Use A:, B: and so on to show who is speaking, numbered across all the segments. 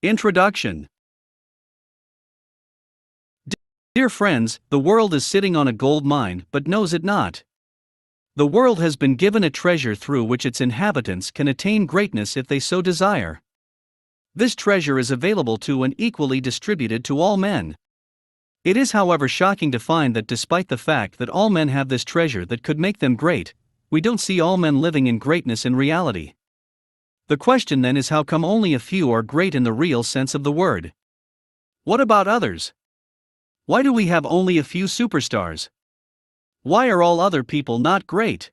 A: Introduction. Dear friends, the world is sitting on a gold mine, but knows it not. The world has been given a treasure through which its inhabitants can attain greatness if they so desire. This treasure is available to and equally distributed to all men. It is, however, shocking to find that despite the fact that all men have this treasure that could make them great, we don't see all men living in greatness in reality. The question then is, how come only a few are great in the real sense of the word? What about others? Why do we have only a few superstars? Why are all other people not great?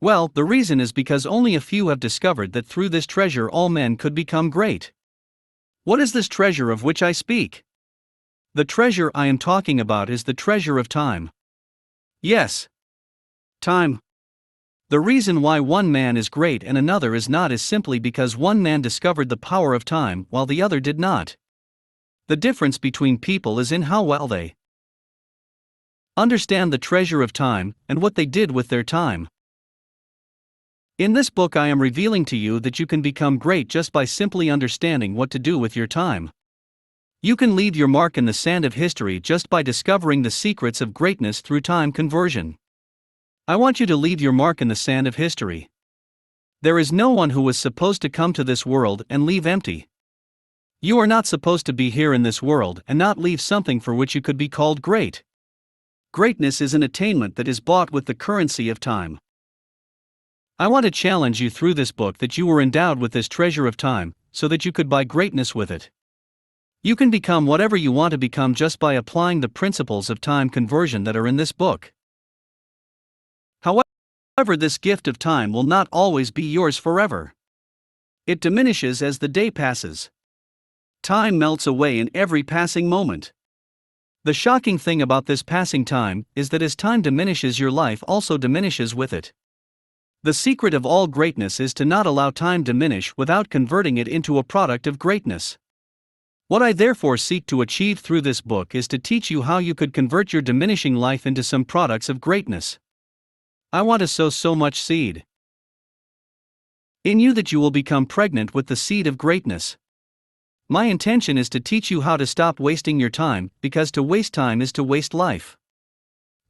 A: Well, the reason is because only a few have discovered that through this treasure all men could become great. What is this treasure of which I speak? The treasure I am talking about is the treasure of time. Yes. Time. The reason why one man is great and another is not is simply because one man discovered the power of time while the other did not. The difference between people is in how well they understand the treasure of time and what they did with their time. In this book, I am revealing to you that you can become great just by simply understanding what to do with your time. You can leave your mark in the sand of history just by discovering the secrets of greatness through time conversion. I want you to leave your mark in the sand of history. There is no one who was supposed to come to this world and leave empty. You are not supposed to be here in this world and not leave something for which you could be called great. Greatness is an attainment that is bought with the currency of time. I want to challenge you through this book that you were endowed with this treasure of time, so that you could buy greatness with it. You can become whatever you want to become just by applying the principles of time conversion that are in this book. However, this gift of time will not always be yours forever. It diminishes as the day passes. Time melts away in every passing moment. The shocking thing about this passing time is that as time diminishes, your life also diminishes with it. The secret of all greatness is to not allow time diminish without converting it into a product of greatness. What I therefore seek to achieve through this book is to teach you how you could convert your diminishing life into some products of greatness. I want to sow so much seed in you that you will become pregnant with the seed of greatness. My intention is to teach you how to stop wasting your time, because to waste time is to waste life.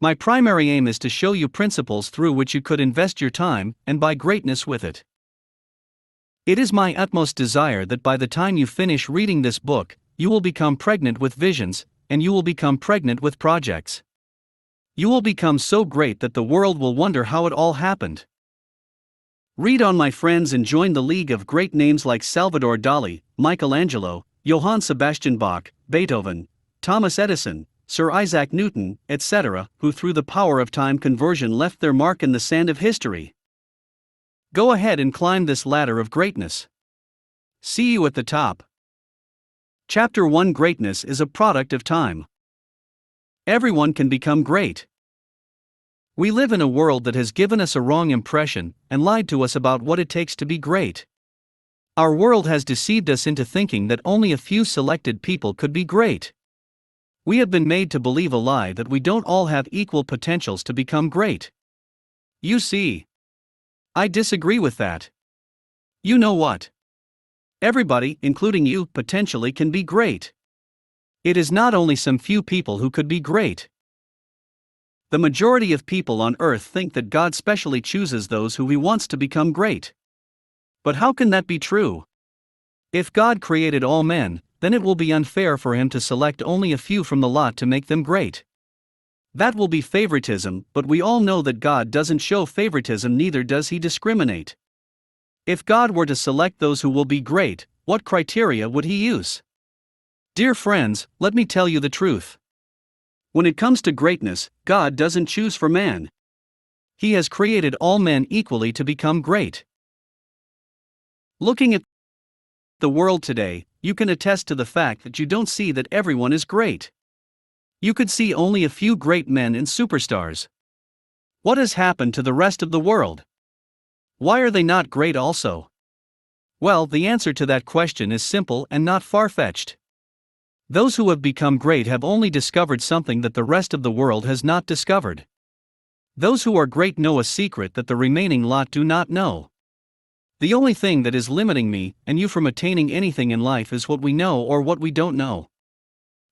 A: My primary aim is to show you principles through which you could invest your time and buy greatness with it. It is my utmost desire that by the time you finish reading this book, you will become pregnant with visions, and you will become pregnant with projects. You will become so great that the world will wonder how it all happened. Read on, my friends, and join the league of great names like Salvador Dali, Michelangelo, Johann Sebastian Bach, Beethoven, Thomas Edison, Sir Isaac Newton, etc., who through the power of time conversion left their mark in the sand of history. Go ahead and climb this ladder of greatness. See you at the top. Chapter 1: Greatness is a product of time. Everyone can become great. We live in a world that has given us a wrong impression and lied to us about what it takes to be great. Our world has deceived us into thinking that only a few selected people could be great. We have been made to believe a lie that we don't all have equal potentials to become great. You see, I disagree with that. You know what? Everybody, including you, potentially can be great. It is not only some few people who could be great. The majority of people on earth think that God specially chooses those who He wants to become great. But how can that be true? If God created all men, then it will be unfair for Him to select only a few from the lot to make them great. That will be favoritism, but we all know that God doesn't show favoritism, neither does He discriminate. If God were to select those who will be great, what criteria would He use? Dear friends, let me tell you the truth. When it comes to greatness, God doesn't choose for man. He has created all men equally to become great. Looking at the world today, you can attest to the fact that you don't see that everyone is great. You could see only a few great men and superstars. What has happened to the rest of the world? Why are they not great also? Well, the answer to that question is simple and not far-fetched. Those who have become great have only discovered something that the rest of the world has not discovered. Those who are great know a secret that the remaining lot do not know. The only thing that is limiting me and you from attaining anything in life is what we know or what we don't know.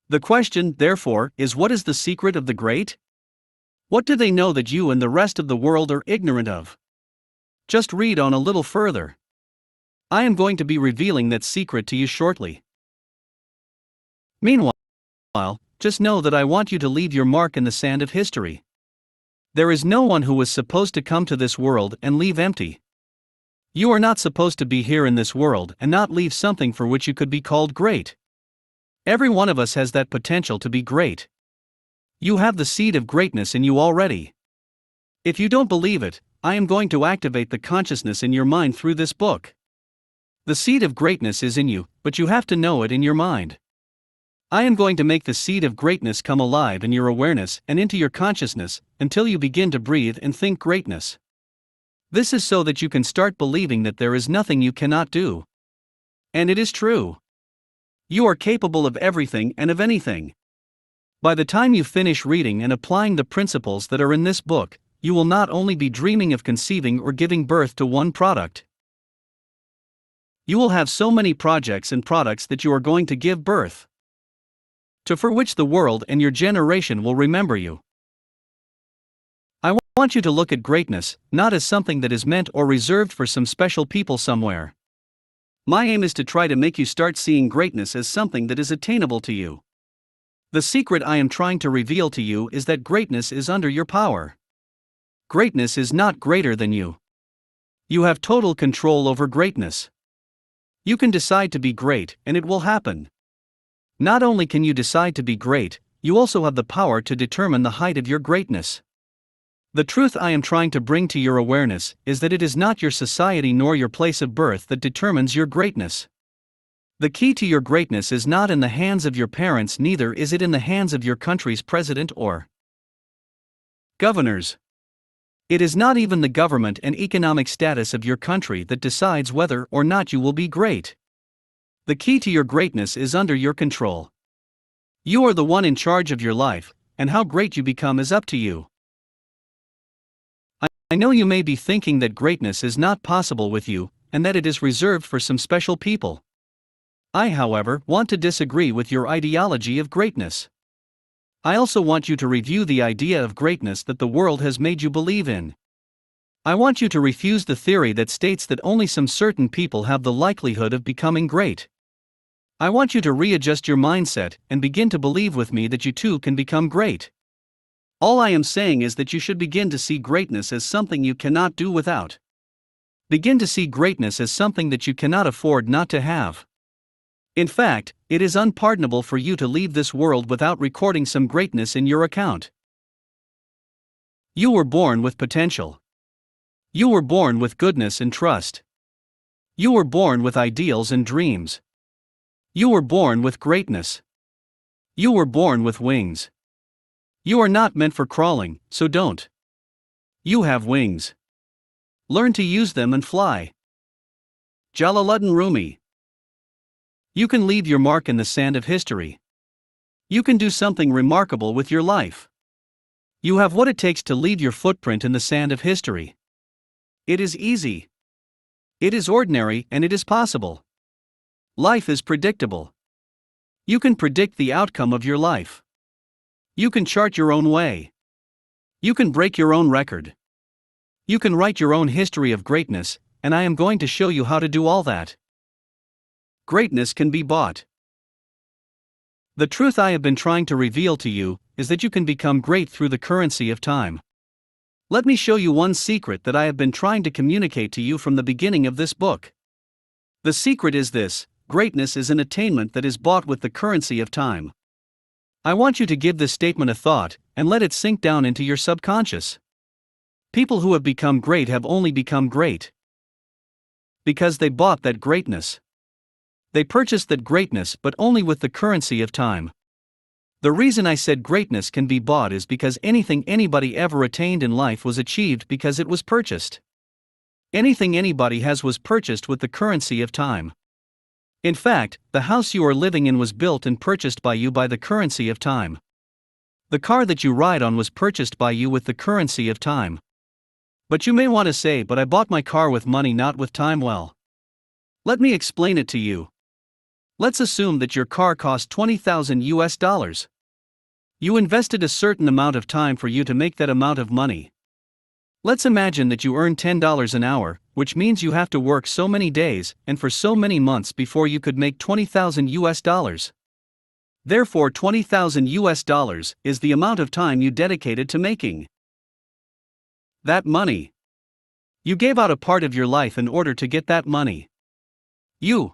A: The question, therefore, is what is the secret of the great? What do they know that you and the rest of the world are ignorant of? Just read on a little further. I am going to be revealing that secret to you shortly. Meanwhile, just know that I want you to leave your mark in the sand of history. There is no one who was supposed to come to this world and leave empty. You are not supposed to be here in this world and not leave something for which you could be called great. Every one of us has that potential to be great. You have the seed of greatness in you already. If you don't believe it, I am going to activate the consciousness in your mind through this book. The seed of greatness is in you, but you have to know it in your mind. I am going to make the seed of greatness come alive in your awareness and into your consciousness until you begin to breathe and think greatness. This is so that you can start believing that there is nothing you cannot do. And it is true. You are capable of everything and of anything. By the time you finish reading and applying the principles that are in this book, you will not only be dreaming of conceiving or giving birth to one product. You will have so many projects and products that you are going to give birth to, for which the world and your generation will remember you. I want you to look at greatness, not as something that is meant or reserved for some special people somewhere. My aim is to try to make you start seeing greatness as something that is attainable to you. The secret I am trying to reveal to you is that greatness is under your power. Greatness is not greater than you. You have total control over greatness. You can decide to be great, and it will happen. Not only can you decide to be great, you also have the power to determine the height of your greatness. The truth I am trying to bring to your awareness is that it is not your society nor your place of birth that determines your greatness. The key to your greatness is not in the hands of your parents, neither is it in the hands of your country's president or governors. It is not even the government and economic status of your country that decides whether or not you will be great. The key to your greatness is under your control. You are the one in charge of your life, and how great you become is up to you. I know you may be thinking that greatness is not possible with you, and that it is reserved for some special people. I, however, want to disagree with your ideology of greatness. I also want you to review the idea of greatness that the world has made you believe in. I want you to refuse the theory that states that only some certain people have the likelihood of becoming great. I want you to readjust your mindset and begin to believe with me that you too can become great. All I am saying is that you should begin to see greatness as something you cannot do without. Begin to see greatness as something that you cannot afford not to have. In fact, it is unpardonable for you to leave this world without recording some greatness in your account. You were born with potential. You were born with goodness and trust. You were born with ideals and dreams. You were born with greatness. You were born with wings. You are not meant for crawling, so don't. You have wings. Learn to use them and fly. Jalaluddin Rumi. You can leave your mark in the sand of history. You can do something remarkable with your life. You have what it takes to leave your footprint in the sand of history. It is easy. It is ordinary, and it is possible. Life is predictable. You can predict the outcome of your life. You can chart your own way. You can break your own record. You can write your own history of greatness, and I am going to show you how to do all that. Greatness can be bought. The truth I have been trying to reveal to you is that you can become great through the currency of time. Let me show you one secret that I have been trying to communicate to you from the beginning of this book. The secret is this: greatness is an attainment that is bought with the currency of time. I want you to give this statement a thought and let it sink down into your subconscious. People who have become great have only become great because they bought that greatness. They purchased that greatness, but only with the currency of time. The reason I said greatness can be bought is because anything anybody ever attained in life was achieved because it was purchased. Anything anybody has was purchased with the currency of time. In fact, the house you are living in was built and purchased by you by the currency of time. The car that you ride on was purchased by you with the currency of time. But you may want to say, but I bought my car with money, not with time. Well, let me explain it to you. Let's assume that your car cost $20,000. You invested a certain amount of time for you to make that amount of money. Let's imagine that you earn $10 an hour, which means you have to work so many days and for so many months before you could make $20,000. Therefore, $20,000 is the amount of time you dedicated to making that money. You gave out a part of your life in order to get that money. You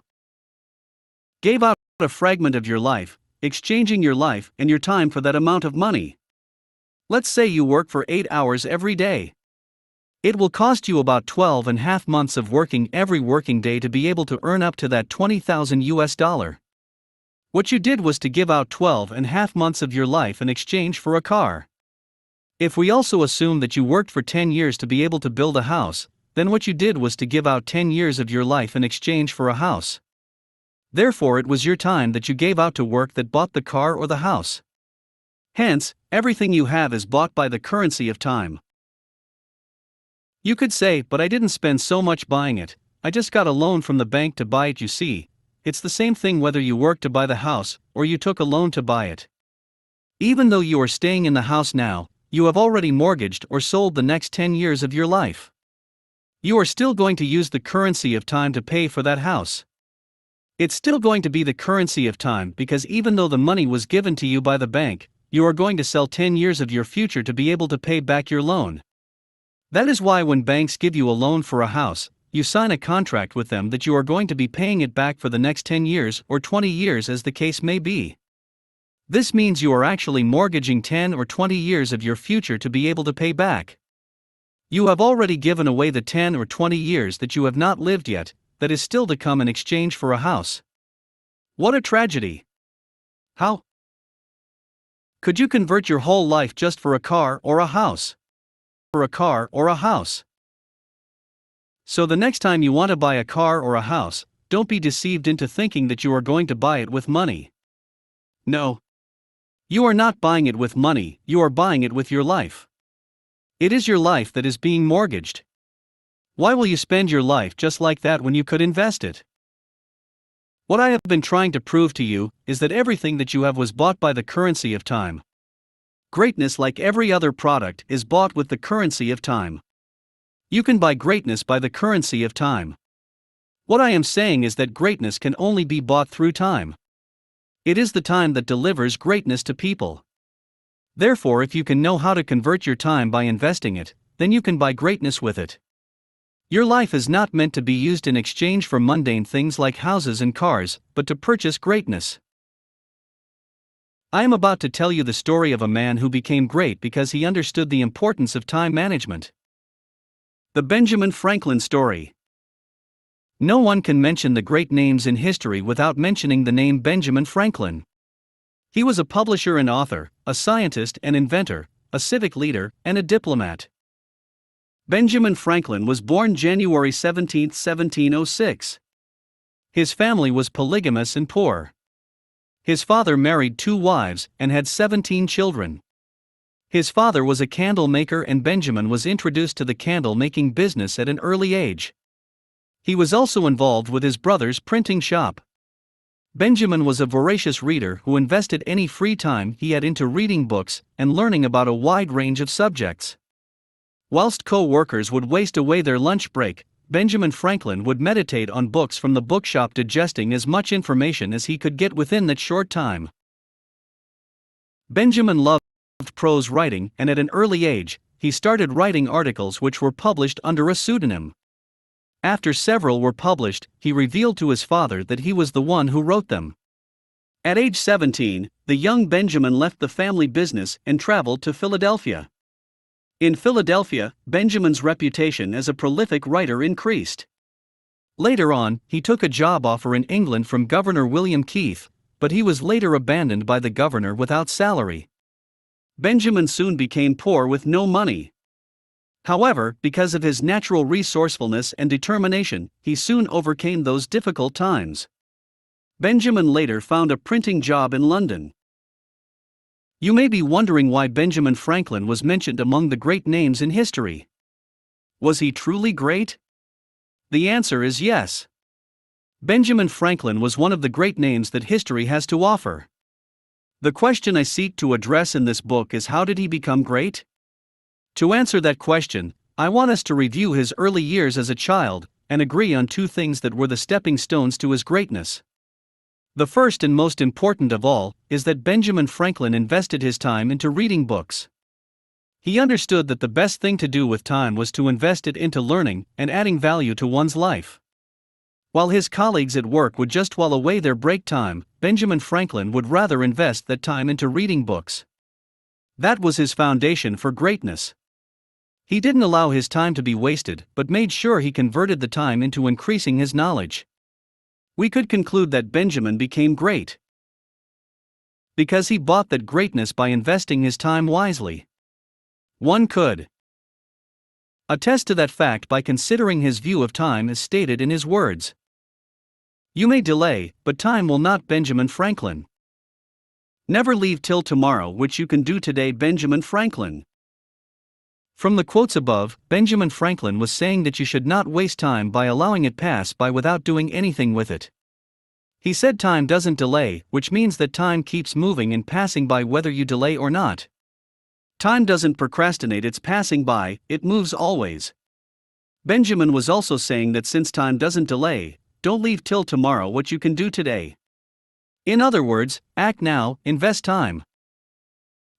A: gave out a fragment of your life, exchanging your life and your time for that amount of money. Let's say you work for 8 hours every day. It will cost you about 12.5 months of working every working day to be able to earn up to that $20,000. What you did was to give out 12.5 months of your life in exchange for a car. If we also assume that you worked for 10 years to be able to build a house, then what you did was to give out 10 years of your life in exchange for a house. Therefore, it was your time that you gave out to work that bought the car or the house. Hence, everything you have is bought by the currency of time. You could say, but I didn't spend so much buying it, I just got a loan from the bank to buy it. You see, it's the same thing whether you worked to buy the house or you took a loan to buy it. Even though you are staying in the house now, you have already mortgaged or sold the next 10 years of your life. You are still going to use the currency of time to pay for that house. It's still going to be the currency of time because even though the money was given to you by the bank, you are going to sell 10 years of your future to be able to pay back your loan. That is why when banks give you a loan for a house, you sign a contract with them that you are going to be paying it back for the next 10 years or 20 years as the case may be. This means you are actually mortgaging 10 or 20 years of your future to be able to pay back. You have already given away the 10 or 20 years that you have not lived yet, that is still to come in exchange for a house. What a tragedy! How could you convert your whole life just for a car or a house? For a car or a house. So the next time you want to buy a car or a house, don't be deceived into thinking that you are going to buy it with money. No. You are not buying it with money, you are buying it with your life. It is your life that is being mortgaged. Why will you spend your life just like that when you could invest it? What I have been trying to prove to you is that everything that you have was bought by the currency of time. Greatness, like every other product, is bought with the currency of time. You can buy greatness by the currency of time. What I am saying is that greatness can only be bought through time. It is the time that delivers greatness to people. Therefore, if you can know how to convert your time by investing it, then you can buy greatness with it. Your life is not meant to be used in exchange for mundane things like houses and cars, but to purchase greatness. I am about to tell you the story of a man who became great because he understood the importance of time management. The Benjamin Franklin story. No one can mention the great names in history without mentioning the name Benjamin Franklin. He was a publisher and author, a scientist and inventor, a civic leader, and a diplomat. Benjamin Franklin was born January 17, 1706. His family was polygamous and poor. His father married 2 wives and had 17 children. His father was a candle maker and Benjamin was introduced to the candle making business at an early age. He was also involved with his brother's printing shop. Benjamin was a voracious reader who invested any free time he had into reading books and learning about a wide range of subjects. Whilst co-workers would waste away their lunch break, Benjamin Franklin would meditate on books from the bookshop, digesting as much information as he could get within that short time. Benjamin loved prose writing, and at an early age, he started writing articles which were published under a pseudonym. After several were published, he revealed to his father that he was the one who wrote them. At age 17, the young Benjamin left the family business and traveled to Philadelphia. In Philadelphia, Benjamin's reputation as a prolific writer increased. Later on, he took a job offer in England from Governor William Keith, but he was later abandoned by the governor without salary. Benjamin soon became poor with no money. However, because of his natural resourcefulness and determination, he soon overcame those difficult times. Benjamin later found a printing job in London. You may be wondering why Benjamin Franklin was mentioned among the great names in history. Was he truly great? The answer is yes. Benjamin Franklin was one of the great names that history has to offer. The question I seek to address in this book is, how did he become great? To answer that question, I want us to review his early years as a child and agree on two things that were the stepping stones to his greatness. The first and most important of all is that Benjamin Franklin invested his time into reading books. He understood that the best thing to do with time was to invest it into learning and adding value to one's life. While his colleagues at work would just while away their break time, Benjamin Franklin would rather invest that time into reading books. That was his foundation for greatness. He didn't allow his time to be wasted, but made sure he converted the time into increasing his knowledge. We could conclude that Benjamin became great because he bought that greatness by investing his time wisely. One could attest to that fact by considering his view of time as stated in his words. You may delay, but time will not. Benjamin Franklin. Never leave till tomorrow which you can do today. Benjamin Franklin. From the quotes above, Benjamin Franklin was saying that you should not waste time by allowing it pass by without doing anything with it. He said time doesn't delay, which means that time keeps moving and passing by whether you delay or not. Time doesn't procrastinate, it's passing by, it moves always. Benjamin was also saying that since time doesn't delay, don't leave till tomorrow what you can do today. In other words, act now, invest time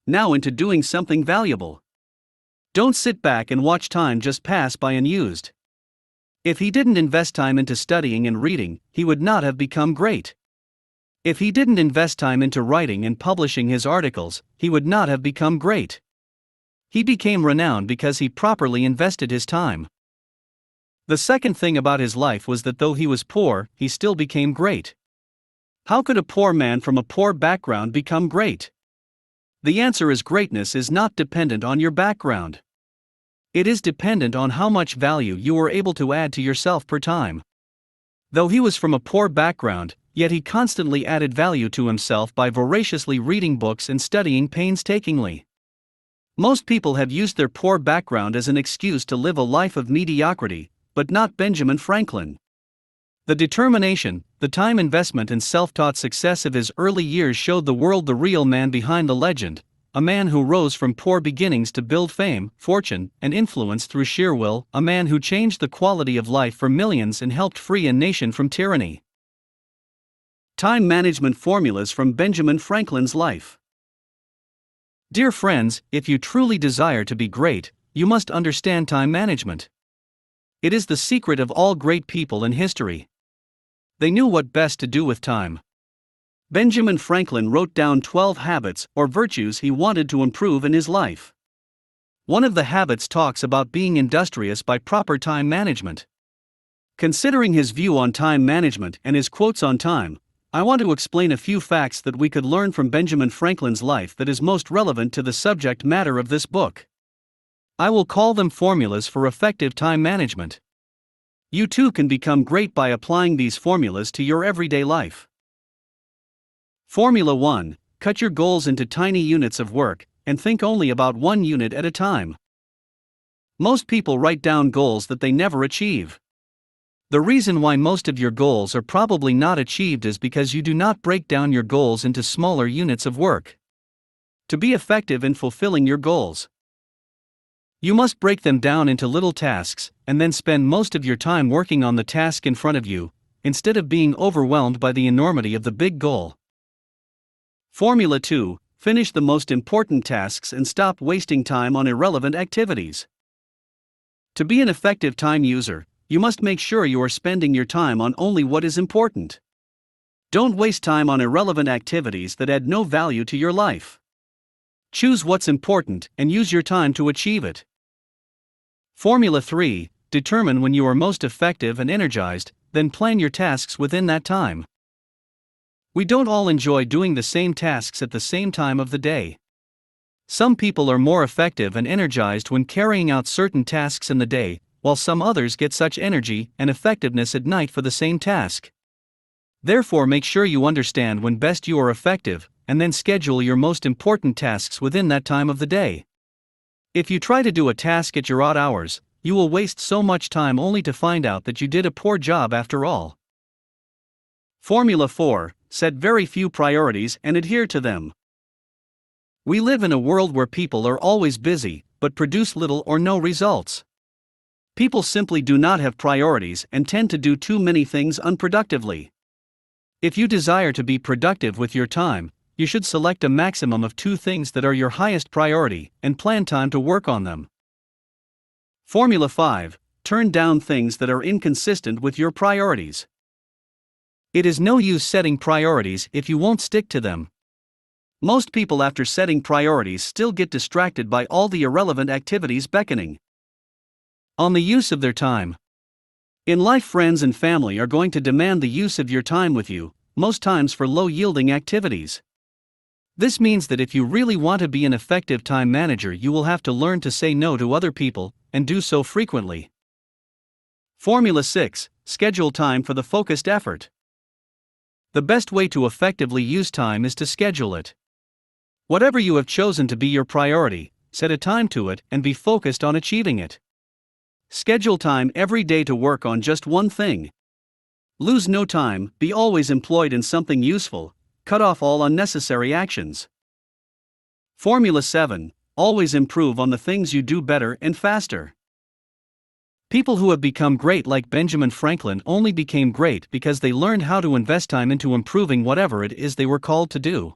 A: now into doing something valuable. Don't sit back and watch time just pass by unused. If he didn't invest time into studying and reading, he would not have become great. If he didn't invest time into writing and publishing his articles, he would not have become great. He became renowned because he properly invested his time. The second thing about his life was that though he was poor, he still became great. How could a poor man from a poor background become great? The answer is greatness is not dependent on your background. It is dependent on how much value you are able to add to yourself per time. Though he was from a poor background, yet he constantly added value to himself by voraciously reading books and studying painstakingly. Most people have used their poor background as an excuse to live a life of mediocrity, but not Benjamin Franklin. The determination, the time investment and self-taught success of his early years showed the world the real man behind the legend, a man who rose from poor beginnings to build fame, fortune, and influence through sheer will, a man who changed the quality of life for millions and helped free a nation from tyranny. Time management formulas from Benjamin Franklin's life. Dear friends, if you truly desire to be great, you must understand time management. It is the secret of all great people in history. They knew what best to do with time. Benjamin Franklin wrote down 12 habits or virtues he wanted to improve in his life. One of the habits talks about being industrious by proper time management. Considering his view on time management and his quotes on time, I want to explain a few facts that we could learn from Benjamin Franklin's life that is most relevant to the subject matter of this book. I will call them formulas for effective time management. You too can become great by applying these formulas to your everyday life. Formula 1: cut your goals into tiny units of work, and think only about one unit at a time. Most people write down goals that they never achieve. The reason why most of your goals are probably not achieved is because you do not break down your goals into smaller units of work. To be effective in fulfilling your goals, you must break them down into little tasks, and then spend most of your time working on the task in front of you, instead of being overwhelmed by the enormity of the big goal. Formula 2: finish the most important tasks and stop wasting time on irrelevant activities. To be an effective time user, you must make sure you are spending your time on only what is important. Don't waste time on irrelevant activities that add no value to your life. Choose what's important and use your time to achieve it. Formula 3: determine when you are most effective and energized, then plan your tasks within that time. We don't all enjoy doing the same tasks at the same time of the day. Some people are more effective and energized when carrying out certain tasks in the day, while some others get such energy and effectiveness at night for the same task. Therefore, make sure you understand when best you are effective, and then schedule your most important tasks within that time of the day. If you try to do a task at your odd hours, you will waste so much time only to find out that you did a poor job after all. Formula 4. Set very few priorities and adhere to them. We live in a world where people are always busy, but produce little or no results. People simply do not have priorities and tend to do too many things unproductively. If you desire to be productive with your time, you should select a maximum of 2 things that are your highest priority and plan time to work on them. Formula 5. Turn down things that are inconsistent with your priorities. It is no use setting priorities if you won't stick to them. Most people after setting priorities still get distracted by all the irrelevant activities beckoning on the use of their time. In life, friends and family are going to demand the use of your time with you, most times for low-yielding activities. This means that if you really want to be an effective time manager, you will have to learn to say no to other people, and do so frequently. Formula 6. Schedule time for the focused effort. The best way to effectively use time is to schedule it. Whatever you have chosen to be your priority, set a time to it and be focused on achieving it. Schedule time every day to work on just one thing. Lose no time, be always employed in something useful, cut off all unnecessary actions. Formula 7. Always improve on the things you do better and faster. People who have become great like Benjamin Franklin only became great because they learned how to invest time into improving whatever it is they were called to do.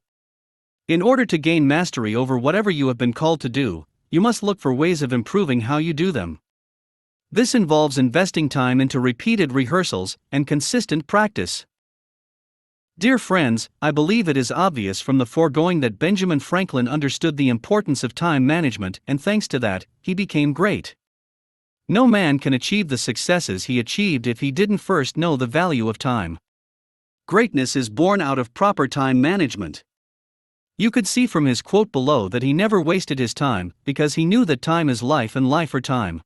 A: In order to gain mastery over whatever you have been called to do, you must look for ways of improving how you do them. This involves investing time into repeated rehearsals and consistent practice. Dear friends, I believe it is obvious from the foregoing that Benjamin Franklin understood the importance of time management, and thanks to that, he became great. No man can achieve the successes he achieved if he didn't first know the value of time. Greatness is born out of proper time management. You could see from his quote below that he never wasted his time, because he knew that time is life and life are time.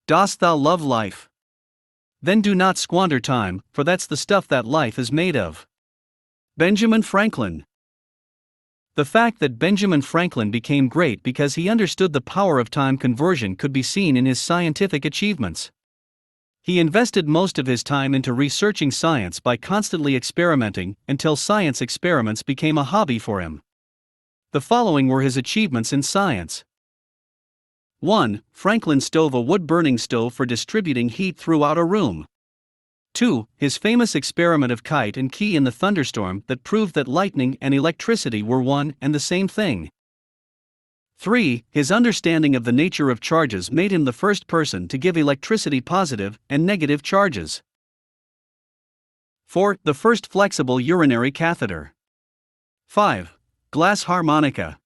A: Dost thou love life? Then do not squander time, for that's the stuff that life is made of. Benjamin Franklin. The fact that Benjamin Franklin became great because he understood the power of time conversion could be seen in his scientific achievements. He invested most of his time into researching science by constantly experimenting until science experiments became a hobby for him. The following were his achievements in science. 1. Franklin stove a wood-burning stove for distributing heat throughout a room. 2. His famous experiment of kite and key in the thunderstorm that proved that lightning and electricity were one and the same thing. 3. His understanding of the nature of charges made him the first person to give electricity positive and negative charges. 4. The first flexible urinary catheter. 5. Glass harmonica.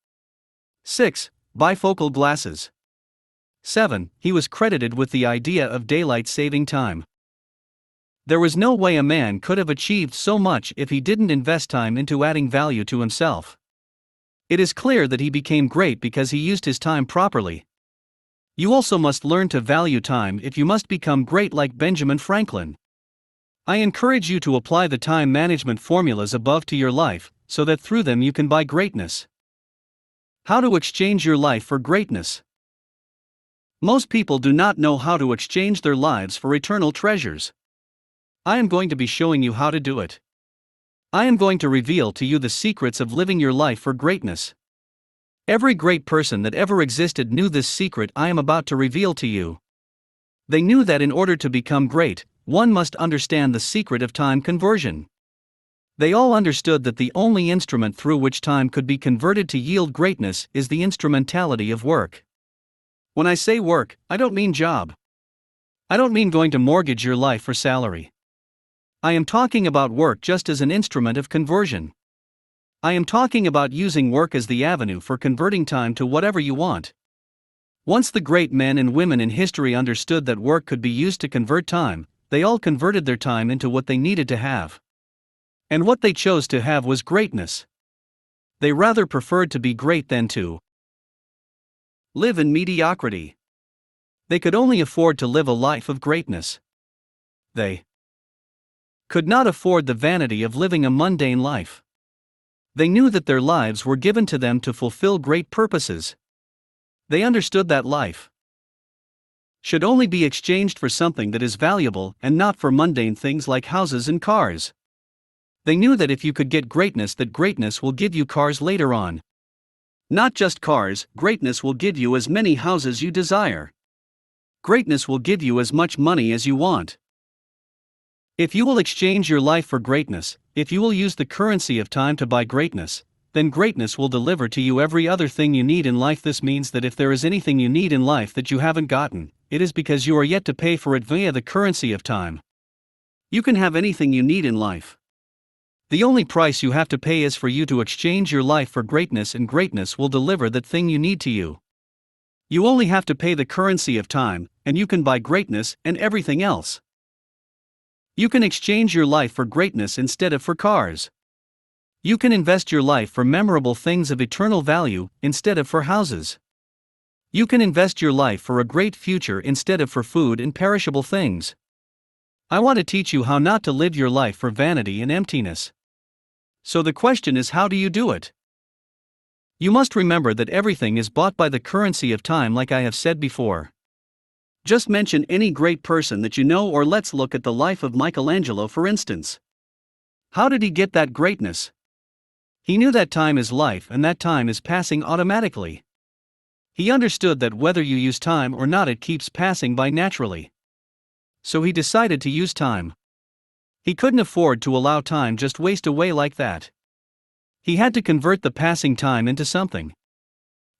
A: 6. Bifocal glasses. 7. He was credited with the idea of daylight saving time. There was no way a man could have achieved so much if he didn't invest time into adding value to himself. It is clear that he became great because he used his time properly. You also must learn to value time if you must become great like Benjamin Franklin. I encourage you to apply the time management formulas above to your life, so that through them you can buy greatness. How to exchange your life for greatness. Most people do not know how to exchange their lives for eternal treasures. I am going to be showing you how to do it. I am going to reveal to you the secrets of living your life for greatness. Every great person that ever existed knew this secret I am about to reveal to you. They knew that in order to become great, one must understand the secret of time conversion. They all understood that the only instrument through which time could be converted to yield greatness is the instrumentality of work. When I say work, I don't mean job. I don't mean going to mortgage your life for salary. I am talking about work just as an instrument of conversion. I am talking about using work as the avenue for converting time to whatever you want. Once the great men and women in history understood that work could be used to convert time, they all converted their time into what they needed to have. And what they chose to have was greatness. They rather preferred to be great than to live in mediocrity. They could only afford to live a life of greatness. They could not afford the vanity of living a mundane life. They knew that their lives were given to them to fulfill great purposes. They understood that life should only be exchanged for something that is valuable and not for mundane things like houses and cars. They knew that if you could get greatness, that greatness will give you cars later on. Not just cars, greatness will give you as many houses you desire. Greatness will give you as much money as you want. If you will exchange your life for greatness, if you will use the currency of time to buy greatness, then greatness will deliver to you every other thing you need in life. This means that if there is anything you need in life that you haven't gotten, it is because you are yet to pay for it via the currency of time. You can have anything you need in life. The only price you have to pay is for you to exchange your life for greatness, and greatness will deliver that thing you need to you. You only have to pay the currency of time, and you can buy greatness and everything else. You can exchange your life for greatness instead of for cars. You can invest your life for memorable things of eternal value instead of for houses. You can invest your life for a great future instead of for food and perishable things. I want to teach you how not to live your life for vanity and emptiness. So the question is, how do you do it? You must remember that everything is bought by the currency of time, like I have said before. Just mention any great person that you know, or let's look at the life of Michelangelo for instance. How did he get that greatness? He knew that time is life and that time is passing automatically. He understood that whether you use time or not, it keeps passing by naturally. So he decided to use time. He couldn't afford to allow time just waste away like that. He had to convert the passing time into something.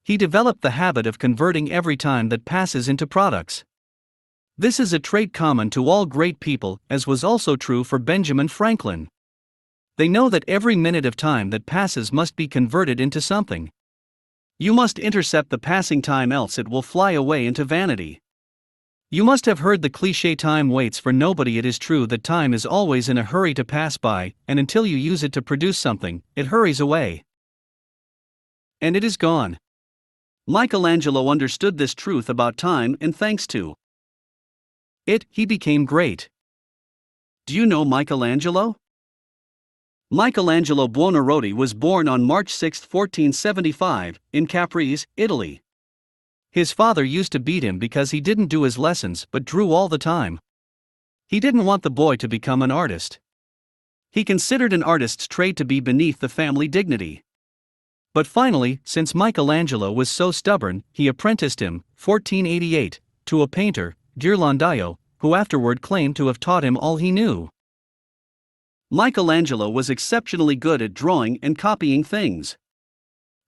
A: He developed the habit of converting every time that passes into products. This is a trait common to all great people, as was also true for Benjamin Franklin. They know that every minute of time that passes must be converted into something. You must intercept the passing time, else it will fly away into vanity. You must have heard the cliché, time waits for nobody. It is true that time is always in a hurry to pass by, and until you use it to produce something, it hurries away. And it is gone. Michelangelo understood this truth about time, and thanks to it, he became great. Do you know Michelangelo? Michelangelo Buonarroti was born on March 6, 1475, in Caprese, Italy. His father used to beat him because he didn't do his lessons but drew all the time. He didn't want the boy to become an artist. He considered an artist's trade to be beneath the family dignity. But finally, since Michelangelo was so stubborn, he apprenticed him, 1488, to a painter, Ghirlandaio, who afterward claimed to have taught him all he knew. Michelangelo was exceptionally good at drawing and copying things.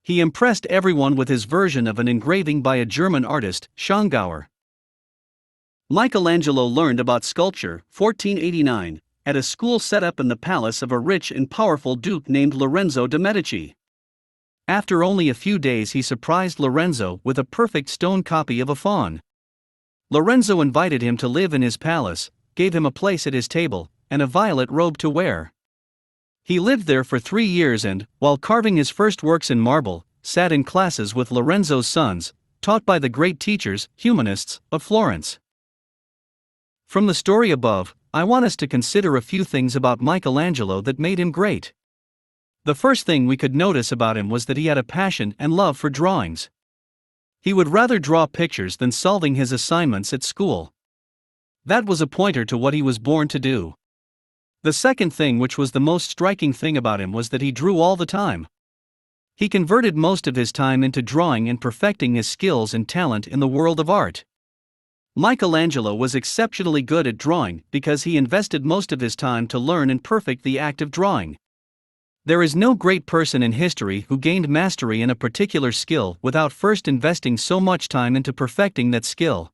A: He impressed everyone with his version of an engraving by a German artist, Schongauer. Michelangelo learned about sculpture, 1489, at a school set up in the palace of a rich and powerful duke named Lorenzo de' Medici. After only a few days, he surprised Lorenzo with a perfect stone copy of a faun. Lorenzo invited him to live in his palace, gave him a place at his table, and a violet robe to wear. He lived there for 3 years and, while carving his first works in marble, sat in classes with Lorenzo's sons, taught by the great teachers, humanists, of Florence. From the story above, I want us to consider a few things about Michelangelo that made him great. The first thing we could notice about him was that he had a passion and love for drawings. He would rather draw pictures than solving his assignments at school. That was a pointer to what he was born to do. The second thing, which was the most striking thing about him, was that he drew all the time. He converted most of his time into drawing and perfecting his skills and talent in the world of art. Michelangelo was exceptionally good at drawing because he invested most of his time to learn and perfect the act of drawing. There is no great person in history who gained mastery in a particular skill without first investing so much time into perfecting that skill.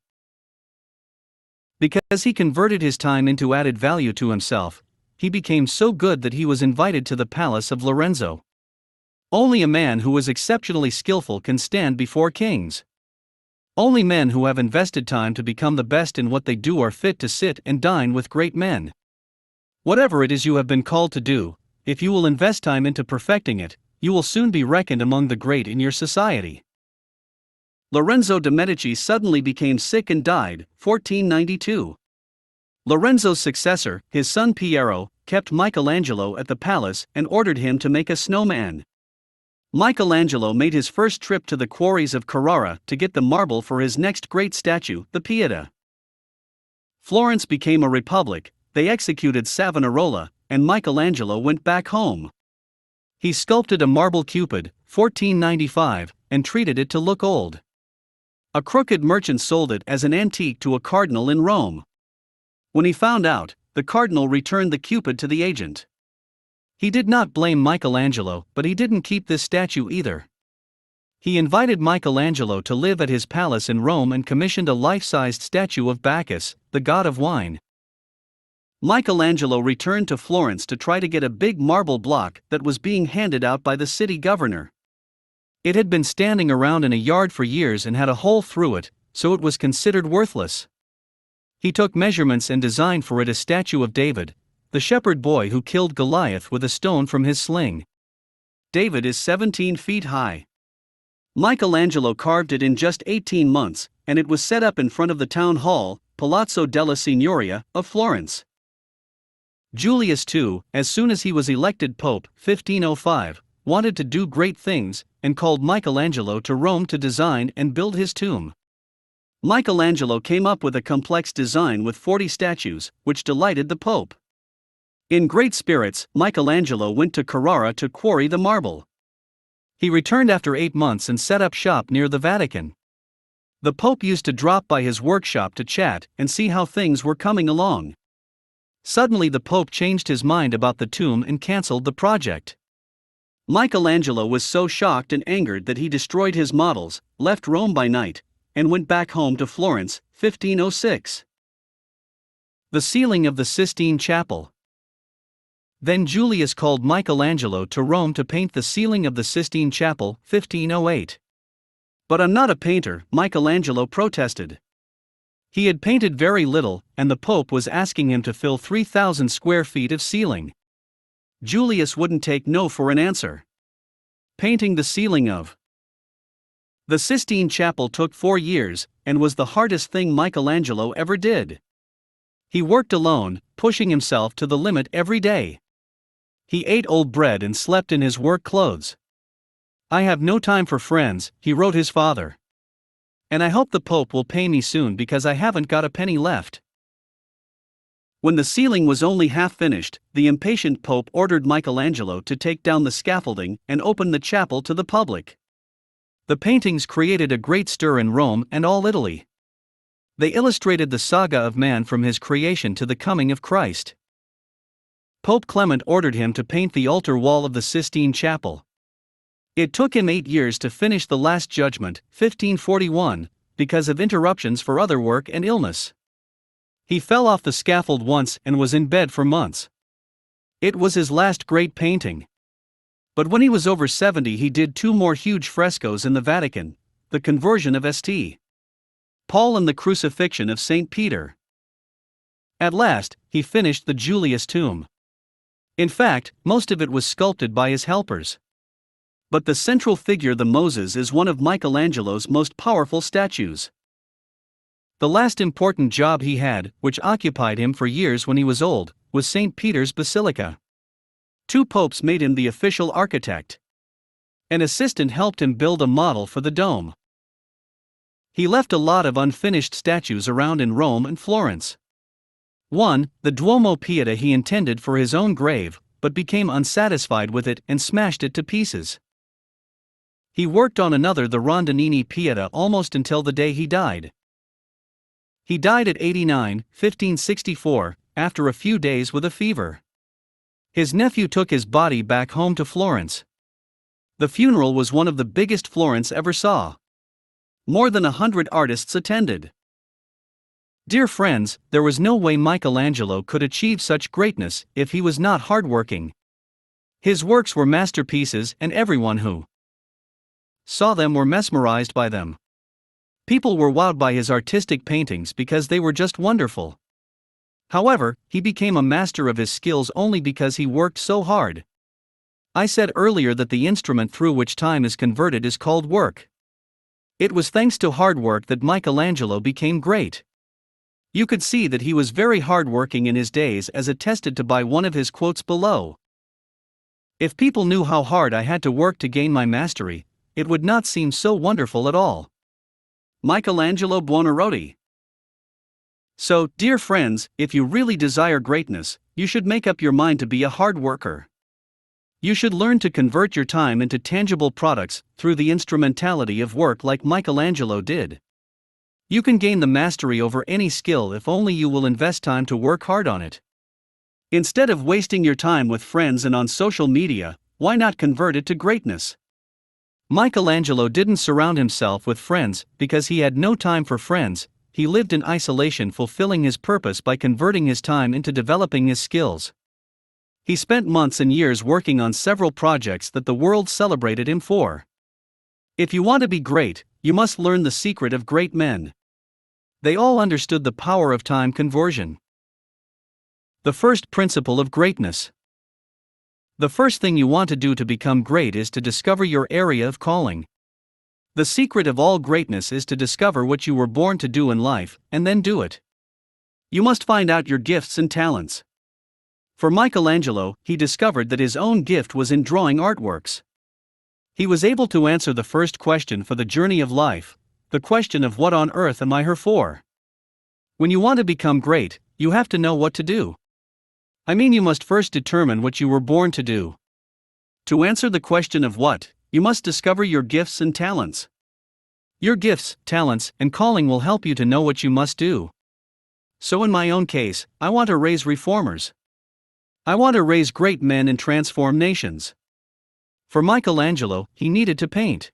A: Because he converted his time into added value to himself, he became so good that he was invited to the palace of Lorenzo. Only a man who is exceptionally skillful can stand before kings. Only men who have invested time to become the best in what they do are fit to sit and dine with great men. Whatever it is you have been called to do, if you will invest time into perfecting it, you will soon be reckoned among the great in your society. Lorenzo de' Medici suddenly became sick and died, 1492. Lorenzo's successor, his son Piero, kept Michelangelo at the palace and ordered him to make a snowman. Michelangelo made his first trip to the quarries of Carrara to get the marble for his next great statue, the Pieta. Florence became a republic, they executed Savonarola, and Michelangelo went back home. He sculpted a marble Cupid, 1495, and treated it to look old. A crooked merchant sold it as an antique to a cardinal in Rome. When he found out, the cardinal returned the Cupid to the agent. He did not blame Michelangelo, but he didn't keep this statue either. He invited Michelangelo to live at his palace in Rome and commissioned a life-sized statue of Bacchus, the god of wine. Michelangelo returned to Florence to try to get a big marble block that was being handed out by the city governor. It had been standing around in a yard for years and had a hole through it, so it was considered worthless. He took measurements and designed for it a statue of David, the shepherd boy who killed Goliath with a stone from his sling. David is 17 feet high. Michelangelo carved it in just 18 months, and it was set up in front of the town hall, Palazzo della Signoria, of Florence. Julius II, as soon as he was elected Pope, 1505, wanted to do great things, and called Michelangelo to Rome to design and build his tomb. Michelangelo came up with a complex design with 40 statues, which delighted the Pope. In great spirits, Michelangelo went to Carrara to quarry the marble. He returned after 8 months and set up shop near the Vatican. The Pope used to drop by his workshop to chat and see how things were coming along. Suddenly the Pope changed his mind about the tomb and cancelled the project. Michelangelo was so shocked and angered that he destroyed his models, left Rome by night, and went back home to Florence, 1506. The ceiling of the Sistine Chapel. Then Julius called Michelangelo to Rome to paint the ceiling of the Sistine Chapel, 1508. "But I'm not a painter," Michelangelo protested. He had painted very little, and the Pope was asking him to fill 3,000 square feet of ceiling. Julius wouldn't take no for an answer. Painting the ceiling of the Sistine Chapel took 4 years, and was the hardest thing Michelangelo ever did. He worked alone, pushing himself to the limit every day. He ate old bread and slept in his work clothes. "I have no time for friends," he wrote his father. "And I hope the Pope will pay me soon because I haven't got a penny left." When the ceiling was only half finished, the impatient Pope ordered Michelangelo to take down the scaffolding and open the chapel to the public. The paintings created a great stir in Rome and all Italy. They illustrated the saga of man from his creation to the coming of Christ. Pope Clement ordered him to paint the altar wall of the Sistine Chapel. It took him 8 years to finish the Last Judgment, 1541, because of interruptions for other work and illness. He fell off the scaffold once and was in bed for months. It was his last great painting. But when he was over 70 he did 2 more huge frescoes in the Vatican, the Conversion of St. Paul and the Crucifixion of St. Peter. At last, he finished the Julius tomb. In fact, most of it was sculpted by his helpers. But the central figure, the Moses, is one of Michelangelo's most powerful statues. The last important job he had, which occupied him for years when he was old, was St. Peter's Basilica. 2 popes made him the official architect. An assistant helped him build a model for the dome. He left a lot of unfinished statues around in Rome and Florence. One, the Duomo Pieta, he intended for his own grave, but became unsatisfied with it and smashed it to pieces. He worked on another, the Rondinini Pieta, almost until the day he died. He died at 89, 1564, after a few days with a fever. His nephew took his body back home to Florence. The funeral was one of the biggest Florence ever saw. More than 100 artists attended. Dear friends, there was no way Michelangelo could achieve such greatness if he was not hardworking. His works were masterpieces and everyone who saw them were mesmerized by them. People were wowed by his artistic paintings because they were just wonderful. However, he became a master of his skills only because he worked so hard. I said earlier that the instrument through which time is converted is called work. It was thanks to hard work that Michelangelo became great. You could see that he was very hardworking in his days, as attested to by one of his quotes below. If people knew how hard I had to work to gain my mastery, it would not seem so wonderful at all. Michelangelo Buonarroti. So, dear friends, if you really desire greatness, you should make up your mind to be a hard worker. You should learn to convert your time into tangible products through the instrumentality of work like Michelangelo did. You can gain the mastery over any skill if only you will invest time to work hard on it. Instead of wasting your time with friends and on social media, why not convert it to greatness? Michelangelo didn't surround himself with friends because he had no time for friends. He lived in isolation, fulfilling his purpose by converting his time into developing his skills. He spent months and years working on several projects that the world celebrated him for. If you want to be great, you must learn the secret of great men. They all understood the power of time conversion. The first principle of greatness. The first thing you want to do to become great is to discover your area of calling. The secret of all greatness is to discover what you were born to do in life, and then do it. You must find out your gifts and talents. For Michelangelo, he discovered that his own gift was in drawing artworks. He was able to answer the first question for the journey of life, the question of what on earth am I here for? When you want to become great, you have to know what to do. I mean, you must first determine what you were born to do. To answer the question of what, you must discover your gifts and talents. Your gifts, talents, and calling will help you to know what you must do. So in my own case, I want to raise reformers. I want to raise great men and transform nations. For Michelangelo, he needed to paint.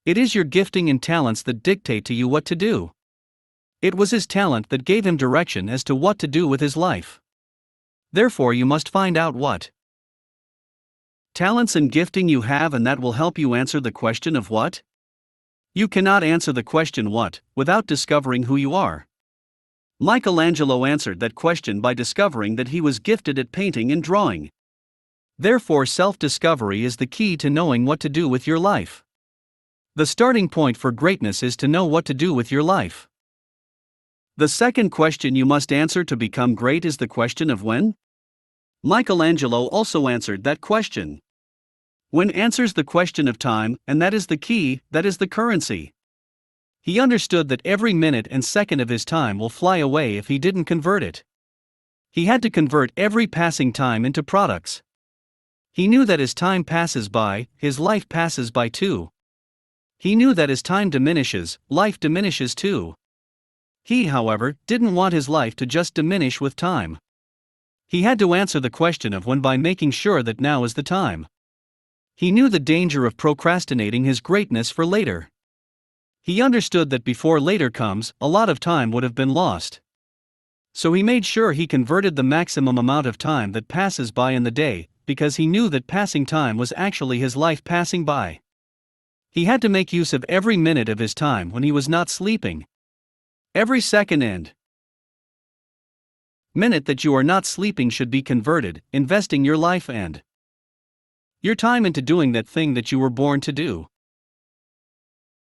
A: It is your gifting and talents that dictate to you what to do. It was his talent that gave him direction as to what to do with his life. Therefore, you must find out what talents and gifting you have, and that will help you answer the question of what. You cannot answer the question what without discovering who you are. Michelangelo answered that question by discovering that he was gifted at painting and drawing. Therefore, self-discovery is the key to knowing what to do with your life. The starting point for greatness is to know what to do with your life. The second question you must answer to become great is the question of when. Michelangelo also answered that question. When answers the question of time, and that is the key, that is the currency. He understood that every minute and second of his time will fly away if he didn't convert it. He had to convert every passing time into products. He knew that as time passes by, his life passes by too. He knew that as time diminishes, life diminishes too. He, however, didn't want his life to just diminish with time. He had to answer the question of when by making sure that now is the time. He knew the danger of procrastinating his greatness for later. He understood that before later comes, a lot of time would have been lost. So he made sure he converted the maximum amount of time that passes by in the day, because he knew that passing time was actually his life passing by. He had to make use of every minute of his time when he was not sleeping. Every second and minute that you are not sleeping should be converted, investing your life and your time into doing that thing that you were born to do.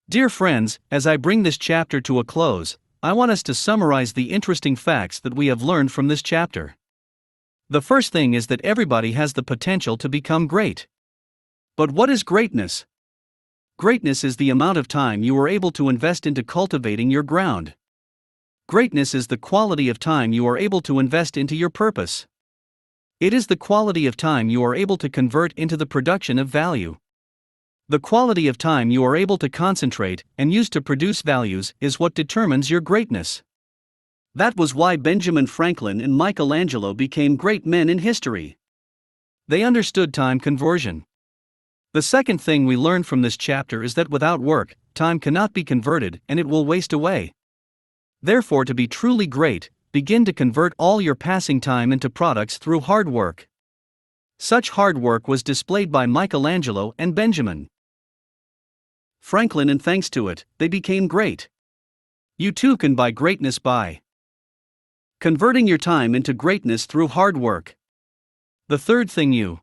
A: Dear friends, as I bring this chapter to a close, I want us to summarize the interesting facts that we have learned from this chapter. The first thing is that everybody has the potential to become great. But what is greatness? Greatness is the amount of time you are able to invest into cultivating your ground. Greatness is the quality of time you are able to invest into your purpose. It is the quality of time you are able to convert into the production of value. The quality of time you are able to concentrate and use to produce values is what determines your greatness. That was why Benjamin Franklin and Michelangelo became great men in history. They understood time conversion. The second thing we learn from this chapter is that without work, time cannot be converted and it will waste away. Therefore, to be truly great, begin to convert all your passing time into products through hard work. Such hard work was displayed by Michelangelo and Benjamin Franklin, and thanks to it, they became great. You too can buy greatness by converting your time into greatness through hard work. The third thing you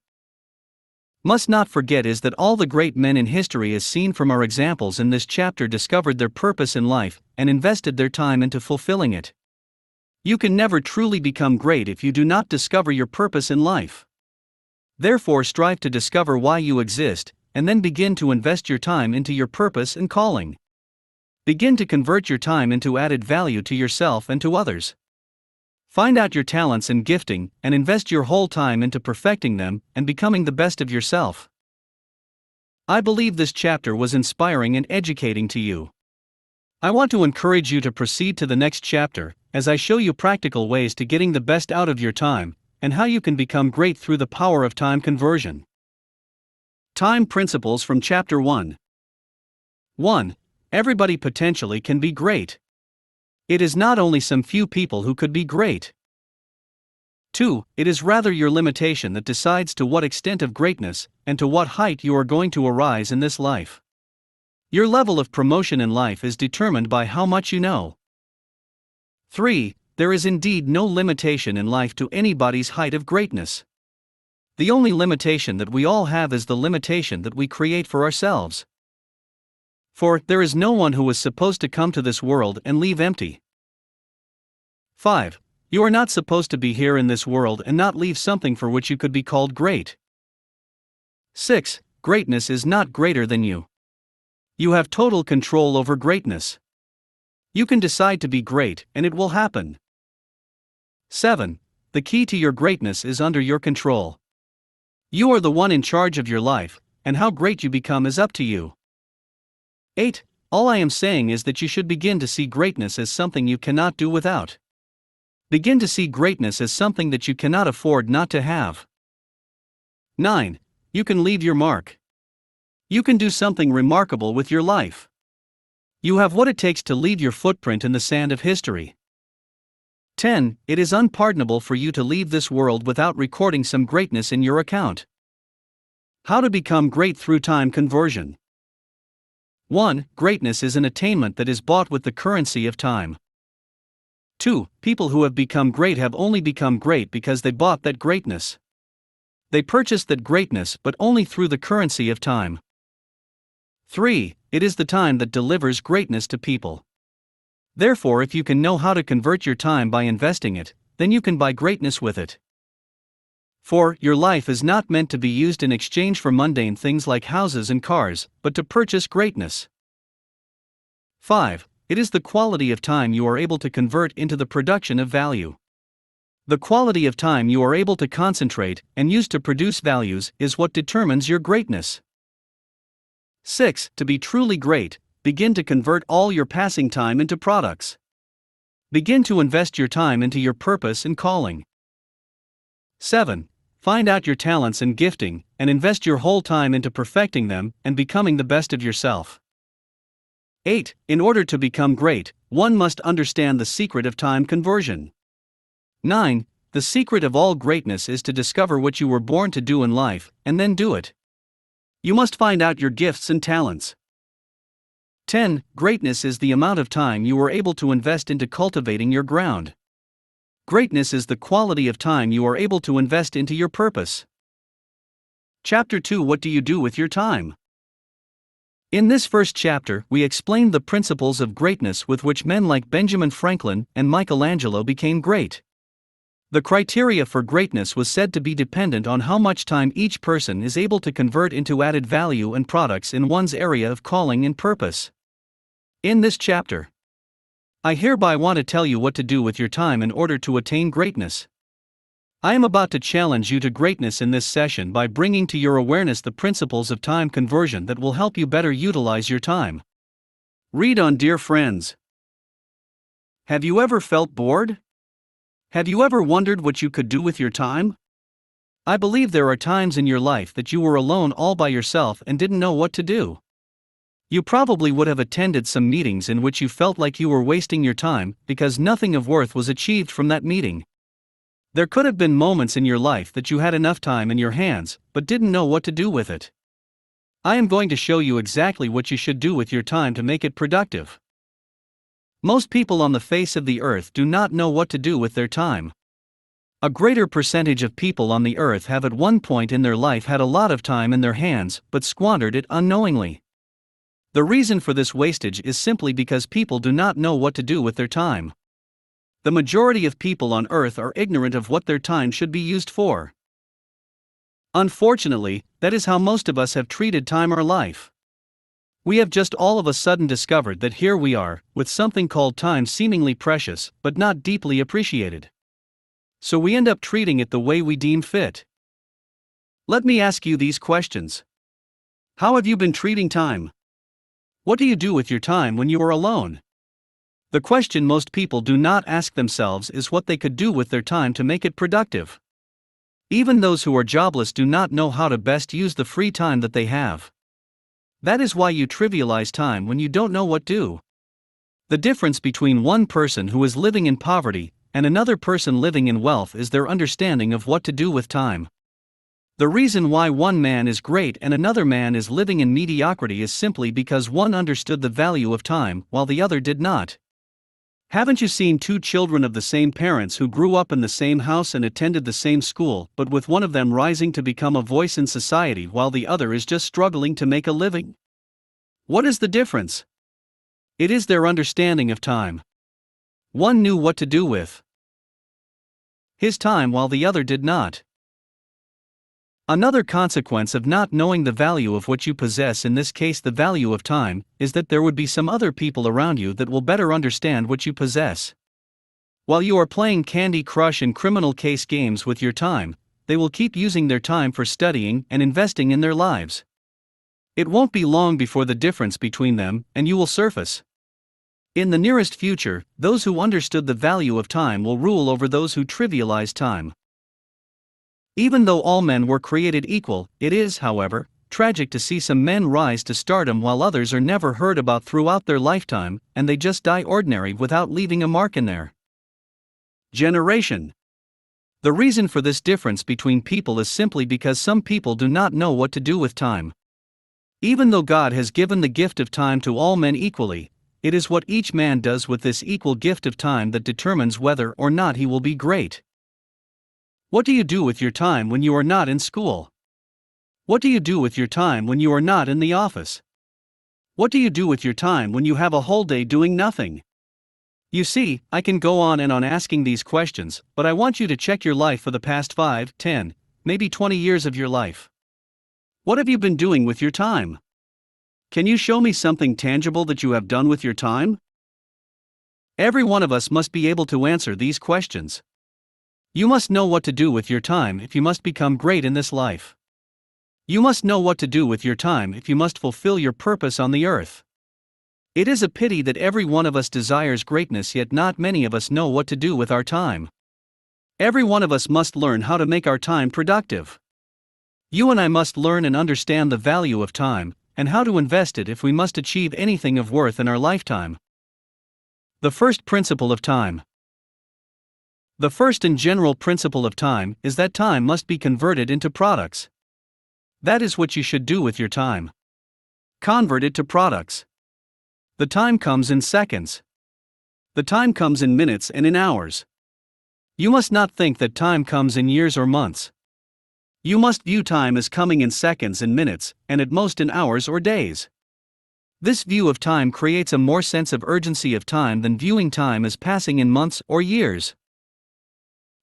A: must not forget is that all the great men in history, as seen from our examples in this chapter, discovered their purpose in life and invested their time into fulfilling it. You can never truly become great if you do not discover your purpose in life. Therefore, strive to discover why you exist, and then begin to invest your time into your purpose and calling. Begin to convert your time into added value to yourself and to others. Find out your talents and gifting, and invest your whole time into perfecting them and becoming the best of yourself. I believe this chapter was inspiring and educating to you. I want to encourage you to proceed to the next chapter, as I show you practical ways to getting the best out of your time, and how you can become great through the power of time conversion. Time Principles from Chapter 1. 1. Everybody potentially can be great. It is not only some few people who could be great. 2. It is rather your limitation that decides to what extent of greatness and to what height you are going to arise in this life. Your level of promotion in life is determined by how much you know. 3. There is indeed no limitation in life to anybody's height of greatness. The only limitation that we all have is the limitation that we create for ourselves. For there is no one who is supposed to come to this world and leave empty. 5. You are not supposed to be here in this world and not leave something for which you could be called great. 6. Greatness is not greater than you. You have total control over greatness. You can decide to be great, and it will happen. 7. The key to your greatness is under your control. You are the one in charge of your life, and how great you become is up to you. 8. All I am saying is that you should begin to see greatness as something you cannot do without. Begin to see greatness as something that you cannot afford not to have. 9. You can leave your mark. You can do something remarkable with your life. You have what it takes to leave your footprint in the sand of history. 10. It is unpardonable for you to leave this world without recording some greatness in your account. How to become great through time conversion. 1. Greatness is an attainment that is bought with the currency of time. 2. People who have become great have only become great because they bought that greatness. They purchased that greatness, but only through the currency of time. 3. It is the time that delivers greatness to people. Therefore, if you can know how to convert your time by investing it, then you can buy greatness with it. 4. Your life is not meant to be used in exchange for mundane things like houses and cars, but to purchase greatness. 5. It is the quality of time you are able to convert into the production of value. The quality of time you are able to concentrate and use to produce values is what determines your greatness. 6. To be truly great, begin to convert all your passing time into products. Begin to invest your time into your purpose and calling. 7. Find out your talents and gifting, and invest your whole time into perfecting them and becoming the best of yourself. 8. In order to become great, one must understand the secret of time conversion. 9. The secret of all greatness is to discover what you were born to do in life, and then do it. You must find out your gifts and talents. 10. Greatness is the amount of time you are able to invest into cultivating your ground. Greatness is the quality of time you are able to invest into your purpose. Chapter 2. What do you do with your time? In this first chapter, we explained the principles of greatness with which men like Benjamin Franklin and Michelangelo became great. The criteria for greatness was said to be dependent on how much time each person is able to convert into added value and products in one's area of calling and purpose. In this chapter, I hereby want to tell you what to do with your time in order to attain greatness. I am about to challenge you to greatness in this session by bringing to your awareness the principles of time conversion that will help you better utilize your time. Read on, dear friends. Have you ever felt bored? Have you ever wondered what you could do with your time? I believe there are times in your life that you were alone all by yourself and didn't know what to do. You probably would have attended some meetings in which you felt like you were wasting your time because nothing of worth was achieved from that meeting. There could have been moments in your life that you had enough time in your hands, but didn't know what to do with it. I am going to show you exactly what you should do with your time to make it productive. Most people on the face of the earth do not know what to do with their time. A greater percentage of people on the earth have at one point in their life had a lot of time in their hands, but squandered it unknowingly. The reason for this wastage is simply because people do not know what to do with their time. The majority of people on earth are ignorant of what their time should be used for. Unfortunately, that is how most of us have treated time or life. We have just all of a sudden discovered that here we are, with something called time seemingly precious, but not deeply appreciated. So we end up treating it the way we deem fit. Let me ask you these questions. How have you been treating time? What do you do with your time when you are alone? The question most people do not ask themselves is what they could do with their time to make it productive. Even those who are jobless do not know how to best use the free time that they have. That is why you trivialize time when you don't know what to do. The difference between one person who is living in poverty and another person living in wealth is their understanding of what to do with time. The reason why one man is great and another man is living in mediocrity is simply because one understood the value of time while the other did not. Haven't you seen two children of the same parents who grew up in the same house and attended the same school, but with one of them rising to become a voice in society while the other is just struggling to make a living? What is the difference? It is their understanding of time. One knew what to do with his time while the other did not. Another consequence of not knowing the value of what you possess, in this case the value of time, is that there would be some other people around you that will better understand what you possess. While you are playing Candy Crush and Criminal Case games with your time, they will keep using their time for studying and investing in their lives. It won't be long before the difference between them and you will surface. In the nearest future, those who understood the value of time will rule over those who trivialize time. Even though all men were created equal, it is, however, tragic to see some men rise to stardom while others are never heard about throughout their lifetime, and they just die ordinary without leaving a mark in their generation. The reason for this difference between people is simply because some people do not know what to do with time. Even though God has given the gift of time to all men equally, it is what each man does with this equal gift of time that determines whether or not he will be great. What do you do with your time when you are not in school? What do you do with your time when you are not in the office? What do you do with your time when you have a whole day doing nothing? You see, I can go on and on asking these questions, but I want you to check your life for the past 5, 10, maybe 20 years of your life. What have you been doing with your time? Can you show me something tangible that you have done with your time? Every one of us must be able to answer these questions. You must know what to do with your time if you must become great in this life. You must know what to do with your time if you must fulfill your purpose on the earth. It is a pity that every one of us desires greatness, yet not many of us know what to do with our time. Every one of us must learn how to make our time productive. You and I must learn and understand the value of time, and how to invest it if we must achieve anything of worth in our lifetime. The first principle of time. The first and general principle of time is that time must be converted into products. That is what you should do with your time. Convert it to products. The time comes in seconds. The time comes in minutes and in hours. You must not think that time comes in years or months. You must view time as coming in seconds and minutes, and at most in hours or days. This view of time creates a more sense of urgency of time than viewing time as passing in months or years.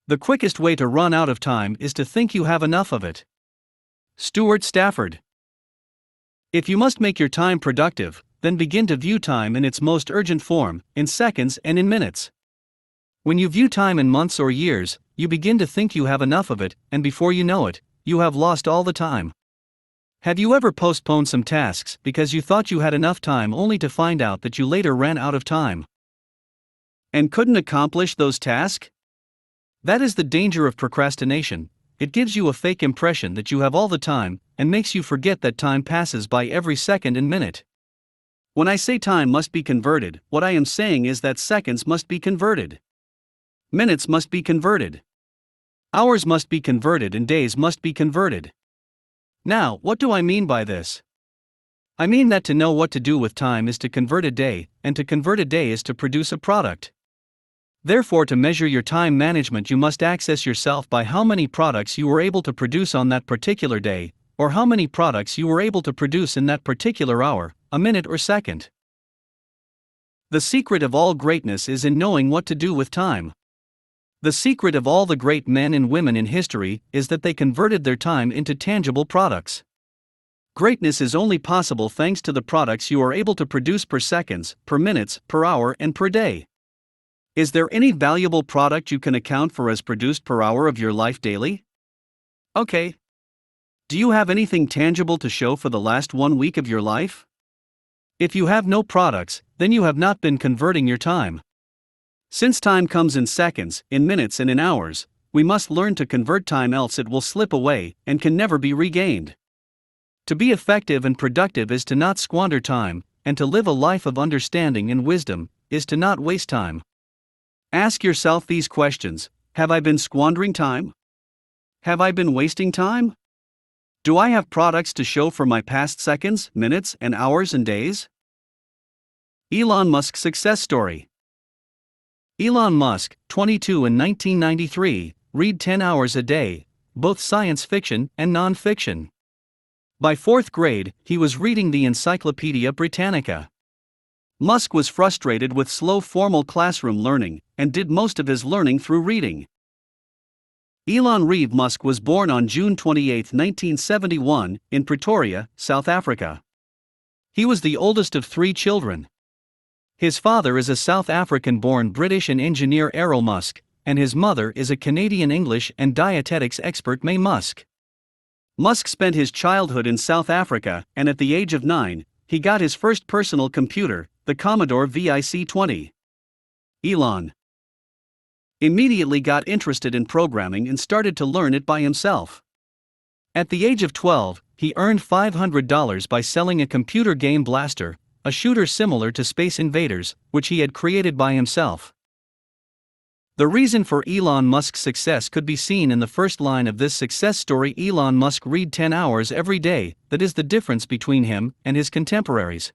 A: The quickest way to run out of time is to think you have enough of it. Stuart Stafford. If you must make your time productive, then begin to view time in its most urgent form, in seconds and in minutes. When you view time in months or years, you begin to think you have enough of it, and before you know it, you have lost all the time. Have you ever postponed some tasks because you thought you had enough time only to find out that you later ran out of time and couldn't accomplish those tasks? That is the danger of procrastination. It gives you a fake impression that you have all the time, and makes you forget that time passes by every second and minute. When I say time must be converted, what I am saying is that seconds must be converted. Minutes must be converted. Hours must be converted and days must be converted. Now, what do I mean by this? I mean that to know what to do with time is to convert a day, and to convert a day is to produce a product. Therefore, to measure your time management, you must access yourself by how many products you were able to produce on that particular day, or how many products you were able to produce in that particular hour, a minute or second. The secret of all greatness is in knowing what to do with time. The secret of all the great men and women in history is that they converted their time into tangible products. Greatness is only possible thanks to the products you are able to produce per seconds, per minutes, per hour, and per day. Is there any valuable product you can account for as produced per hour of your life daily? Okay. Do you have anything tangible to show for the last 1 week of your life? If you have no products, then you have not been converting your time. Since time comes in seconds, in minutes, and in hours, we must learn to convert time, else it will slip away and can never be regained. To be effective and productive is to not squander time, and to live a life of understanding and wisdom is to not waste time. Ask yourself these questions: have I been squandering time? Have I been wasting time? Do I have products to show for my past seconds, minutes, and hours and days? Elon Musk's success story. Elon Musk, 22 in 1993, read 10 hours a day, both science fiction and non-fiction. By 4th grade, he was reading the Encyclopedia Britannica. Musk was frustrated with slow formal classroom learning, and did most of his learning through reading. Elon Reeve Musk was born on June 28, 1971, in Pretoria, South Africa. He was the oldest of 3 children. His father is a South African-born British and engineer Errol Musk, and his mother is a Canadian English and dietetics expert May Musk. Musk spent his childhood in South Africa, and at the age of 9, he got his first personal computer, the Commodore VIC-20. Elon immediately got interested in programming and started to learn it by himself. At the age of 12, he earned $500 by selling a computer game Blaster, a shooter similar to Space Invaders, which he had created by himself. The reason for Elon Musk's success could be seen in the first line of this success story: Elon Musk read 10 hours every day. That is the difference between him and his contemporaries.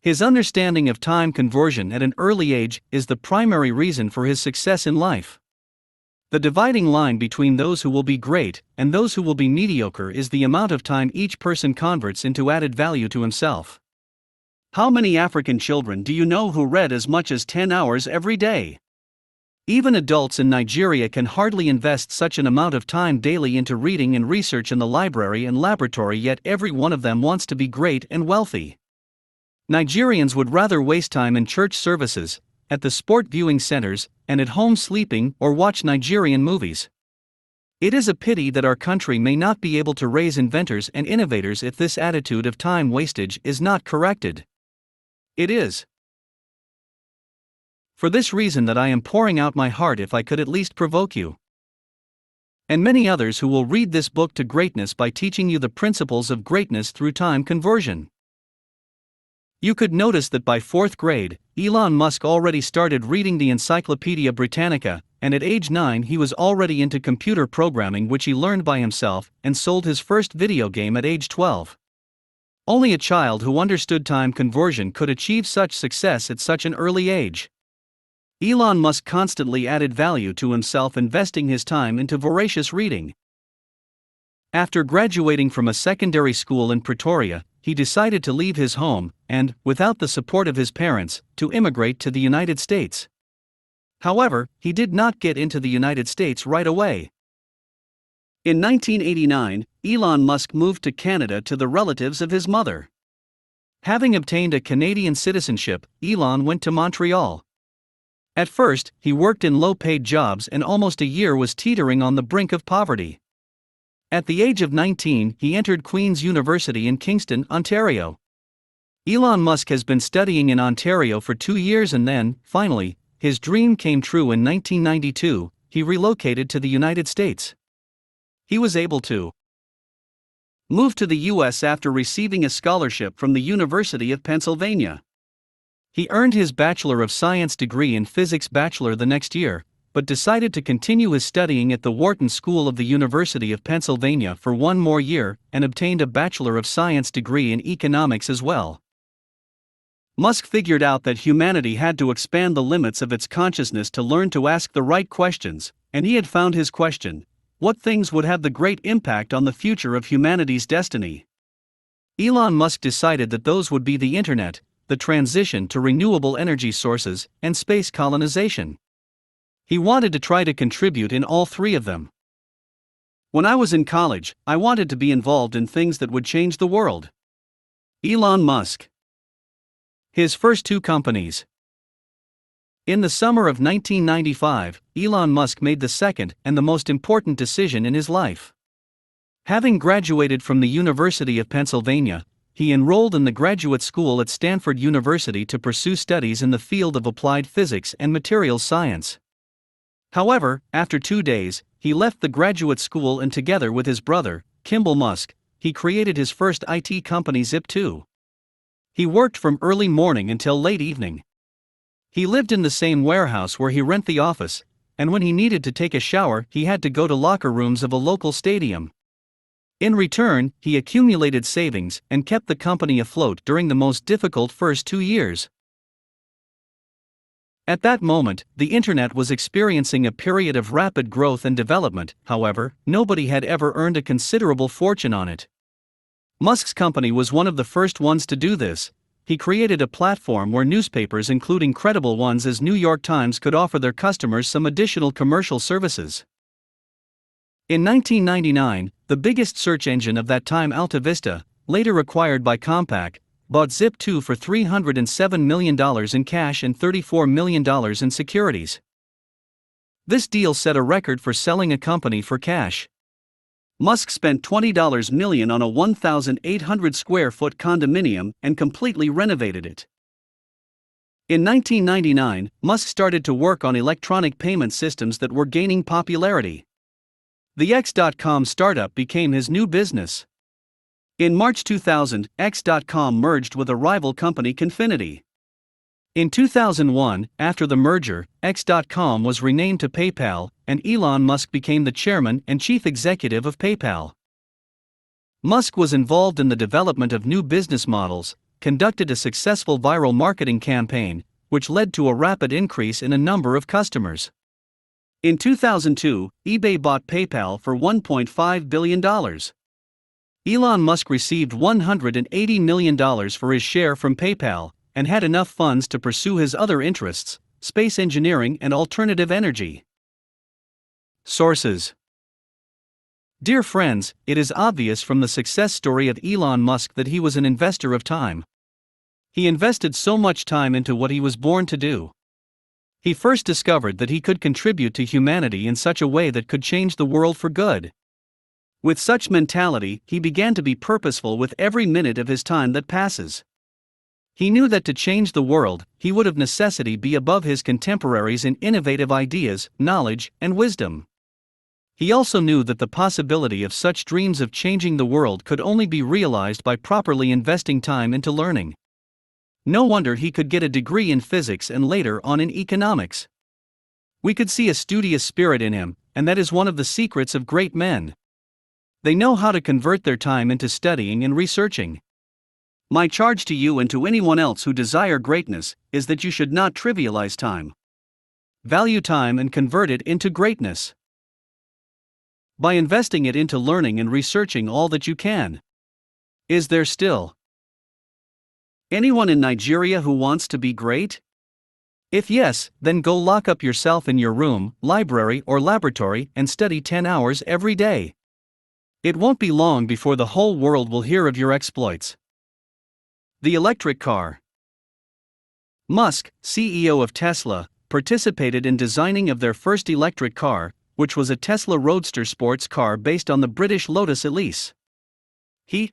A: His understanding of time conversion at an early age is the primary reason for his success in life. The dividing line between those who will be great and those who will be mediocre is the amount of time each person converts into added value to himself. How many African children do you know who read as much as 10 hours every day? Even adults in Nigeria can hardly invest such an amount of time daily into reading and research in the library and laboratory, yet every one of them wants to be great and wealthy. Nigerians would rather waste time in church services, at the sport viewing centers, and at home sleeping or watch Nigerian movies. It is a pity that our country may not be able to raise inventors and innovators if this attitude of time wastage is not corrected. It is for this reason that I am pouring out my heart, if I could at least provoke you and many others who will read this book to greatness by teaching you the principles of greatness through time conversion. You could notice that by 4th grade, Elon Musk already started reading the Encyclopedia Britannica, and at age 9 he was already into computer programming, which he learned by himself, and sold his first video game at age 12. Only a child who understood time conversion could achieve such success at such an early age. Elon Musk constantly added value to himself, investing his time into voracious reading. After graduating from a secondary school in Pretoria, he decided to leave his home and, without the support of his parents, to immigrate to the United States. However, he did not get into the United States right away. In 1989, Elon Musk moved to Canada to the relatives of his mother. Having obtained a Canadian citizenship, Elon went to Montreal. At first, he worked in low-paid jobs and almost a year was teetering on the brink of poverty. At the age of 19, he entered Queen's University in Kingston, Ontario. Elon Musk has been studying in Ontario for 2 years, and then, finally, his dream came true in 1992. He relocated to the United States. He was able to move to the U.S. after receiving a scholarship from the University of Pennsylvania. He earned his Bachelor of Science degree in Physics Bachelor the next year, but decided to continue his studying at the Wharton School of the University of Pennsylvania for 1 more year, and obtained a Bachelor of Science degree in Economics as well. Musk figured out that humanity had to expand the limits of its consciousness to learn to ask the right questions, and he had found his question: what things would have the great impact on the future of humanity's destiny? Elon Musk decided that those would be the internet, the transition to renewable energy sources, and space colonization. He wanted to try to contribute in all three of them. When I was in college, I wanted to be involved in things that would change the world. Elon Musk. His first two companies. In the summer of 1995, Elon Musk made the second and the most important decision in his life. Having graduated from the University of Pennsylvania, he enrolled in the graduate school at Stanford University to pursue studies in the field of applied physics and materials science. However, after 2 days, he left the graduate school and together with his brother, Kimball Musk, he created his first IT company Zip2. He worked from early morning until late evening. He lived in the same warehouse where he rented the office, and when he needed to take a shower, he had to go to locker rooms of a local stadium. In return, he accumulated savings and kept the company afloat during the most difficult first 2 years. At that moment, the internet was experiencing a period of rapid growth and development. However, nobody had ever earned a considerable fortune on it. Musk's company was one of the first ones to do this. He created a platform where newspapers, including credible ones as New York Times, could offer their customers some additional commercial services. In 1999, the biggest search engine of that time, Alta Vista, later acquired by Compaq, bought Zip2 for $307 million in cash and $34 million in securities. This deal set a record for selling a company for cash. Musk spent $20 million on a 1,800 square foot condominium and completely renovated it. In 1999, Musk started to work on electronic payment systems that were gaining popularity. The X.com startup became his new business. In March 2000, X.com merged with a rival company, Confinity. In 2001, after the merger, X.com was renamed to PayPal, and Elon Musk became the chairman and chief executive of PayPal. Musk was involved in the development of new business models, conducted a successful viral marketing campaign, which led to a rapid increase in a number of customers. In 2002, eBay bought PayPal for $1.5 billion. Elon Musk received $180 million for his share from PayPal, and had enough funds to pursue his other interests, space engineering and alternative energy. Sources. Dear friends, it is obvious from the success story of Elon Musk that he was an investor of time. He invested so much time into what he was born to do. He first discovered that he could contribute to humanity in such a way that could change the world for good. With such mentality, he began to be purposeful with every minute of his time that passes. He knew that to change the world, he would of necessity be above his contemporaries in innovative ideas, knowledge, and wisdom. He also knew that the possibility of such dreams of changing the world could only be realized by properly investing time into learning. No wonder he could get a degree in physics and later on in economics. We could see a studious spirit in him, and that is one of the secrets of great men. They know how to convert their time into studying and researching. My charge to you and to anyone else who desire greatness is that you should not trivialize time. Value time and convert it into greatness. By investing it into learning and researching all that you can. Is there still anyone in Nigeria who wants to be great? If yes, then go lock up yourself in your room, library, or laboratory and study 10 hours every day. It won't be long before the whole world will hear of your exploits. The electric car. Musk, CEO of Tesla, participated in designing of their first electric car, which was a Tesla Roadster sports car based on the British Lotus Elise. He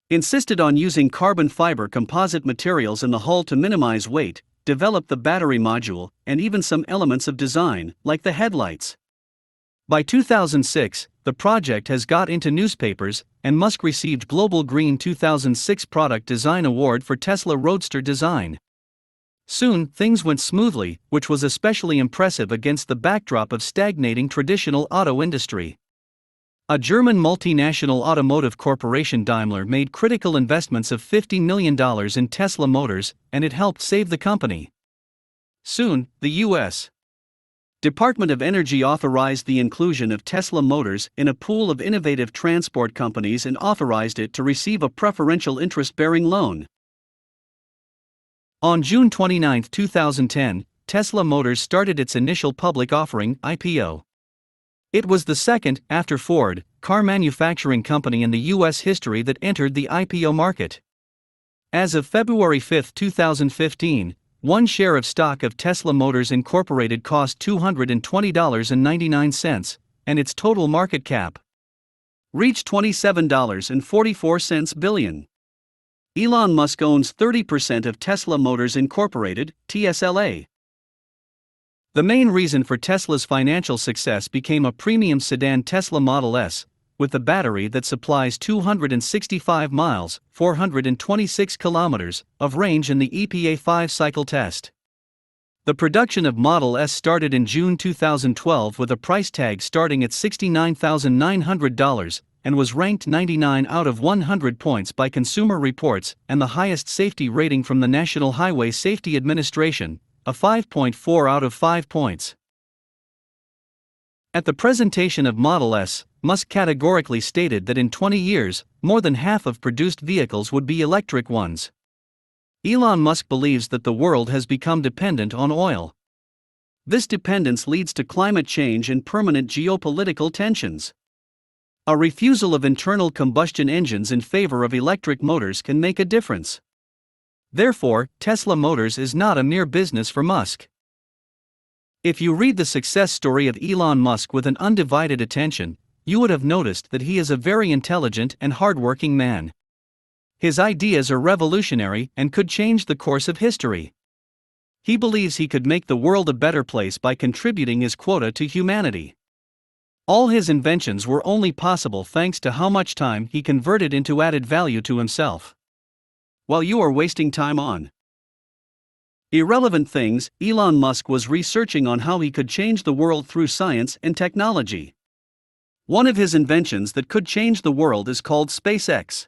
A: insisted on using carbon fiber composite materials in the hull to minimize weight, developed the battery module, and even some elements of design, like the headlights. By 2006, the project has got into newspapers, and Musk received Global Green 2006 Product Design Award for Tesla Roadster design. Soon, things went smoothly, which was especially impressive against the backdrop of stagnating traditional auto industry. A German multinational automotive corporation, Daimler, made critical investments of $50 million in Tesla Motors, and it helped save the company. Soon, the U.S. Department of Energy authorized the inclusion of Tesla Motors in a pool of innovative transport companies and authorized it to receive a preferential interest-bearing loan. On June 29, 2010, Tesla Motors started its initial public offering (IPO). It was the second, after Ford, car manufacturing company in the U.S. history that entered the IPO market. As of February 5, 2015, one share of stock of Tesla Motors Incorporated cost $220.99, and its total market cap reached $27.44 billion. Elon Musk owns 30% of Tesla Motors Incorporated, TSLA. The main reason for Tesla's financial success became a premium sedan Tesla Model S, with a battery that supplies 265 miles, 426 kilometers, of range in the EPA 5-cycle test. The production of Model S started in June 2012 with a price tag starting at $69,900, and was ranked 99 out of 100 points by Consumer Reports and the highest safety rating from the National Highway Safety Administration, a 5.4 out of 5 points. At the presentation of Model S, Musk categorically stated that in 20 years, more than half of produced vehicles would be electric ones. Elon Musk believes that the world has become dependent on oil. This dependence leads to climate change and permanent geopolitical tensions. A refusal of internal combustion engines in favor of electric motors can make a difference. Therefore, Tesla Motors is not a mere business for Musk. If you read the success story of Elon Musk with an undivided attention, you would have noticed that he is a very intelligent and hardworking man. His ideas are revolutionary and could change the course of history. He believes he could make the world a better place by contributing his quota to humanity. All his inventions were only possible thanks to how much time he converted into added value to himself. While you are wasting time on irrelevant things, Elon Musk was researching on how he could change the world through science and technology. One of his inventions that could change the world is called SpaceX.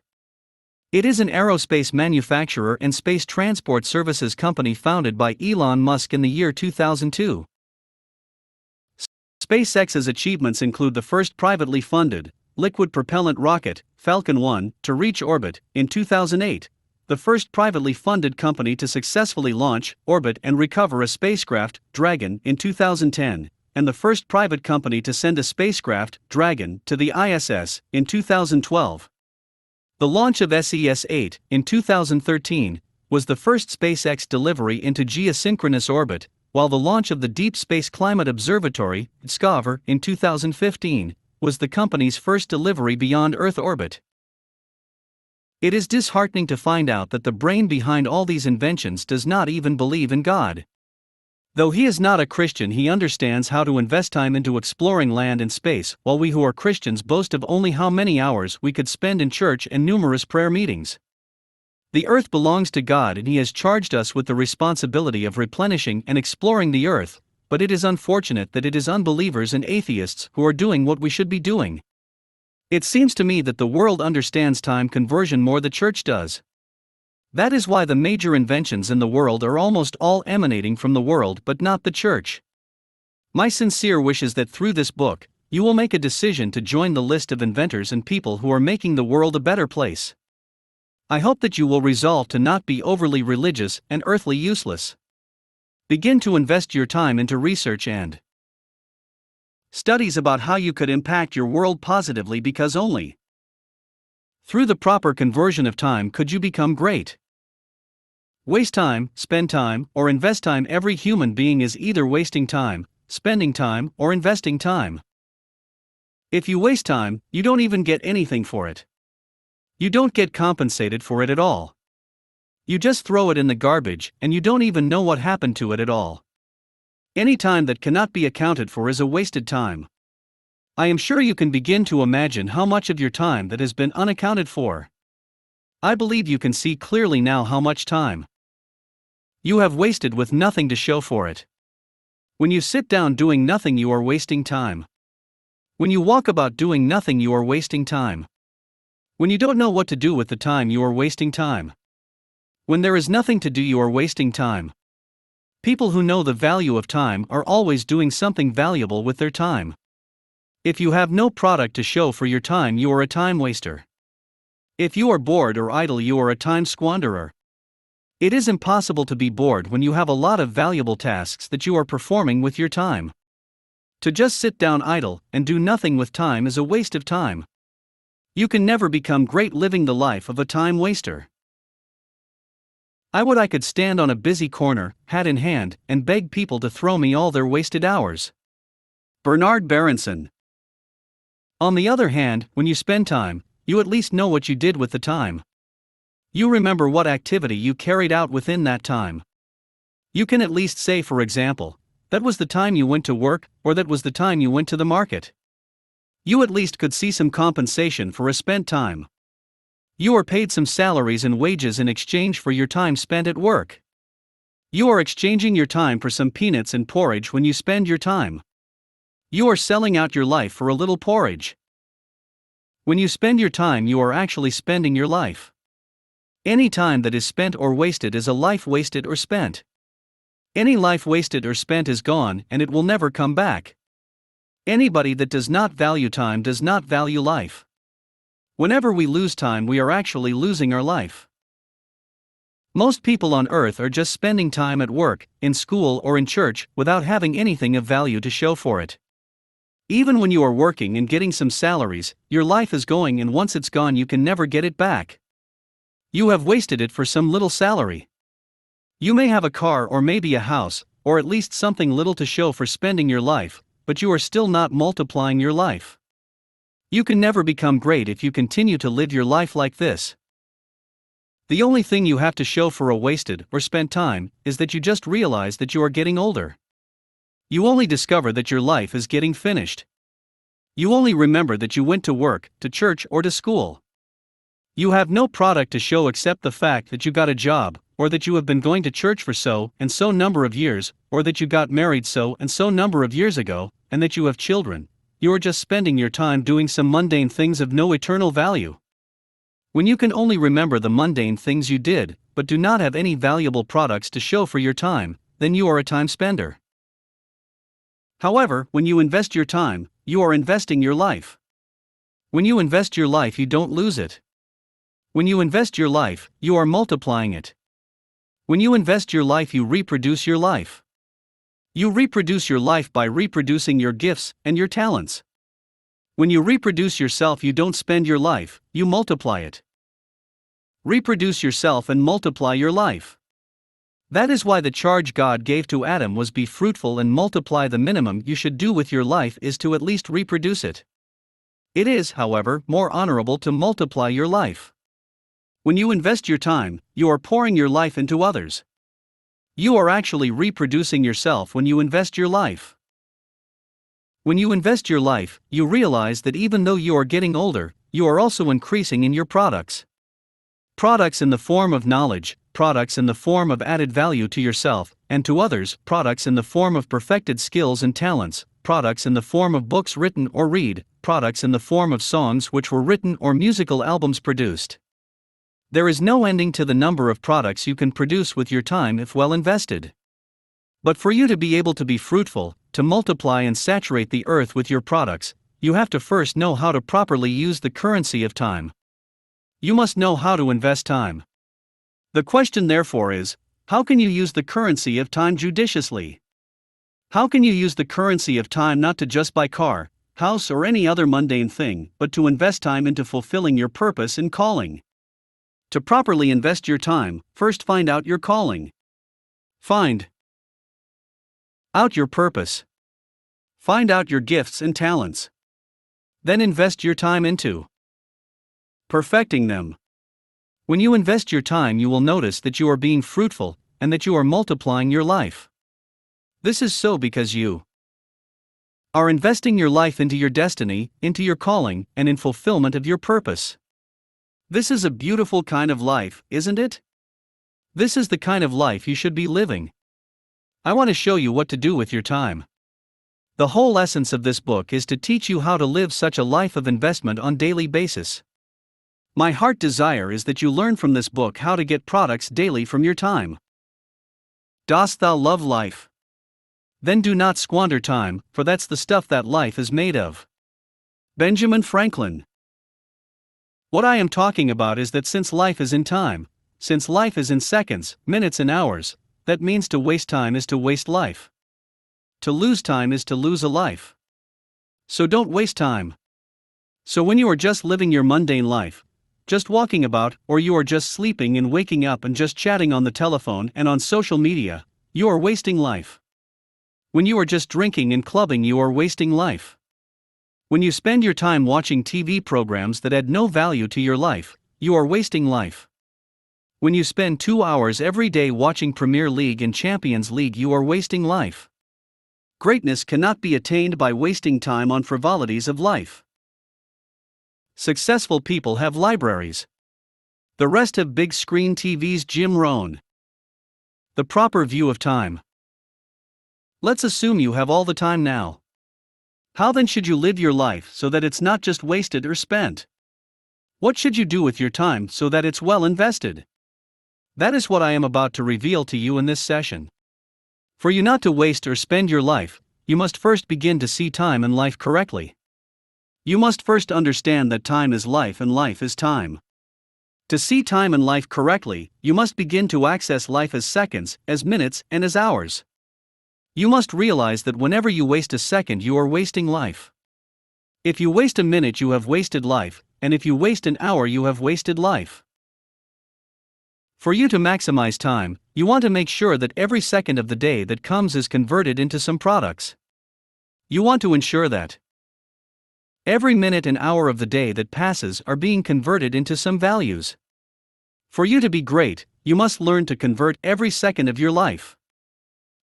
A: It is an aerospace manufacturer and space transport services company founded by Elon Musk in the year 2002. SpaceX's achievements include the first privately funded, liquid propellant rocket, Falcon 1, to reach orbit in 2008, the first privately funded company to successfully launch, orbit and recover a spacecraft, Dragon, in 2010, and the first private company to send a spacecraft, Dragon, to the ISS, in 2012. The launch of SES-8, in 2013, was the first SpaceX delivery into geosynchronous orbit, while the launch of the Deep Space Climate Observatory, DSCOVR, in 2015, was the company's first delivery beyond Earth orbit. It is disheartening to find out that the brain behind all these inventions does not even believe in God. Though he is not a Christian, he understands how to invest time into exploring land and space, while we who are Christians boast of only how many hours we could spend in church and numerous prayer meetings. The earth belongs to God and he has charged us with the responsibility of replenishing and exploring the earth, but it is unfortunate that it is unbelievers and atheists who are doing what we should be doing. It seems to me that the world understands time conversion more than the church does. That is why the major inventions in the world are almost all emanating from the world but not the church. My sincere wish is that through this book, you will make a decision to join the list of inventors and people who are making the world a better place. I hope that you will resolve to not be overly religious and earthly useless. Begin to invest your time into research and studies about how you could impact your world positively, because only through the proper conversion of time could you become great. Waste time, spend time, or invest time. Every human being is either wasting time, spending time, or investing time. If you waste time, you don't even get anything for it. You don't get compensated for it at all. You just throw it in the garbage, and you don't even know what happened to it at all. Any time that cannot be accounted for is a wasted time. I am sure you can begin to imagine how much of your time that has been unaccounted for. I believe you can see clearly now how much time you have wasted with nothing to show for it. When you sit down doing nothing, you are wasting time. When you walk about doing nothing, you are wasting time. When you don't know what to do with the time, you are wasting time. When there is nothing to do, you are wasting time. People who know the value of time are always doing something valuable with their time. If you have no product to show for your time, you are a time waster. If you are bored or idle, you are a time squanderer. It is impossible to be bored when you have a lot of valuable tasks that you are performing with your time. To just sit down idle and do nothing with time is a waste of time. You can never become great living the life of a time waster. I could stand on a busy corner, hat in hand, and beg people to throw me all their wasted hours. Bernard Berenson. On the other hand, when you spend time, you at least know what you did with the time. You remember what activity you carried out within that time. You can at least say, for example, that was the time you went to work, or that was the time you went to the market. You at least could see some compensation for a spent time. You are paid some salaries and wages in exchange for your time spent at work. You are exchanging your time for some peanuts and porridge when you spend your time. You are selling out your life for a little porridge. When you spend your time, you are actually spending your life. Any time that is spent or wasted is a life wasted or spent. Any life wasted or spent is gone and it will never come back. Anybody that does not value time does not value life. Whenever we lose time, we are actually losing our life. Most people on earth are just spending time at work, in school, or in church without having anything of value to show for it. Even when you are working and getting some salaries, your life is going, and once it's gone, you can never get it back. You have wasted it for some little salary. You may have a car or maybe a house, or at least something little to show for spending your life, but you are still not multiplying your life. You can never become great if you continue to live your life like this. The only thing you have to show for a wasted or spent time is that you just realize that you are getting older. You only discover that your life is getting finished. You only remember that you went to work, to church, or to school. You have no product to show except the fact that you got a job, or that you have been going to church for so and so number of years, or that you got married so and so number of years ago, and that you have children. You are just spending your time doing some mundane things of no eternal value. When you can only remember the mundane things you did, but do not have any valuable products to show for your time, then you are a time spender. However, when you invest your time, you are investing your life. When you invest your life, you don't lose it. When you invest your life, you are multiplying it. When you invest your life, you reproduce your life. You reproduce your life by reproducing your gifts and your talents. When you reproduce yourself, you don't spend your life, you multiply it. Reproduce yourself and multiply your life. That is why the charge God gave to Adam was be fruitful and multiply. The minimum you should do with your life is to at least reproduce it. It is, however, more honorable to multiply your life. When you invest your time, you are pouring your life into others. You are actually reproducing yourself when you invest your life. When you invest your life, you realize that even though you are getting older, you are also increasing in your products. Products in the form of knowledge, products in the form of added value to yourself and to others, products in the form of perfected skills and talents, products in the form of books written or read, products in the form of songs which were written or musical albums produced. There is no ending to the number of products you can produce with your time if well invested. But for you to be able to be fruitful, to multiply and saturate the earth with your products, you have to first know how to properly use the currency of time. You must know how to invest time. The question therefore is, how can you use the currency of time judiciously? How can you use the currency of time not to just buy car, house, or any other mundane thing, but to invest time into fulfilling your purpose and calling? To properly invest your time, first find out your calling. Find out your purpose. Find out your gifts and talents. Then invest your time into perfecting them. When you invest your time, you will notice that you are being fruitful and that you are multiplying your life. This is so because you are investing your life into your destiny, into your calling, and in fulfillment of your purpose. This is a beautiful kind of life, isn't it? This is the kind of life you should be living. I want to show you what to do with your time. The whole essence of this book is to teach you how to live such a life of investment on a daily basis. My heart desire is that you learn from this book how to get products daily from your time. Dost thou love life? Then do not squander time, for that's the stuff that life is made of. Benjamin Franklin. What I am talking about is that since life is in time, Since life is in seconds, minutes, and hours, that means to waste time is to waste life. To lose time is to lose a life. So don't waste time. So when you are just living your mundane life, just walking about, or you are just sleeping and waking up and just chatting on the telephone and on social media, you are wasting life. When you are just drinking and clubbing, you are wasting life. When you spend your time watching TV programs that add no value to your life, you are wasting life. When you spend 2 hours every day watching Premier League and Champions League, you are wasting life. Greatness cannot be attained by wasting time on frivolities of life. Successful people have libraries. The rest have big screen TVs. Jim Rohn. The proper view of time. Let's assume you have all the time now. How then should you live your life so that it's not just wasted or spent? What should you do with your time so that it's well invested? That is what I am about to reveal to you in this session. For you not to waste or spend your life, you must first begin to see time and life correctly. You must first understand that time is life and life is time. To see time and life correctly, you must begin to access life as seconds, as minutes, and as hours. You must realize that whenever you waste a second, you are wasting life. If you waste a minute, you have wasted life, and if you waste an hour, you have wasted life. For you to maximize time, you want to make sure that every second of the day that comes is converted into some products. You want to ensure that every minute and hour of the day that passes are being converted into some values. For you to be great, you must learn to convert every second of your life.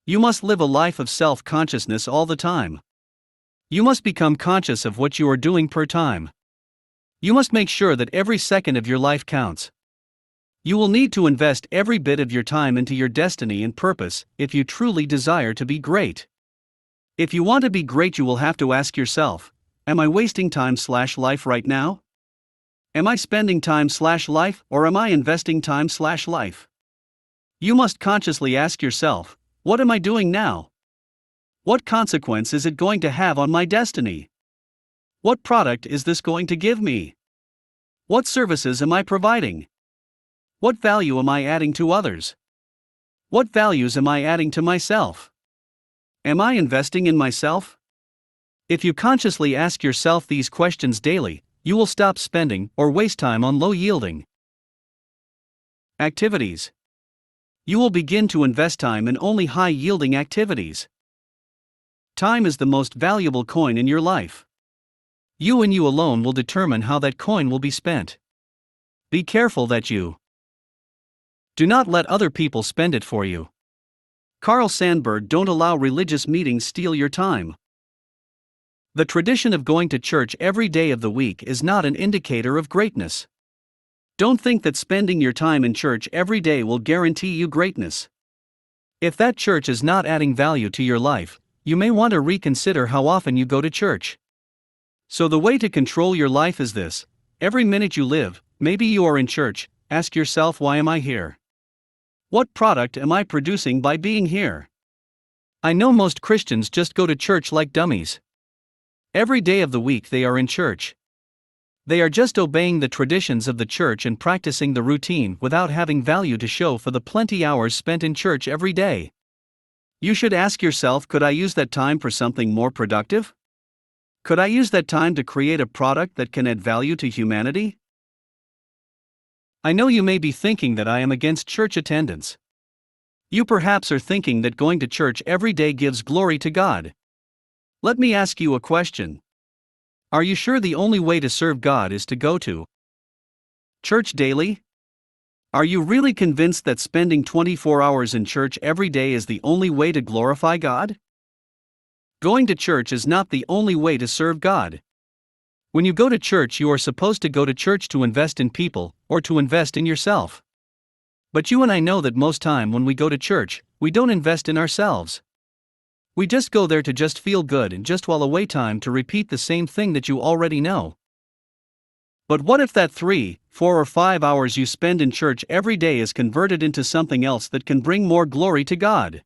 A: You must live a life of self-consciousness all the time. You must become conscious of what you are doing per time. You must make sure that every second of your life counts. You will need to invest every bit of your time into your destiny and purpose if you truly desire to be great. If you want to be great, you will have to ask yourself, am I wasting time/life right now? Am I spending time/life, or am I investing time/life? You must consciously ask yourself, what am I doing now? What consequence is it going to have on my destiny? What product is this going to give me? What services am I providing? What value am I adding to others? What values am I adding to myself? Am I investing in myself? If you consciously ask yourself these questions daily, you will stop spending or waste time on low-yielding activities. You will begin to invest time in only high-yielding activities. Time is the most valuable coin in your life. You and you alone will determine how that coin will be spent. Be careful that you do not let other people spend it for you. Carl Sandburg. Don't allow religious meetings steal your time. The tradition of going to church every day of the week is not an indicator of greatness. Don't think that spending your time in church every day will guarantee you greatness. If that church is not adding value to your life, you may want to reconsider how often you go to church. So the way to control your life is this: every minute you live, maybe you are in church, ask yourself, why am I here? What product am I producing by being here? I know most Christians just go to church like dummies. Every day of the week they are in church. They are just obeying the traditions of the church and practicing the routine without having value to show for the plenty hours spent in church every day. You should ask yourself, could I use that time for something more productive? Could I use that time to create a product that can add value to humanity? I know you may be thinking that I am against church attendance. You perhaps are thinking that going to church every day gives glory to God. Let me ask you a question. Are you sure the only way to serve God is to go to church daily? Are you really convinced that spending 24 hours in church every day is the only way to glorify God? Going to church is not the only way to serve God. When you go to church, you are supposed to go to church to invest in people, or to invest in yourself. But you and I know that most time when we go to church, we don't invest in ourselves. We just go there to just feel good and just while away time to repeat the same thing that you already know. But what if that 3, 4 or 5 hours you spend in church every day is converted into something else that can bring more glory to God?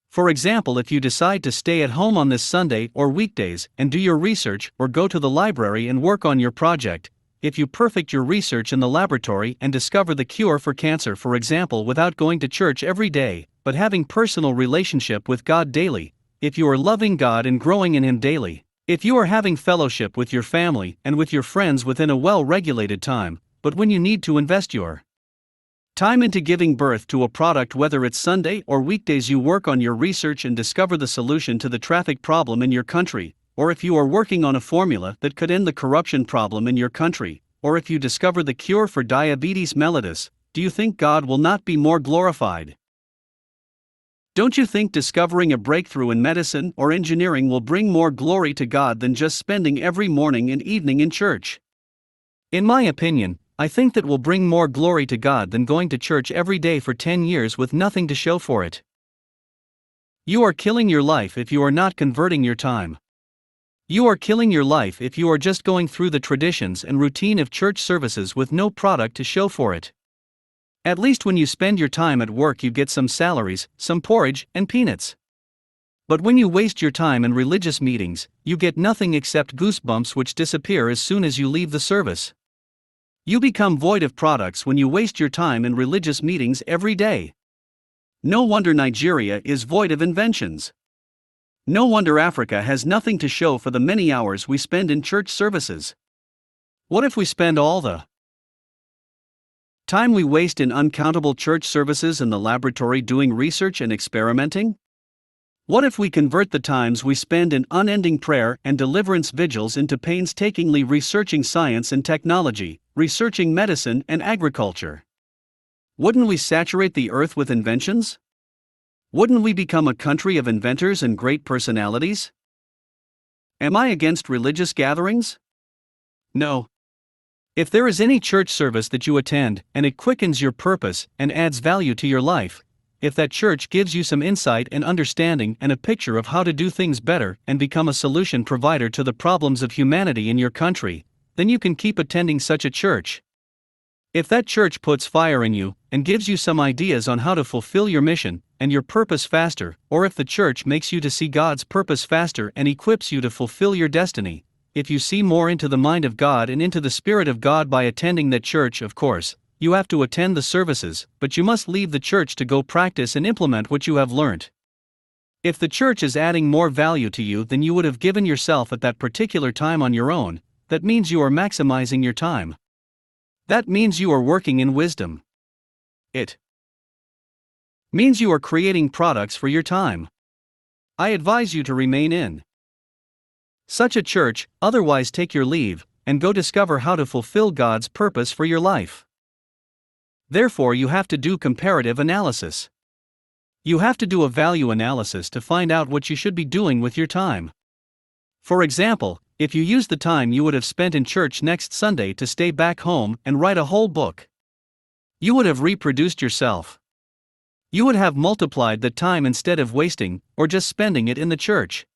A: For example, if you decide to stay at home on this Sunday or weekdays and do your research or go to the library and work on your project, if you perfect your research in the laboratory and discover the cure for cancer, for example, without going to church every day, but having personal relationship with God daily, if you are loving God and growing in Him daily, if you are having fellowship with your family and with your friends within a well-regulated time, but when you need to invest your time into giving birth to a product, whether it's Sunday or weekdays, you work on your research and discover the solution to the traffic problem in your country, or if you are working on a formula that could end the corruption problem in your country, or if you discover the cure for diabetes mellitus, do you think God will not be more glorified? Don't you think discovering a breakthrough in medicine or engineering will bring more glory to God than just spending every morning and evening in church? In my opinion, I think that will bring more glory to God than going to church every day for 10 years with nothing to show for it. You are killing your life if you are not converting your time. You are killing your life if you are just going through the traditions and routine of church services with no product to show for it. At least when you spend your time at work, you get some salaries, some porridge, and peanuts. But when you waste your time in religious meetings, you get nothing except goosebumps which disappear as soon as you leave the service. You become void of products when you waste your time in religious meetings every day. No wonder Nigeria is void of inventions. No wonder Africa has nothing to show for the many hours we spend in church services. What if we spend all the time we waste in uncountable church services in the laboratory doing research and experimenting? What if we convert the times we spend in unending prayer and deliverance vigils into painstakingly researching science and technology, researching medicine and agriculture? Wouldn't we saturate the earth with inventions? Wouldn't we become a country of inventors and great personalities? Am I against religious gatherings? No. If there is any church service that you attend, and it quickens your purpose and adds value to your life, if that church gives you some insight and understanding and a picture of how to do things better and become a solution provider to the problems of humanity in your country, then you can keep attending such a church. If that church puts fire in you and gives you some ideas on how to fulfill your mission and your purpose faster, or if the church makes you to see God's purpose faster and equips you to fulfill your destiny, if you see more into the mind of God and into the Spirit of God by attending that church, of course, you have to attend the services, but you must leave the church to go practice and implement what you have learnt. If the church is adding more value to you than you would have given yourself at that particular time on your own, that means you are maximizing your time. That means you are working in wisdom. It means you are creating products for your time. I advise you to remain in such a church, otherwise take your leave, and go discover how to fulfill God's purpose for your life. Therefore, you have to do comparative analysis. You have to do a value analysis to find out what you should be doing with your time. For example, if you use the time you would have spent in church next Sunday to stay back home and write a whole book, you would have reproduced yourself. You would have multiplied the time instead of wasting or just spending it in the church.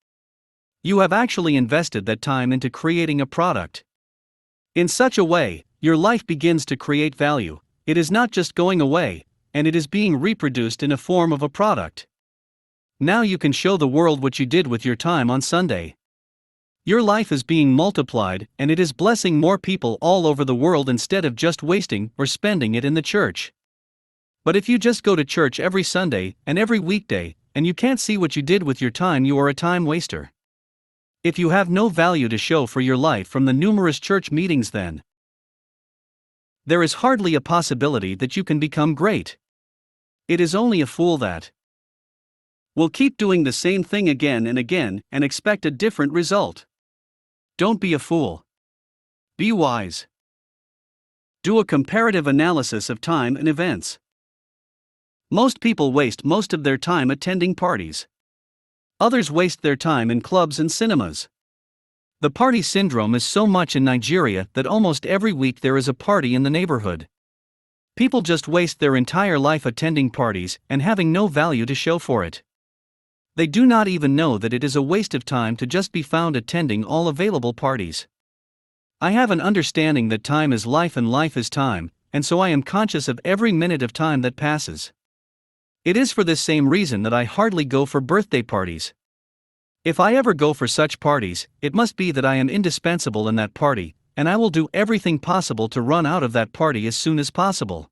A: You have actually invested that time into creating a product. In such a way, your life begins to create value. It is not just going away, and it is being reproduced in a form of a product. Now you can show the world what you did with your time on Sunday. Your life is being multiplied, and it is blessing more people all over the world instead of just wasting or spending it in the church. But if you just go to church every Sunday and every weekday, and you can't see what you did with your time, you are a time waster. If you have no value to show for your life from the numerous church meetings, then there is hardly a possibility that you can become great. It is only a fool that will keep doing the same thing again and again and expect a different result. Don't be a fool. Be wise. Do a comparative analysis of time and events. Most people waste most of their time attending parties. Others waste their time in clubs and cinemas. The party syndrome is so much in Nigeria that almost every week there is a party in the neighborhood. People just waste their entire life attending parties and having no value to show for it. They do not even know that it is a waste of time to just be found attending all available parties. I have an understanding that time is life and life is time, and so I am conscious of every minute of time that passes. It is for this same reason that I hardly go for birthday parties. If I ever go for such parties, it must be that I am indispensable in that party, and I will do everything possible to run out of that party as soon as possible.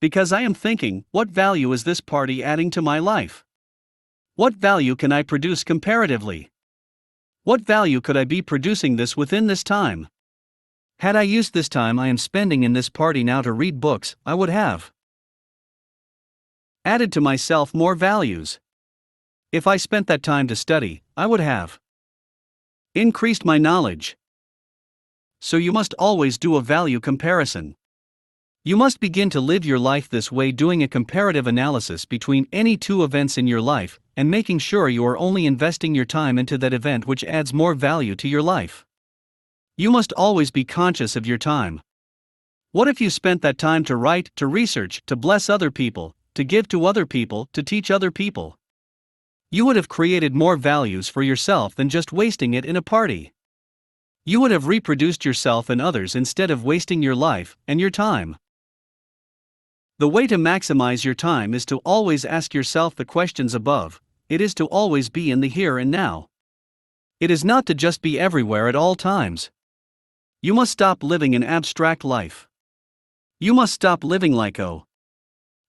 A: Because I am thinking, what value is this party adding to my life? What value can I produce comparatively? What value could I be producing this within this time? Had I used this time I am spending in this party now to read books, I would have added to myself more values. If I spent that time to study, I would have increased my knowledge. So you must always do a value comparison. You must begin to live your life this way, doing a comparative analysis between any two events in your life, and making sure you are only investing your time into that event which adds more value to your life. You must always be conscious of your time. What if you spent that time to write, to research, to bless other people, to give to other people, to teach other people? You would have created more values for yourself than just wasting it in a party. You would have reproduced yourself and others instead of wasting your life and your time. The way to maximize your time is to always ask yourself the questions above. It is to always be in the here and now. It is not to just be everywhere at all times. You must stop living an abstract life. You must stop living like, oh,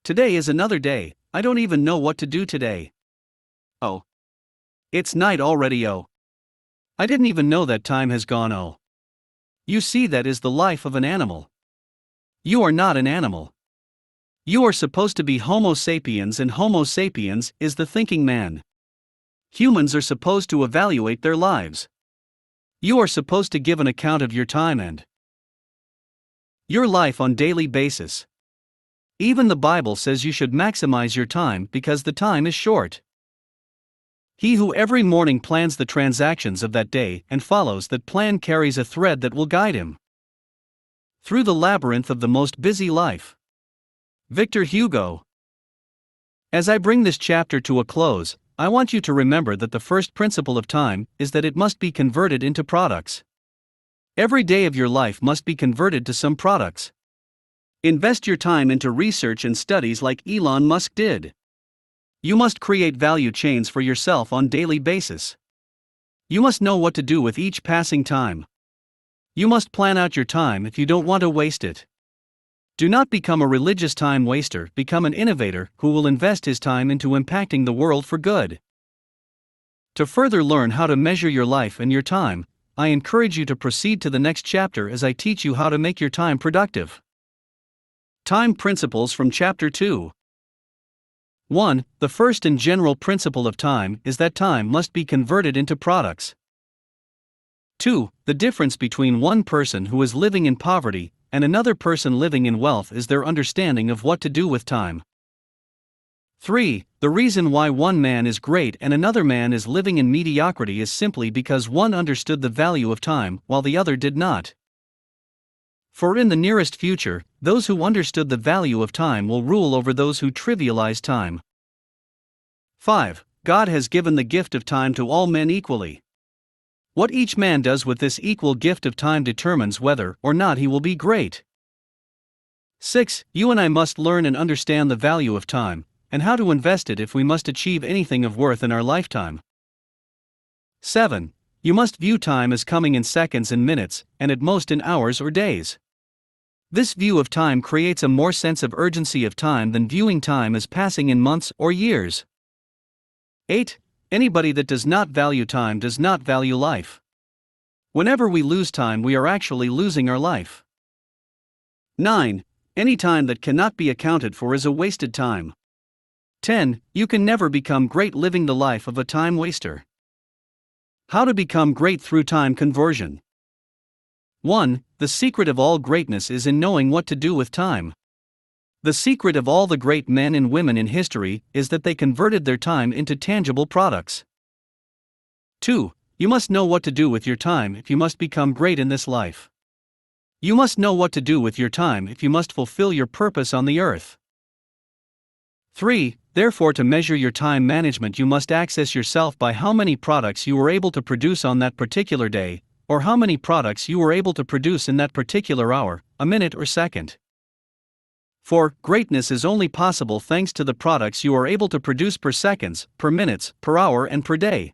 A: today is another day, I don't even know what to do today. Oh, it's night already, oh. I didn't even know that time has gone, oh. You see, that is the life of an animal. You are not an animal. You are supposed to be Homo sapiens, and Homo sapiens is the thinking man. Humans are supposed to evaluate their lives. You are supposed to give an account of your time and your life on daily basis. Even the Bible says you should maximize your time because the time is short. He who every morning plans the transactions of that day and follows that plan carries a thread that will guide him through the labyrinth of the most busy life. Victor Hugo. As I bring this chapter to a close, I want you to remember that the first principle of time is that it must be converted into products. Every day of your life must be converted to some products. Invest your time into research and studies like Elon Musk did. You must create value chains for yourself on daily basis. You must know what to do with each passing time. You must plan out your time if you don't want to waste it. Do not become a religious time waster, become an innovator who will invest his time into impacting the world for good. To further learn how to measure your life and your time, I encourage you to proceed to the next chapter as I teach you how to make your time productive. Time Principles from Chapter 2. 1. The first and general principle of time is that time must be converted into products. 2. The difference between one person who is living in poverty and another person living in wealth is their understanding of what to do with time. 3. The reason why one man is great and another man is living in mediocrity is simply because one understood the value of time while the other did not. For in the nearest future, those who understood the value of time will rule over those who trivialize time. 5. God has given the gift of time to all men equally. What each man does with this equal gift of time determines whether or not he will be great. 6. You and I must learn and understand the value of time, and how to invest it if we must achieve anything of worth in our lifetime. 7. You must view time as coming in seconds and minutes, and at most in hours or days. This view of time creates a more sense of urgency of time than viewing time as passing in months or years. 8. Anybody that does not value time does not value life. Whenever we lose time, we are actually losing our life. 9. Any time that cannot be accounted for is a wasted time. 10. You can never become great living the life of a time waster. How to become great through time conversion. 1. The secret of all greatness is in knowing what to do with time. The secret of all the great men and women in history is that they converted their time into tangible products. 2. You must know what to do with your time if you must become great in this life. You must know what to do with your time if you must fulfill your purpose on the earth. 3. Therefore, to measure your time management, you must access yourself by how many products you were able to produce on that particular day, or how many products you were able to produce in that particular hour, a minute, or second. For greatness is only possible thanks to the products you are able to produce per seconds, per minutes, per hour, and per day.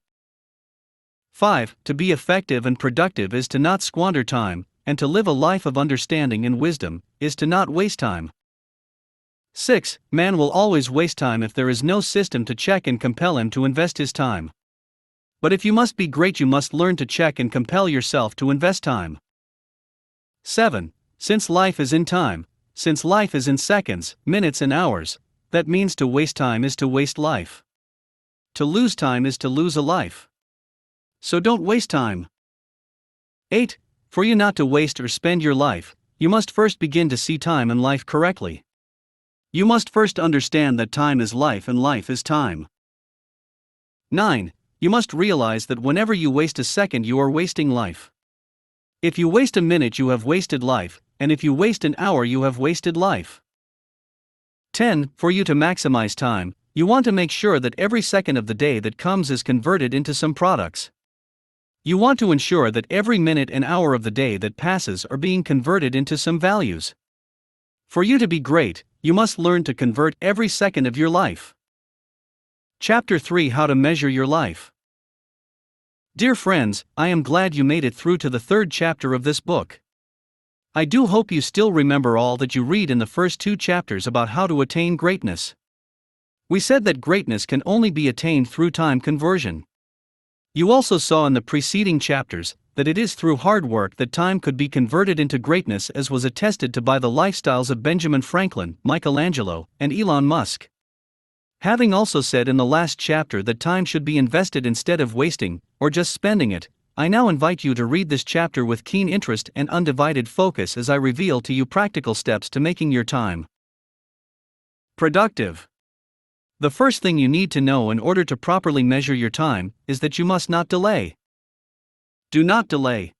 A: 5. To be effective and productive is to not squander time, and to live a life of understanding and wisdom, is to not waste time. 6. Man will always waste time if there is no system to check and compel him to invest his time. But if you must be great, you must learn to check and compel yourself to invest time. 7. Since life is in time, since life is in seconds, minutes, and hours, that means to waste time is to waste life. To lose time is to lose a life. So don't waste time. 8. For you not to waste or spend your life, you must first begin to see time and life correctly. You must first understand that time is life and life is time. 9. You must realize that whenever you waste a second, you are wasting life. If you waste a minute, you have wasted life, and if you waste an hour, you have wasted life. 10. For you to maximize time, you want to make sure that every second of the day that comes is converted into some products. You want to ensure that every minute and hour of the day that passes are being converted into some values. For you to be great, you must learn to convert every second of your life. Chapter 3: How to Measure Your Life. Dear friends, I am glad you made it through to the 3rd chapter of this book. I do hope you still remember all that you read in the first 2 chapters about how to attain greatness. We said that greatness can only be attained through time conversion. You also saw in the preceding chapters that it is through hard work that time could be converted into greatness, as was attested to by the lifestyles of Benjamin Franklin, Michelangelo, and Elon Musk. Having also said in the last chapter that time should be invested instead of wasting, or just spending it, I now invite you to read this chapter with keen interest and undivided focus as I reveal to you practical steps to making your time productive. The first thing you need to know in order to properly measure your time is that you must not delay. Do not delay.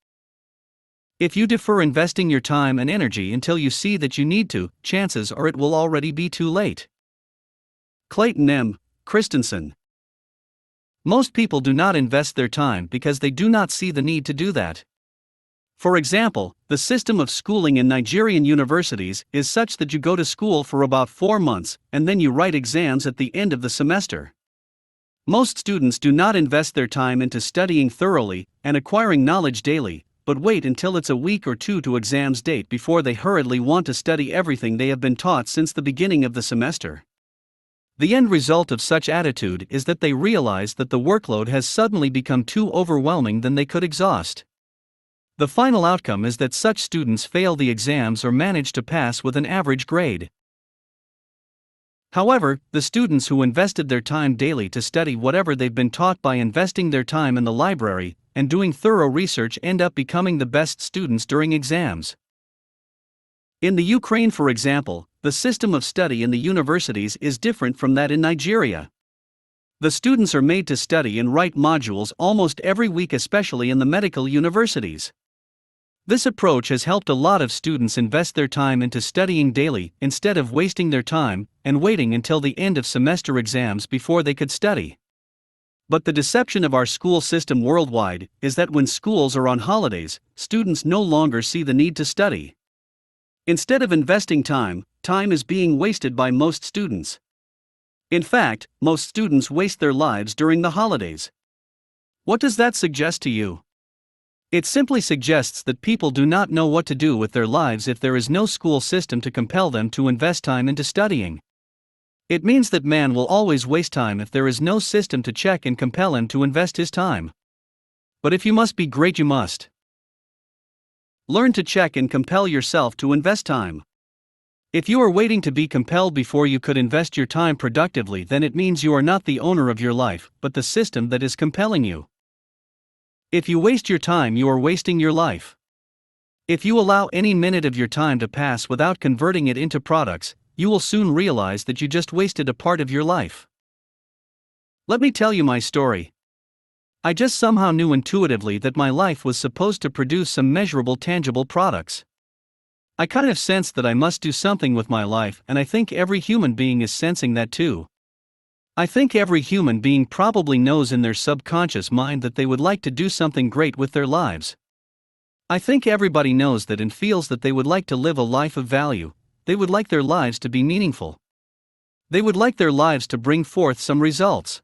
A: If you defer investing your time and energy until you see that you need to, chances are it will already be too late. Clayton M. Christensen. Most people do not invest their time because they do not see the need to do that. For example, the system of schooling in Nigerian universities is such that you go to school for about 4 months, and then you write exams at the end of the semester. Most students do not invest their time into studying thoroughly and acquiring knowledge daily, but wait until it's a week or 2 to exams date before they hurriedly want to study everything they have been taught since the beginning of the semester. The end result of such attitude is that they realize that the workload has suddenly become too overwhelming than they could exhaust. The final outcome is that such students fail the exams or manage to pass with an average grade. However, the students who invested their time daily to study whatever they've been taught by investing their time in the library and doing thorough research end up becoming the best students during exams. In the Ukraine, for example, the system of study in the universities is different from that in Nigeria. The students are made to study and write modules almost every week, especially in the medical universities. This approach has helped a lot of students invest their time into studying daily instead of wasting their time and waiting until the end of semester exams before they could study. But the deception of our school system worldwide is that when schools are on holidays, students no longer see the need to study. Instead of investing time, time is being wasted by most students. In fact, most students waste their lives during the holidays. What does that suggest to you? It simply suggests that people do not know what to do with their lives if there is no school system to compel them to invest time into studying. It means that man will always waste time if there is no system to check and compel him to invest his time. But if you must be great, you must learn to check and compel yourself to invest time. If you are waiting to be compelled before you could invest your time productively, then it means you are not the owner of your life, but the system that is compelling you. If you waste your time, you are wasting your life. If you allow any minute of your time to pass without converting it into products, you will soon realize that you just wasted a part of your life. Let me tell you my story. I just somehow knew intuitively that my life was supposed to produce some measurable, tangible products. I kind of sensed that I must do something with my life, and I think every human being is sensing that too. I think every human being probably knows in their subconscious mind that they would like to do something great with their lives. I think everybody knows that and feels that they would like to live a life of value. They would like their lives to be meaningful. They would like their lives to bring forth some results.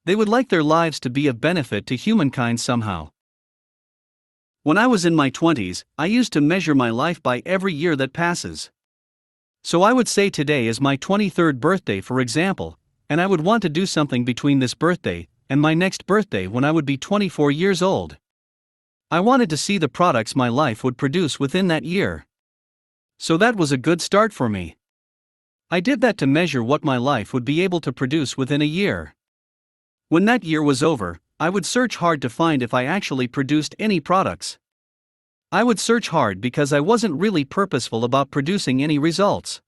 A: They would like their lives to be of benefit to humankind somehow. When I was in my 20s, I used to measure my life by every year that passes. So I would say today is my 23rd birthday, for example, and I would want to do something between this birthday and my next birthday when I would be 24 years old. I wanted to see the products my life would produce within that year. So that was a good start for me. I did that to measure what my life would be able to produce within a year. When that year was over, I would search hard to find if I actually produced any products. I would search hard because I wasn't really purposeful about producing any results.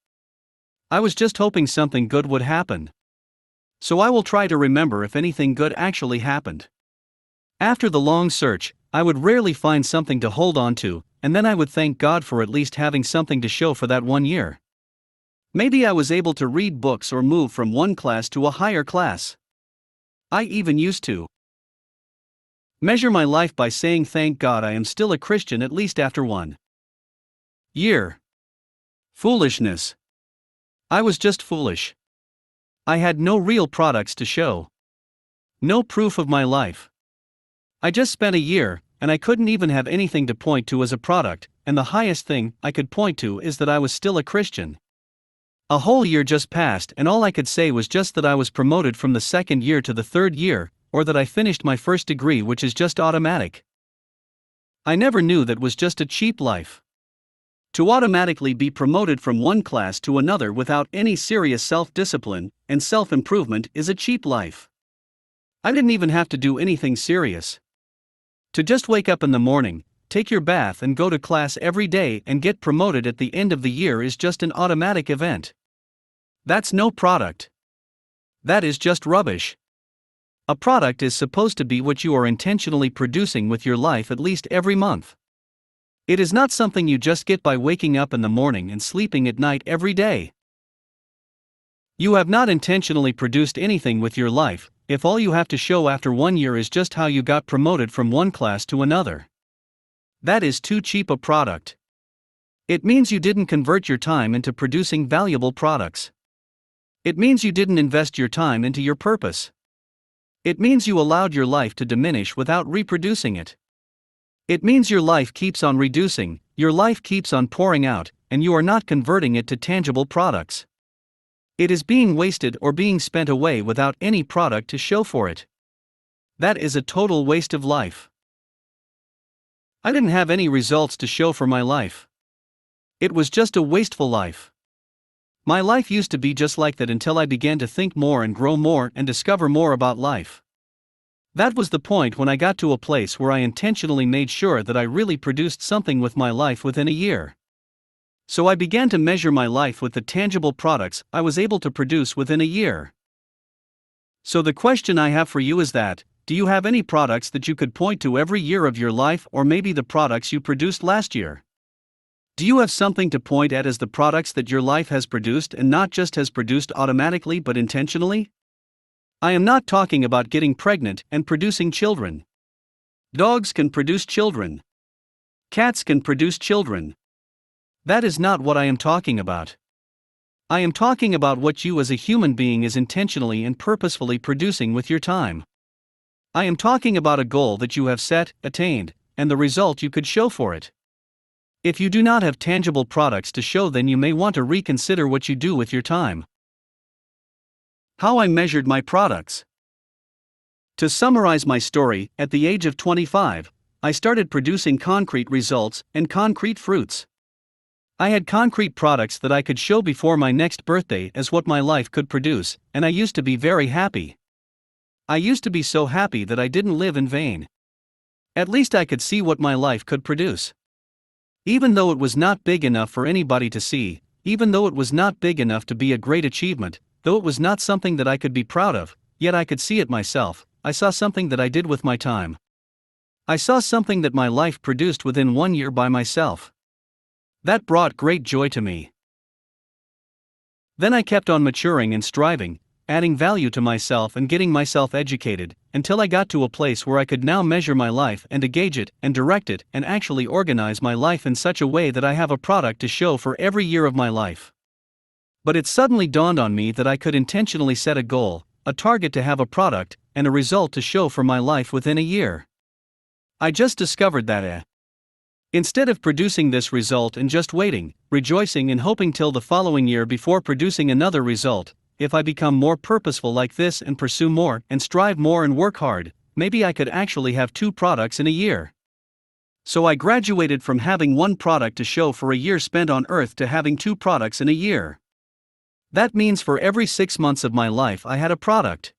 A: I was just hoping something good would happen. So I will try to remember if anything good actually happened. After the long search, I would rarely find something to hold on to, and then I would thank God for at least having something to show for that one year. Maybe I was able to read books or move from one class to a higher class. I even used to measure my life by saying thank God I am still a Christian at least after 1 year. Foolishness. I was just foolish. I had no real products to show. No proof of my life. I just spent a year, and I couldn't even have anything to point to as a product, and the highest thing I could point to is that I was still a Christian. A whole year just passed and all I could say was just that I was promoted from the second year to the third year, or that I finished my first degree, which is just automatic. I never knew that was just a cheap life. To automatically be promoted from one class to another without any serious self-discipline and self-improvement is a cheap life. I didn't even have to do anything serious. To just wake up in the morning, take your bath and go to class every day and get promoted at the end of the year is just an automatic event. That's no product. That is just rubbish. A product is supposed to be what you are intentionally producing with your life at least every month. It is not something you just get by waking up in the morning and sleeping at night every day. You have not intentionally produced anything with your life if all you have to show after 1 year is just how you got promoted from one class to another. That is too cheap a product. It means you didn't convert your time into producing valuable products. It means you didn't invest your time into your purpose. It means you allowed your life to diminish without reproducing it. It means your life keeps on reducing, your life keeps on pouring out, and you are not converting it to tangible products. It is being wasted or being spent away without any product to show for it. That is a total waste of life. I didn't have any results to show for my life. It was just a wasteful life. My life used to be just like that until I began to think more and grow more and discover more about life. That was the point when I got to a place where I intentionally made sure that I really produced something with my life within a year. So I began to measure my life with the tangible products I was able to produce within a year. So the question I have for you is that, do you have any products that you could point to every year of your life, or maybe the products you produced last year? Do you have something to point at as the products that your life has produced, and not just has produced automatically but intentionally? I am not talking about getting pregnant and producing children. Dogs can produce children. Cats can produce children. That is not what I am talking about. I am talking about what you as a human being is intentionally and purposefully producing with your time. I am talking about a goal that you have set, attained, and the result you could show for it. If you do not have tangible products to show, then you may want to reconsider what you do with your time. How I measured my products. To summarize my story, at the age of 25, I started producing concrete results and concrete fruits. I had concrete products that I could show before my next birthday as what my life could produce, and I used to be very happy. I used to be so happy that I didn't live in vain. At least I could see what my life could produce. Even though it was not big enough for anybody to see, even though it was not big enough to be a great achievement, though it was not something that I could be proud of, yet I could see it myself. I saw something that I did with my time. I saw something that my life produced within 1 year by myself. That brought great joy to me. Then I kept on maturing and striving, adding value to myself and getting myself educated, until I got to a place where I could now measure my life and to gauge it and direct it and actually organize my life in such a way that I have a product to show for every year of my life. But it suddenly dawned on me that I could intentionally set a goal, a target to have a product, and a result to show for my life within a year. I just discovered that Instead of producing this result and just waiting, rejoicing and hoping till the following year before producing another result, if I become more purposeful like this and pursue more and strive more and work hard, maybe I could actually have 2 products in a year. So I graduated from having 1 product to show for a year spent on earth to having 2 products in a year. That means for every 6 months of my life I had a product.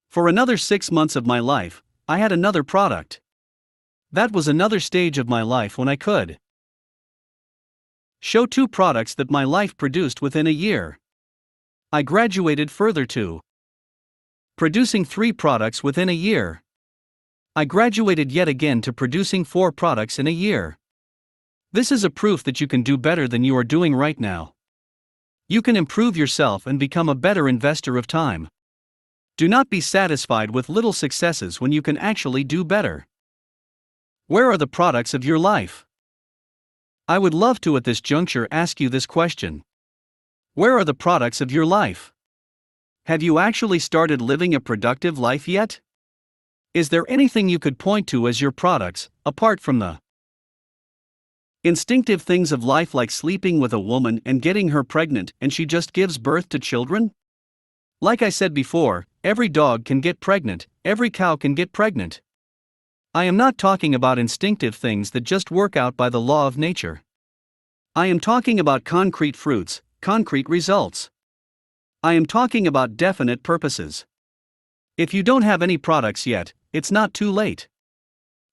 A: For another 6 months of my life, I had another product. That was another stage of my life when I could show 2 products that my life produced within a year. I graduated further to producing 3 products within a year. I graduated yet again to producing 4 products in a year. This is a proof that you can do better than you are doing right now. You can improve yourself and become a better investor of time. Do not be satisfied with little successes when you can actually do better. Where are the products of your life? I would love to at this juncture ask you this question. Where are the products of your life? Have you actually started living a productive life yet? Is there anything you could point to as your products, apart from the instinctive things of life like sleeping with a woman and getting her pregnant and she just gives birth to children? Like I said before, every dog can get pregnant, every cow can get pregnant. I am not talking about instinctive things that just work out by the law of nature. I am talking about concrete fruits, concrete results. I am talking about definite purposes. If you don't have any products yet, it's not too late.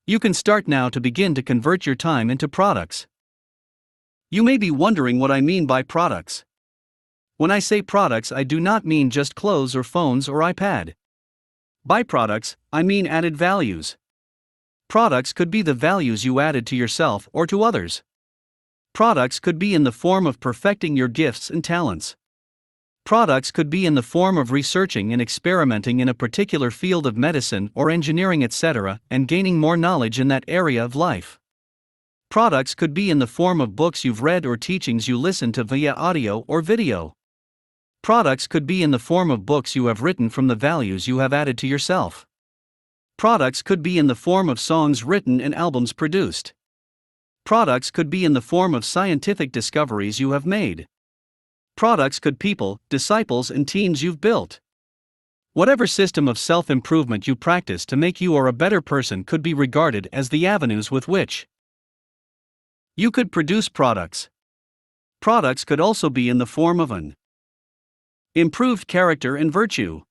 A: You can start now to begin to convert your time into products. You may be wondering what I mean by products. When I say products, I do not mean just clothes or phones or iPad. By products, I mean added values. Products could be the values you added to yourself or to others. Products could be in the form of perfecting your gifts and talents. Products could be in the form of researching and experimenting in a particular field of medicine or engineering, etc., and gaining more knowledge in that area of life. Products could be in the form of books you've read or teachings you listen to via audio or video. Products could be in the form of books you have written from the values you have added to yourself. Products could be in the form of songs written and albums produced. Products could be in the form of scientific discoveries you have made. Products could people, disciples and teams you've built. Whatever system of self-improvement you practice to make you or a better person could be regarded as the avenues with which you could produce products. Products could also be in the form of an improved character and virtue.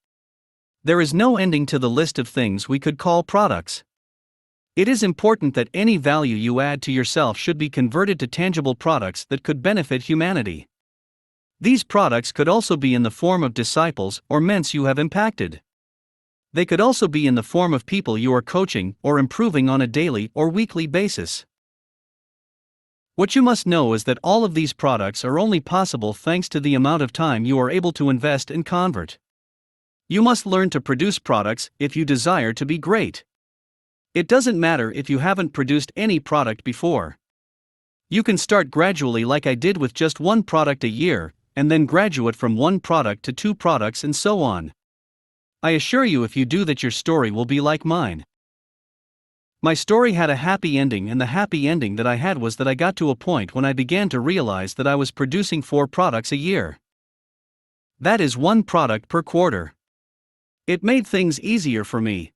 A: There is no ending to the list of things we could call products. It is important that any value you add to yourself should be converted to tangible products that could benefit humanity. These products could also be in the form of disciples or mentors you have impacted. They could also be in the form of people you are coaching or improving on a daily or weekly basis. What you must know is that all of these products are only possible thanks to the amount of time you are able to invest and convert. You must learn to produce products if you desire to be great. It doesn't matter if you haven't produced any product before. You can start gradually like I did with just 1 product a year, and then graduate from 1 product to 2 products and so on. I assure you if you do that your story will be like mine. My story had a happy ending, and the happy ending that I had was that I got to a point when I began to realize that I was producing 4 products a year. That is 1 product per quarter. It made things easier for me.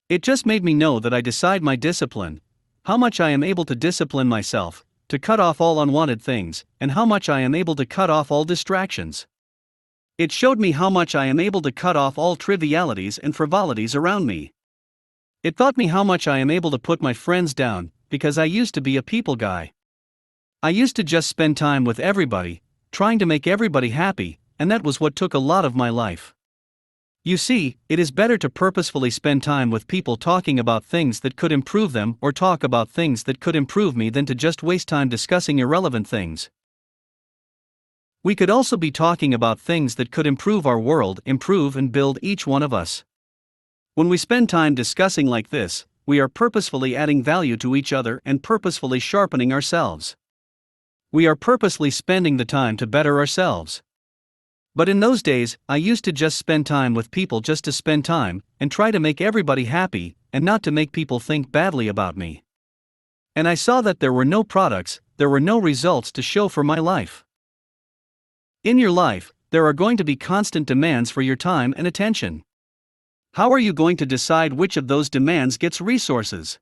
A: It just made me know that I decide my discipline, how much I am able to discipline myself, to cut off all unwanted things, and how much I am able to cut off all distractions. It showed me how much I am able to cut off all trivialities and frivolities around me. It taught me how much I am able to put my friends down, because I used to be a people guy. I used to just spend time with everybody, trying to make everybody happy, and that was what took a lot of my life. You see, it is better to purposefully spend time with people talking about things that could improve them or talk about things that could improve me than to just waste time discussing irrelevant things. We could also be talking about things that could improve our world, improve and build each one of us. When we spend time discussing like this, we are purposefully adding value to each other and purposefully sharpening ourselves. We are purposely spending the time to better ourselves. But in those days, I used to just spend time with people just to spend time, and try to make everybody happy, and not to make people think badly about me. And I saw that there were no products, there were no results to show for my life. In your life, there are going to be constant demands for your time and attention. How are you going to decide which of those demands gets resources?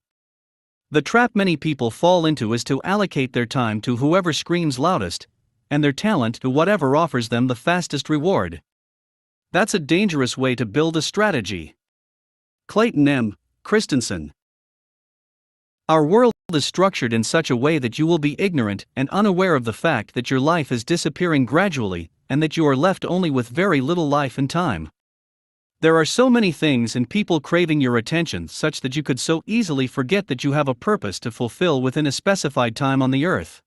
A: The trap many people fall into is to allocate their time to whoever screams loudest, and their talent to whatever offers them the fastest reward. That's a dangerous way to build a strategy. Clayton M. Christensen. Our world is structured in such a way that you will be ignorant and unaware of the fact that your life is disappearing gradually, and that you are left only with very little life and time. There are so many things and people craving your attention such that you could so easily forget that you have a purpose to fulfill within a specified time on the earth.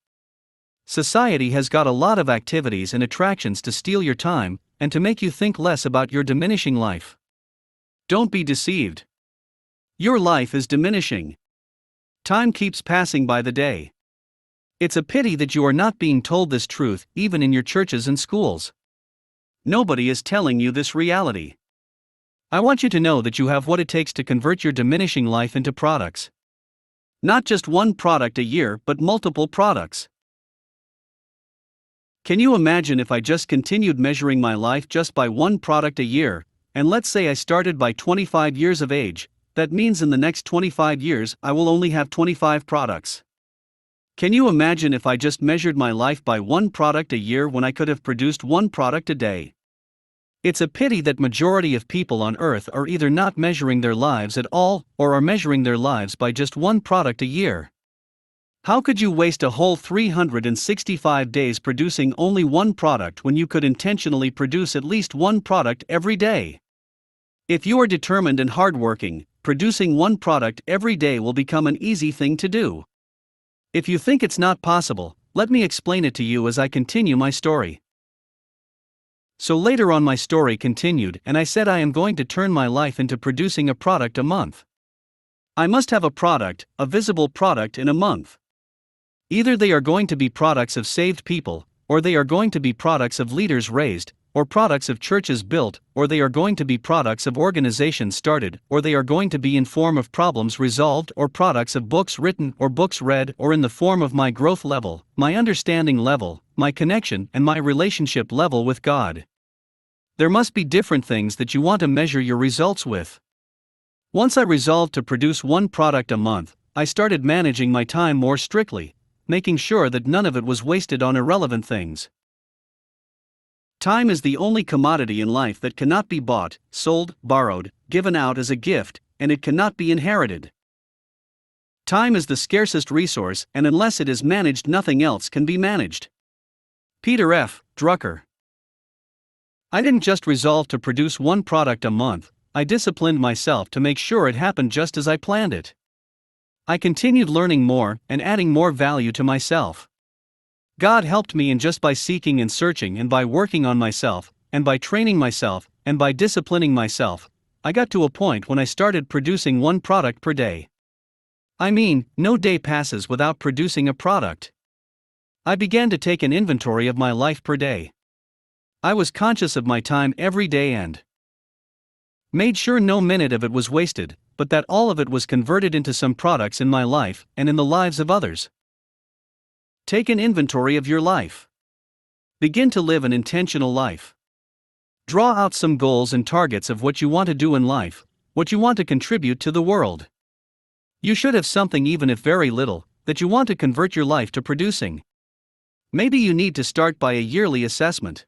A: Society has got a lot of activities and attractions to steal your time, and to make you think less about your diminishing life. Don't be deceived. Your life is diminishing. Time keeps passing by the day. It's a pity that you are not being told this truth even in your churches and schools. Nobody is telling you this reality. I want you to know that you have what it takes to convert your diminishing life into products. Not just one product a year, but multiple products. Can you imagine if I just continued measuring my life just by one product a year, and let's say I started by 25 years of age, that means in the next 25 years I will only have 25 products. Can you imagine if I just measured my life by one product a year when I could have produced one product a day? It's a pity that majority of people on earth are either not measuring their lives at all, or are measuring their lives by just one product a year. How could you waste a whole 365 days producing only one product when you could intentionally produce at least one product every day? If you are determined and hardworking, producing one product every day will become an easy thing to do. If you think it's not possible, let me explain it to you as I continue my story. So later on my story continued and I said I am going to turn my life into producing a product a month. I must have a product, a visible product in a month. Either they are going to be products of saved people, or they are going to be products of leaders raised, or products of churches built, or they are going to be products of organizations started, or they are going to be in form of problems resolved, or products of books written or books read, or in the form of my growth level, my understanding level, my connection and my relationship level with God. There must be different things that you want to measure your results with. Once I resolved to produce one product a month, I started managing my time more strictly, making sure that none of it was wasted on irrelevant things. Time is the only commodity in life that cannot be bought, sold, borrowed, given out as a gift, and it cannot be inherited. Time is the scarcest resource, and unless it is managed, nothing else can be managed. Peter F. Drucker. I didn't just resolve to produce one product a month, I disciplined myself to make sure it happened just as I planned it. I continued learning more and adding more value to myself. God helped me, and just by seeking and searching and by working on myself, and by training myself, and by disciplining myself, I got to a point when I started producing one product per day. I mean, no day passes without producing a product. I began to take an inventory of my life per day. I was conscious of my time every day and made sure no minute of it was wasted, but that all of it was converted into some products in my life and in the lives of others. Take an inventory of your life. Begin to live an intentional life. Draw out some goals and targets of what you want to do in life, what you want to contribute to the world. You should have something, even if very little, that you want to convert your life to producing. Maybe you need to start by a yearly assessment.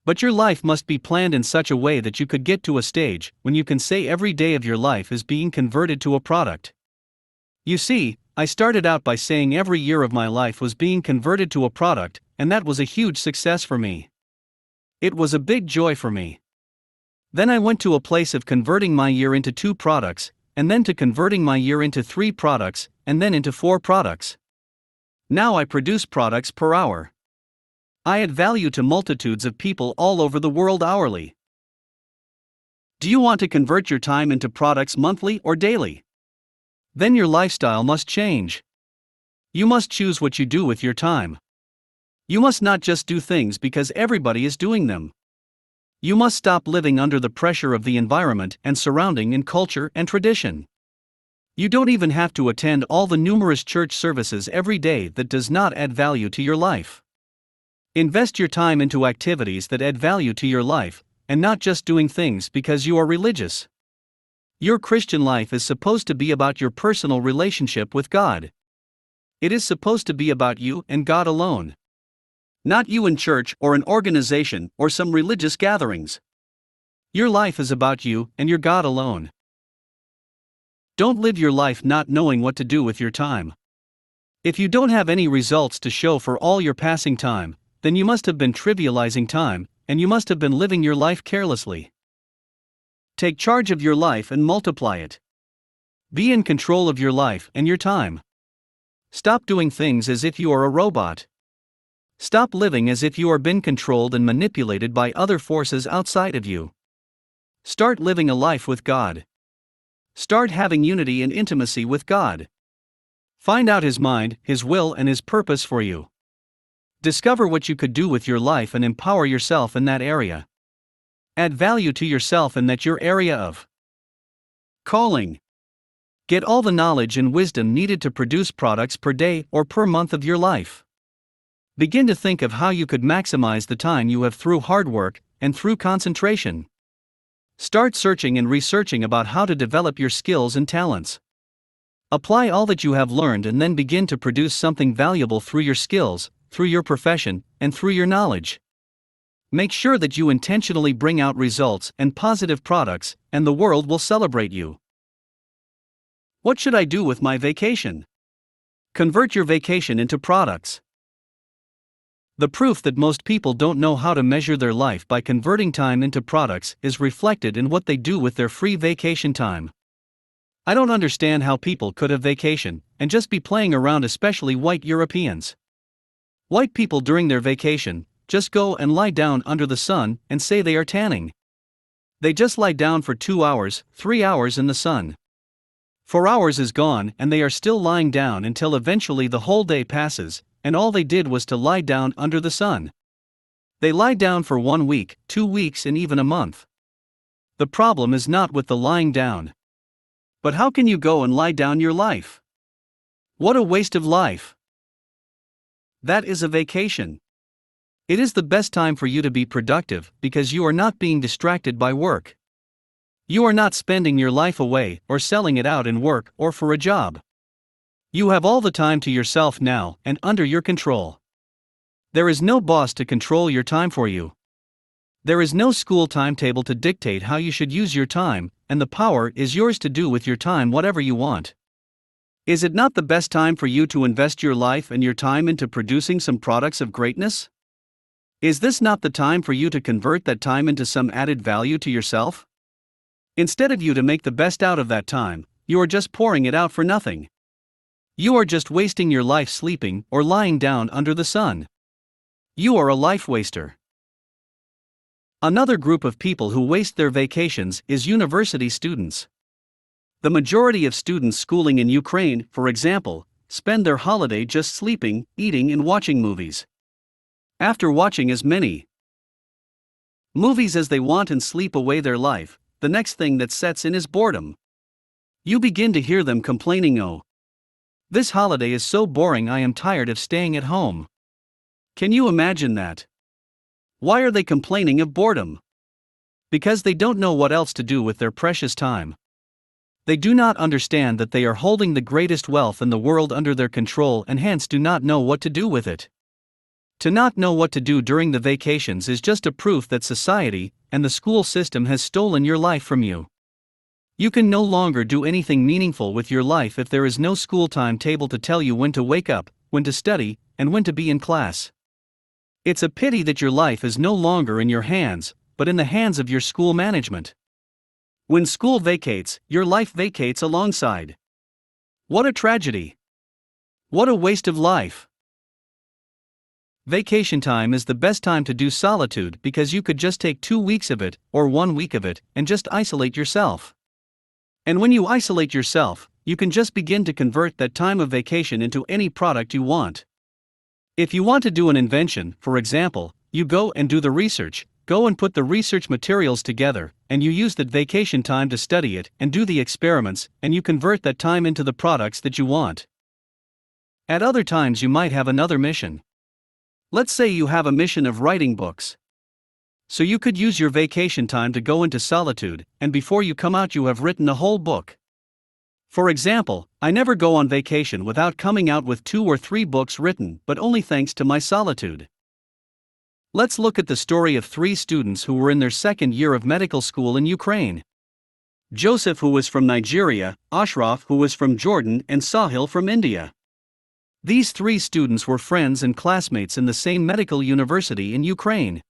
A: But your life must be planned in such a way that you could get to a stage when you can say every day of your life is being converted to a product. You see, I started out by saying every year of my life was being converted to a product, and that was a huge success for me. It was a big joy for me. Then I went to a place of converting my year into 2 products, and then to converting my year into 3 products, and then into 4 products. Now I produce products per hour. I add value to multitudes of people all over the world hourly. Do you want to convert your time into products monthly or daily? Then your lifestyle must change. You must choose what you do with your time. You must not just do things because everybody is doing them. You must stop living under the pressure of the environment and surrounding and culture and tradition. You don't even have to attend all the numerous church services every day that does not add value to your life. Invest your time into activities that add value to your life, and not just doing things because you are religious. Your Christian life is supposed to be about your personal relationship with God. It is supposed to be about you and God alone. Not you and church or an organization or some religious gatherings. Your life is about you and your God alone. Don't live your life not knowing what to do with your time. If you don't have any results to show for all your passing time, then you must have been trivializing time, and you must have been living your life carelessly. Take charge of your life and multiply it. Be in control of your life and your time. Stop doing things as if you are a robot. Stop living as if you are being controlled and manipulated by other forces outside of you. Start living a life with God. Start having unity and intimacy with God. Find out His mind, His will, and His purpose for you. Discover what you could do with your life and empower yourself in that area. Add value to yourself in that your area of calling. Get all the knowledge and wisdom needed to produce products per day or per month of your life. Begin to think of how you could maximize the time you have through hard work and through concentration. Start searching and researching about how to develop your skills and talents. Apply all that you have learned and then begin to produce something valuable through your skills, through your profession, and through your knowledge. Make sure that you intentionally bring out results and positive products, and the world will celebrate you. What should I do with my vacation? Convert your vacation into products. The proof that most people don't know how to measure their life by converting time into products is reflected in what they do with their free vacation time. I don't understand how people could have vacation and just be playing around, especially white Europeans. White people during their vacation just go and lie down under the sun and say they are tanning. They just lie down for 2 hours, 3 hours in the sun. 4 hours is gone and they are still lying down until eventually the whole day passes, and all they did was to lie down under the sun. They lie down for 1 week, 2 weeks, and even a month. The problem is not with the lying down. But how can you go and lie down your life? What a waste of life! That is a vacation. It is the best time for you to be productive because you are not being distracted by work. You are not spending your life away or selling it out in work or for a job. You have all the time to yourself now and under your control. There is no boss to control your time for you. There is no school timetable to dictate how you should use your time, and the power is yours to do with your time whatever you want. Is it not the best time for you to invest your life and your time into producing some products of greatness? Is this not the time for you to convert that time into some added value to yourself? Instead of you to make the best out of that time, you are just pouring it out for nothing. You are just wasting your life sleeping or lying down under the sun. You are a life waster. Another group of people who waste their vacations is university students. The majority of students schooling in Ukraine, for example, spend their holiday just sleeping, eating, and watching movies. After watching as many movies as they want and sleep away their life, the next thing that sets in is boredom. You begin to hear them complaining, "Oh, this holiday is so boring, I am tired of staying at home." Can you imagine that? Why are they complaining of boredom? Because they don't know what else to do with their precious time. They do not understand that they are holding the greatest wealth in the world under their control and hence do not know what to do with it. To not know what to do during the vacations is just a proof that society and the school system has stolen your life from you. You can no longer do anything meaningful with your life if there is no school timetable to tell you when to wake up, when to study, and when to be in class. It's a pity that your life is no longer in your hands, but in the hands of your school management. When school vacates, your life vacates alongside. What a tragedy! What a waste of life! Vacation time is the best time to do solitude because you could just take 2 weeks of it, or 1 week of it, and just isolate yourself. And when you isolate yourself, you can just begin to convert that time of vacation into any product you want. If you want to do an invention, for example, you go and do the research, go and put the research materials together, and you use that vacation time to study it and do the experiments, and you convert that time into the products that you want. At other times, you might have another mission. Let's say you have a mission of writing books. So you could use your vacation time to go into solitude, and before you come out, you have written a whole book. For example, I never go on vacation without coming out with 2 or 3 books written, but only thanks to my solitude. Let's look at the story of 3 students who were in their second year of medical school in Ukraine. Joseph, who was from Nigeria, Ashraf, who was from Jordan, and Sahil from India. These 3 students were friends and classmates in the same medical university in Ukraine.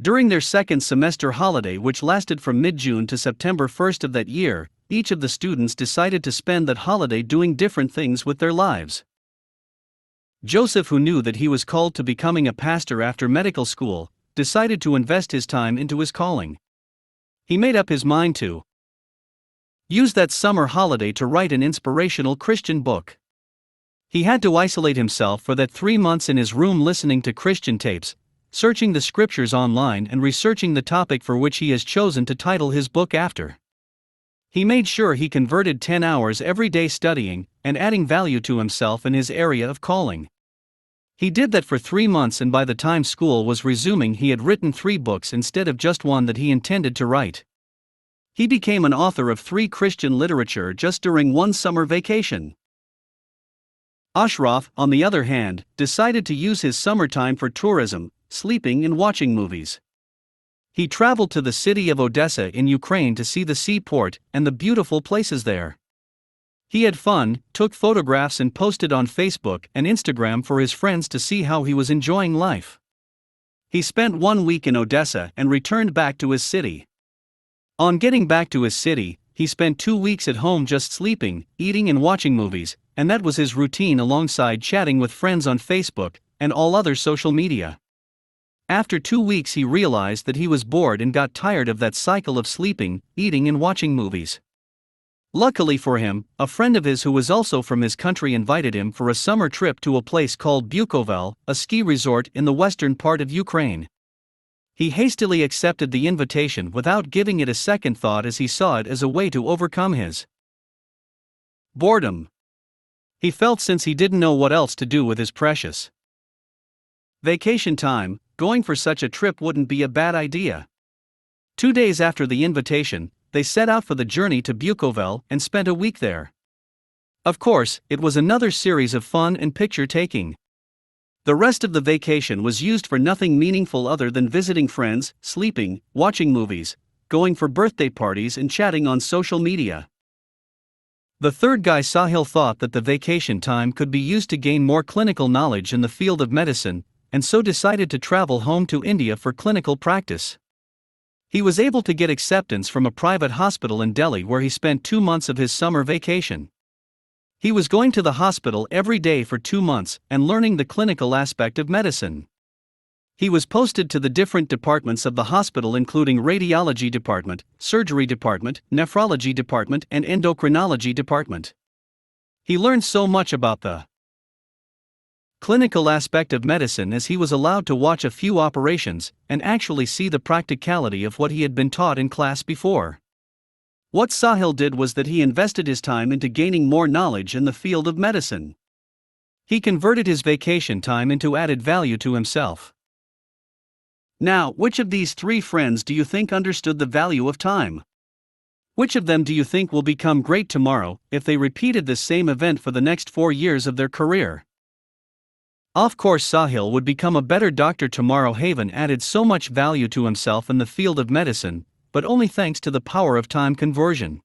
A: During their second semester holiday, which lasted from mid-June to September 1st of that year, each of the students decided to spend that holiday doing different things with their lives. Joseph, who knew that he was called to becoming a pastor after medical school, decided to invest his time into his calling. He made up his mind to use that summer holiday to write an inspirational Christian book. He had to isolate himself for that 3 months in his room, listening to Christian tapes, searching the scriptures online, and researching the topic for which he has chosen to title his book after. He made sure he converted 10 hours every day studying and adding value to himself in his area of calling. He did that for 3 months, and by the time school was resuming, he had written 3 books instead of just one that he intended to write. He became an author of 3 Christian literature just during one summer vacation. Ashraf, on the other hand, decided to use his summertime for tourism, sleeping and watching movies. He traveled to the city of Odessa in Ukraine to see the seaport and the beautiful places there. He had fun, took photographs, and posted on Facebook and Instagram for his friends to see how he was enjoying life. He spent 1 week in Odessa and returned back to his city. On getting back to his city, he spent 2 weeks at home just sleeping, eating and watching movies, and that was his routine alongside chatting with friends on Facebook and all other social media. After 2 weeks, he realized that he was bored and got tired of that cycle of sleeping, eating and watching movies. Luckily for him, a friend of his who was also from his country invited him for a summer trip to a place called Bukovel, a ski resort in the western part of Ukraine. He hastily accepted the invitation without giving it a second thought, as he saw it as a way to overcome his boredom. He felt, since he didn't know what else to do with his precious vacation time, going for such a trip wouldn't be a bad idea. 2 days after the invitation, they set out for the journey to Bukovel and spent a week there. Of course, it was another series of fun and picture taking. The rest of the vacation was used for nothing meaningful other than visiting friends, sleeping, watching movies, going for birthday parties, and chatting on social media. The third guy, Sahil, thought that the vacation time could be used to gain more clinical knowledge in the field of medicine, and so decided to travel home to India for clinical practice. He was able to get acceptance from a private hospital in Delhi, where he spent 2 months of his summer vacation. He was going to the hospital every day for 2 months and learning the clinical aspect of medicine. He was posted to the different departments of the hospital, including radiology department, surgery department, nephrology department, and endocrinology department. He learned so much about the clinical aspect of medicine, as he was allowed to watch a few operations and actually see the practicality of what he had been taught in class before. What Sahil did was that he invested his time into gaining more knowledge in the field of medicine. He converted his vacation time into added value to himself. Now, which of these 3 friends do you think understood the value of time? Which of them do you think will become great tomorrow if they repeated this same event for the next 4 years of their career? Of course, Sahil would become a better doctor tomorrow. Haven added so much value to himself in the field of medicine, but only thanks to the power of time conversion.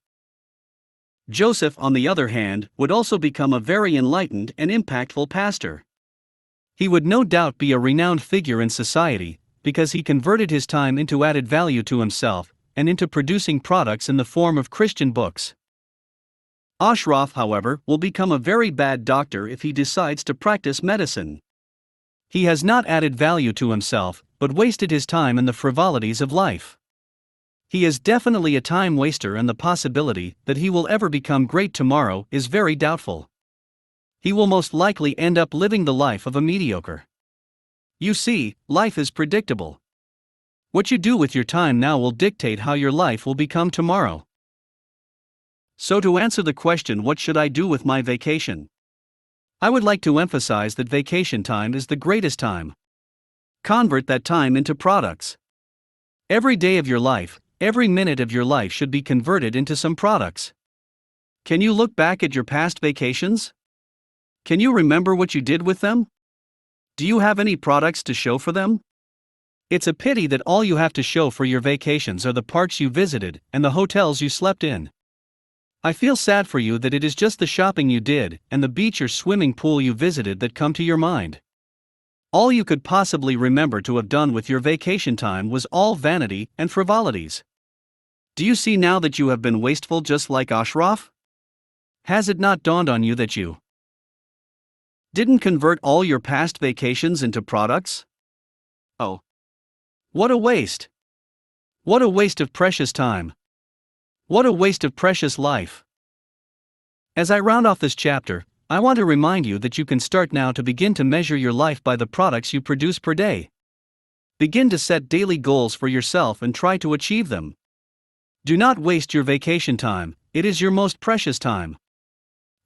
A: Joseph, on the other hand, would also become a very enlightened and impactful pastor. He would no doubt be a renowned figure in society, because he converted his time into added value to himself and into producing products in the form of Christian books. Ashraf, however, will become a very bad doctor if he decides to practice medicine. He has not added value to himself, but wasted his time in the frivolities of life. He is definitely a time waster, and the possibility that he will ever become great tomorrow is very doubtful. He will most likely end up living the life of a mediocre. You see, life is predictable. What you do with your time now will dictate how your life will become tomorrow. So to answer the question, what should I do with my vacation? I would like to emphasize that vacation time is the greatest time. Convert that time into products. Every day of your life, every minute of your life should be converted into some products. Can you look back at your past vacations? Can you remember what you did with them? Do you have any products to show for them? It's a pity that all you have to show for your vacations are the parks you visited and the hotels you slept in. I feel sad for you that it is just the shopping you did and the beach or swimming pool you visited that come to your mind. All you could possibly remember to have done with your vacation time was all vanity and frivolities. Do you see now that you have been wasteful just like Ashraf? Has it not dawned on you that you didn't convert all your past vacations into products? Oh. What a waste! What a waste of precious time! What a waste of precious life! As I round off this chapter, I want to remind you that you can start now to begin to measure your life by the products you produce per day. Begin to set daily goals for yourself and try to achieve them. Do not waste your vacation time, it is your most precious time.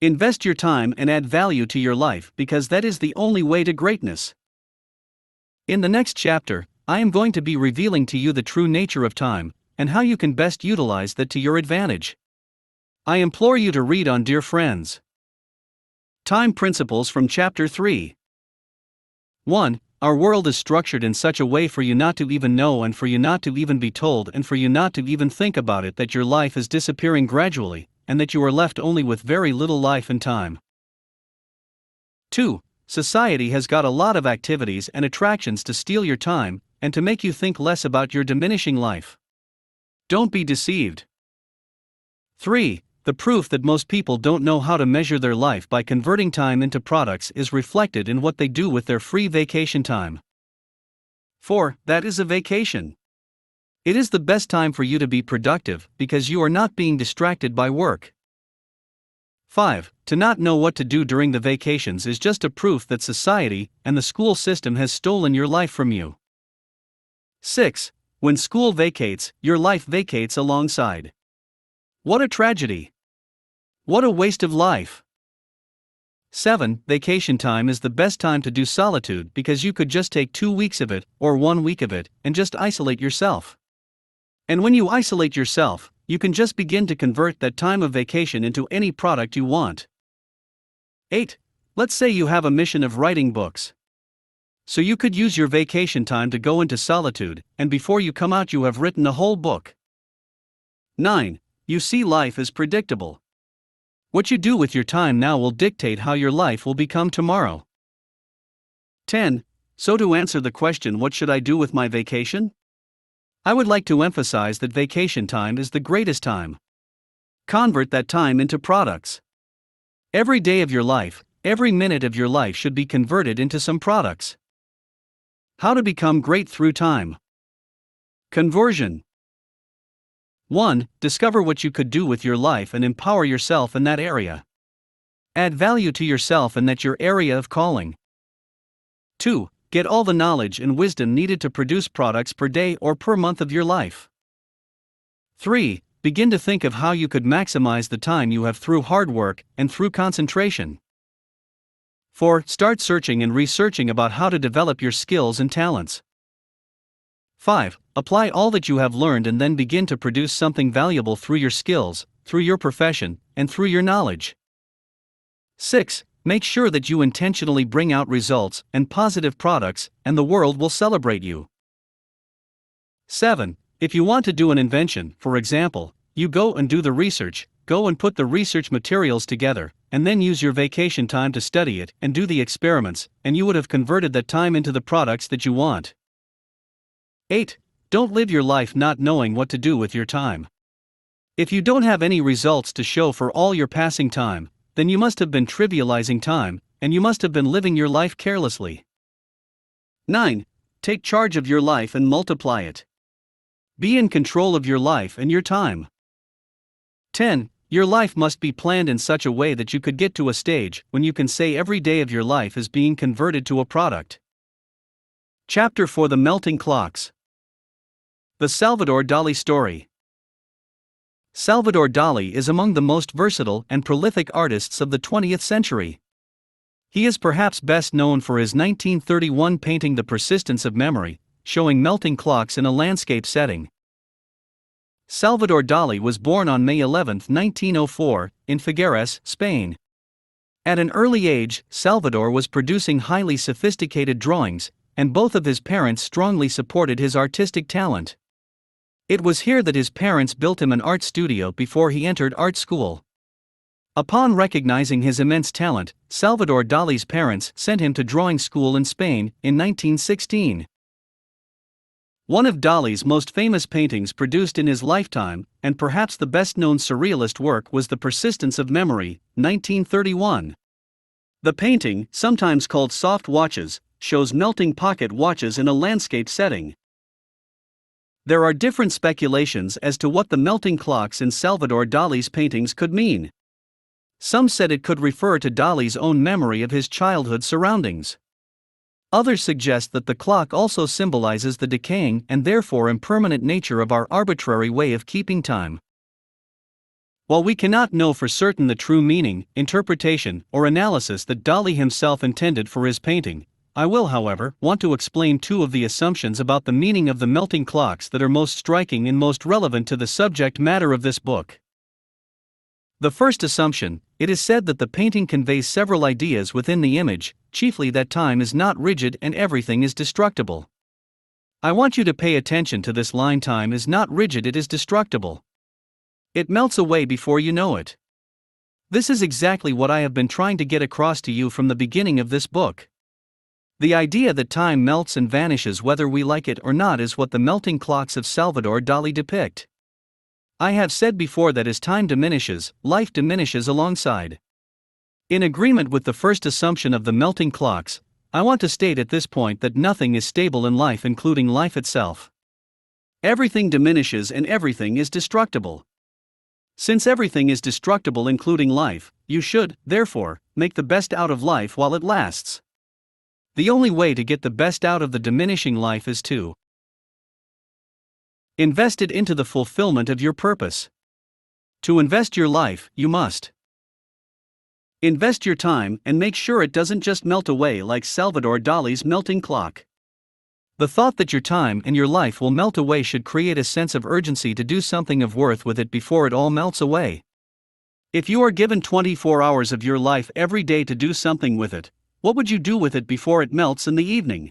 A: Invest your time and add value to your life because that is the only way to greatness. In the next chapter, I am going to be revealing to you the true nature of time and how you can best utilize that to your advantage. I implore you to read on, dear friends. Time Principles from Chapter 3. 1. Our world is structured in such a way for you not to even know and for you not to even be told and for you not to even think about it that your life is disappearing gradually and that you are left only with very little life and time. 2. Society has got a lot of activities and attractions to steal your time and to make you think less about your diminishing life. Don't be deceived. 3. The proof that most people don't know how to measure their life by converting time into products is reflected in what they do with their free vacation time. 4. That is a vacation. It is the best time for you to be productive because you are not being distracted by work. 5. To not know what to do during the vacations is just a proof that society and the school system has stolen your life from you. 6. When school vacates, your life vacates alongside. What a tragedy! What a waste of life! 7. Vacation time is the best time to do solitude because you could just take 2 weeks of it or 1 week of it and just isolate yourself. And when you isolate yourself, you can just begin to convert that time of vacation into any product you want. 8. Let's say you have a mission of writing books. So you could use your vacation time to go into solitude, and before you come out you have written a whole book. 9. You see, life is predictable. What you do with your time now will dictate how your life will become tomorrow. 10. So to answer the question, what should I do with my vacation? I would like to emphasize that vacation time is the greatest time. Convert that time into products. Every day of your life, every minute of your life should be converted into some products. How to become great through time. Conversion. 1. Discover what you could do with your life and empower yourself in that area. Add value to yourself in that your area of calling. 2. Get all the knowledge and wisdom needed to produce products per day or per month of your life. 3. Begin to think of how you could maximize the time you have through hard work and through concentration. 4. Start searching and researching about how to develop your skills and talents. 5. Apply all that you have learned and then begin to produce something valuable through your skills, through your profession, and through your knowledge. 6. Make sure that you intentionally bring out results and positive products, and the world will celebrate you. 7. If you want to do an invention, for example, you go and do the research, go and put the research materials together, and then use your vacation time to study it and do the experiments, and you would have converted that time into the products that you want. 8. Don't live your life not knowing what to do with your time. If you don't have any results to show for all your passing time, then you must have been trivializing time, and you must have been living your life carelessly. 9. Take charge of your life and multiply it. Be in control of your life and your time. 10. Your life must be planned in such a way that you could get to a stage when you can say every day of your life is being converted to a product. Chapter 4: The Melting Clocks. The Salvador Dali Story. Salvador Dali is among the most versatile and prolific artists of the 20th century. He is perhaps best known for his 1931 painting The Persistence of Memory, showing melting clocks in a landscape setting. Salvador Dali was born on May 11, 1904, in Figueres, Spain. At an early age, Salvador was producing highly sophisticated drawings, and both of his parents strongly supported his artistic talent. It was here that his parents built him an art studio before he entered art school. Upon recognizing his immense talent, Salvador Dali's parents sent him to drawing school in Spain in 1916. One of Dali's most famous paintings produced in his lifetime, and perhaps the best-known surrealist work, was The Persistence of Memory, 1931. The painting, sometimes called Soft Watches, shows melting pocket watches in a landscape setting. There are different speculations as to what the melting clocks in Salvador Dali's paintings could mean. Some said it could refer to Dali's own memory of his childhood surroundings. Others suggest that the clock also symbolizes the decaying and therefore impermanent nature of our arbitrary way of keeping time. While we cannot know for certain the true meaning, interpretation, or analysis that Dali himself intended for his painting, I will, however, want to explain two of the assumptions about the meaning of the melting clocks that are most striking and most relevant to the subject matter of this book. The first assumption: it is said that the painting conveys several ideas within the image, chiefly that time is not rigid and everything is destructible. I want you to pay attention to this line: time is not rigid, it is destructible. It melts away before you know it. This is exactly what I have been trying to get across to you from the beginning of this book. The idea that time melts and vanishes whether we like it or not is what the melting clocks of Salvador Dali depict. I have said before that as time diminishes, life diminishes alongside. In agreement with the first assumption of the melting clocks, I want to state at this point that nothing is stable in life, including life itself. Everything diminishes and everything is destructible. Since everything is destructible, including life, you should, therefore, make the best out of life while it lasts. The only way to get the best out of the diminishing life is to invest it into the fulfillment of your purpose. To invest your life, you must invest your time and make sure it doesn't just melt away like Salvador Dali's melting clock. The thought that your time and your life will melt away should create a sense of urgency to do something of worth with it before it all melts away. If you are given 24 hours of your life every day to do something with it, what would you do with it before it melts in the evening?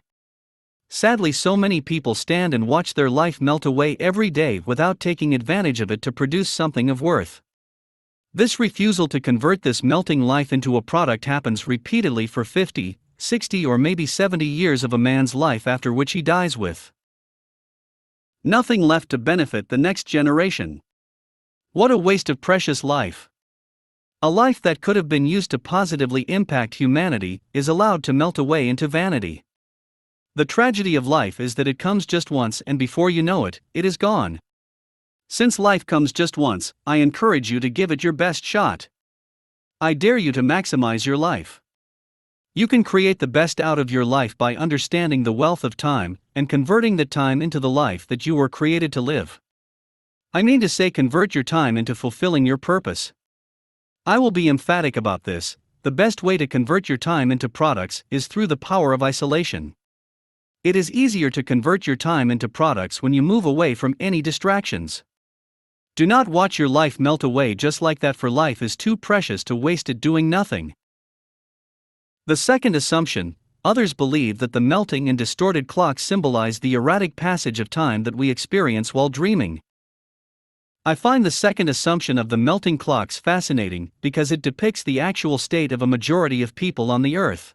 A: Sadly, so many people stand and watch their life melt away every day without taking advantage of it to produce something of worth. This refusal to convert this melting life into a product happens repeatedly for 50, 60 or maybe 70 years of a man's life, after which he dies with nothing left to benefit the next generation. What a waste of precious life! A life that could have been used to positively impact humanity is allowed to melt away into vanity. The tragedy of life is that it comes just once, and before you know it, it is gone. Since life comes just once, I encourage you to give it your best shot. I dare you to maximize your life. You can create the best out of your life by understanding the wealth of time and converting the time into the life that you were created to live. I mean to say, convert your time into fulfilling your purpose. I will be emphatic about this: the best way to convert your time into products is through the power of isolation. It is easier to convert your time into products when you move away from any distractions. Do not watch your life melt away just like that, for life is too precious to waste it doing nothing. The second assumption: others believe that the melting and distorted clocks symbolize the erratic passage of time that we experience while dreaming. I find the second assumption of the melting clocks fascinating because it depicts the actual state of a majority of people on the earth.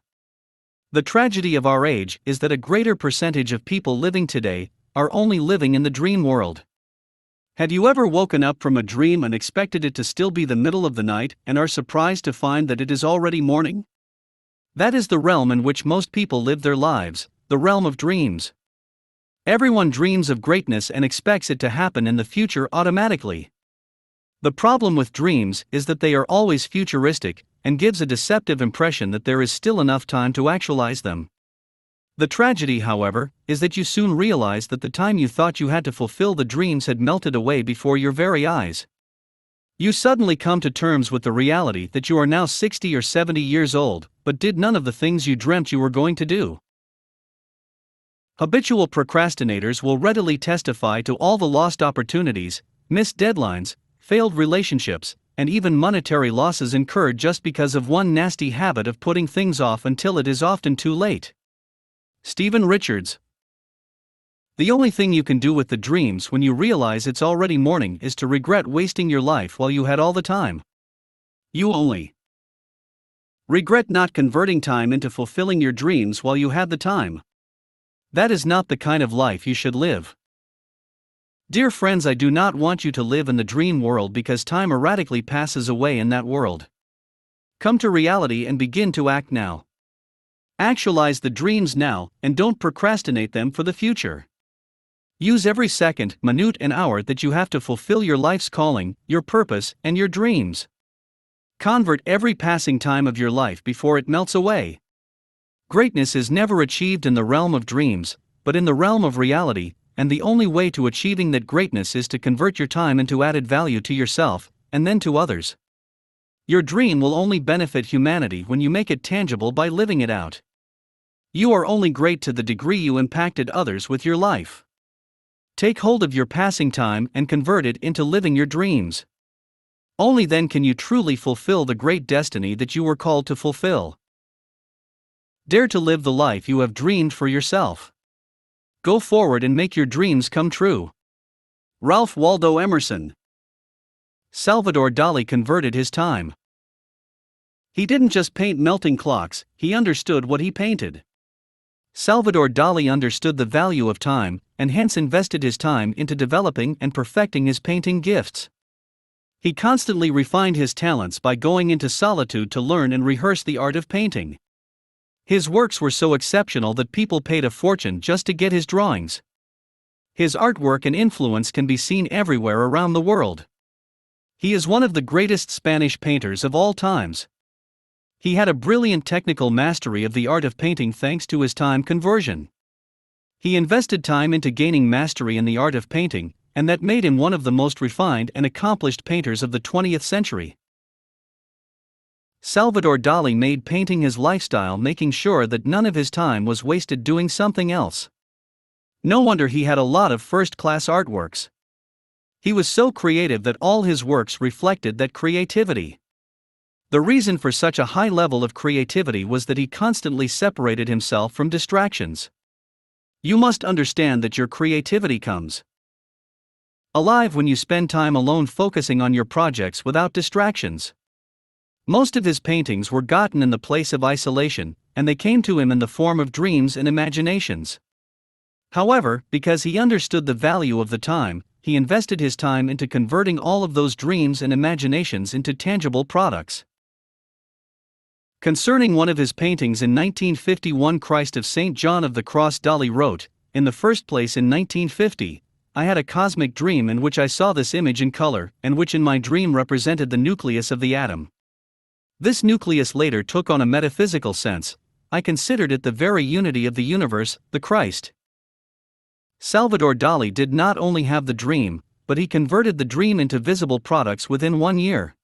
A: The tragedy of our age is that a greater percentage of people living today are only living in the dream world. Have you ever woken up from a dream and expected it to still be the middle of the night and are surprised to find that it is already morning? That is the realm in which most people live their lives, the realm of dreams. Everyone dreams of greatness and expects it to happen in the future automatically. The problem with dreams is that they are always futuristic and gives a deceptive impression that there is still enough time to actualize them. The tragedy, however, is that you soon realize that the time you thought you had to fulfill the dreams had melted away before your very eyes. You suddenly come to terms with the reality that you are now 60 or 70 years old, but did none of the things you dreamt you were going to do. Habitual procrastinators will readily testify to all the lost opportunities, missed deadlines, failed relationships, and even monetary losses incurred just because of one nasty habit of putting things off until it is often too late. Stephen Richards. The only thing you can do with the dreams when you realize it's already morning is to regret wasting your life while you had all the time. You only regret not converting time into fulfilling your dreams while you had the time. That is not the kind of life you should live. Dear friends, I do not want you to live in the dream world because time erratically passes away in that world. Come to reality and begin to act now. Actualize the dreams now, and don't procrastinate them for the future. Use every second, minute, and hour that you have to fulfill your life's calling, your purpose, and your dreams. Convert every passing time of your life before it melts away. Greatness is never achieved in the realm of dreams, but in the realm of reality, and the only way to achieving that greatness is to convert your time into added value to yourself, and then to others. Your dream will only benefit humanity when you make it tangible by living it out. You are only great to the degree you impacted others with your life. Take hold of your passing time and convert it into living your dreams. Only then can you truly fulfill the great destiny that you were called to fulfill. Dare to live the life you have dreamed for yourself. Go forward and make your dreams come true. Ralph Waldo Emerson. Salvador Dali converted his time. He didn't just paint melting clocks, he understood what he painted. Salvador Dali understood the value of time, and hence invested his time into developing and perfecting his painting gifts. He constantly refined his talents by going into solitude to learn and rehearse the art of painting. His works were so exceptional that people paid a fortune just to get his drawings. His artwork and influence can be seen everywhere around the world. He is one of the greatest Spanish painters of all times. He had a brilliant technical mastery of the art of painting thanks to his time conversion. He invested time into gaining mastery in the art of painting, and that made him one of the most refined and accomplished painters of the 20th century. Salvador Dali made painting his lifestyle, making sure that none of his time was wasted doing something else. No wonder he had a lot of first-class artworks. He was so creative that all his works reflected that creativity. The reason for such a high level of creativity was that he constantly separated himself from distractions. You must understand that your creativity comes alive when you spend time alone focusing on your projects without distractions. Most of his paintings were gotten in the place of isolation, and they came to him in the form of dreams and imaginations. However, because he understood the value of the time, he invested his time into converting all of those dreams and imaginations into tangible products. Concerning one of his paintings in 1951, Christ of St. John of the Cross, Dali wrote, "In the first place in 1950, I had a cosmic dream in which I saw this image in color, and which in my dream represented the nucleus of the atom. This nucleus later took on a metaphysical sense. I considered it the very unity of the universe, the Christ." Salvador Dali did not only have the dream, but he converted the dream into visible products within 1 year.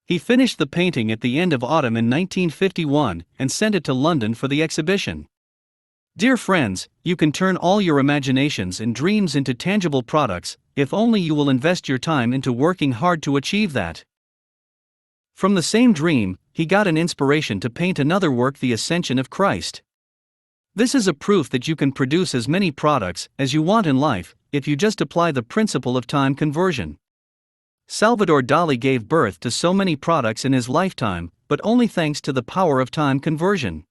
A: He finished the painting at the end of autumn in 1951 and sent it to London for the exhibition. Dear friends, you can turn all your imaginations and dreams into tangible products, if only you will invest your time into working hard to achieve that. From the same dream, he got an inspiration to paint another work, The Ascension of Christ. This is a proof that you can produce as many products as you want in life, if you just apply the principle of time conversion. Salvador Dali gave birth to so many products in his lifetime, but only thanks to the power of time conversion.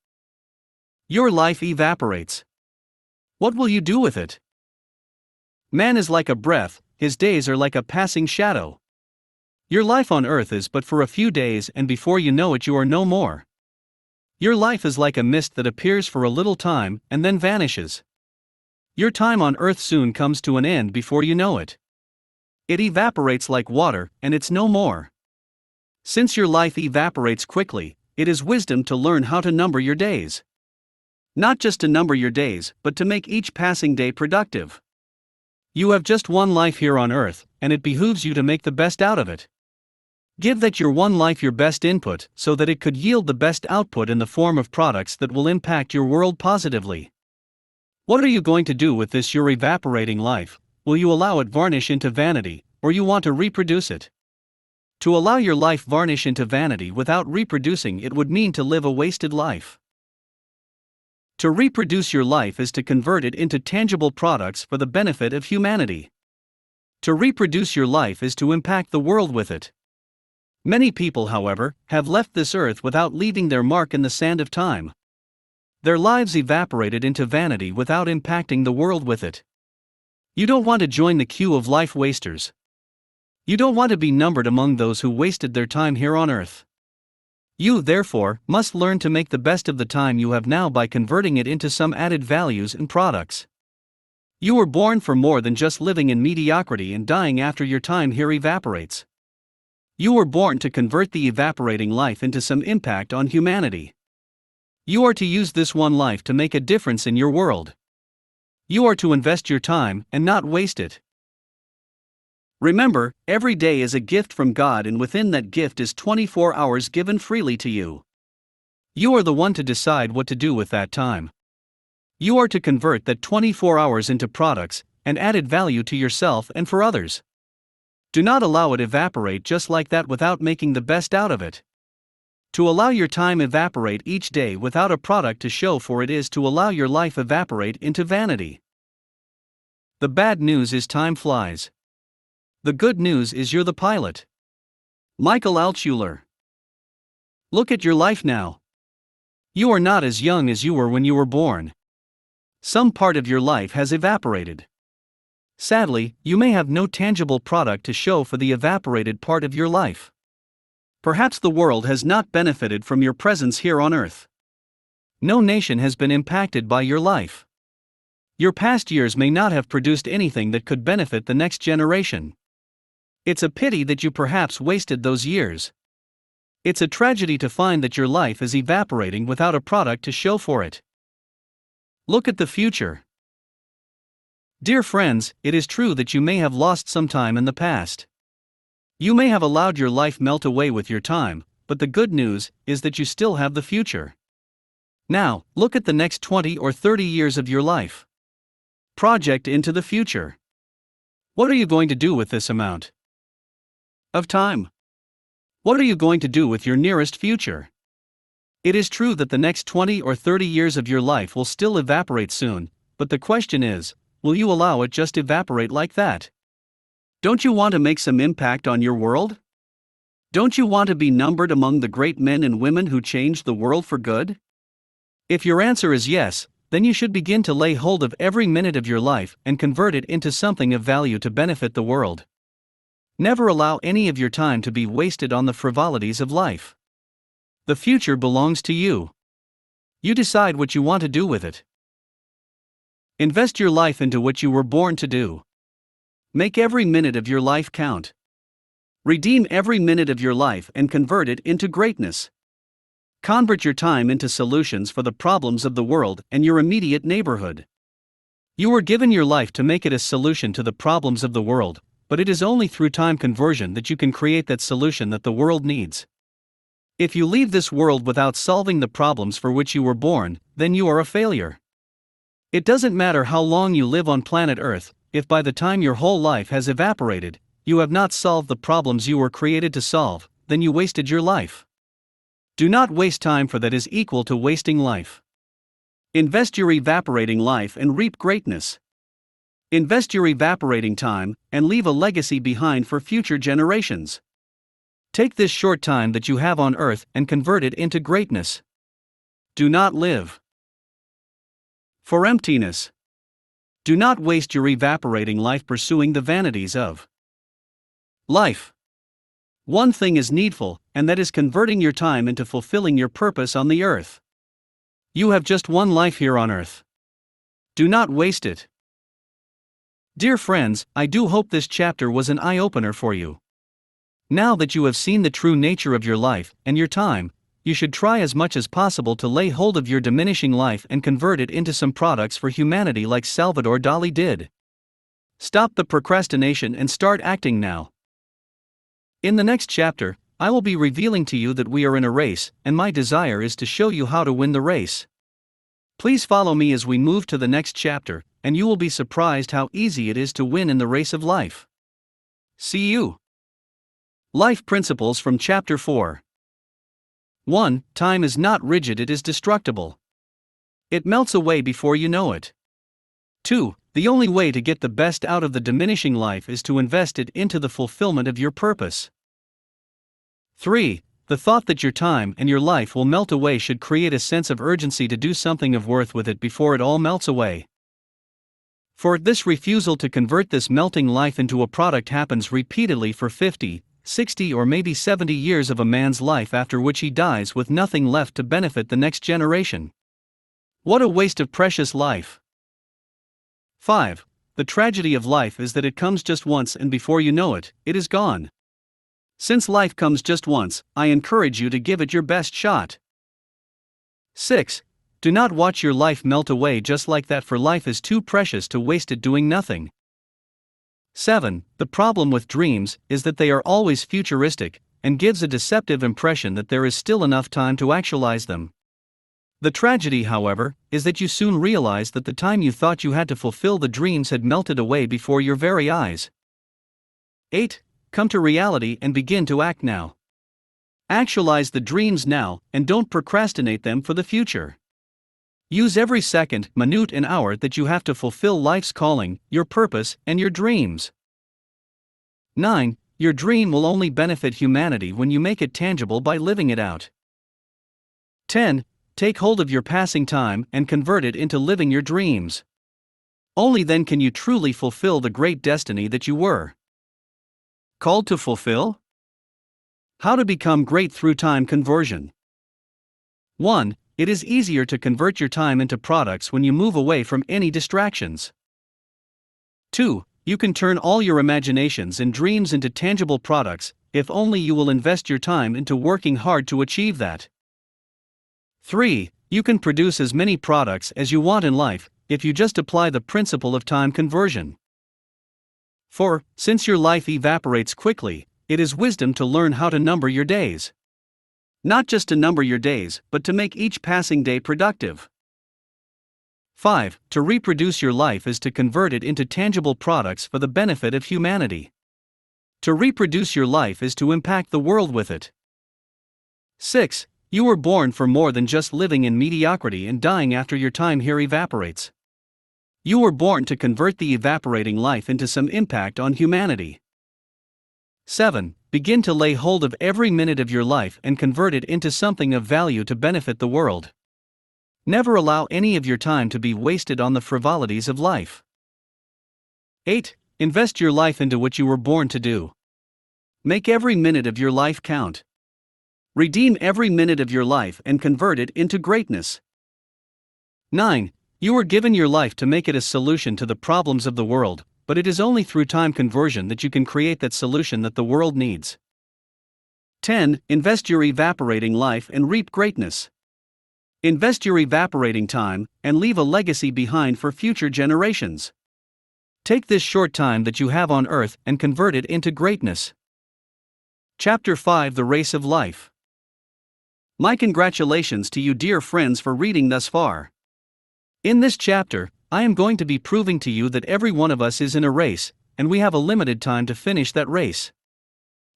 A: Your life evaporates. What will you do with it? Man is like a breath, his days are like a passing shadow. Your life on earth is but for a few days, and before you know it you are no more. Your life is like a mist that appears for a little time and then vanishes. Your time on earth soon comes to an end before you know it. It evaporates like water, and it's no more. Since your life evaporates quickly, it is wisdom to learn how to number your days. Not just to number your days, but to make each passing day productive. You have just one life here on earth, and it behooves you to make the best out of it. Give that your one life your best input so that it could yield the best output in the form of products that will impact your world positively. What are you going to do with this your evaporating life? Will you allow it varnish into vanity, or you want to reproduce it? To allow your life varnish into vanity without reproducing it would mean to live a wasted life. To reproduce your life is to convert it into tangible products for the benefit of humanity. To reproduce your life is to impact the world with it. Many people, however, have left this earth without leaving their mark in the sand of time. Their lives evaporated into vanity without impacting the world with it. You don't want to join the queue of life wasters. You don't want to be numbered among those who wasted their time here on earth. You, therefore, must learn to make the best of the time you have now by converting it into some added values and products. You were born for more than just living in mediocrity and dying after your time here evaporates. You were born to convert the evaporating life into some impact on humanity. You are to use this one life to make a difference in your world. You are to invest your time and not waste it. Remember, every day is a gift from God, and within that gift is 24 hours given freely to you. You are the one to decide what to do with that time. You are to convert that 24 hours into products and added value to yourself and for others. Do not allow it evaporate just like that without making the best out of it. To allow your time evaporate each day without a product to show for it is to allow your life evaporate into vanity. The bad news is time flies. The good news is you're the pilot. Michael Altshuler. Look at your life now. You are not as young as you were when you were born. Some part of your life has evaporated. Sadly, you may have no tangible product to show for the evaporated part of your life. Perhaps the world has not benefited from your presence here on earth. No nation has been impacted by your life. Your past years may not have produced anything that could benefit the next generation. It's a pity that you perhaps wasted those years. It's a tragedy to find that your life is evaporating without a product to show for it. Look at the future. Dear friends, it is true that you may have lost some time in the past. You may have allowed your life melt away with your time, but the good news is that you still have the future. Now, look at the next 20 or 30 years of your life. Project into the future. What are you going to do with this amount of time? What are you going to do with your nearest future? It is true that the next 20 or 30 years of your life will still evaporate soon, but the question is, will you allow it just evaporate like that? Don't you want to make some impact on your world? Don't you want to be numbered among the great men and women who changed the world for good? If your answer is yes, then you should begin to lay hold of every minute of your life and convert it into something of value to benefit the world. Never allow any of your time to be wasted on the frivolities of life. The future belongs to you. You decide what you want to do with it. Invest your life into what you were born to do. Make every minute of your life count. Redeem every minute of your life and convert it into greatness. Convert your time into solutions for the problems of the world and your immediate neighborhood. You were given your life to make it a solution to the problems of the world, but it is only through time conversion that you can create that solution that the world needs. If you leave this world without solving the problems for which you were born, then you are a failure. It doesn't matter how long you live on planet Earth, if by the time your whole life has evaporated, you have not solved the problems you were created to solve, then you wasted your life. Do not waste time, for that is equal to wasting life. Invest your evaporating life and reap greatness. Invest your evaporating time and leave a legacy behind for future generations. Take this short time that you have on earth and convert it into greatness. Do not live for emptiness. Do not waste your evaporating life pursuing the vanities of life. One thing is needful, and that is converting your time into fulfilling your purpose on the earth. You have just one life here on earth. Do not waste it. Dear friends, I do hope this chapter was an eye-opener for you. Now that you have seen the true nature of your life and your time, you should try as much as possible to lay hold of your diminishing life and convert it into some products for humanity like Salvador Dali did. Stop the procrastination and start acting now. In the next chapter, I will be revealing to you that we are in a race, and my desire is to show you how to win the race. Please follow me as we move to the next chapter, and you will be surprised how easy it is to win in the race of life. See you. Life Principles from Chapter 4. 1. Time is not rigid, it is destructible. It melts away before you know it. 2. The only way to get the best out of the diminishing life is to invest it into the fulfillment of your purpose. 3. The thought that your time and your life will melt away should create a sense of urgency to do something of worth with it before it all melts away. For this refusal to convert this melting life into a product happens repeatedly for 50, 60 or maybe 70 years of a man's life, after which he dies with nothing left to benefit the next generation. What a waste of precious life! 5. The tragedy of life is that it comes just once, and before you know it, it is gone. Since life comes just once, I encourage you to give it your best shot. 6. Do not watch your life melt away just like that, for life is too precious to waste it doing nothing. 7. The problem with dreams is that they are always futuristic, and gives a deceptive impression that there is still enough time to actualize them. The tragedy, however, is that you soon realize that the time you thought you had to fulfill the dreams had melted away before your very eyes. 8. Come to reality and begin to act now. Actualize the dreams now, and don't procrastinate them for the future. Use every second, minute, and hour that you have to fulfill life's calling, your purpose, and your dreams. 9. Your dream will only benefit humanity when you make it tangible by living it out. 10. Take hold of your passing time and convert it into living your dreams. Only then can you truly fulfill the great destiny that you were called to fulfill. How to become great through time conversion. 1. It is easier to convert your time into products when you move away from any distractions. 2. You can turn all your imaginations and dreams into tangible products, if only you will invest your time into working hard to achieve that. 3. You can produce as many products as you want in life, if you just apply the principle of time conversion. 4. Since your life evaporates quickly, it is wisdom to learn how to number your days. Not just to number your days, but to make each passing day productive. 5. To reproduce your life is to convert it into tangible products for the benefit of humanity. To reproduce your life is to impact the world with it. 6. You were born for more than just living in mediocrity and dying after your time here evaporates. You were born to convert the evaporating life into some impact on humanity. 7. Begin to lay hold of every minute of your life and convert it into something of value to benefit the world. Never allow any of your time to be wasted on the frivolities of life. 8. Invest your life into what you were born to do. Make every minute of your life count. Redeem every minute of your life and convert it into greatness. 9. You were given your life to make it a solution to the problems of the world, but it is only through time conversion that you can create that solution that the world needs. 10. Invest your evaporating life and reap greatness. Invest your evaporating time and leave a legacy behind for future generations. Take this short time that you have on earth and convert it into greatness. Chapter 5: The Race of Life. My congratulations to you, dear friends, for reading thus far. In this chapter, I am going to be proving to you that every one of us is in a race, and we have a limited time to finish that race.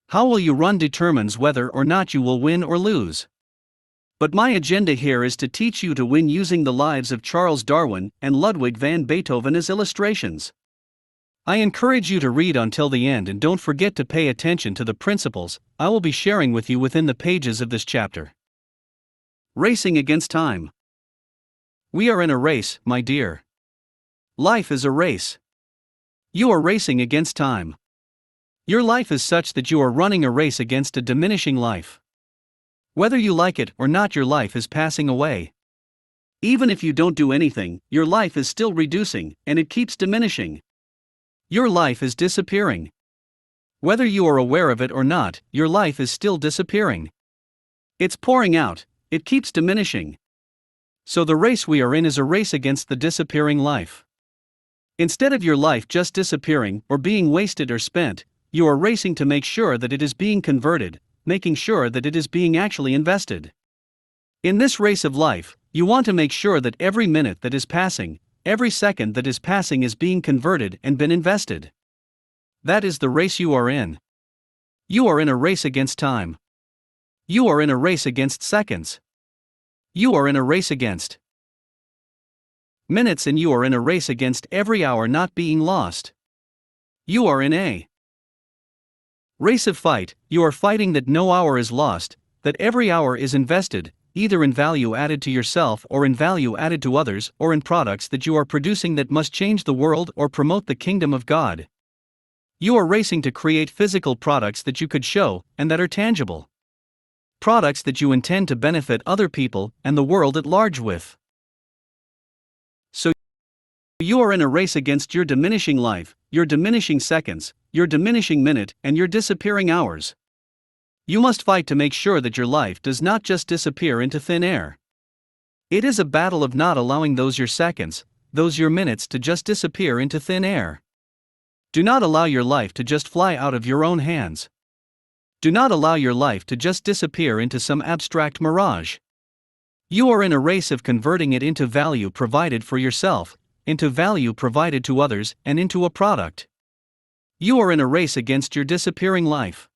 A: How will you run determines whether or not you will win or lose. But my agenda here is to teach you to win using the lives of Charles Darwin and Ludwig van Beethoven as illustrations. I encourage you to read until the end, and don't forget to pay attention to the principles I will be sharing with you within the pages of this chapter. Racing against time. We are in a race, my dear. Life is a race. You are racing against time. Your life is such that you are running a race against a diminishing life. Whether you like it or not, your life is passing away. Even if you don't do anything, your life is still reducing, and it keeps diminishing. Your life is disappearing. Whether you are aware of it or not, your life is still disappearing. It's pouring out, it keeps diminishing. So the race we are in is a race against the disappearing life. Instead of your life just disappearing or being wasted or spent, you are racing to make sure that it is being converted, making sure that it is being actually invested. In this race of life, you want to make sure that every minute that is passing, every second that is passing is being converted and been invested. That is the race you are in. You are in a race against time. You are in a race against seconds. You are in a race against minutes, and you are in a race against every hour not being lost. You are in a race of fight. You are fighting that no hour is lost, that every hour is invested, either in value added to yourself or in value added to others or in products that you are producing that must change the world or promote the kingdom of God. You are racing to create physical products that you could show and that are tangible. Products that you intend to benefit other people and the world at large with. So you are in a race against your diminishing life, your diminishing seconds, your diminishing minute, and your disappearing hours. You must fight to make sure that your life does not just disappear into thin air. It is a battle of not allowing those your seconds, those your minutes to just disappear into thin air. Do not allow your life to just fly out of your own hands. Do not allow your life to just disappear into some abstract mirage. You are in a race of converting it into value provided for yourself, into value provided to others, and into a product. You are in a race against your disappearing life.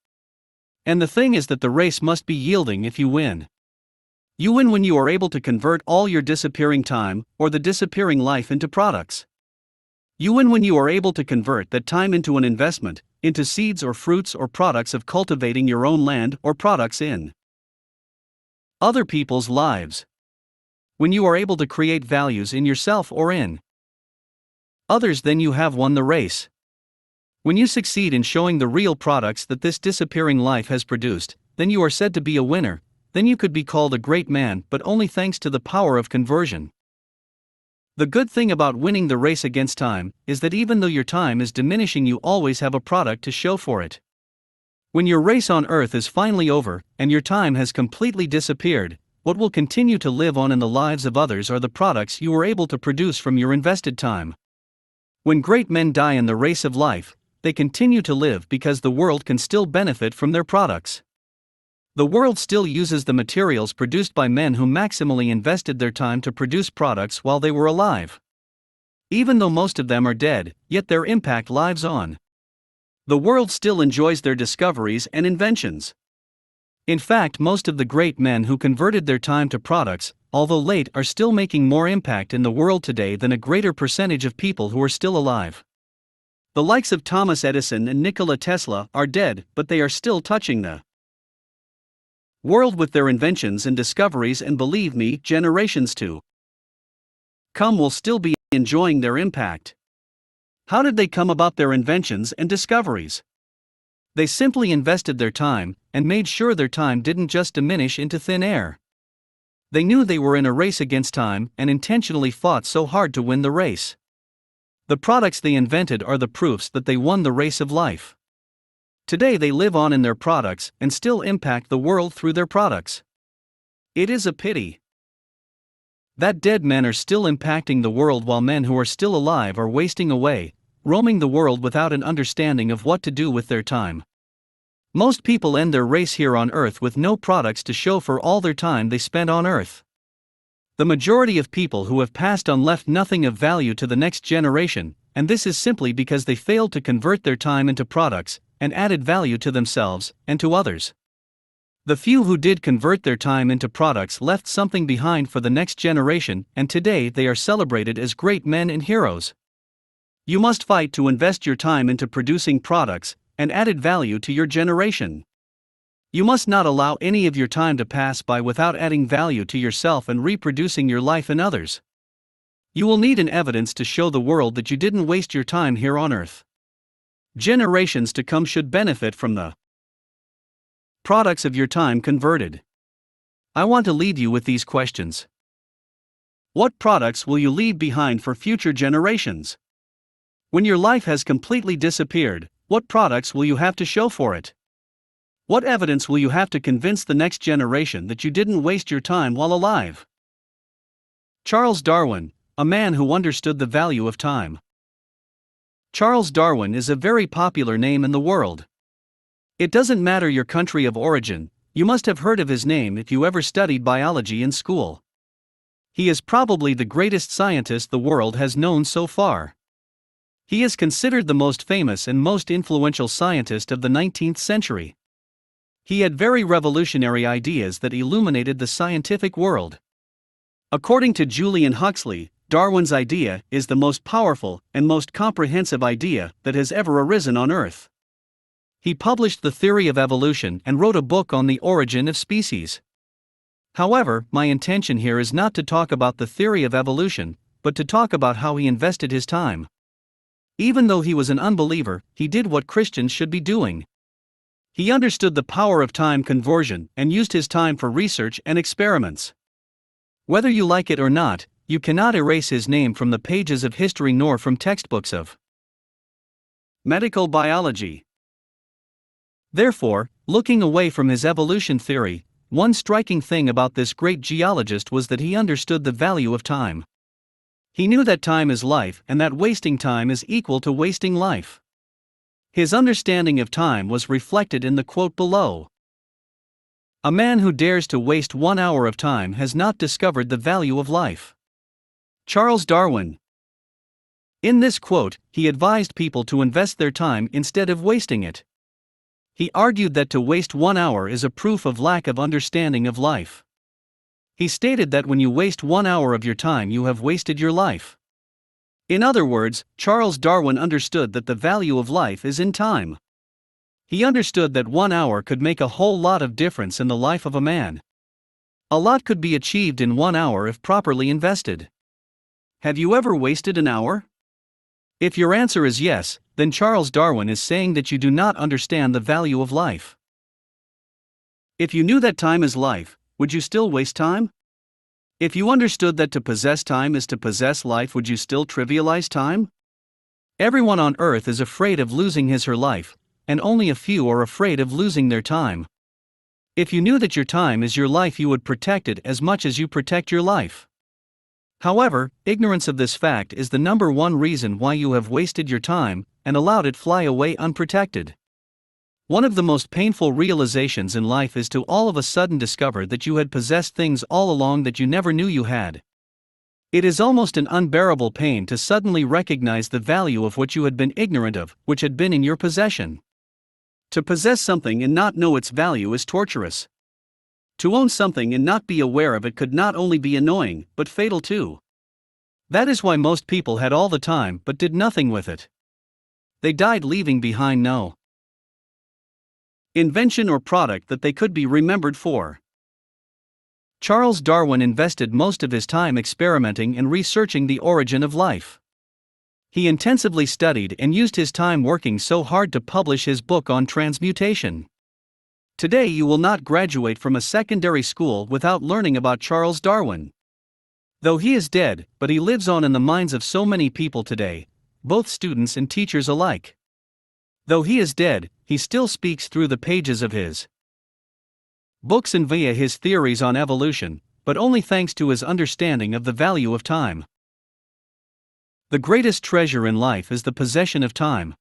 A: And the thing is that the race must be yielding if you win. You win when you are able to convert all your disappearing time, or the disappearing life, into products. You win when you are able to convert that time into an investment, into seeds or fruits or products of cultivating your own land or products in other people's lives. When you are able to create values in yourself or in others, then you have won the race. When you succeed in showing the real products that this disappearing life has produced, then you are said to be a winner, then you could be called a great man, but only thanks to the power of conversion. The good thing about winning the race against time is that even though your time is diminishing, you always have a product to show for it. When your race on earth is finally over, and your time has completely disappeared, what will continue to live on in the lives of others are the products you were able to produce from your invested time. When great men die in the race of life, they continue to live because the world can still benefit from their products. The world still uses the materials produced by men who maximally invested their time to produce products while they were alive. Even though most of them are dead, yet their impact lives on. The world still enjoys their discoveries and inventions. In fact, most of the great men who converted their time to products, although late, are still making more impact in the world today than a greater percentage of people who are still alive. The likes of Thomas Edison and Nikola Tesla are dead, but they are still touching the world with their inventions and discoveries, and believe me, generations to come will still be enjoying their impact. How did they come about their inventions and discoveries? They simply invested their time, and made sure their time didn't just diminish into thin air. They knew they were in a race against time, and intentionally fought so hard to win the race. The products they invented are the proofs that they won the race of life. Today they live on in their products, and still impact the world through their products. It is a pity that dead men are still impacting the world while men who are still alive are wasting away, roaming the world without an understanding of what to do with their time. Most people end their race here on earth with no products to show for all their time they spent on earth. The majority of people who have passed on left nothing of value to the next generation, and this is simply because they failed to convert their time into products, and added value to themselves and to others. The few who did convert their time into products left something behind for the next generation, and today they are celebrated as great men and heroes. You must fight to invest your time into producing products, and added value to your generation. You must not allow any of your time to pass by without adding value to yourself and reproducing your life in others. You will need an evidence to show the world that you didn't waste your time here on earth. Generations to come should benefit from the products of your time converted. I want to leave you with these questions. What products will you leave behind for future generations? When your life has completely disappeared, what products will you have to show for it? What evidence will you have to convince the next generation that you didn't waste your time while alive? Charles Darwin, a man who understood the value of time. Charles Darwin is a very popular name in the world. It doesn't matter your country of origin, you must have heard of his name if you ever studied biology in school. He is probably the greatest scientist the world has known so far. He is considered the most famous and most influential scientist of the 19th century. He had very revolutionary ideas that illuminated the scientific world. According to Julian Huxley, Darwin's idea is the most powerful and most comprehensive idea that has ever arisen on Earth. He published The Theory of Evolution and wrote a book on the origin of species. However, my intention here is not to talk about the theory of evolution, but to talk about how he invested his time. Even though he was an unbeliever, he did what Christians should be doing. He understood the power of time conversion and used his time for research and experiments. Whether you like it or not, you cannot erase his name from the pages of history nor from textbooks of medical biology. Therefore, looking away from his evolution theory, one striking thing about this great geologist was that he understood the value of time. He knew that time is life and that wasting time is equal to wasting life. His understanding of time was reflected in the quote below. A man who dares to waste 1 hour of time has not discovered the value of life. Charles Darwin. In this quote, he advised people to invest their time instead of wasting it. He argued that to waste 1 hour is a proof of lack of understanding of life. He stated that when you waste 1 hour of your time, you have wasted your life. In other words, Charles Darwin understood that the value of life is in time. He understood that 1 hour could make a whole lot of difference in the life of a man. A lot could be achieved in 1 hour if properly invested. Have you ever wasted an hour? If your answer is yes, then Charles Darwin is saying that you do not understand the value of life. If you knew that time is life, would you still waste time? If you understood that to possess time is to possess life, would you still trivialize time? Everyone on earth is afraid of losing his or her life, and only a few are afraid of losing their time. If you knew that your time is your life, you would protect it as much as you protect your life. However, ignorance of this fact is the number one reason why you have wasted your time and allowed it fly away unprotected. One of the most painful realizations in life is to all of a sudden discover that you had possessed things all along that you never knew you had. It is almost an unbearable pain to suddenly recognize the value of what you had been ignorant of, which had been in your possession. To possess something and not know its value is torturous. To own something and not be aware of it could not only be annoying, but fatal too. That is why most people had all the time but did nothing with it. They died leaving behind no invention or product that they could be remembered for. Charles Darwin invested most of his time experimenting and researching the origin of life. He intensively studied and used his time working so hard to publish his book on transmutation. Today you will not graduate from a secondary school without learning about Charles Darwin. Though he is dead, but he lives on in the minds of so many people today, both students and teachers alike. Though he is dead, he still speaks through the pages of his books and via his theories on evolution, but only thanks to his understanding of the value of time. The greatest treasure in life is the possession of time.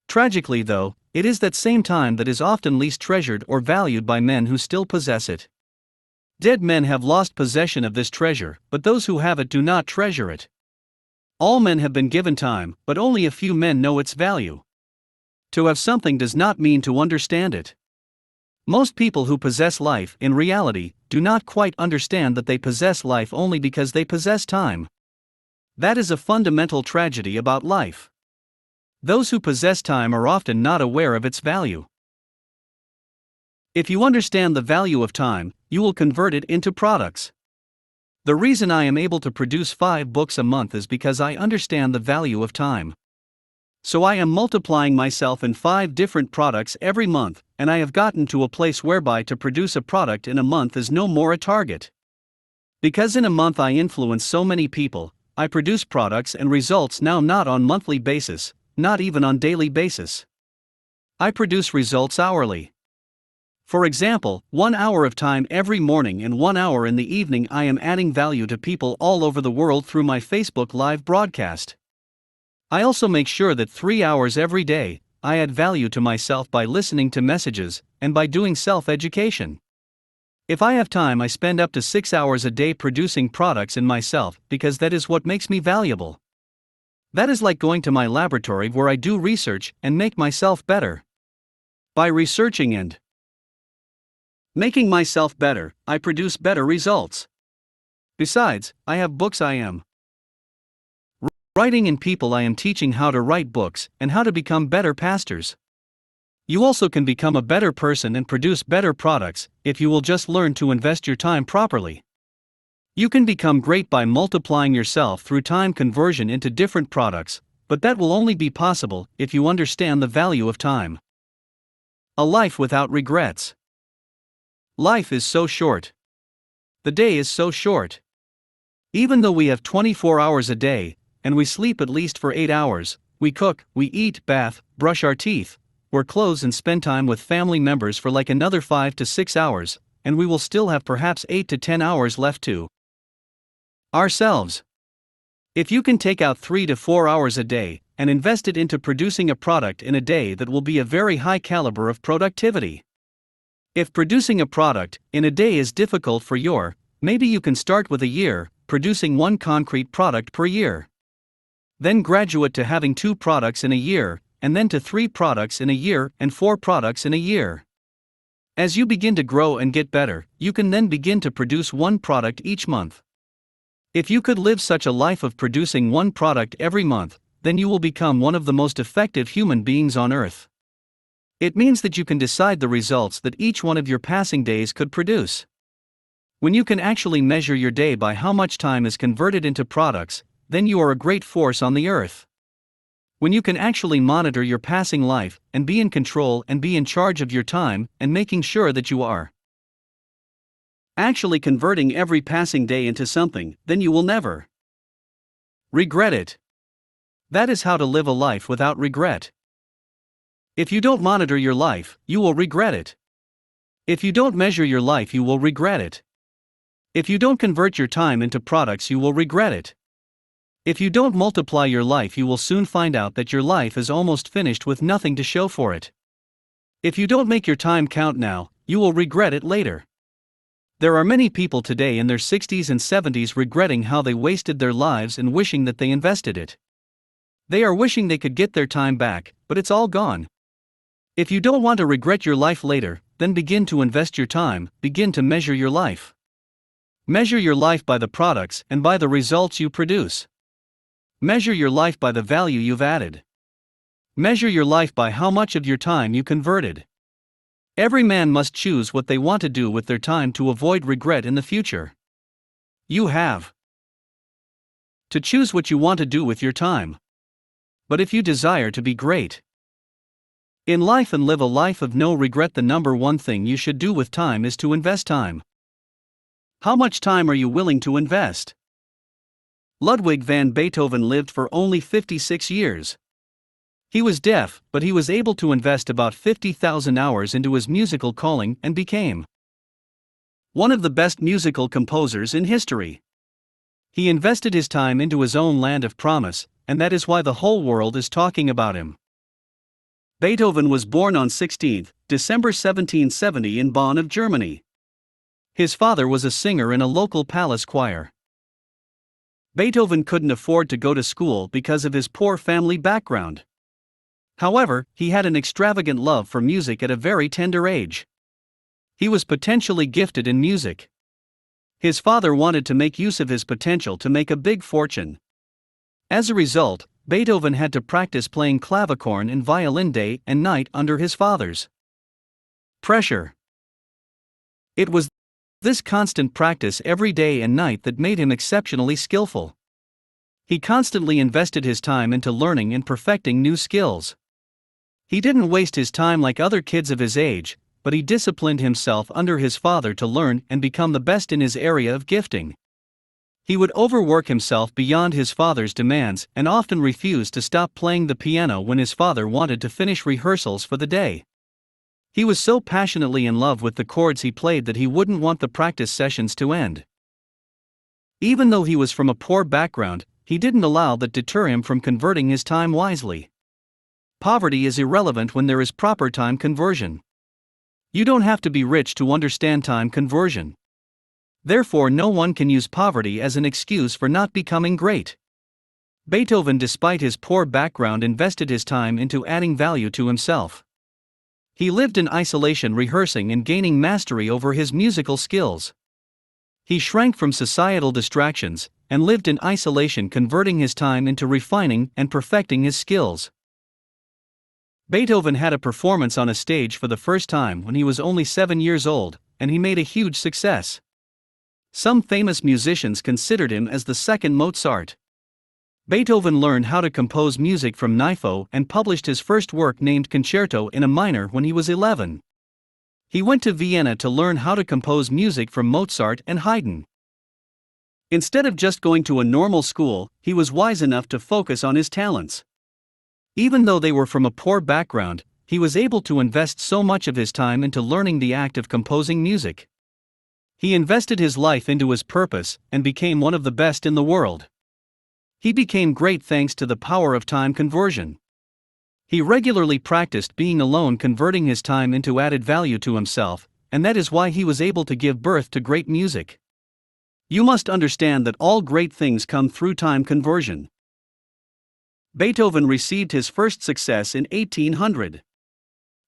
A: Tragically, though, it is that same time that is often least treasured or valued by men who still possess it. Dead men have lost possession of this treasure, but those who have it do not treasure it. All men have been given time, but only a few men know its value. To have something does not mean to understand it. Most people who possess life, in reality, do not quite understand that they possess life only because they possess time. That is a fundamental tragedy about life. Those who possess time are often not aware of its value. If you understand the value of time, you will convert it into products. The reason I am able to produce 5 books a month is because I understand the value of time. So I am multiplying myself in 5 different products every month, and I have gotten to a place whereby to produce a product in a month is no more a target. Because in a month I influence so many people, I produce products and results now not on monthly basis, not even on daily basis. I produce results hourly. For example, 1 hour of time every morning and 1 hour in the evening I am adding value to people all over the world through my Facebook Live broadcast. I also make sure that 3 hours every day, I add value to myself by listening to messages, and by doing self-education. If I have time, I spend up to 6 hours a day producing products in myself, because that is what makes me valuable. That is like going to my laboratory where I do research and make myself better. By researching and making myself better, I produce better results. Besides, I have books I am writing, and people I am teaching how to write books and how to become better pastors. You also can become a better person and produce better products if you will just learn to invest your time properly. You can become great by multiplying yourself through time conversion into different products, but that will only be possible if you understand the value of time. A life without regrets. Life is so short. The day is so short. Even though we have 24 hours a day, and we sleep at least for 8 hours, we cook, we eat, bath, brush our teeth, wear clothes and spend time with family members for like another 5 to 6 hours, and we will still have perhaps 8 to 10 hours left to ourselves. If you can take out 3 to 4 hours a day, and invest it into producing a product in a day, that will be a very high caliber of productivity. If producing a product in a day is difficult for you, maybe you can start with a year, producing 1 concrete product per year. Then graduate to having 2 products in a year, and then to 3 products in a year and 4 products in a year. As you begin to grow and get better, you can then begin to produce 1 product each month. If you could live such a life of producing 1 product every month, then you will become one of the most effective human beings on earth. It means that you can decide the results that each one of your passing days could produce. When you can actually measure your day by how much time is converted into products, then you are a great force on the earth. When you can actually monitor your passing life, and be in control and be in charge of your time, and making sure that you are actually converting every passing day into something, then you will never regret it. That is how to live a life without regret. If you don't monitor your life, you will regret it. If you don't measure your life, you will regret it. If you don't convert your time into products, you will regret it. If you don't multiply your life, you will soon find out that your life is almost finished with nothing to show for it. If you don't make your time count now, you will regret it later. There are many people today in their 60s and 70s regretting how they wasted their lives and wishing that they invested it. They are wishing they could get their time back, but it's all gone. If you don't want to regret your life later, then begin to invest your time, begin to measure your life. Measure your life by the products and by the results you produce. Measure your life by the value you've added. Measure your life by how much of your time you converted. Every man must choose what they want to do with their time to avoid regret in the future. You have to choose what you want to do with your time. But if you desire to be great in life and live a life of no regret, the number one thing you should do with time is to invest time. How much time are you willing to invest? Ludwig van Beethoven lived for only 56 years. He was deaf, but he was able to invest about 50,000 hours into his musical calling and became one of the best musical composers in history. He invested his time into his own land of promise, and that is why the whole world is talking about him. Beethoven was born on 16 December 1770 in Bonn of Germany. His father was a singer in a local palace choir. Beethoven couldn't afford to go to school because of his poor family background. However, he had an extravagant love for music at a very tender age. He was potentially gifted in music. His father wanted to make use of his potential to make a big fortune. As a result, Beethoven had to practice playing clavichorn and violin day and night under his father's pressure. It was this constant practice every day and night that made him exceptionally skillful. He constantly invested his time into learning and perfecting new skills. He didn't waste his time like other kids of his age, but he disciplined himself under his father to learn and become the best in his area of gifting. He would overwork himself beyond his father's demands and often refused to stop playing the piano when his father wanted to finish rehearsals for the day. He was so passionately in love with the chords he played that he wouldn't want the practice sessions to end. Even though he was from a poor background, he didn't allow that deter him from converting his time wisely. Poverty is irrelevant when there is proper time conversion. You don't have to be rich to understand time conversion. Therefore, no one can use poverty as an excuse for not becoming great. Beethoven, despite his poor background, invested his time into adding value to himself. He lived in isolation, rehearsing and gaining mastery over his musical skills. He shrank from societal distractions and lived in isolation, converting his time into refining and perfecting his skills. Beethoven had a performance on a stage for the first time when he was only 7 years old, and he made a huge success. Some famous musicians considered him as the second Mozart. Beethoven learned how to compose music from Nifo and published his first work named Concerto in a Minor when he was 11. He went to Vienna to learn how to compose music from Mozart and Haydn. Instead of just going to a normal school, he was wise enough to focus on his talents. Even though they were from a poor background, he was able to invest so much of his time into learning the act of composing music. He invested his life into his purpose and became one of the best in the world. He became great thanks to the power of time conversion. He regularly practiced being alone, converting his time into added value to himself, and that is why he was able to give birth to great music. You must understand that all great things come through time conversion. Beethoven received his first success in 1800.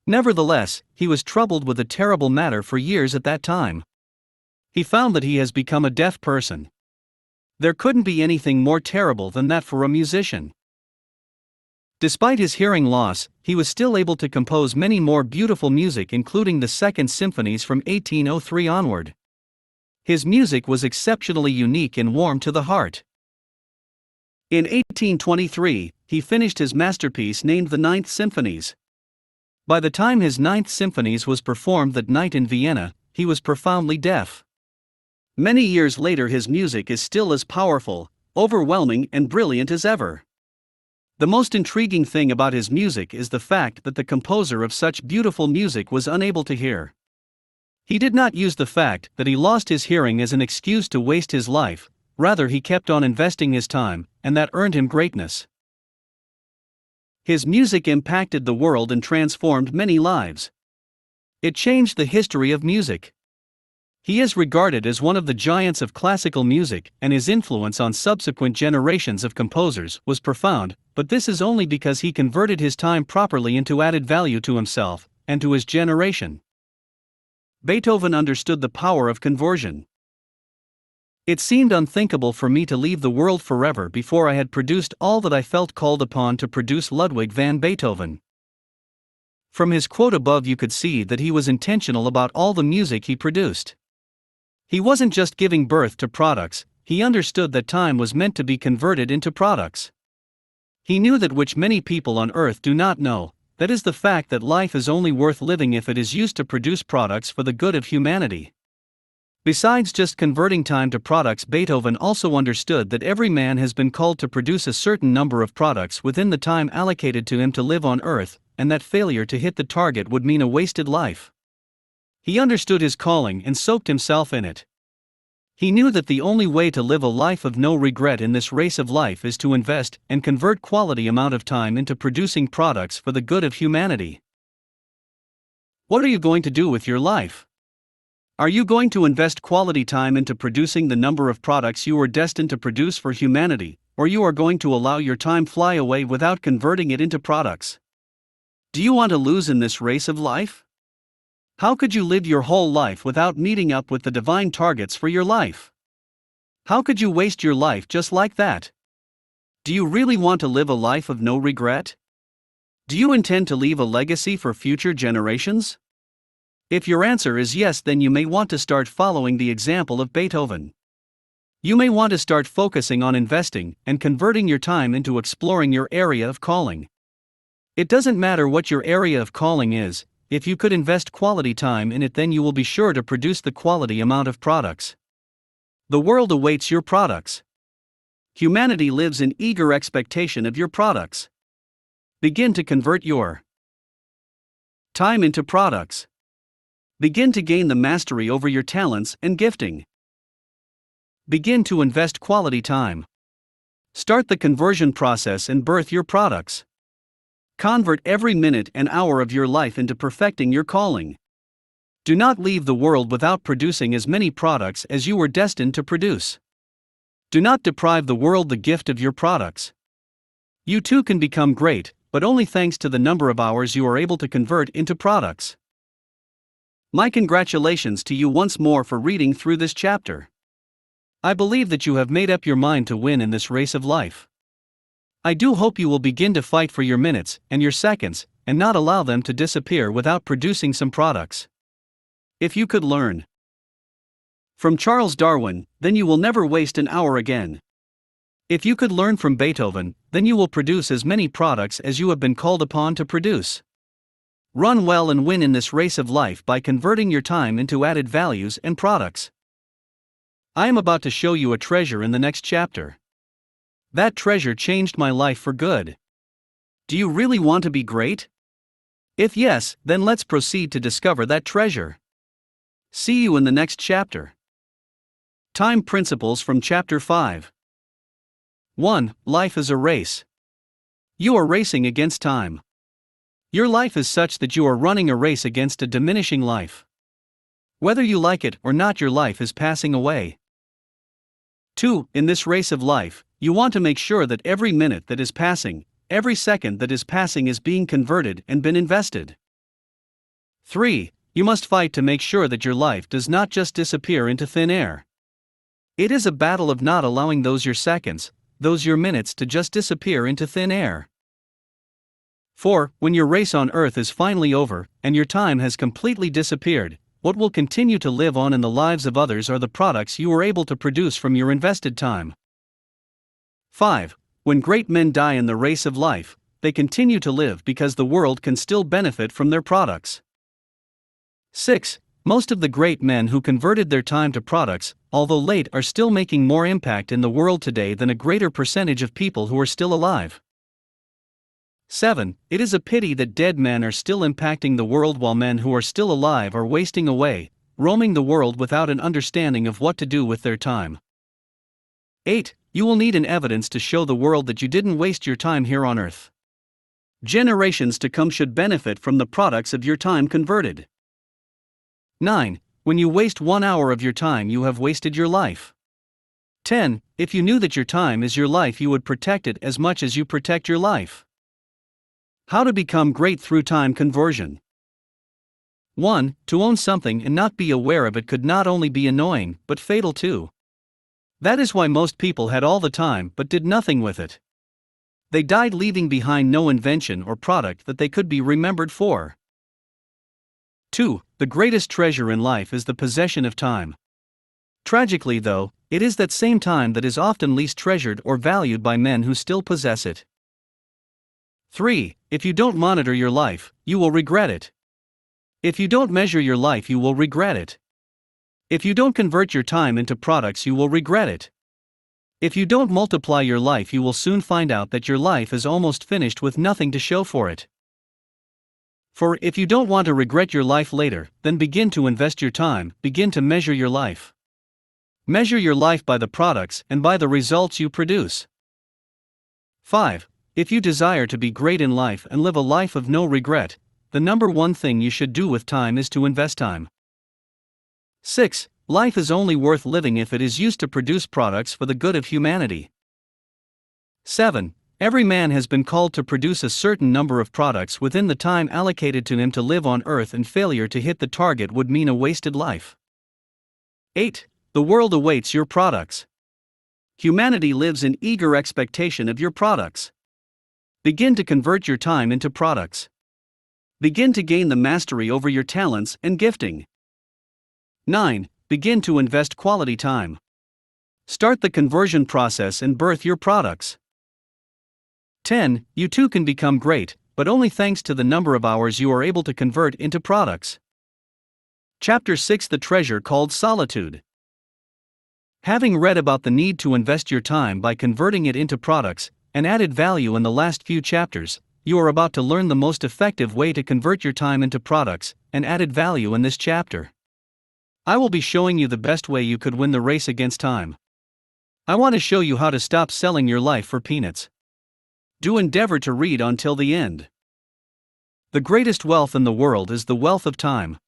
A: Nevertheless, he was troubled with a terrible matter for years at that time. He found that he has become a deaf person. There couldn't be anything more terrible than that for a musician. Despite his hearing loss, he was still able to compose many more beautiful music, including the second symphonies from 1803 onward. His music was exceptionally unique and warm to the heart. In 1823, he finished his masterpiece named the Ninth Symphonies. By the time his Ninth Symphonies was performed that night in Vienna, he was profoundly deaf. Many years later, his music is still as powerful, overwhelming, and brilliant as ever. The most intriguing thing about his music is the fact that the composer of such beautiful music was unable to hear. He did not use the fact that he lost his hearing as an excuse to waste his life, rather, he kept on investing his time, and that earned him greatness. His music impacted the world and transformed many lives. It changed the history of music. He is regarded as one of the giants of classical music, and his influence on subsequent generations of composers was profound, but this is only because he converted his time properly into added value to himself and to his generation. Beethoven understood the power of conversion. It seemed unthinkable for me to leave the world forever before I had produced all that I felt called upon to produce. Ludwig van Beethoven. From his quote above, you could see that he was intentional about all the music he produced. He wasn't just giving birth to products, he understood that time was meant to be converted into products. He knew that which many people on earth do not know, that is the fact that life is only worth living if it is used to produce products for the good of humanity. Besides just converting time to products, Beethoven also understood that every man has been called to produce a certain number of products within the time allocated to him to live on earth, and that failure to hit the target would mean a wasted life. He understood his calling and soaked himself in it. He knew that the only way to live a life of no regret in this race of life is to invest and convert quality amount of time into producing products for the good of humanity. What are you going to do with your life? Are you going to invest quality time into producing the number of products you are destined to produce for humanity, or you are going to allow your time fly away without converting it into products? Do you want to lose in this race of life? How could you live your whole life without meeting up with the divine targets for your life? How could you waste your life just like that? Do you really want to live a life of no regret? Do you intend to leave a legacy for future generations? If your answer is yes, then you may want to start following the example of Beethoven. You may want to start focusing on investing and converting your time into exploring your area of calling. It doesn't matter what your area of calling is. If you could invest quality time in it, then you will be sure to produce the quality amount of products. The world awaits your products. Humanity lives in eager expectation of your products. Begin to convert your Time into products. Begin to gain the mastery over your talents and gifting. Begin to invest quality time. Start the conversion process and birth your products. Convert every minute and hour of your life into perfecting your calling. Do not leave the world without producing as many products as you were destined to produce. Do not deprive the world the gift of your products. You too can become great, but only thanks to the number of hours you are able to convert into products. My congratulations to you once more for reading through this chapter. I believe that you have made up your mind to win in this race of life. I do hope you will begin to fight for your minutes and your seconds, and not allow them to disappear without producing some products. If you could learn from Charles Darwin, then you will never waste an hour again. If you could learn from Beethoven, then you will produce as many products as you have been called upon to produce. Run well and win in this race of life by converting your time into added values and products. I am about to show you a treasure in the next chapter. That treasure changed my life for good. Do you really want to be great? If yes, then let's proceed to discover that treasure. See you in the next chapter. Time Principles from Chapter 5. 1. Life is a race. You are racing against time. Your life is such that you are running a race against a diminishing life. Whether you like it or not, your life is passing away. 2. In this race of life, you want to make sure that every minute that is passing, every second that is passing is being converted and been invested. 3. You must fight to make sure that your life does not just disappear into thin air. It is a battle of not allowing those your seconds, those your minutes to just disappear into thin air. 4. When your race on earth is finally over, and your time has completely disappeared, what will continue to live on in the lives of others are the products you were able to produce from your invested time. 5. When great men die in the race of life, they continue to live because the world can still benefit from their products. 6. Most of the great men who converted their time to products, although late, are still making more impact in the world today than a greater percentage of people who are still alive. 7. It is a pity that dead men are still impacting the world while men who are still alive are wasting away, roaming the world without an understanding of what to do with their time. 8. You will need an evidence to show the world that you didn't waste your time here on earth. Generations to come should benefit from the products of your time converted. 9. When you waste 1 hour of your time, you have wasted your life. 10. If you knew that your time is your life, you would protect it as much as you protect your life. How to become great through time conversion. 1. To own something and not be aware of it could not only be annoying, but fatal too. That is why most people had all the time but did nothing with it. They died leaving behind no invention or product that they could be remembered for. 2. The greatest treasure in life is the possession of time. Tragically, though, it is that same time that is often least treasured or valued by men who still possess it. 3. If you don't monitor your life, you will regret it. If you don't measure your life, you will regret it. If you don't convert your time into products, you will regret it. If you don't multiply your life, you will soon find out that your life is almost finished with nothing to show for it. For if you don't want to regret your life later, then begin to invest your time, begin to measure your life. Measure your life by the products and by the results you produce. 5. If you desire to be great in life and live a life of no regret, the number one thing you should do with time is to invest time. 6. Life is only worth living if it is used to produce products for the good of humanity. 7. Every man has been called to produce a certain number of products within the time allocated to him to live on earth, and failure to hit the target would mean a wasted life. 8. The world awaits your products. Humanity lives in eager expectation of your products. Begin to convert your time into products. Begin to gain the mastery over your talents and gifting. 9. Begin to invest quality time. Start the conversion process and birth your products. 10. You too can become great, but only thanks to the number of hours you are able to convert into products. Chapter 6: The Treasure Called Solitude. Having read about the need to invest your time by converting it into products, and added value in the last few chapters, you are about to learn the most effective way to convert your time into products and added value in this chapter. I will be showing you the best way you could win the race against time. I want to show you how to stop selling your life for peanuts. Do endeavor to read until the end. The greatest wealth in the world is the wealth of time.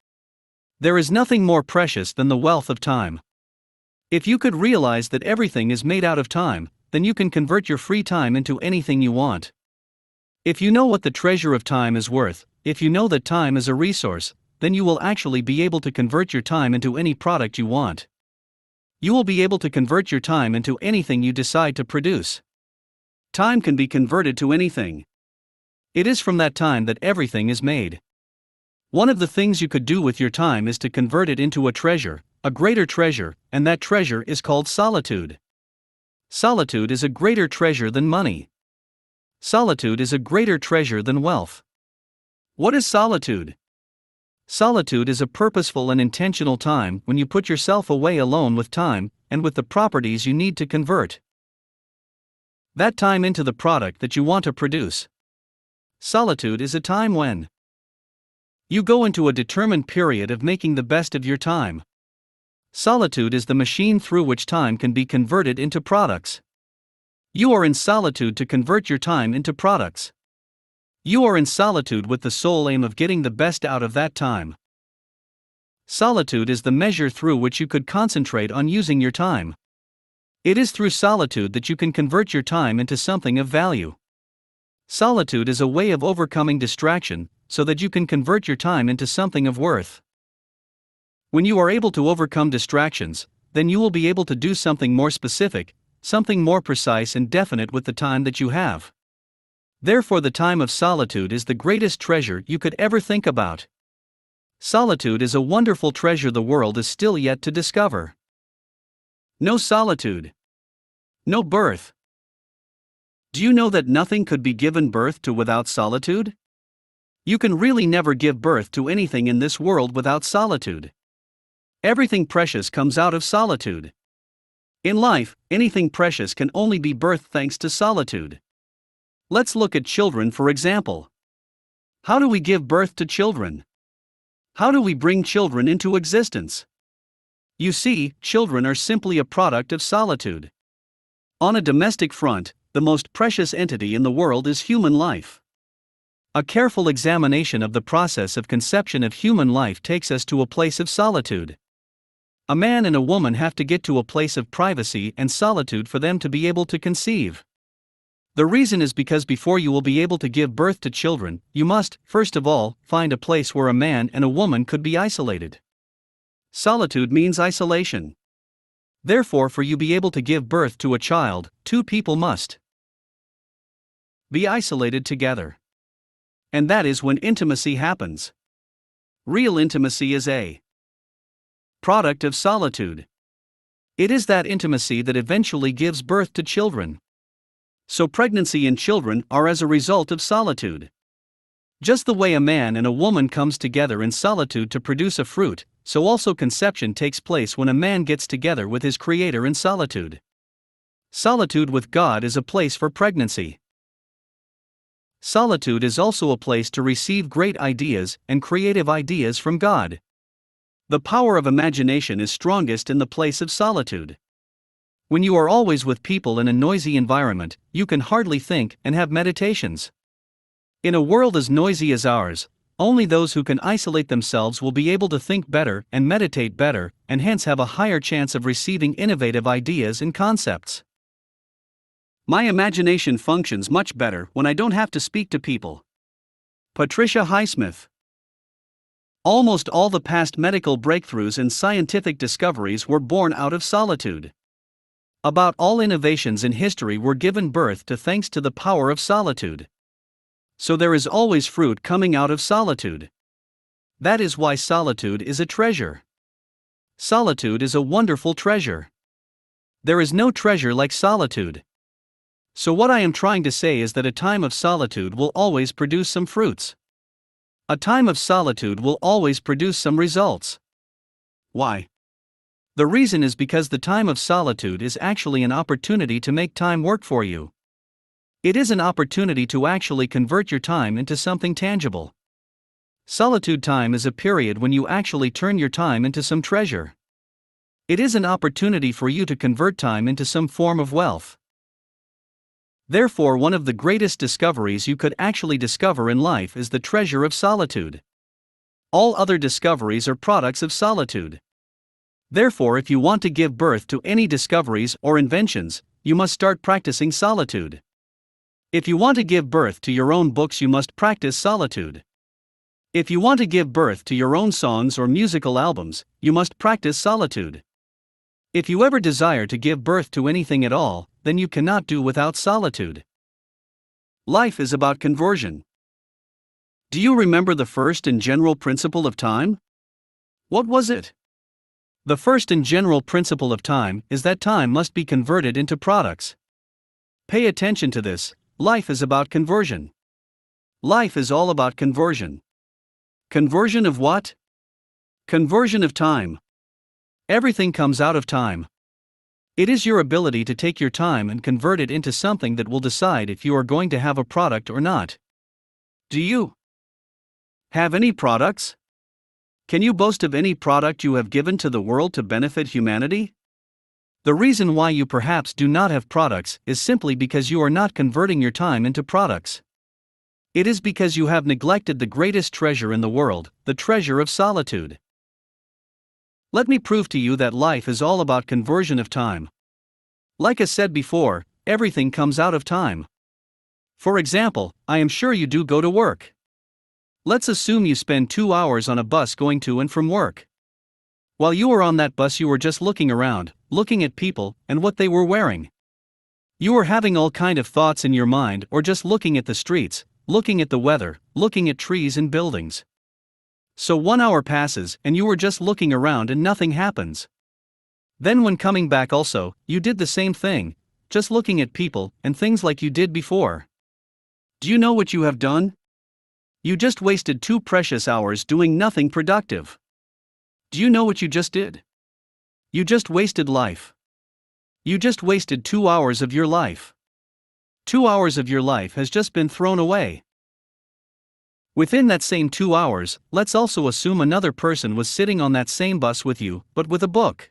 A: There is nothing more precious than the wealth of time. If you could realize that everything is made out of time, then you can convert your free time into anything you want. If you know what the treasure of time is worth, if you know that time is a resource, then you will actually be able to convert your time into any product you want. You will be able to convert your time into anything you decide to produce. Time can be converted to anything. It is from that time that everything is made. One of the things you could do with your time is to convert it into a treasure, a greater treasure, and that treasure is called solitude. Solitude is a greater treasure than money. Solitude is a greater treasure than wealth. What is solitude? Solitude is a purposeful and intentional time when you put yourself away alone with time and with the properties you need to convert that time into the product that you want to produce. Solitude is a time when you go into a determined period of making the best of your time. Solitude is the machine through which time can be converted into products. You are in solitude to convert your time into products. You are in solitude with the sole aim of getting the best out of that time. Solitude is the measure through which you could concentrate on using your time. It is through solitude that you can convert your time into something of value. Solitude is a way of overcoming distraction, so that you can convert your time into something of worth. When you are able to overcome distractions, then you will be able to do something more specific, something more precise and definite with the time that you have. Therefore, the time of solitude is the greatest treasure you could ever think about. Solitude is a wonderful treasure the world is still yet to discover. No solitude. No birth. Do you know that nothing could be given birth to without solitude? You can really never give birth to anything in this world without solitude. Everything precious comes out of solitude. In life, anything precious can only be birthed thanks to solitude. Let's look at children for example. How do we give birth to children? How do we bring children into existence? You see, children are simply a product of solitude. On a domestic front, the most precious entity in the world is human life. A careful examination of the process of conception of human life takes us to a place of solitude. A man and a woman have to get to a place of privacy and solitude for them to be able to conceive. The reason is because before you will be able to give birth to children, you must, first of all, find a place where a man and a woman could be isolated. Solitude means isolation. Therefore, for you to be able to give birth to a child, two people must be isolated together. And that is when intimacy happens. Real intimacy is a product of solitude. It is that intimacy that eventually gives birth to children. So pregnancy and children are as a result of solitude. Just the way a man and a woman comes together in solitude to produce a fruit, so also conception takes place when a man gets together with his Creator in solitude. Solitude with God is a place for pregnancy. Solitude is also a place to receive great ideas and creative ideas from God. The power of imagination is strongest in the place of solitude. When you are always with people in a noisy environment, you can hardly think and have meditations. In a world as noisy as ours, only those who can isolate themselves will be able to think better and meditate better, and hence have a higher chance of receiving innovative ideas and concepts. My imagination functions much better when I don't have to speak to people. Patricia Highsmith. Almost all the past medical breakthroughs and scientific discoveries were born out of solitude. About all innovations in history were given birth to thanks to the power of solitude. So there is always fruit coming out of solitude. That is why solitude is a treasure. Solitude is a wonderful treasure. There is no treasure like solitude. So what I am trying to say is that a time of solitude will always produce some fruits. A time of solitude will always produce some results. Why? The reason is because the time of solitude is actually an opportunity to make time work for you. It is an opportunity to actually convert your time into something tangible. Solitude time is a period when you actually turn your time into some treasure. It is an opportunity for you to convert time into some form of wealth. Therefore, one of the greatest discoveries you could actually discover in life is the treasure of solitude. All other discoveries are products of solitude. Therefore, if you want to give birth to any discoveries or inventions, you must start practicing solitude. If you want to give birth to your own books, you must practice solitude. If you want to give birth to your own songs or musical albums, you must practice solitude. If you ever desire to give birth to anything at all, then you cannot do without solitude. Life is about conversion. Do you remember the first and general principle of time? What was it? The first and general principle of time is that time must be converted into products. Pay attention to this. Life is about conversion. Life is all about conversion. Conversion of what? Conversion of time. Everything comes out of time. It is your ability to take your time and convert it into something that will decide if you are going to have a product or not. Do you have any products? Can you boast of any product you have given to the world to benefit humanity? The reason why you perhaps do not have products is simply because you are not converting your time into products. It is because you have neglected the greatest treasure in the world, the treasure of solitude. Let me prove to you that life is all about conversion of time. Like I said before, everything comes out of time. For example, I am sure you do go to work. Let's assume you spend 2 hours on a bus going to and from work. While you were on that bus, you were just looking around, looking at people and what they were wearing. You were having all kind of thoughts in your mind, or just looking at the streets, looking at the weather, looking at trees and buildings. So 1 hour passes and you were just looking around and nothing happens. Then when coming back also, you did the same thing, just looking at people and things like you did before. Do you know what you have done? You just wasted 2 precious hours doing nothing productive. Do you know what you just did? You just wasted life. You just wasted 2 hours of your life. 2 hours of your life has just been thrown away. Within that same 2 hours, let's also assume another person was sitting on that same bus with you, but with a book.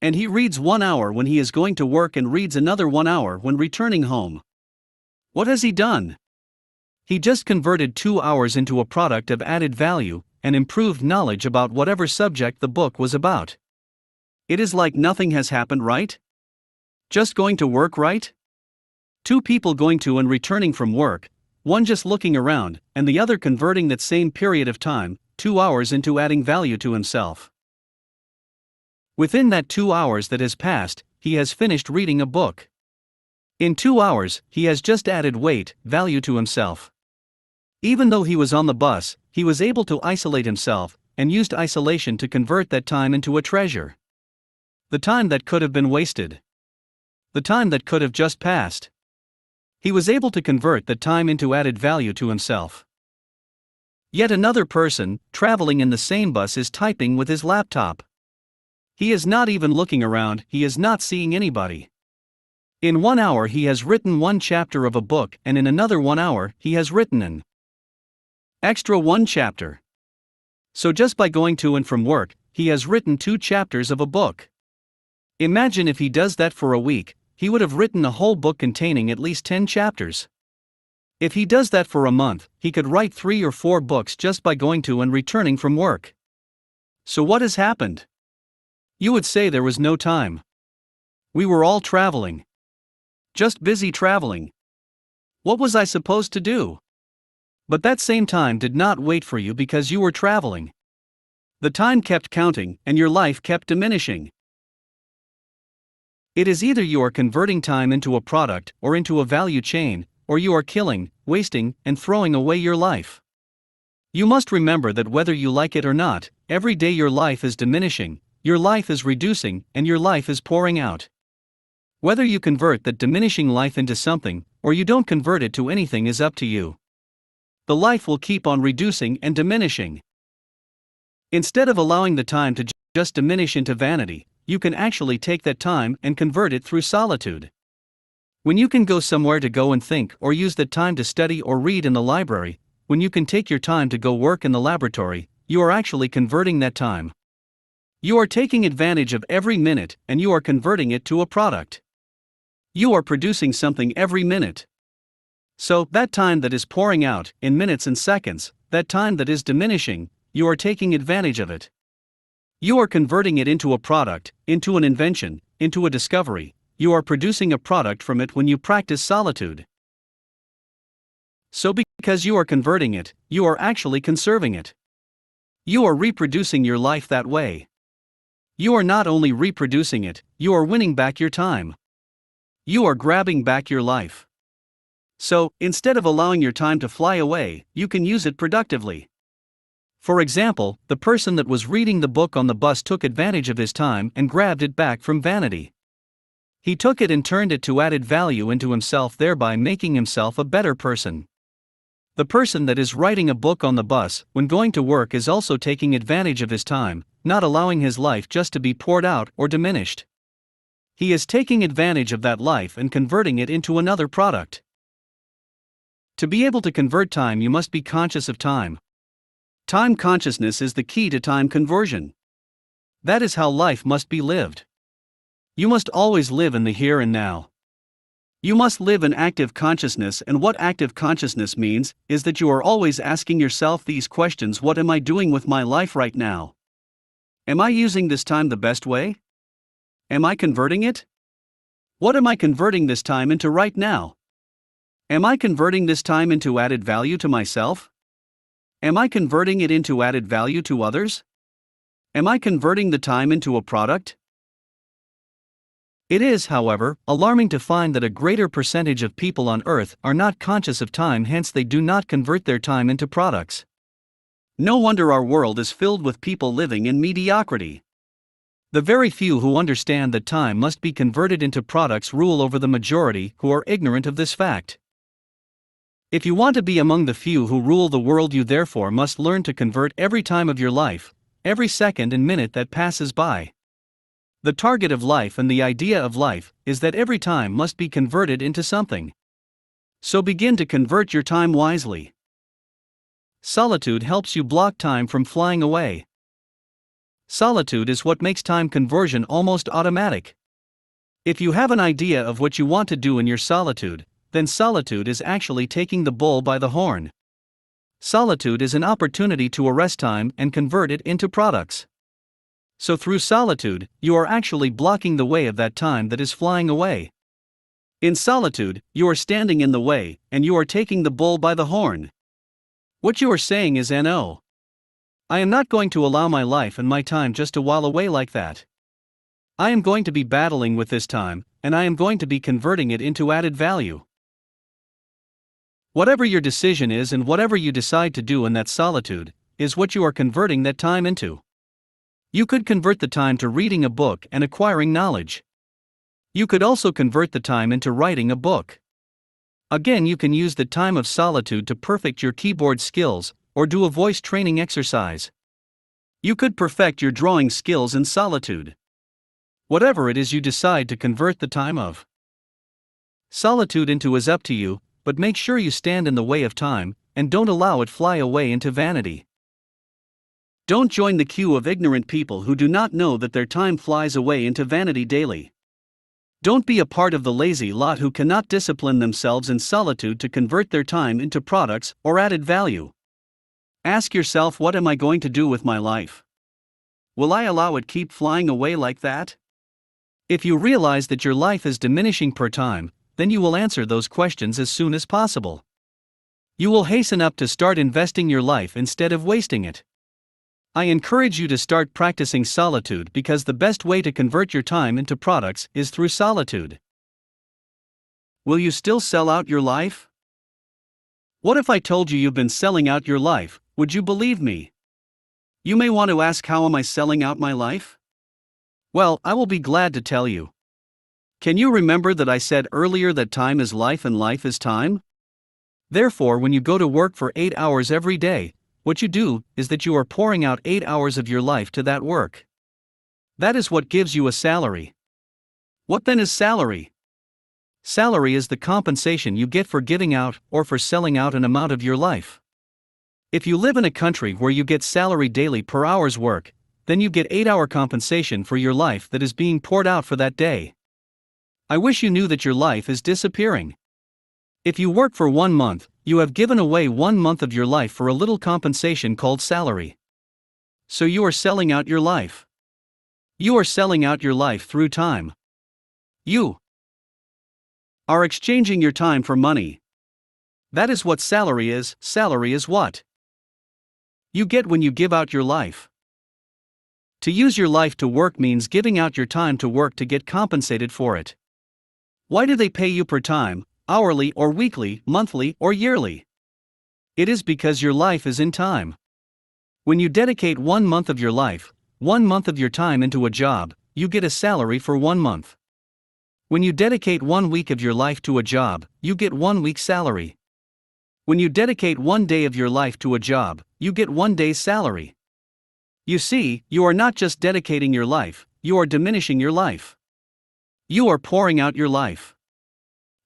A: And he reads 1 hour when he is going to work and reads another 1 hour when returning home. What has he done? He just converted 2 hours into a product of added value and improved knowledge about whatever subject the book was about. It is like nothing has happened, right? Just going to work, right? 2 people going to and returning from work, one just looking around, and the other converting that same period of time, 2 hours, into adding value to himself. Within that 2 hours that has passed, he has finished reading a book. In 2 hours, he has just added value to himself. Even though he was on the bus, he was able to isolate himself, and used isolation to convert that time into a treasure. The time that could have been wasted. The time that could have just passed. He was able to convert that time into added value to himself. Yet another person, traveling in the same bus, is typing with his laptop. He is not even looking around, he is not seeing anybody. In 1 hour he has written 1 chapter of a book, and in another 1 hour he has written an extra 1 chapter. So just by going to and from work, he has written 2 chapters of a book. Imagine if he does that for a week, he would have written a whole book containing at least 10 chapters. If he does that for a month, he could write 3 or 4 books just by going to and returning from work. So what has happened? You would say there was no time. We were all traveling. Just busy traveling. What was I supposed to do? But that same time did not wait for you because you were traveling. The time kept counting and your life kept diminishing. It is either you are converting time into a product or into a value chain, or you are killing, wasting, and throwing away your life. You must remember that whether you like it or not, every day your life is diminishing, your life is reducing, and your life is pouring out. Whether you convert that diminishing life into something, or you don't convert it to anything, is up to you. The life will keep on reducing and diminishing. Instead of allowing the time to just diminish into vanity, you can actually take that time and convert it through solitude. When you can go somewhere to go and think or use that time to study or read in the library, when you can take your time to go work in the laboratory, you are actually converting that time. You are taking advantage of every minute and you are converting it to a product. You are producing something every minute. So, that time that is pouring out, in minutes and seconds, that time that is diminishing, you are taking advantage of it. You are converting it into a product, into an invention, into a discovery. You are producing a product from it when you practice solitude. So, because you are converting it, you are actually conserving it. You are reproducing your life that way. You are not only reproducing it, you are winning back your time. You are grabbing back your life. So, instead of allowing your time to fly away, you can use it productively. For example, the person that was reading the book on the bus took advantage of his time and grabbed it back from vanity. He took it and turned it to added value into himself, thereby making himself a better person. The person that is writing a book on the bus, when going to work, is also taking advantage of his time, not allowing his life just to be poured out or diminished. He is taking advantage of that life and converting it into another product. To be able to convert time, you must be conscious of time. Time consciousness is the key to time conversion. That is how life must be lived. You must always live in the here and now. You must live in active consciousness, and what active consciousness means is that you are always asking yourself these questions: what am I doing with my life right now? Am I using this time the best way? Am I converting it? What am I converting this time into right now? Am I converting this time into added value to myself? Am I converting it into added value to others? Am I converting the time into a product? It is, however, alarming to find that a greater percentage of people on Earth are not conscious of time, hence they do not convert their time into products. No wonder our world is filled with people living in mediocrity. The very few who understand that time must be converted into products rule over the majority who are ignorant of this fact. If you want to be among the few who rule the world, you therefore must learn to convert every time of your life, every second and minute that passes by. The target of life and the idea of life is that every time must be converted into something. So begin to convert your time wisely. Solitude helps you block time from flying away. Solitude is what makes time conversion almost automatic. If you have an idea of what you want to do in your solitude, then solitude is actually taking the bull by the horn. Solitude is an opportunity to arrest time and convert it into products. So through solitude, you are actually blocking the way of that time that is flying away. In solitude, you are standing in the way, and you are taking the bull by the horn. What you are saying is, no. I am not going to allow my life and my time just to while away like that. I am going to be battling with this time, and I am going to be converting it into added value. Whatever your decision is and whatever you decide to do in that solitude, is what you are converting that time into. You could convert the time to reading a book and acquiring knowledge. You could also convert the time into writing a book. Again, you can use the time of solitude to perfect your keyboard skills, or do a voice training exercise. You could perfect your drawing skills in solitude. Whatever it is you decide to convert the time of solitude into is up to you, but make sure you stand in the way of time, and don't allow it fly away into vanity. Don't join the queue of ignorant people who do not know that their time flies away into vanity daily. Don't be a part of the lazy lot who cannot discipline themselves in solitude to convert their time into products or added value. Ask yourself, what am I going to do with my life? Will I allow it keep flying away like that? If you realize that your life is diminishing per time, then you will answer those questions as soon as possible. You will hasten up to start investing your life instead of wasting it. I encourage you to start practicing solitude because the best way to convert your time into products is through solitude. Will you still sell out your life? What if I told you you've been selling out your life? Would you believe me? You may want to ask, how am I selling out my life? Well, I will be glad to tell you. Can you remember that I said earlier that time is life and life is time? Therefore, when you go to work for 8 hours every day, what you do is that you are pouring out 8 hours of your life to that work. That is what gives you a salary. What then is salary? Salary is the compensation you get for giving out or for selling out an amount of your life. If you live in a country where you get salary daily per hour's work, then you get 8-hour compensation for your life that is being poured out for that day. I wish you knew that your life is disappearing. If you work for 1 month, you have given away 1 month of your life for a little compensation called salary. So you are selling out your life. You are selling out your life through time. You are exchanging your time for money. That is what salary is. Salary is what you get when you give out your life. To use your life to work means giving out your time to work to get compensated for it. Why do they pay you per time, hourly or weekly, monthly or yearly? It is because your life is in time. When you dedicate 1 month of your life, 1 month of your time into a job, you get a salary for 1 month. When you dedicate 1 week of your life to a job, you get 1 week's salary. When you dedicate 1 day of your life to a job, you get 1 day's salary. You see, you are not just dedicating your life, you are diminishing your life. You are pouring out your life.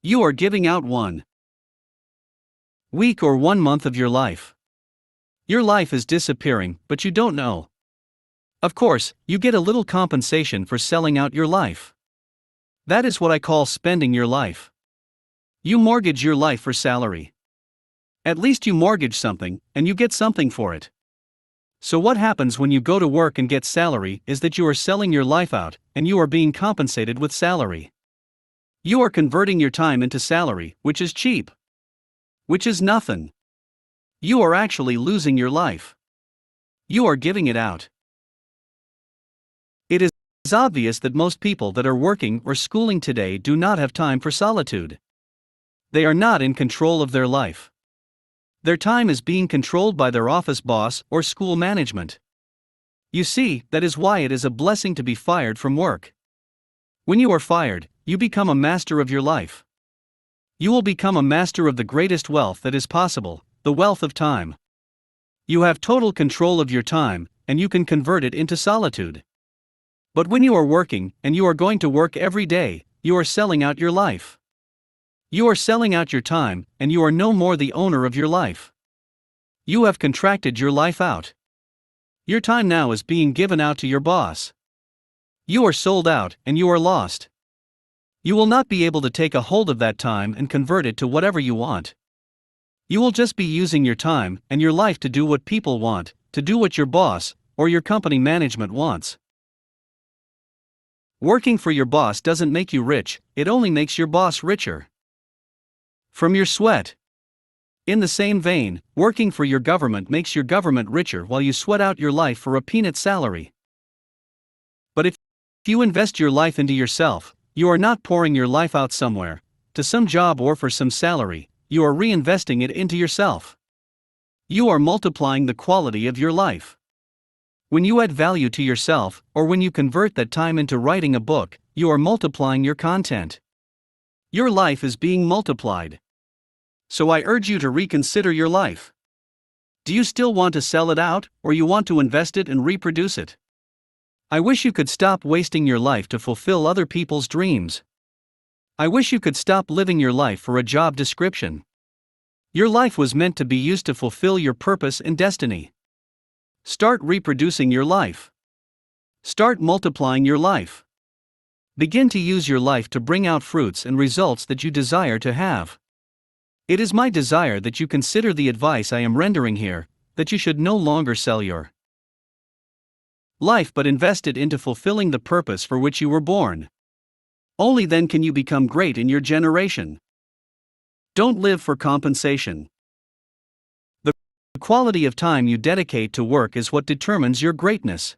A: You are giving out 1 week or 1 month of your life. Your life is disappearing, but you don't know. Of course, you get a little compensation for selling out your life. That is what I call spending your life. You mortgage your life for salary. At least you mortgage something, and you get something for it. So what happens when you go to work and get salary is that you are selling your life out, and you are being compensated with salary. You are converting your time into salary, which is cheap. Which is nothing. You are actually losing your life. You are giving it out. It is obvious that most people that are working or schooling today do not have time for solitude. They are not in control of their life. Their time is being controlled by their office boss or school management. You see, that is why it is a blessing to be fired from work. When you are fired, you become a master of your life. You will become a master of the greatest wealth that is possible, the wealth of time. You have total control of your time, and you can convert it into solitude. But when you are working, and you are going to work every day, you are selling out your life. You are selling out your time, and you are no more the owner of your life. You have contracted your life out. Your time now is being given out to your boss. You are sold out, and you are lost. You will not be able to take a hold of that time and convert it to whatever you want. You will just be using your time and your life to do what people want, to do what your boss or your company management wants. Working for your boss doesn't make you rich, it only makes your boss richer. From your sweat. In the same vein, working for your government makes your government richer while you sweat out your life for a peanut salary. But if you invest your life into yourself, you are not pouring your life out somewhere, to some job or for some salary, you are reinvesting it into yourself. You are multiplying the quality of your life. When you add value to yourself, or when you convert that time into writing a book, you are multiplying your content. Your life is being multiplied. So I urge you to reconsider your life. Do you still want to sell it out, or you want to invest it and reproduce it? I wish you could stop wasting your life to fulfill other people's dreams. I wish you could stop living your life for a job description. Your life was meant to be used to fulfill your purpose and destiny. Start reproducing your life. Start multiplying your life. Begin to use your life to bring out fruits and results that you desire to have. It is my desire that you consider the advice I am rendering here, that you should no longer sell your life but invest it into fulfilling the purpose for which you were born. Only then can you become great in your generation. Don't live for compensation. The quality of time you dedicate to work is what determines your greatness.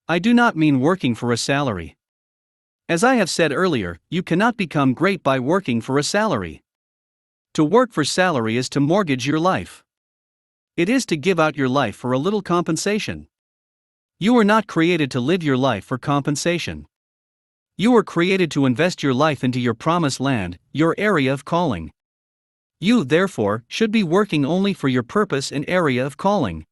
A: I do not mean working for a salary. As I have said earlier, you cannot become great by working for a salary. To work for salary is to mortgage your life. It is to give out your life for a little compensation. You were not created to live your life for compensation. You were created to invest your life into your promised land, your area of calling. You, therefore, should be working only for your purpose and area of calling.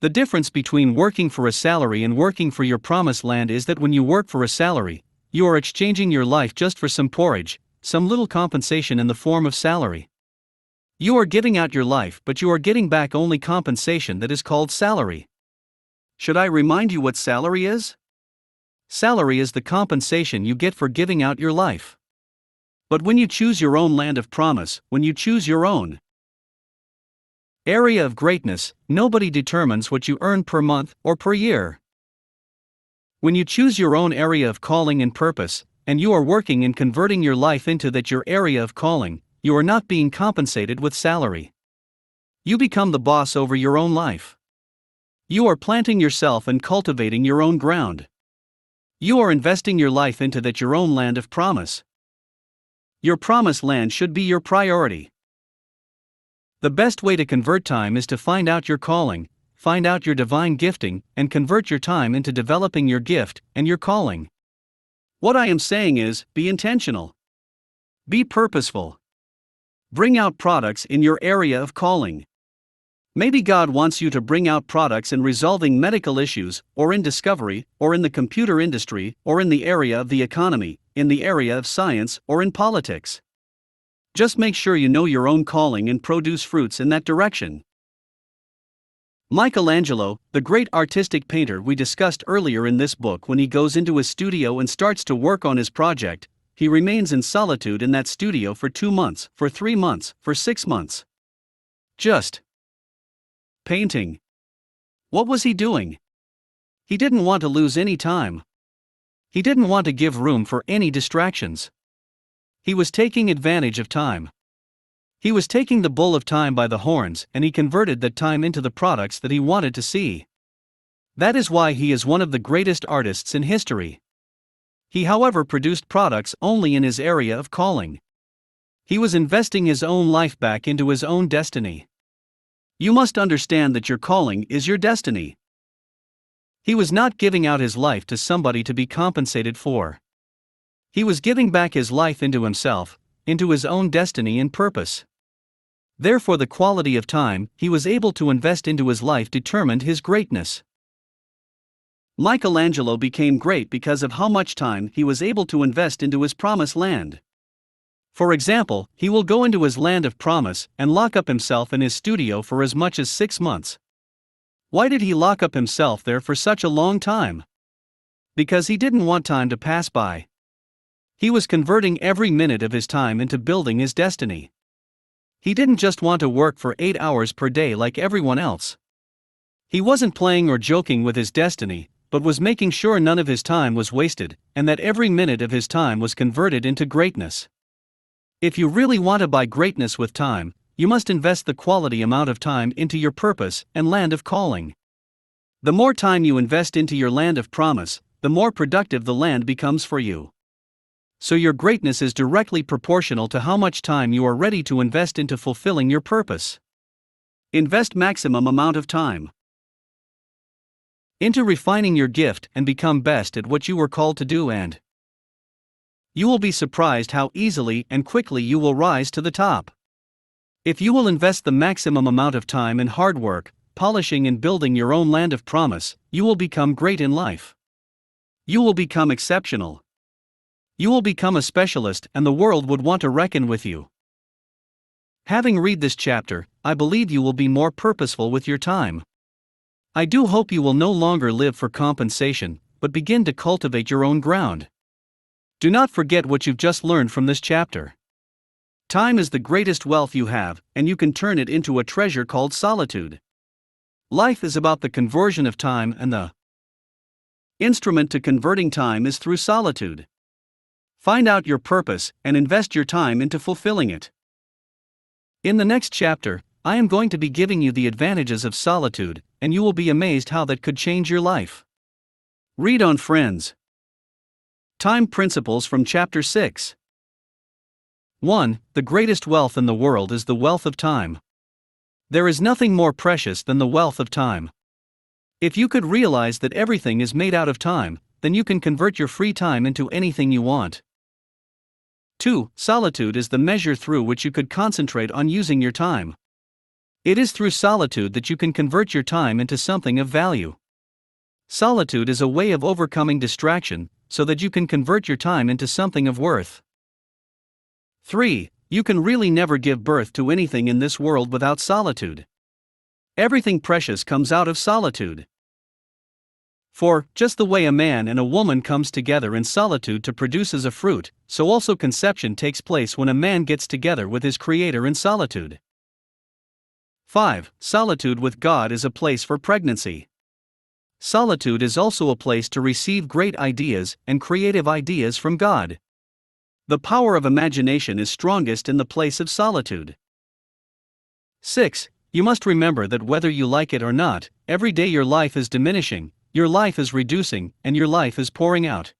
A: The difference between working for a salary and working for your promised land is that when you work for a salary, you are exchanging your life just for some porridge, some little compensation in the form of salary. You are giving out your life, but you are getting back only compensation that is called salary. Should I remind you what salary is? Salary is the compensation you get for giving out your life. But when you choose your own land of promise, when you choose your own area of greatness, nobody determines what you earn per month or per year. When you choose your own area of calling and purpose, and you are working in converting your life into that your area of calling, you are not being compensated with salary. You become the boss over your own life. You are planting yourself and cultivating your own ground. You are investing your life into that your own land of promise. Your promised land should be your priority. The best way to convert time is to find out your calling, find out your divine gifting, and convert your time into developing your gift and your calling. What I am saying is, be intentional. Be purposeful. Bring out products in your area of calling. Maybe God wants you to bring out products in resolving medical issues, or in discovery, or in the computer industry, or in the area of the economy, in the area of science, or in politics. Just make sure you know your own calling and produce fruits in that direction. Michelangelo, the great artistic painter we discussed earlier in this book, when he goes into his studio and starts to work on his project, he remains in solitude in that studio for 2 months, for 3 months, for 6 months. Just painting. What was he doing? He didn't want to lose any time. He didn't want to give room for any distractions. He was taking advantage of time. He was taking the bull of time by the horns, and he converted that time into the products that he wanted to see. That is why he is one of the greatest artists in history. He, however, produced products only in his area of calling. He was investing his own life back into his own destiny. You must understand that your calling is your destiny. He was not giving out his life to somebody to be compensated for. He was giving back his life into himself, into his own destiny and purpose. Therefore, the quality of time he was able to invest into his life determined his greatness. Michelangelo became great because of how much time he was able to invest into his promised land. For example, he will go into his land of promise and lock up himself in his studio for as much as 6 months. Why did he lock up himself there for such a long time? Because he didn't want time to pass by. He was converting every minute of his time into building his destiny. He didn't just want to work for 8 hours per day like everyone else. He wasn't playing or joking with his destiny, but was making sure none of his time was wasted, and that every minute of his time was converted into greatness. If you really want to buy greatness with time, you must invest the quality amount of time into your purpose and land of calling. The more time you invest into your land of promise, the more productive the land becomes for you. So your greatness is directly proportional to how much time you are ready to invest into fulfilling your purpose. Invest maximum amount of time into refining your gift and become best at what you were called to do, and you will be surprised how easily and quickly you will rise to the top. If you will invest the maximum amount of time in hard work, polishing and building your own land of promise, you will become great in life. You will become exceptional. You will become a specialist, and the world would want to reckon with you. Having read this chapter, I believe you will be more purposeful with your time. I do hope you will no longer live for compensation, but begin to cultivate your own ground. Do not forget what you've just learned from this chapter. Time is the greatest wealth you have, and you can turn it into a treasure called solitude. Life is about the conversion of time, and the instrument to converting time is through solitude. Find out your purpose and invest your time into fulfilling it. In the next chapter, I am going to be giving you the advantages of solitude, and you will be amazed how that could change your life. Read on, friends. Time Principles from Chapter 6. 1. The greatest wealth in the world is the wealth of time. There is nothing more precious than the wealth of time. If you could realize that everything is made out of time, then you can convert your free time into anything you want. 2. Solitude is the measure through which you could concentrate on using your time. It is through solitude that you can convert your time into something of value. Solitude is a way of overcoming distraction, so that you can convert your time into something of worth. 3. You can really never give birth to anything in this world without solitude. Everything precious comes out of solitude. 4. Just the way a man and a woman comes together in solitude to produces a fruit, so also conception takes place when a man gets together with his Creator in solitude. 5. Solitude with God is a place for pregnancy. Solitude is also a place to receive great ideas and creative ideas from God. The power of imagination is strongest in the place of solitude. 6. You must remember that whether you like it or not, every day your life is diminishing, your life is reducing, and your life is pouring out.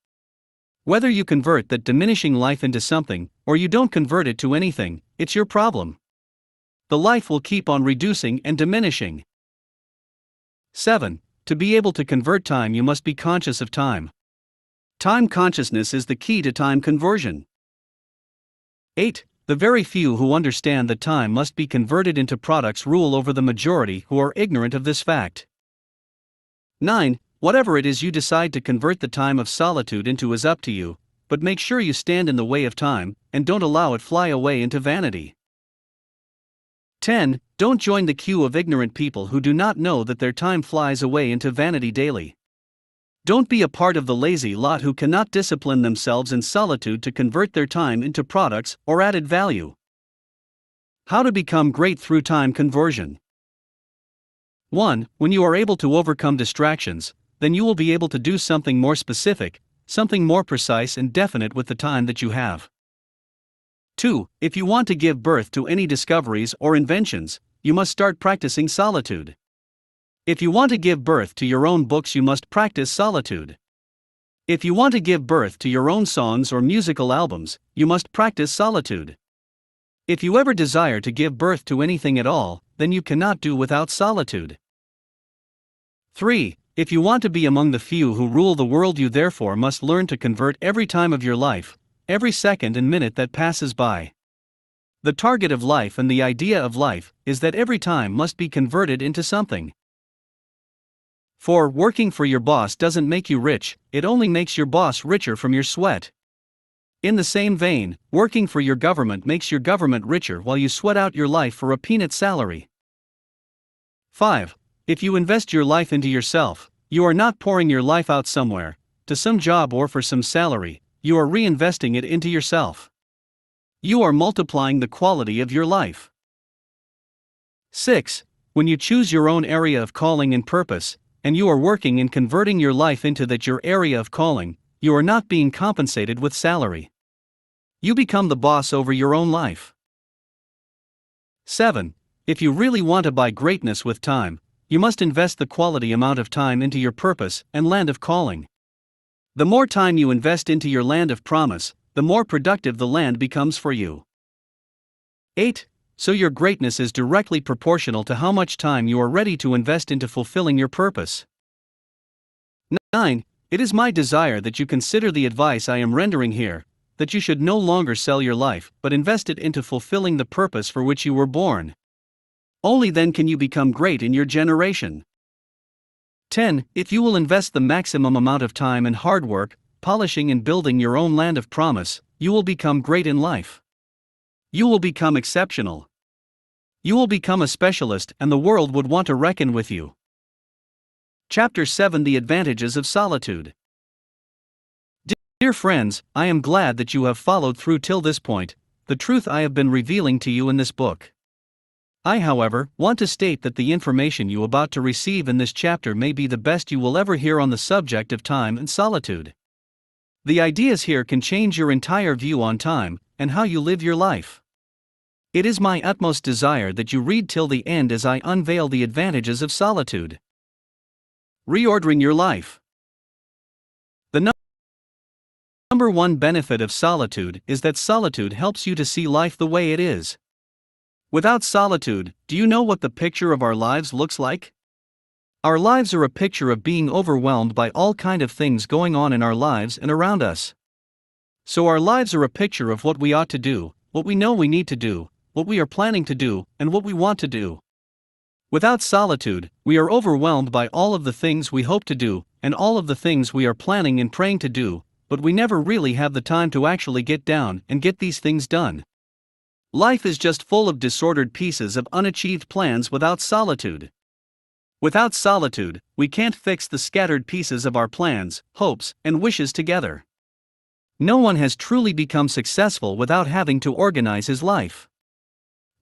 A: Whether you convert that diminishing life into something, or you don't convert it to anything, it's your problem. The life will keep on reducing and diminishing. 7. To be able to convert time, you must be conscious of time. Time consciousness is the key to time conversion. 8. The very few who understand that time must be converted into products rule over the majority who are ignorant of this fact. 9. Whatever it is you decide to convert the time of solitude into is up to you, but make sure you stand in the way of time, and don't allow it fly away into vanity. 10. Don't join the queue of ignorant people who do not know that their time flies away into vanity daily. Don't be a part of the lazy lot who cannot discipline themselves in solitude to convert their time into products or added value. How to become great through time conversion. 1. When you are able to overcome distractions, then you will be able to do something more specific, something more precise and definite with the time that you have. 2. If you want to give birth to any discoveries or inventions, you must start practicing solitude. If you want to give birth to your own books, you must practice solitude. If you want to give birth to your own songs or musical albums, you must practice solitude. If you ever desire to give birth to anything at all, then you cannot do without solitude. 3. If you want to be among the few who rule the world, you therefore must learn to convert every time of your life, every second and minute that passes by. The target of life and the idea of life is that every time must be converted into something. 4. Working for your boss doesn't make you rich, it only makes your boss richer from your sweat. In the same vein, working for your government makes your government richer while you sweat out your life for a peanut salary. 5. If you invest your life into yourself, you are not pouring your life out somewhere, to some job or for some salary, you are reinvesting it into yourself. You are multiplying the quality of your life. 6. When you choose your own area of calling and purpose, and you are working in converting your life into that your area of calling, you are not being compensated with salary. You become the boss over your own life. 7. If you really want to buy greatness with time, you must invest the quality amount of time into your purpose and land of calling. The more time you invest into your land of promise, the more productive the land becomes for you. 8. So your greatness is directly proportional to how much time you are ready to invest into fulfilling your purpose. 9. It is my desire that you consider the advice I am rendering here, that you should no longer sell your life, but invest it into fulfilling the purpose for which you were born. Only then can you become great in your generation. 10. If you will invest the maximum amount of time and hard work, polishing and building your own land of promise, you will become great in life. You will become exceptional. You will become a specialist, and the world would want to reckon with you. Chapter 7: The Advantages of Solitude. Dear friends, I am glad that you have followed through till this point, the truth I have been revealing to you in this book. I, however, want to state that the information you are about to receive in this chapter may be the best you will ever hear on the subject of time and solitude. The ideas here can change your entire view on time and how you live your life. It is my utmost desire that you read till the end as I unveil the advantages of solitude. Reordering your life. The number one benefit of solitude is that solitude helps you to see life the way it is. Without solitude, do you know what the picture of our lives looks like? Our lives are a picture of being overwhelmed by all kind of things going on in our lives and around us. So our lives are a picture of what we ought to do, what we know we need to do, what we are planning to do, and what we want to do. Without solitude, we are overwhelmed by all of the things we hope to do, and all of the things we are planning and praying to do, but we never really have the time to actually get down and get these things done. Life is just full of disordered pieces of unachieved plans without solitude. Without solitude, we can't fix the scattered pieces of our plans, hopes, and wishes together. No one has truly become successful without having to organize his life.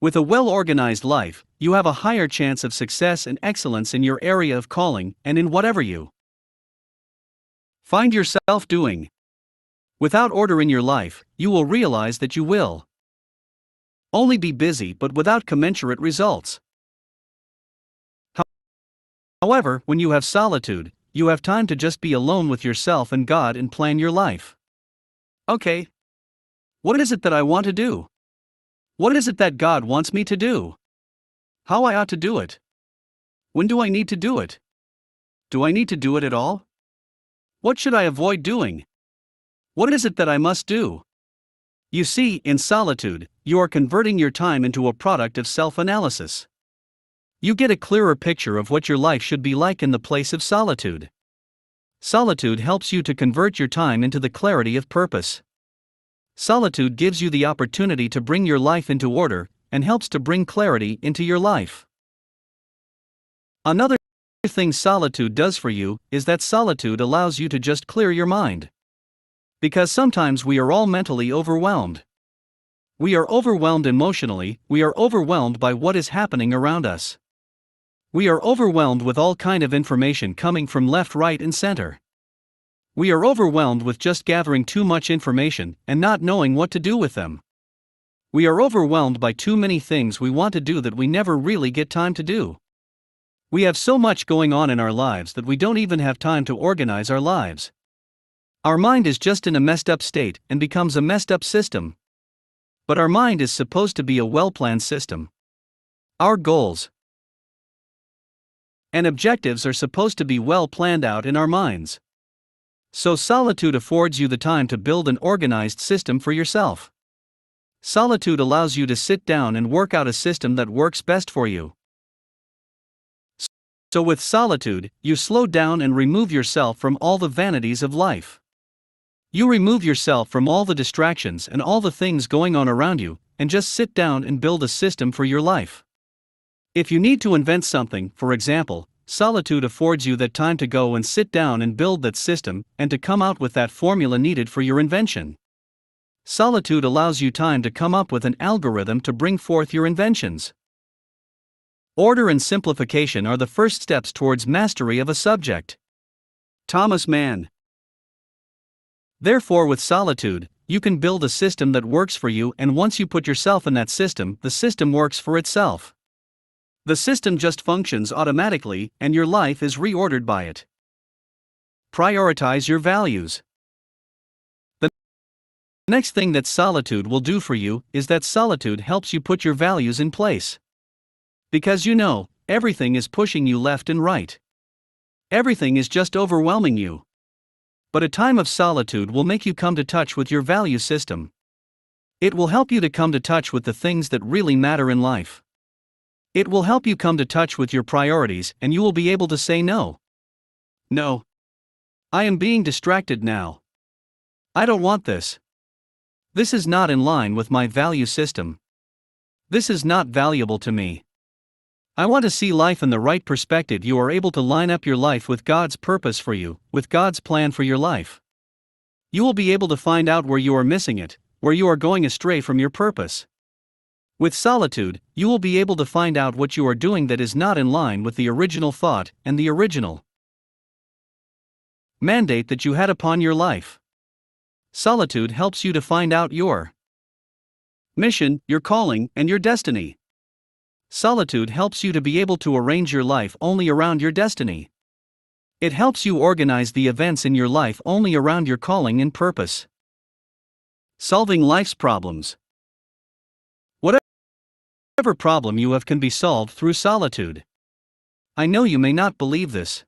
A: With a well-organized life, you have a higher chance of success and excellence in your area of calling and in whatever you find yourself doing. Without order in your life, you will realize that you will only be busy but without commensurate results. However, when you have solitude, you have time to just be alone with yourself and God and plan your life. Okay. What is it that I want to do? What is it that God wants me to do? How I ought to do it? When do I need to do it? Do I need to do it at all? What should I avoid doing? What is it that I must do? You see, in solitude, you are converting your time into a product of self-analysis. You get a clearer picture of what your life should be like in the place of solitude. Solitude helps you to convert your time into the clarity of purpose. Solitude gives you the opportunity to bring your life into order, and helps to bring clarity into your life. Another thing solitude does for you is that solitude allows you to just clear your mind. Because sometimes we are all mentally overwhelmed. We are overwhelmed emotionally, we are overwhelmed by what is happening around us. We are overwhelmed with all kind of information coming from left, right, and center. We are overwhelmed with just gathering too much information and not knowing what to do with them. We are overwhelmed by too many things we want to do that we never really get time to do. We have so much going on in our lives that we don't even have time to organize our lives. Our mind is just in a messed up state and becomes a messed up system. But our mind is supposed to be a well-planned system. Our goals and objectives are supposed to be well planned out in our minds. So solitude affords you the time to build an organized system for yourself. Solitude allows you to sit down and work out a system that works best for you. So with solitude, you slow down and remove yourself from all the vanities of life. You remove yourself from all the distractions and all the things going on around you, and just sit down and build a system for your life. If you need to invent something, for example, solitude affords you that time to go and sit down and build that system, and to come out with that formula needed for your invention. Solitude allows you time to come up with an algorithm to bring forth your inventions. Order and simplification are the first steps towards mastery of a subject. Thomas Mann. Therefore, with solitude, you can build a system that works for you, and once you put yourself in that system, the system works for itself. The system just functions automatically, and your life is reordered by it. Prioritize your values. The next thing that solitude will do for you is that solitude helps you put your values in place. Because you know, everything is pushing you left and right. Everything is just overwhelming you. But a time of solitude will make you come to touch with your value system. It will help you to come to touch with the things that really matter in life. It will help you come to touch with your priorities, and you will be able to say no. No. I am being distracted now. I don't want this. This is not in line with my value system. This is not valuable to me. I want to see life in the right perspective. You are able to line up your life with God's purpose for you, with God's plan for your life. You will be able to find out where you are missing it, where you are going astray from your purpose. With solitude, you will be able to find out what you are doing that is not in line with the original thought and the original mandate that you had upon your life. Solitude helps you to find out your mission, your calling, and your destiny. Solitude helps you to be able to arrange your life only around your destiny. It helps you organize the events in your life only around your calling and purpose. Solving life's problems. Whatever problem you have can be solved through solitude. I know you may not believe this.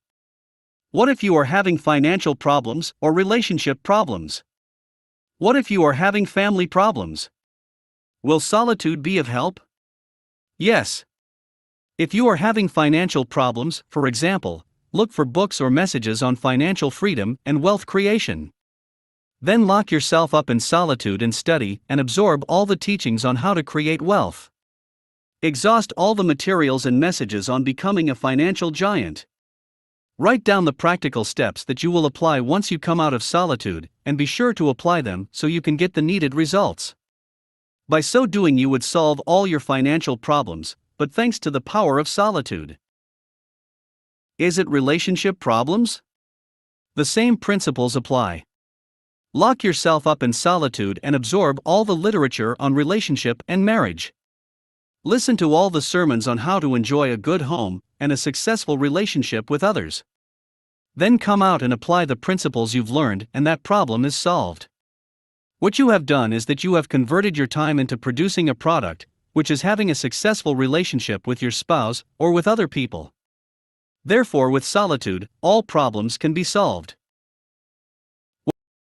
A: What if you are having financial problems or relationship problems? What if you are having family problems? Will solitude be of help? Yes. If you are having financial problems, for example, look for books or messages on financial freedom and wealth creation. Then lock yourself up in solitude and study and absorb all the teachings on how to create wealth. Exhaust all the materials and messages on becoming a financial giant. Write down the practical steps that you will apply once you come out of solitude, and be sure to apply them so you can get the needed results. By so doing, you would solve all your financial problems, but thanks to the power of solitude. Is it relationship problems? The same principles apply. Lock yourself up in solitude and absorb all the literature on relationship and marriage. Listen to all the sermons on how to enjoy a good home and a successful relationship with others. Then come out and apply the principles you've learned, and that problem is solved. What you have done is that you have converted your time into producing a product, which is having a successful relationship with your spouse or with other people. Therefore, with solitude, all problems can be solved.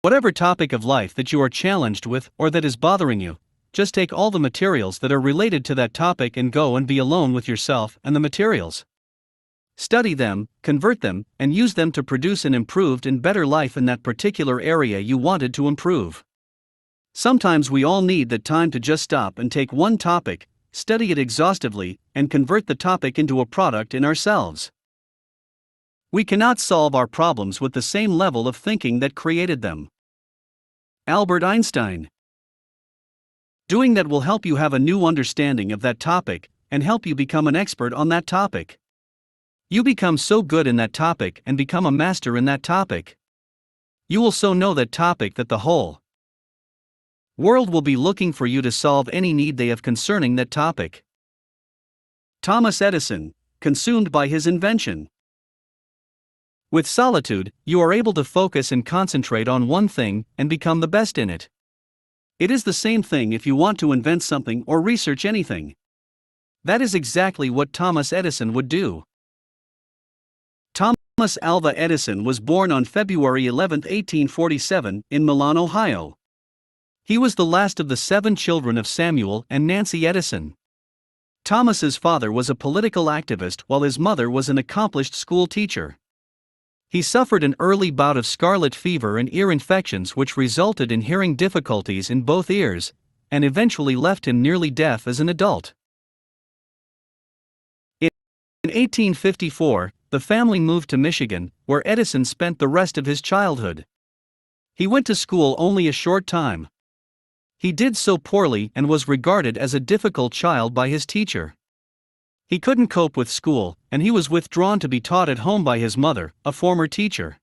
A: Whatever topic of life that you are challenged with or that is bothering you, just take all the materials that are related to that topic and go and be alone with yourself and the materials. Study them, convert them, and use them to produce an improved and better life in that particular area you wanted to improve. Sometimes we all need that time to just stop and take one topic, study it exhaustively, and convert the topic into a product in ourselves. We cannot solve our problems with the same level of thinking that created them. Albert Einstein. Doing that will help you have a new understanding of that topic and help you become an expert on that topic. You become so good in that topic and become a master in that topic. You will so know that topic that the whole world will be looking for you to solve any need they have concerning that topic. Thomas Edison, consumed by his invention. With solitude, you are able to focus and concentrate on one thing and become the best in it. It is the same thing if you want to invent something or research anything. That is exactly what Thomas Edison would do. Thomas Alva Edison was born on February 11, 1847, in Milan, Ohio. He was the last of the 7 children of Samuel and Nancy Edison. Thomas's father was a political activist while his mother was an accomplished school teacher. He suffered an early bout of scarlet fever and ear infections which resulted in hearing difficulties in both ears, and eventually left him nearly deaf as an adult. In 1854, the family moved to Michigan, where Edison spent the rest of his childhood. He went to school only a short time. He did so poorly and was regarded as a difficult child by his teacher. He couldn't cope with school, and he was withdrawn to be taught at home by his mother, a former teacher.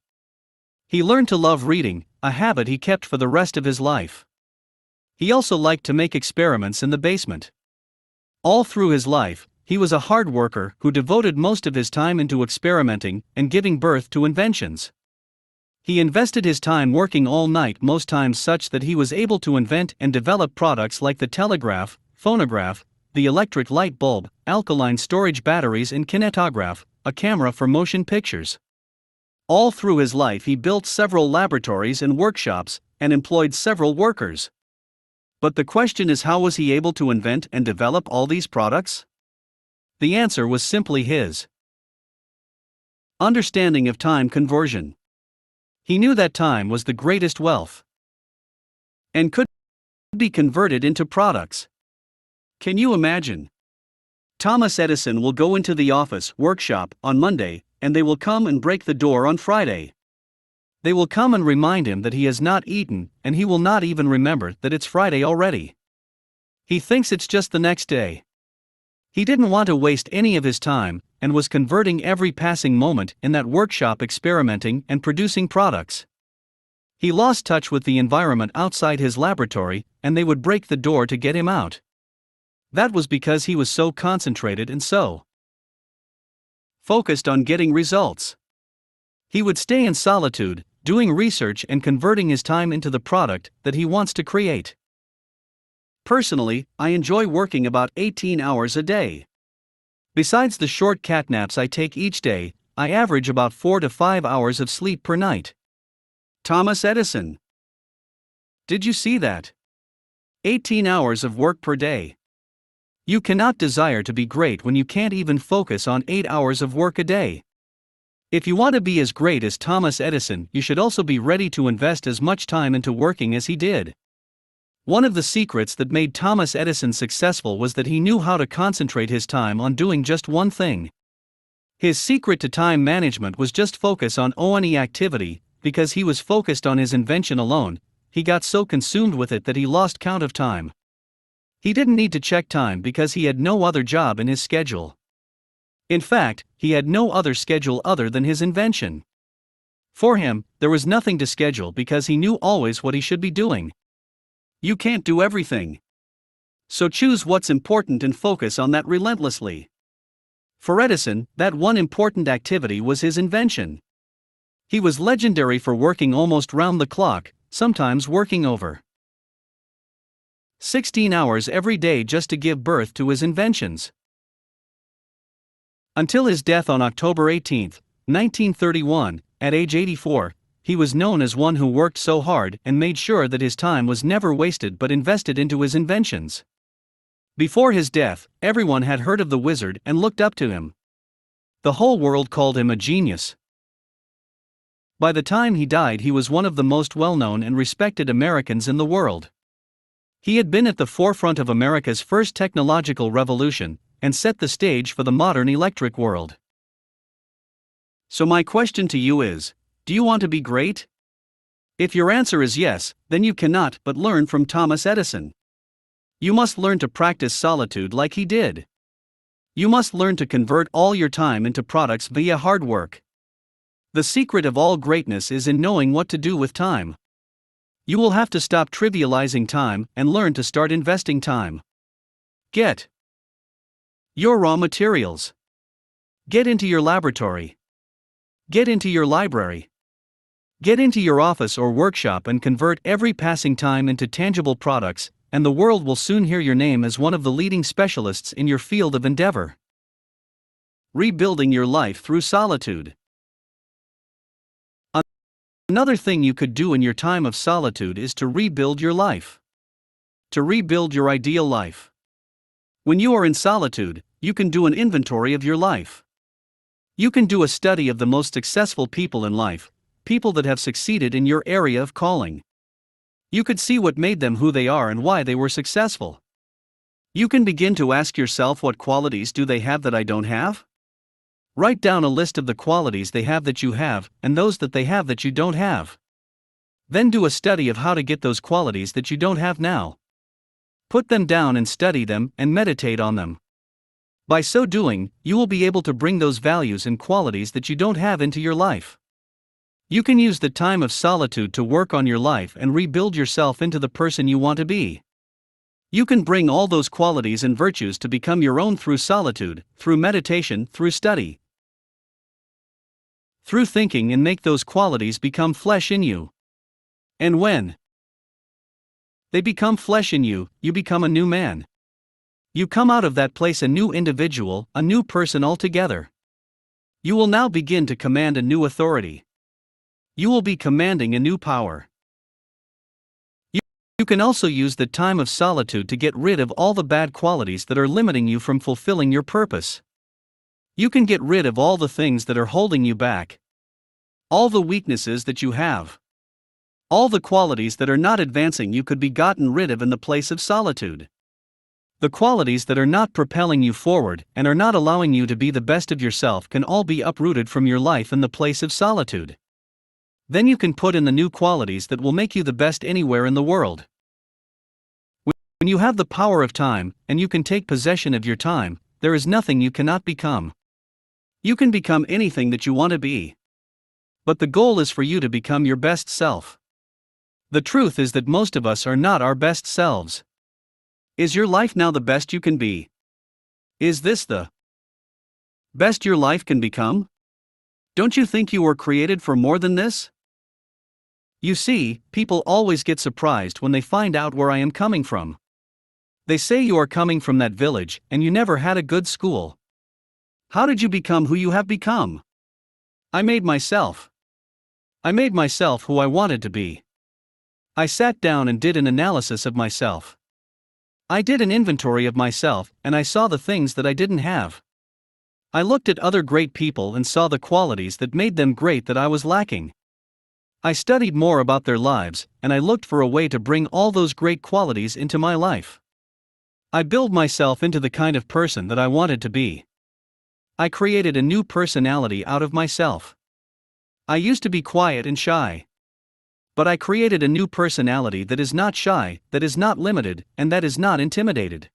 A: He learned to love reading, a habit he kept for the rest of his life. He also liked to make experiments in the basement. All through his life, he was a hard worker who devoted most of his time into experimenting and giving birth to inventions. He invested his time working all night, most times such that he was able to invent and develop products like the telegraph, phonograph, the electric light bulb, alkaline storage batteries, and kinetograph, a camera for motion pictures. All through his life he built several laboratories and workshops, and employed several workers. But the question is, how was he able to invent and develop all these products? The answer was simply his understanding of time conversion. He knew that time was the greatest wealth and could be converted into products. Can you imagine? Thomas Edison will go into the office workshop on Monday, and they will come and break the door on Friday. They will come and remind him that he has not eaten, and he will not even remember that it's Friday already. He thinks it's just the next day. He didn't want to waste any of his time, and was converting every passing moment in that workshop, experimenting and producing products. He lost touch with the environment outside his laboratory, and they would break the door to get him out. That was because he was so concentrated and so focused on getting results. He would stay in solitude, doing research and converting his time into the product that he wants to create. Personally, I enjoy working about 18 hours a day. Besides the short cat naps I take each day, I average about 4 to 5 hours of sleep per night. Thomas Edison. Did you see that? 18 hours of work per day. You cannot desire to be great when you can't even focus on 8 hours of work a day. If you want to be as great as Thomas Edison, you should also be ready to invest as much time into working as he did. One of the secrets that made Thomas Edison successful was that he knew how to concentrate his time on doing just one thing. His secret to time management was just focus on one activity. Because he was focused on his invention alone, he got so consumed with it that he lost count of time. He didn't need to check time because he had no other job in his schedule. In fact, he had no other schedule other than his invention. For him, there was nothing to schedule because he knew always what he should be doing. You can't do everything. So choose what's important and focus on that relentlessly. For Edison, that one important activity was his invention. He was legendary for working almost round the clock, sometimes working over 16 hours every day just to give birth to his inventions. Until his death on October 18, 1931, at age 84, he was known as one who worked so hard and made sure that his time was never wasted but invested into his inventions. Before his death, everyone had heard of the wizard and looked up to him. The whole world called him a genius. By the time he died, he was one of the most well-known and respected Americans in the world. He had been at the forefront of America's first technological revolution, and set the stage for the modern electric world. So my question to you is, do you want to be great? If your answer is yes, then you cannot but learn from Thomas Edison. You must learn to practice solitude like he did. You must learn to convert all your time into products via hard work. The secret of all greatness is in knowing what to do with time. You will have to stop trivializing time and learn to start investing time. Get your raw materials. Get into your laboratory. Get into your library. Get into your office or workshop and convert every passing time into tangible products, and the world will soon hear your name as one of the leading specialists in your field of endeavor. Rebuilding your life through solitude. Another thing you could do in your time of solitude is to rebuild your life. To rebuild your ideal life. When you are in solitude, you can do an inventory of your life. You can do a study of the most successful people in life, people that have succeeded in your area of calling. You could see what made them who they are and why they were successful. You can begin to ask yourself, what qualities do they have that I don't have? Write down a list of the qualities they have that you have, and those that they have that you don't have. Then do a study of how to get those qualities that you don't have now. Put them down and study them and meditate on them. By so doing, you will be able to bring those values and qualities that you don't have into your life. You can use the time of solitude to work on your life and rebuild yourself into the person you want to be. You can bring all those qualities and virtues to become your own through solitude, through meditation, through study, through thinking, and make those qualities become flesh in you. And when they become flesh in you, you become a new man. You come out of that place a new individual, a new person altogether. You will now begin to command a new authority. You will be commanding a new power. You can also use the time of solitude to get rid of all the bad qualities that are limiting you from fulfilling your purpose. You can get rid of all the things that are holding you back. All the weaknesses that you have. All the qualities that are not advancing you could be gotten rid of in the place of solitude. The qualities that are not propelling you forward and are not allowing you to be the best of yourself can all be uprooted from your life in the place of solitude. Then you can put in the new qualities that will make you the best anywhere in the world. When you have the power of time, and you can take possession of your time, there is nothing you cannot become. You can become anything that you want to be. But the goal is for you to become your best self. The truth is that most of us are not our best selves. Is your life now the best you can be? Is this the best your life can become? Don't you think you were created for more than this? You see, people always get surprised when they find out where I am coming from. They say you are coming from that village, and you never had a good school. How did you become who you have become? I made myself. I made myself who I wanted to be. I sat down and did an analysis of myself. I did an inventory of myself, and I saw the things that I didn't have. I looked at other great people and saw the qualities that made them great that I was lacking. I studied more about their lives, and I looked for a way to bring all those great qualities into my life. I built myself into the kind of person that I wanted to be. I created a new personality out of myself. I used to be quiet and shy. But I created a new personality that is not shy, that is not limited, and that is not intimidated.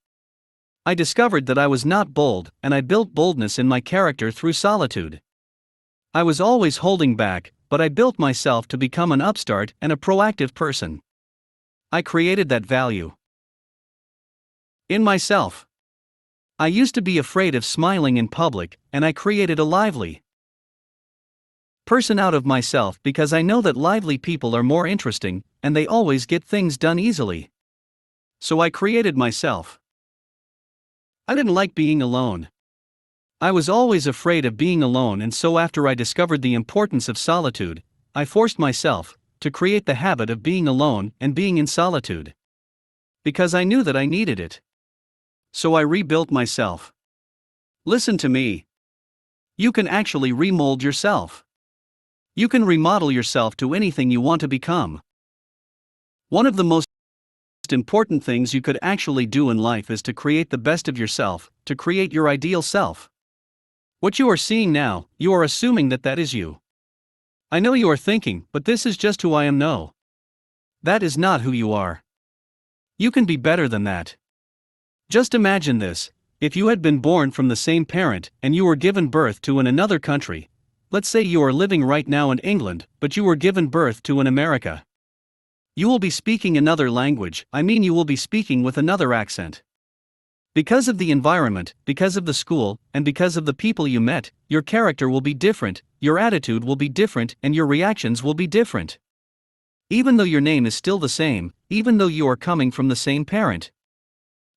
A: I discovered that I was not bold, and I built boldness in my character through solitude. I was always holding back, but I built myself to become an upstart and a proactive person. I created that value in myself. I used to be afraid of smiling in public, and I created a lively person out of myself because I know that lively people are more interesting, and they always get things done easily. So I created myself. I didn't like being alone. I was always afraid of being alone, and so after I discovered the importance of solitude, I forced myself to create the habit of being alone and being in solitude. Because I knew that I needed it. So I rebuilt myself. Listen to me. You can actually remold yourself. You can remodel yourself to anything you want to become. One of the most important things you could actually do in life is to create the best of yourself, to create your ideal self. What you are seeing now, you are assuming that that is you. I know you are thinking, but this is just who I am. No. That is not who you are. You can be better than that. Just imagine this: if you had been born from the same parent and you were given birth to in another country. Let's say you are living right now in England, but you were given birth to in America. You will be speaking another language, you will be speaking with another accent. Because of the environment, because of the school, and because of the people you met, your character will be different, your attitude will be different, and your reactions will be different. Even though your name is still the same, even though you are coming from the same parent.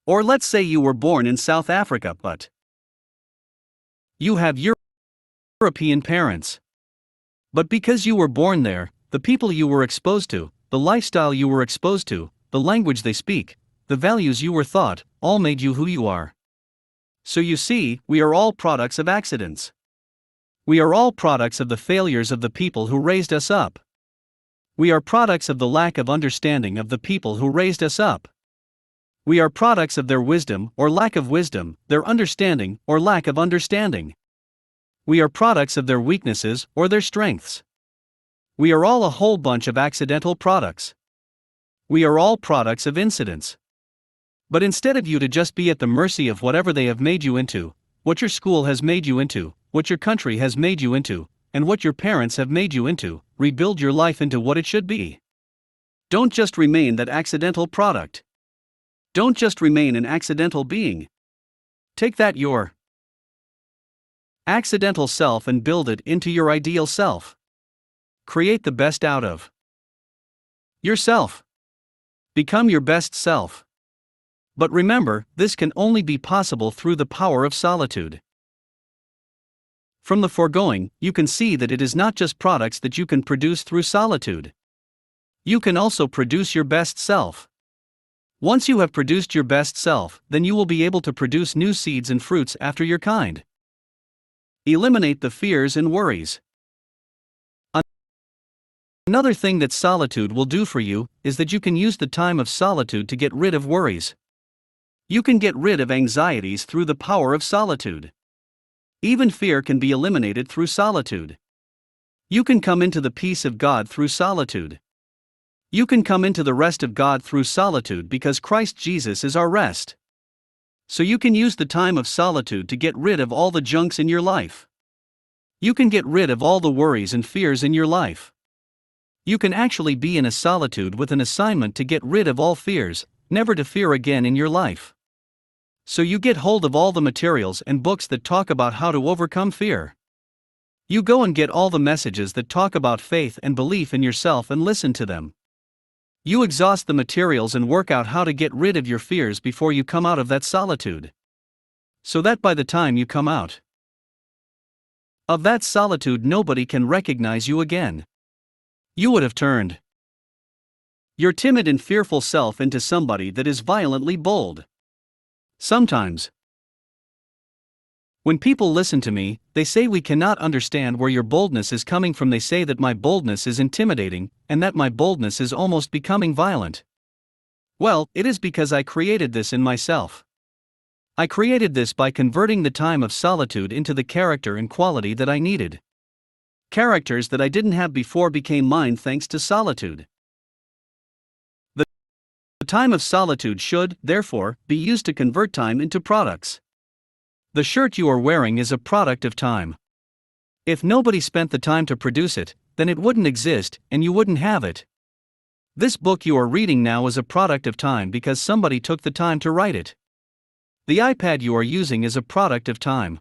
A: Or let's say you were born in South Africa, but you have European parents. But because you were born there, the people you were exposed to, the lifestyle you were exposed to, the language they speak, the values you were taught, all made you who you are. So you see, we are all products of accidents. We are all products of the failures of the people who raised us up. We are products of the lack of understanding of the people who raised us up. We are products of their wisdom or lack of wisdom, their understanding or lack of understanding. We are products of their weaknesses or their strengths. We are all a whole bunch of accidental products. We are all products of incidents. But instead of you to just be at the mercy of whatever they have made you into, what your school has made you into, what your country has made you into, and what your parents have made you into, rebuild your life into what it should be. Don't just remain that accidental product. Don't just remain an accidental being. Take that your accidental self and build it into your ideal self. Create the best out of yourself. Become your best self. But remember, this can only be possible through the power of solitude. From the foregoing, you can see that it is not just products that you can produce through solitude. You can also produce your best self. Once you have produced your best self, then you will be able to produce new seeds and fruits after your kind. Eliminate the fears and worries. Another thing that solitude will do for you is that you can use the time of solitude to get rid of worries. You can get rid of anxieties through the power of solitude. Even fear can be eliminated through solitude. You can come into the peace of God through solitude. You can come into the rest of God through solitude because Christ Jesus is our rest. So you can use the time of solitude to get rid of all the junks in your life. You can get rid of all the worries and fears in your life. You can actually be in a solitude with an assignment to get rid of all fears, never to fear again in your life. So you get hold of all the materials and books that talk about how to overcome fear. You go and get all the messages that talk about faith and belief in yourself and listen to them. You exhaust the materials and work out how to get rid of your fears before you come out of that solitude. So that by the time you come out of that solitude, nobody can recognize you again. You would have turned your timid and fearful self into somebody that is violently bold. Sometimes When people listen to me, they say we cannot understand where your boldness is coming from. They say that my boldness is intimidating, and that my boldness is almost becoming violent. Well, it is because I created this in myself. I created this by converting the time of solitude into the character and quality that I needed. Characters that I didn't have before became mine thanks to solitude. The time of solitude should, therefore, be used to convert time into products. The shirt you are wearing is a product of time. If nobody spent the time to produce it, then it wouldn't exist, and you wouldn't have it. This book you are reading now is a product of time because somebody took the time to write it. The iPad you are using is a product of time.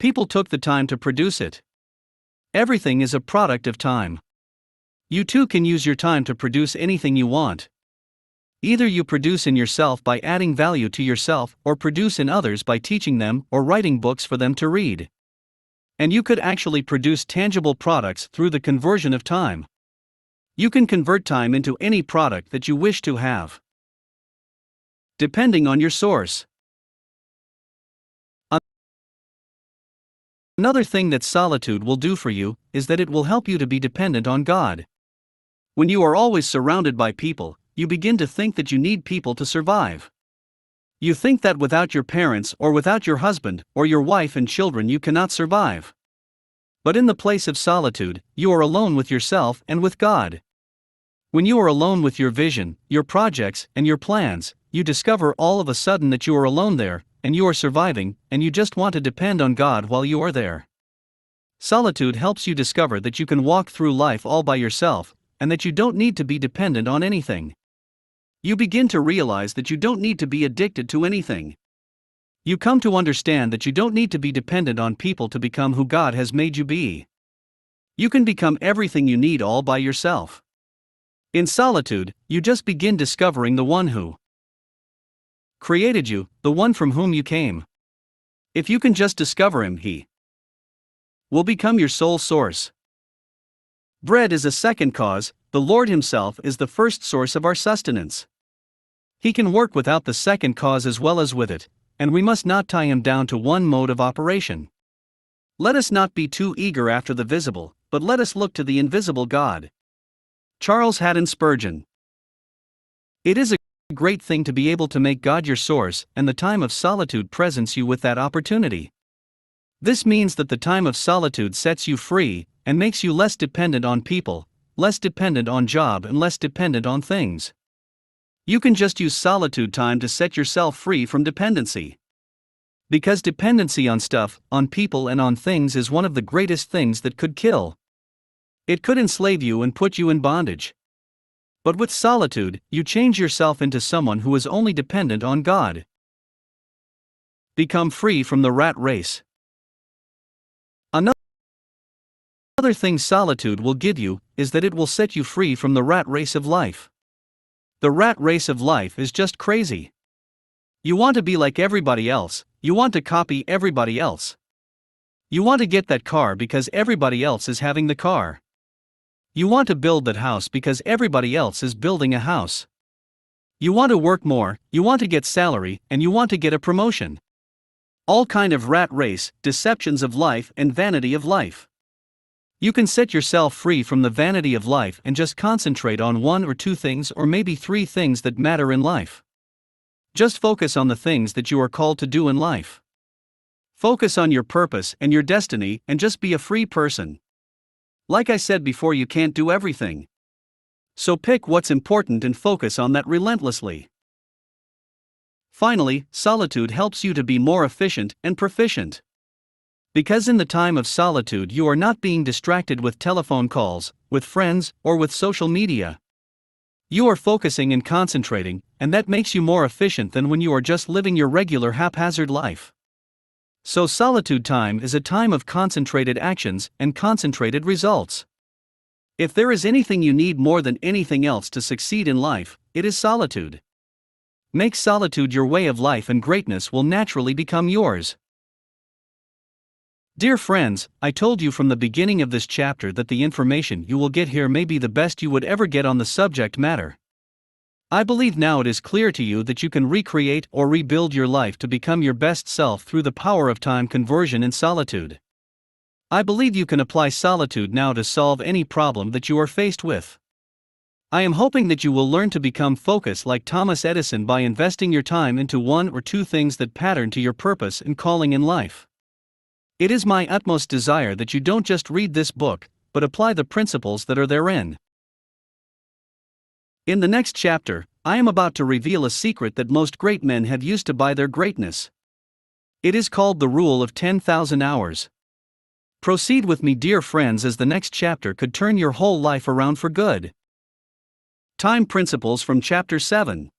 A: People took the time to produce it. Everything is a product of time. You too can use your time to produce anything you want. Either you produce in yourself by adding value to yourself, or produce in others by teaching them or writing books for them to read. And you could actually produce tangible products through the conversion of time. You can convert time into any product that you wish to have, depending on your source. Another thing that solitude will do for you is that it will help you to be dependent on God. When you are always surrounded by people, you begin to think that you need people to survive. You think that without your parents or without your husband or your wife and children you cannot survive. But in the place of solitude, you are alone with yourself and with God. When you are alone with your vision, your projects, and your plans, you discover all of a sudden that you are alone there, and you are surviving, and you just want to depend on God while you are there. Solitude helps you discover that you can walk through life all by yourself, and that you don't need to be dependent on anything. You begin to realize that you don't need to be addicted to anything. You come to understand that you don't need to be dependent on people to become who God has made you be. You can become everything you need all by yourself. In solitude, you just begin discovering the one who created you, the one from whom you came. If you can just discover him, he will become your sole source. Bread is a second cause, the Lord himself is the first source of our sustenance. He can work without the second cause as well as with it, and we must not tie him down to one mode of operation. Let us not be too eager after the visible, but let us look to the invisible God. Charles Haddon Spurgeon. It is a great thing to be able to make God your source, and the time of solitude presents you with that opportunity. This means that the time of solitude sets you free, and makes you less dependent on people, less dependent on job, and less dependent on things. You can just use solitude time to set yourself free from dependency. Because dependency on stuff, on people, and on things is one of the greatest things that could kill. It could enslave you and put you in bondage. But with solitude, you change yourself into someone who is only dependent on God. Become free from the rat race. Another thing solitude will give you is that it will set you free from the rat race of life. The rat race of life is just crazy. You want to be like everybody else, you want to copy everybody else. You want to get that car because everybody else is having the car. You want to build that house because everybody else is building a house. You want to work more, you want to get salary, and you want to get a promotion. All kind of rat race, deceptions of life, and vanity of life. You can set yourself free from the vanity of life and just concentrate on one or two things or maybe three things that matter in life. Just focus on the things that you are called to do in life. Focus on your purpose and your destiny and just be a free person. Like I said before, you can't do everything. So pick what's important and focus on that relentlessly. Finally, solitude helps you to be more efficient and proficient. Because in the time of solitude you are not being distracted with telephone calls, with friends, or with social media. You are focusing and concentrating, and that makes you more efficient than when you are just living your regular haphazard life. So solitude time is a time of concentrated actions and concentrated results. If there is anything you need more than anything else to succeed in life, it is solitude. Make solitude your way of life and greatness will naturally become yours. Dear friends, I told you from the beginning of this chapter that the information you will get here may be the best you would ever get on the subject matter. I believe now it is clear to you that you can recreate or rebuild your life to become your best self through the power of time conversion in solitude. I believe you can apply solitude now to solve any problem that you are faced with. I am hoping that you will learn to become focused like Thomas Edison by investing your time into one or two things that pattern to your purpose and calling in life. It is my utmost desire that you don't just read this book, but apply the principles that are therein. In the next chapter, I am about to reveal a secret that most great men have used to buy their greatness. It is called the Rule of 10,000 Hours. Proceed with me, dear friends, as the next chapter could turn your whole life around for good. Time Principles from Chapter 7.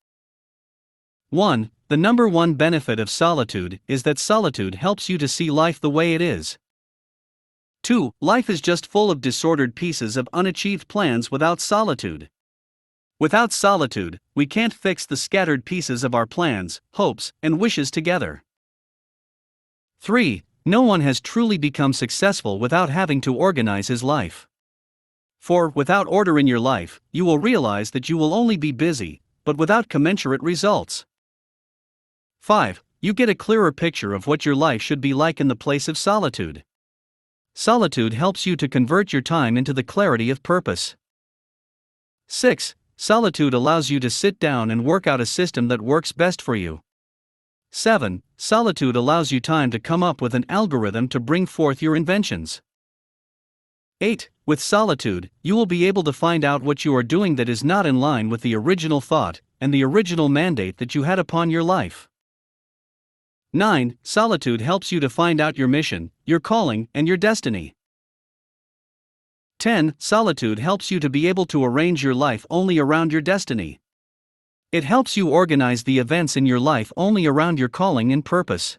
A: 1. The number one benefit of solitude is that solitude helps you to see life the way it is. 2. Life is just full of disordered pieces of unachieved plans without solitude. Without solitude, we can't fix the scattered pieces of our plans, hopes, and wishes together. 3. No one has truly become successful without having to organize his life. For, without order in your life, you will realize that you will only be busy, but without commensurate results. 5. You get a clearer picture of what your life should be like in the place of solitude. Solitude helps you to convert your time into the clarity of purpose. 6. Solitude allows you to sit down and work out a system that works best for you. 7. Solitude allows you time to come up with an algorithm to bring forth your inventions. 8. With solitude, you will be able to find out what you are doing that is not in line with the original thought and the original mandate that you had upon your life. 9. Solitude helps you to find out your mission, your calling, and your destiny. 10. Solitude helps you to be able to arrange your life only around your destiny. It helps you organize the events in your life only around your calling and purpose.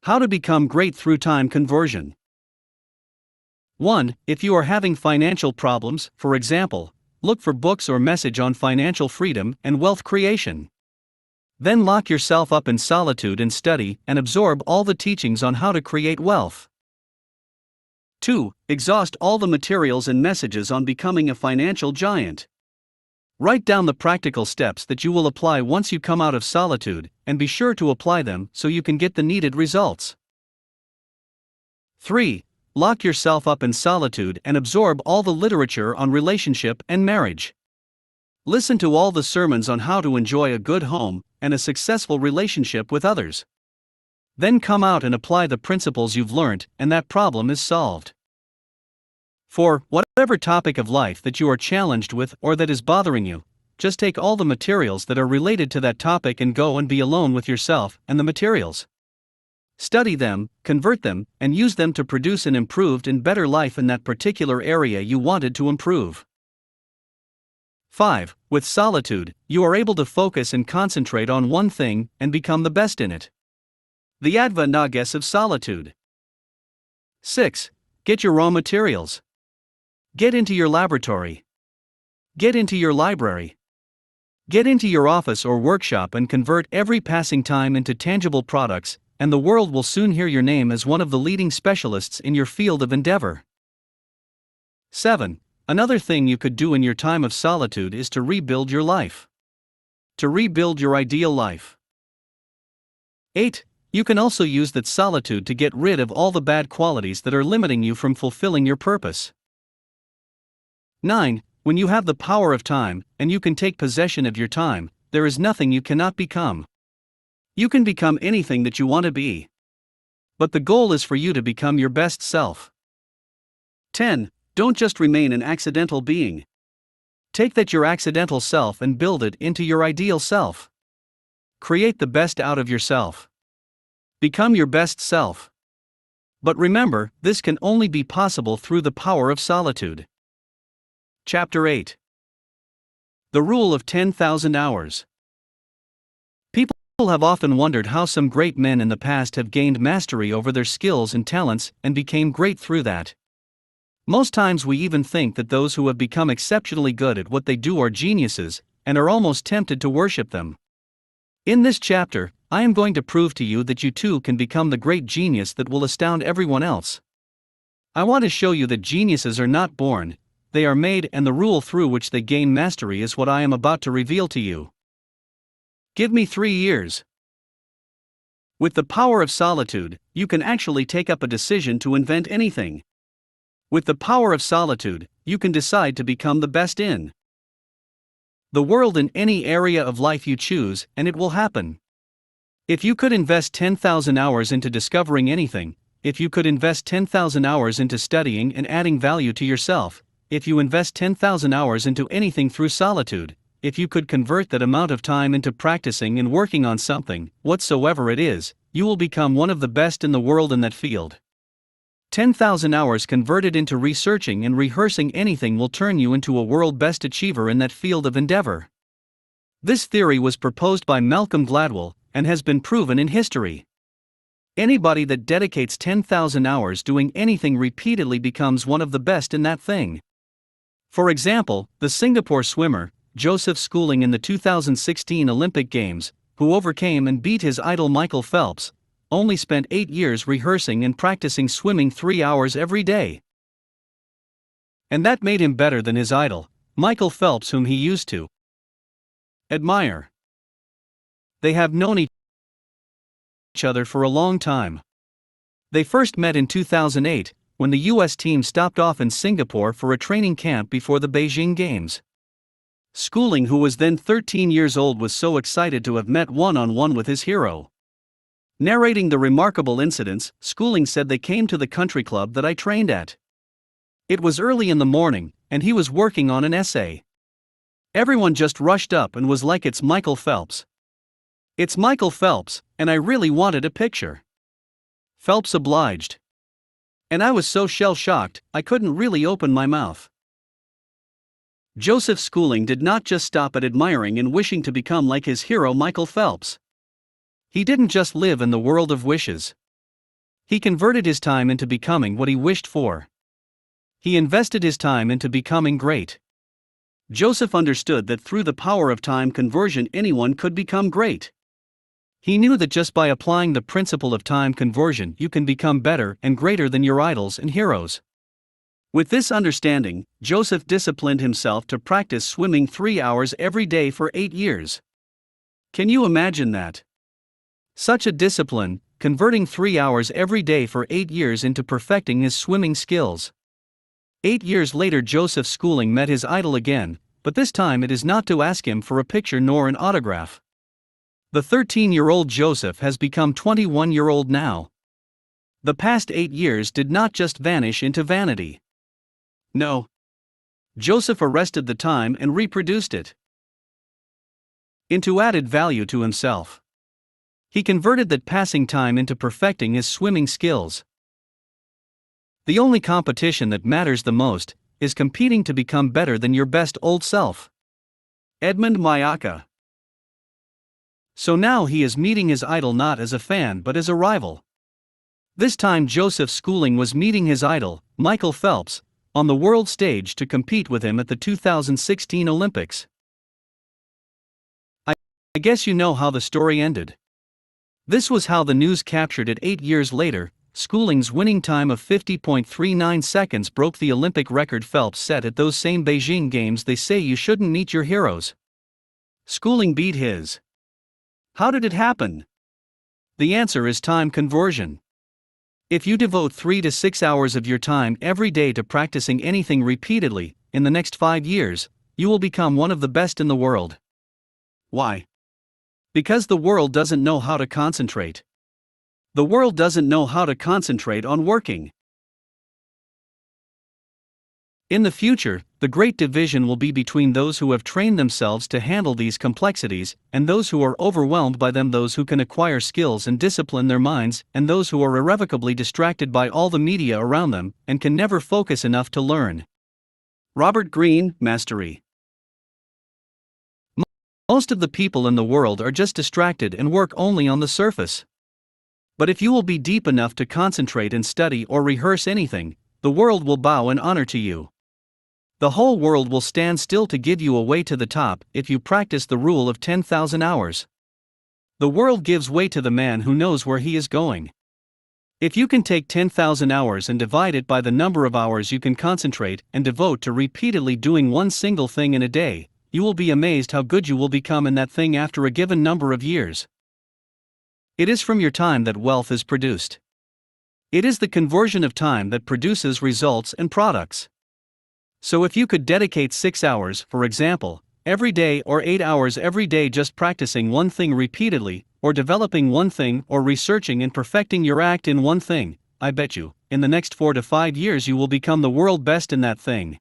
A: How to become great through time conversion. 1. If you are having financial problems, for example, look for books or message on financial freedom and wealth creation. Then lock yourself up in solitude and study and absorb all the teachings on how to create wealth. 2. Exhaust all the materials and messages on becoming a financial giant. Write down the practical steps that you will apply once you come out of solitude, and be sure to apply them so you can get the needed results. 3. Lock yourself up in solitude and absorb all the literature on relationship and marriage. Listen to all the sermons on how to enjoy a good home and a successful relationship with others. Then come out and apply the principles you've learned, and that problem is solved. For whatever topic of life that you are challenged with or that is bothering you, just take all the materials that are related to that topic and go and be alone with yourself and the materials. Study them, convert them, and use them to produce an improved and better life in that particular area you wanted to improve. 5. With solitude, you are able to focus and concentrate on one thing and become the best in it. The advantages of solitude. 6. Get your raw materials. Get into your laboratory. Get into your library. Get into your office or workshop and convert every passing time into tangible products, and the world will soon hear your name as one of the leading specialists in your field of endeavor. 7. Another thing you could do in your time of solitude is to rebuild your life. To rebuild your ideal life. 8. You can also use that solitude to get rid of all the bad qualities that are limiting you from fulfilling your purpose. 9. When you have the power of time, and you can take possession of your time, there is nothing you cannot become. You can become anything that you want to be. But the goal is for you to become your best self. 10. Don't just remain an accidental being. Take that your accidental self and build it into your ideal self. Create the best out of yourself. Become your best self. But remember, this can only be possible through the power of solitude. Chapter 8. The Rule of 10,000 Hours. People have often wondered how some great men in the past have gained mastery over their skills and talents and became great through that. Most times we even think that those who have become exceptionally good at what they do are geniuses, and are almost tempted to worship them. In this chapter, I am going to prove to you that you too can become the great genius that will astound everyone else. I want to show you that geniuses are not born, they are made, and the rule through which they gain mastery is what I am about to reveal to you. Give me 3 years. With the power of solitude, you can actually take up a decision to invent anything. With the power of solitude, you can decide to become the best in the world in any area of life you choose, and it will happen. If you could invest 10,000 hours into discovering anything, if you could invest 10,000 hours into studying and adding value to yourself, if you invest 10,000 hours into anything through solitude, if you could convert that amount of time into practicing and working on something, whatsoever it is, you will become one of the best in the world in that field. 10,000 hours converted into researching and rehearsing anything will turn you into a world best achiever in that field of endeavor. This theory was proposed by Malcolm Gladwell, and has been proven in history. Anybody that dedicates 10,000 hours doing anything repeatedly becomes one of the best in that thing. For example, the Singapore swimmer, Joseph Schooling in the 2016 Olympic Games, who overcame and beat his idol Michael Phelps, only spent 8 years rehearsing and practicing swimming 3 hours every day. And that made him better than his idol, Michael Phelps, whom he used to admire. They have known each other for a long time. They first met in 2008, when the U.S. team stopped off in Singapore for a training camp before the Beijing Games. Schooling, who was then 13 years old, was so excited to have met one-on-one with his hero. Narrating the remarkable incidents, Schooling said, "They came to the country club that I trained at. It was early in the morning, and he was working on an essay. Everyone just rushed up and was like, 'It's Michael Phelps. It's Michael Phelps,' and I really wanted a picture." Phelps obliged. And I was so shell-shocked, I couldn't really open my mouth. Joseph Schooling did not just stop at admiring and wishing to become like his hero Michael Phelps. He didn't just live in the world of wishes. He converted his time into becoming what he wished for. He invested his time into becoming great. Joseph understood that through the power of time conversion anyone could become great. He knew that just by applying the principle of time conversion you can become better and greater than your idols and heroes. With this understanding, Joseph disciplined himself to practice swimming 3 hours every day for 8 years. Can you imagine that? Such a discipline, converting 3 hours every day for 8 years into perfecting his swimming skills. 8 years later, Joseph Schooling met his idol again, but this time it is not to ask him for a picture nor an autograph. The 13-year-old Joseph has become 21-year-old now. The past 8 years did not just vanish into vanity. No. Joseph arrested the time and reproduced it into added value to himself. He converted that passing time into perfecting his swimming skills. The only competition that matters the most is competing to become better than your best old self. Edmund Mayaka. So now he is meeting his idol not as a fan but as a rival. This time Joseph Schooling was meeting his idol, Michael Phelps, on the world stage to compete with him at the 2016 Olympics. I guess you know how the story ended. This was how the news captured it. 8 years later, Schooling's winning time of 50.39 seconds broke the Olympic record Phelps set at those same Beijing Games. They say you shouldn't meet your heroes. Schooling beat his. How did it happen? The answer is time conversion. If you devote 3 to 6 hours of your time every day to practicing anything repeatedly, in the next 5 years, you will become one of the best in the world. Why? Because the world doesn't know how to concentrate. The world doesn't know how to concentrate on working. In the future, the great division will be between those who have trained themselves to handle these complexities, and those who are overwhelmed by them, those who can acquire skills and discipline their minds, and those who are irrevocably distracted by all the media around them, and can never focus enough to learn. Robert Greene, Mastery. Most of the people in the world are just distracted and work only on the surface. But if you will be deep enough to concentrate and study or rehearse anything, the world will bow in honor to you. The whole world will stand still to give you a way to the top if you practice the rule of 10,000 hours. The world gives way to the man who knows where he is going. If you can take 10,000 hours and divide it by the number of hours you can concentrate and devote to repeatedly doing one single thing in a day, you will be amazed how good you will become in that thing after a given number of years. It is from your time that wealth is produced. It is the conversion of time that produces results and products. So if you could dedicate 6 hours, for example, every day or 8 hours every day just practicing one thing repeatedly, or developing one thing or researching and perfecting your act in one thing, I bet you, in the next 4 to 5 years you will become the world best in that thing.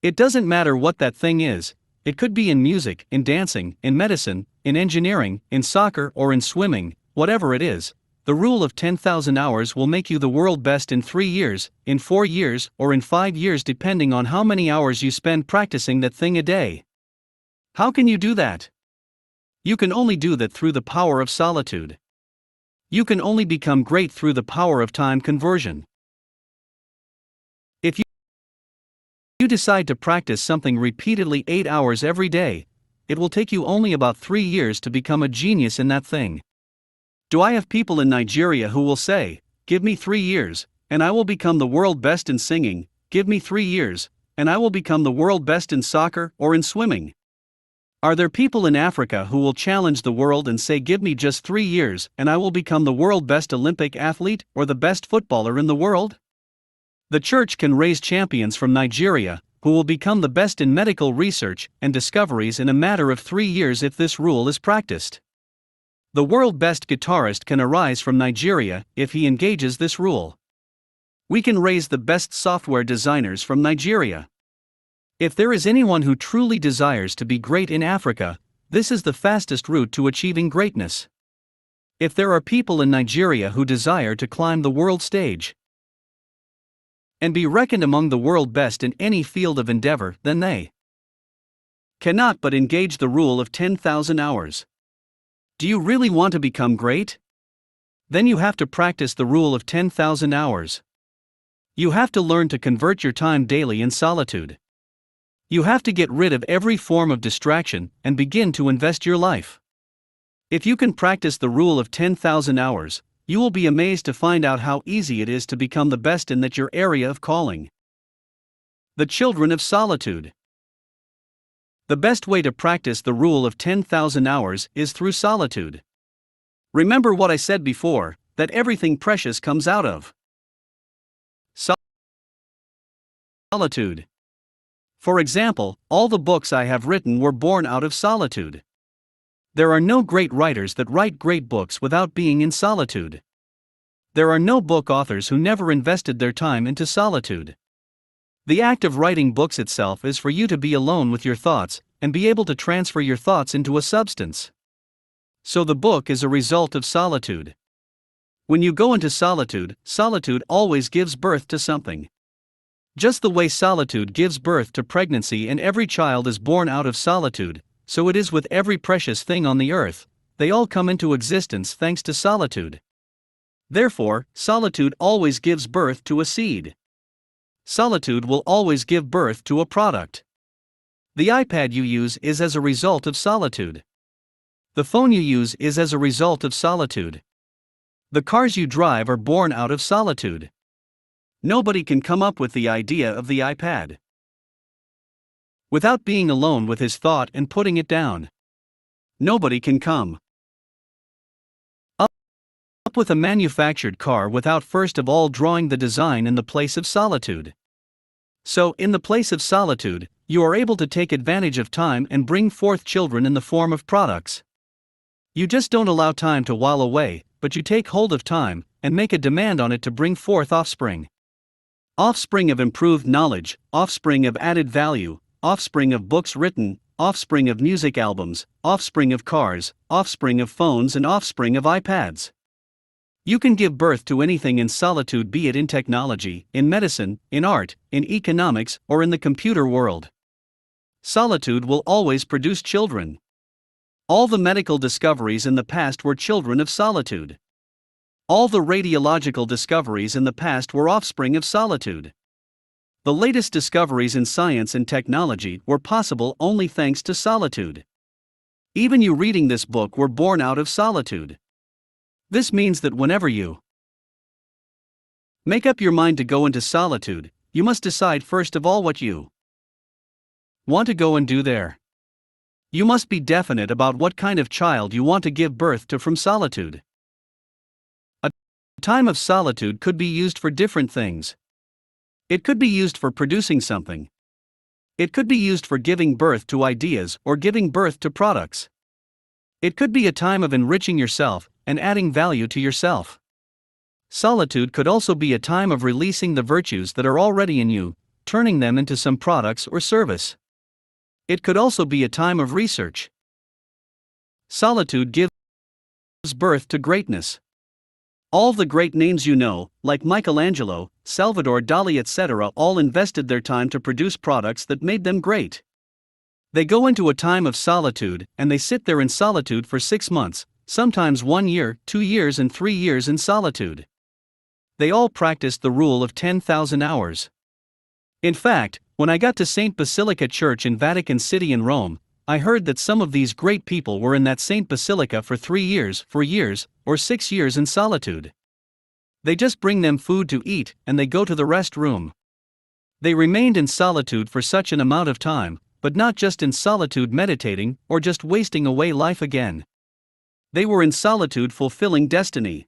A: It doesn't matter what that thing is. It could be in music, in dancing, in medicine, in engineering, in soccer or in swimming, whatever it is. The rule of 10,000 hours will make you the world best in 3 years, in 4 years, or in 5 years depending on how many hours you spend practicing that thing a day. How can you do that? You can only do that through the power of solitude. You can only become great through the power of time conversion. If you decide to practice something repeatedly 8 hours every day, it will take you only about 3 years to become a genius in that thing. Do I have people in Nigeria who will say, "Give me 3 years, and I will become the world best in singing, give me 3 years, and I will become the world best in soccer or in swimming"? Are there people in Africa who will challenge the world and say, "Give me just 3 years, and I will become the world best Olympic athlete or the best footballer in the world"? The church can raise champions from Nigeria, who will become the best in medical research and discoveries in a matter of 3 years if this rule is practiced. The world best guitarist can arise from Nigeria if he engages this rule. We can raise the best software designers from Nigeria. If there is anyone who truly desires to be great in Africa, this is the fastest route to achieving greatness. If there are people in Nigeria who desire to climb the world stage and be reckoned among the world best in any field of endeavor, then they cannot but engage the rule of 10,000 hours. Do you really want to become great? Then you have to practice the rule of 10,000 hours. You have to learn to convert your time daily in solitude. You have to get rid of every form of distraction and begin to invest your life. If you can practice the rule of 10,000 hours, you will be amazed to find out how easy it is to become the best in that your area of calling. The children of solitude. The best way to practice the rule of 10,000 hours is through solitude. Remember what I said before, that everything precious comes out of solitude. For example, all the books I have written were born out of solitude. There are no great writers that write great books without being in solitude. There are no book authors who never invested their time into solitude. The act of writing books itself is for you to be alone with your thoughts, and be able to transfer your thoughts into a substance. So the book is a result of solitude. When you go into solitude, solitude always gives birth to something. Just the way solitude gives birth to pregnancy and every child is born out of solitude, so it is with every precious thing on the earth. They all come into existence thanks to solitude. Therefore, solitude always gives birth to a seed. Solitude will always give birth to a product. The iPad you use is as a result of solitude. The phone you use is as a result of solitude. The cars you drive are born out of solitude. Nobody can come up with the idea of the iPad without being alone with his thought and putting it down. Nobody can come up with a manufactured car without first of all drawing the design in the place of solitude. So, in the place of solitude, you are able to take advantage of time and bring forth children in the form of products. You just don't allow time to while away, but you take hold of time and make a demand on it to bring forth offspring. Offspring of improved knowledge, offspring of added value, offspring of books written, offspring of music albums, offspring of cars, offspring of phones, and offspring of iPads. You can give birth to anything in solitude, be it in technology, in medicine, in art, in economics, or in the computer world. Solitude will always produce children. All the medical discoveries in the past were children of solitude. All the radiological discoveries in the past were offspring of solitude. The latest discoveries in science and technology were possible only thanks to solitude. Even you reading this book were born out of solitude. This means that whenever you Make up your mind to go into solitude. You must decide first of all what you want to go and do there. You must be definite about what kind of child you want to give birth to from solitude. A time of solitude could be used for different things. It could be used for producing something. It could be used for giving birth to ideas or giving birth to products. It could be a time of enriching yourself and adding value to yourself. Solitude could also be a time of releasing the virtues that are already in you, turning them into some products or service. It could also be a time of research. Solitude gives birth to greatness. All the great names you know, like Michelangelo, Salvador Dali, etc., all invested their time to produce products that made them great. They go into a time of solitude, and they sit there in solitude for 6 months, sometimes 1 year, 2 years, and 3 years in solitude. They all practiced the rule of 10,000 hours. In fact, when I got to St. Basilica Church in Vatican City in Rome, I heard that some of these great people were in that St. Basilica for 3 years, 4 years, or 6 years in solitude. They just bring them food to eat, and they go to the rest room. They remained in solitude for such an amount of time, but not just in solitude meditating, or just wasting away life again. They were in solitude fulfilling destiny.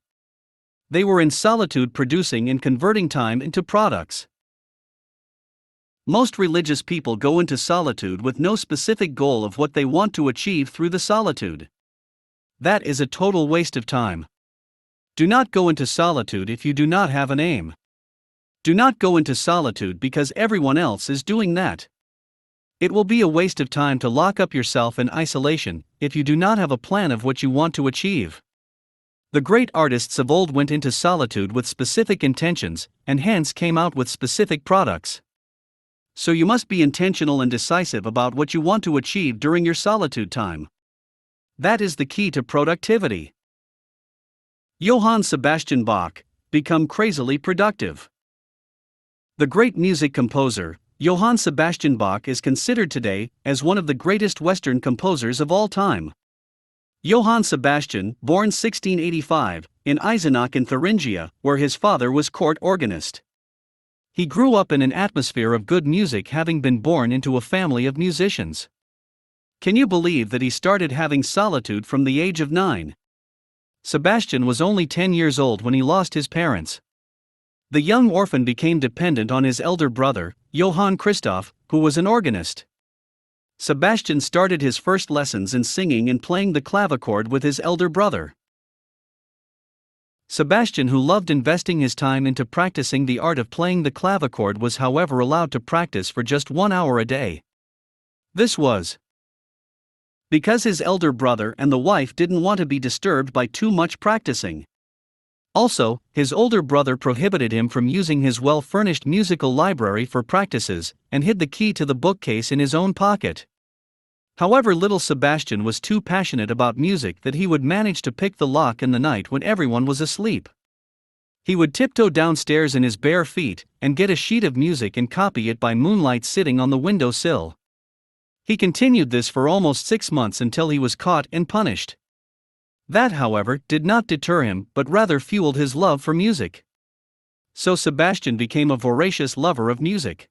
A: They were in solitude producing and converting time into products. Most religious people go into solitude with no specific goal of what they want to achieve through the solitude. That is a total waste of time. Do not go into solitude if you do not have an aim. Do not go into solitude because everyone else is doing that. It will be a waste of time to lock up yourself in isolation if you do not have a plan of what you want to achieve. The great artists of old went into solitude with specific intentions, and hence came out with specific products. So you must be intentional and decisive about what you want to achieve during your solitude time. That is the key to productivity. Johann Sebastian Bach, become crazily productive. The great music composer, Johann Sebastian Bach, is considered today as one of the greatest Western composers of all time. Johann Sebastian, born 1685, in Eisenach in Thuringia, where his father was court organist. He grew up in an atmosphere of good music, having been born into a family of musicians. Can you believe that he started having solitude from the age of 9? Sebastian was only 10 years old when he lost his parents. The young orphan became dependent on his elder brother, Johann Christoph, who was an organist. Sebastian started his first lessons in singing and playing the clavichord with his elder brother. Sebastian, who loved investing his time into practicing the art of playing the clavichord, was however allowed to practice for just 1 hour a day. This was because his elder brother and the wife didn't want to be disturbed by too much practicing. Also, his older brother prohibited him from using his well-furnished musical library for practices, and hid the key to the bookcase in his own pocket. However, little Sebastian was too passionate about music that he would manage to pick the lock in the night when everyone was asleep. He would tiptoe downstairs in his bare feet, and get a sheet of music and copy it by moonlight sitting on the window sill. He continued this for almost 6 months until he was caught and punished. That, however, did not deter him, but rather fueled his love for music. So Sebastian became a voracious lover of music.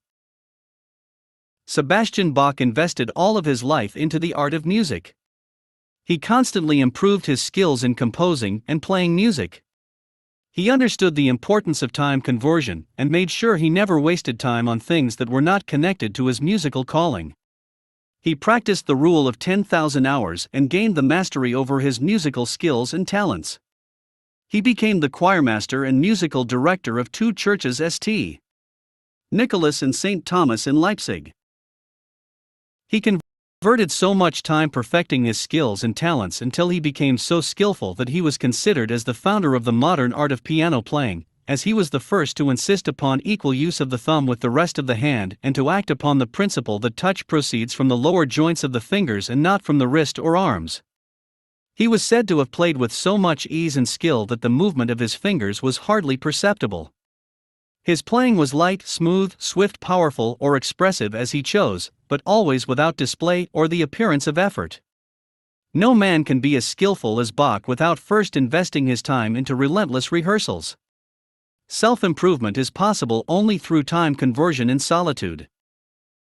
A: Sebastian Bach invested all of his life into the art of music. He constantly improved his skills in composing and playing music. He understood the importance of time conversion and made sure he never wasted time on things that were not connected to his musical calling. He practiced the rule of 10,000 hours and gained the mastery over his musical skills and talents. He became the choirmaster and musical director of 2 churches, St. Nicholas and St. Thomas in Leipzig. He converted so much time perfecting his skills and talents until he became so skillful that he was considered as the founder of the modern art of piano playing, as he was the first to insist upon equal use of the thumb with the rest of the hand and to act upon the principle that touch proceeds from the lower joints of the fingers and not from the wrist or arms. He was said to have played with so much ease and skill that the movement of his fingers was hardly perceptible. His playing was light, smooth, swift, powerful, or expressive as he chose, but always without display or the appearance of effort. No man can be as skillful as Bach without first investing his time into relentless rehearsals. Self-improvement is possible only through time conversion in solitude.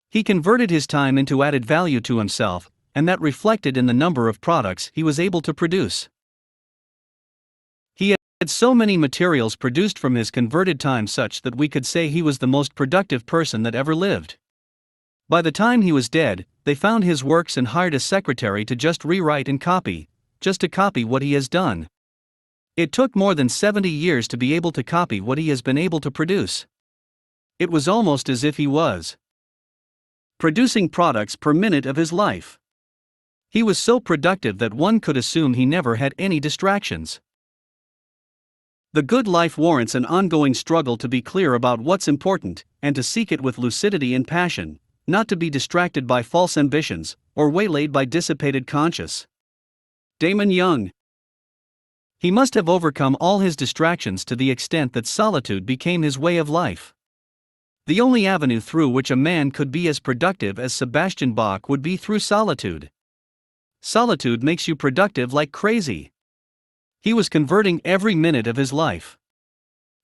A: He converted his time into added value to himself, and that reflected in the number of products he was able to produce. He had so many materials produced from his converted time such that we could say he was the most productive person that ever lived. By the time he was dead, they found his works and hired a secretary to just rewrite and copy, just to copy what he has done. It took more than 70 years to be able to copy what he has been able to produce. It was almost as if he was producing products per minute of his life. He was so productive that one could assume he never had any distractions. The good life warrants an ongoing struggle to be clear about what's important, and to seek it with lucidity and passion, not to be distracted by false ambitions, or waylaid by dissipated conscience. Damon Young. He must have overcome all his distractions to the extent that solitude became his way of life. The only avenue through which a man could be as productive as Sebastian Bach would be through solitude. Solitude makes you productive like crazy. He was converting every minute of his life.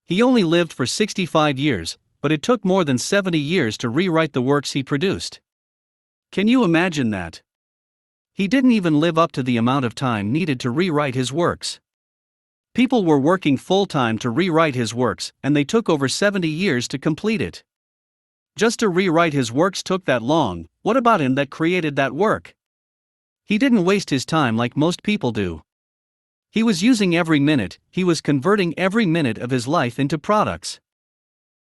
A: He only lived for 65 years, but it took more than 70 years to rewrite the works he produced. Can you imagine that? He didn't even live up to the amount of time needed to rewrite his works. People were working full-time to rewrite his works, and they took over 70 years to complete it. Just to rewrite his works took that long. What about him that created that work? He didn't waste his time like most people do. He was using every minute, he was converting every minute of his life into products.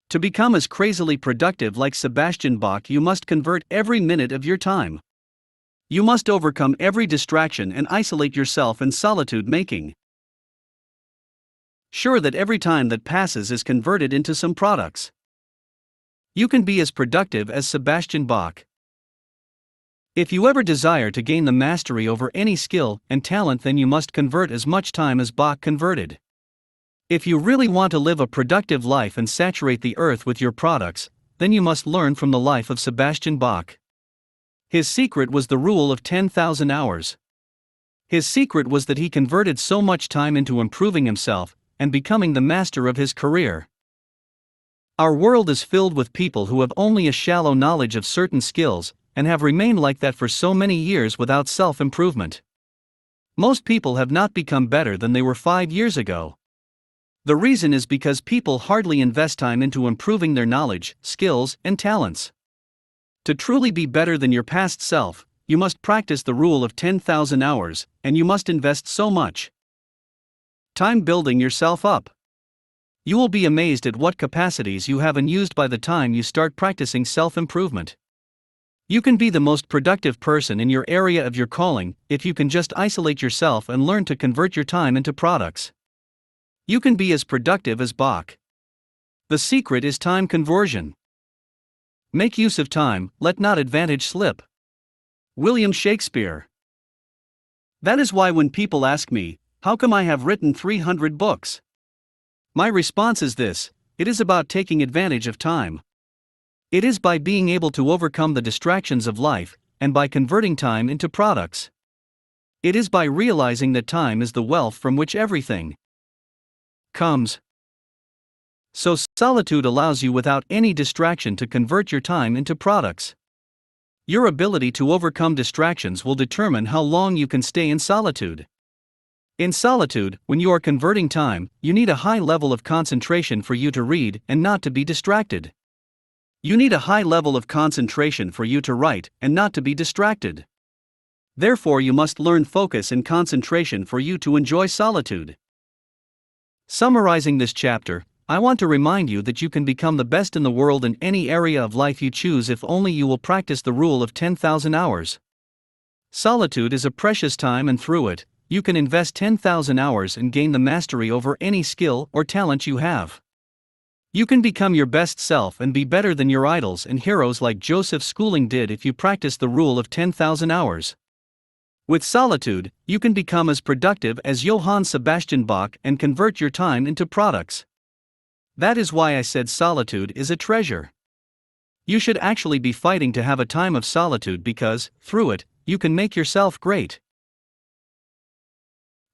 A: To become as crazily productive like Sebastian Bach, you must convert every minute of your time. You must overcome every distraction and isolate yourself in solitude, making sure that every time that passes is converted into some products. You can be as productive as Sebastian Bach. If you ever desire to gain the mastery over any skill and talent, then you must convert as much time as Bach converted. If you really want to live a productive life and saturate the earth with your products, then you must learn from the life of Sebastian Bach. His secret was the rule of 10,000 hours. His secret was that he converted so much time into improving himself and becoming the master of his career. Our world is filled with people who have only a shallow knowledge of certain skills, and have remained like that for so many years without self-improvement. Most people have not become better than they were 5 years ago. The reason is because people hardly invest time into improving their knowledge, skills, and talents. To truly be better than your past self, you must practice the rule of 10,000 hours, and you must invest so much time building yourself up. You will be amazed at what capacities you have unused by the time you start practicing self-improvement. You can be the most productive person in your area of your calling if you can just isolate yourself and learn to convert your time into products. You can be as productive as Bach. The secret is time conversion. Make use of time, let not advantage slip. William Shakespeare. That is why when people ask me, how come I have written 300 books? My response is this: it is about taking advantage of time. It is by being able to overcome the distractions of life, and by converting time into products. It is by realizing that time is the wealth from which everything comes. So solitude allows you without any distraction to convert your time into products. Your ability to overcome distractions will determine how long you can stay in solitude. In solitude, when you are converting time, you need a high level of concentration for you to read and not to be distracted. You need a high level of concentration for you to write and not to be distracted. Therefore, you must learn focus and concentration for you to enjoy solitude. Summarizing this chapter, I want to remind you that you can become the best in the world in any area of life you choose if only you will practice the rule of 10,000 hours. Solitude is a precious time, and through it, you can invest 10,000 hours and gain the mastery over any skill or talent you have. You can become your best self and be better than your idols and heroes like Joseph Schooling did if you practice the rule of 10,000 hours. With solitude, you can become as productive as Johann Sebastian Bach and convert your time into products. That is why I said solitude is a treasure. You should actually be fighting to have a time of solitude because, through it, you can make yourself great.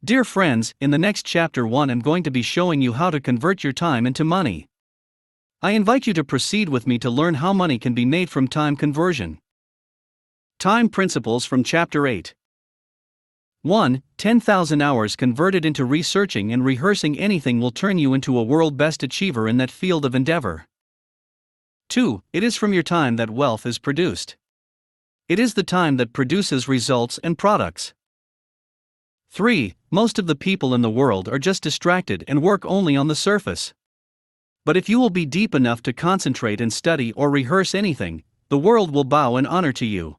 A: Dear friends, in the next chapter 1 I'm going to be showing you how to convert your time into money. I invite you to proceed with me to learn how money can be made from time conversion. Time principles from chapter 8. 1. 10,000 hours converted into researching and rehearsing anything will turn you into a world best achiever in that field of endeavor. 2. It is from your time that wealth is produced. It is the time that produces results and products. 3. Most of the people in the world are just distracted and work only on the surface. But if you will be deep enough to concentrate and study or rehearse anything, the world will bow in honor to you.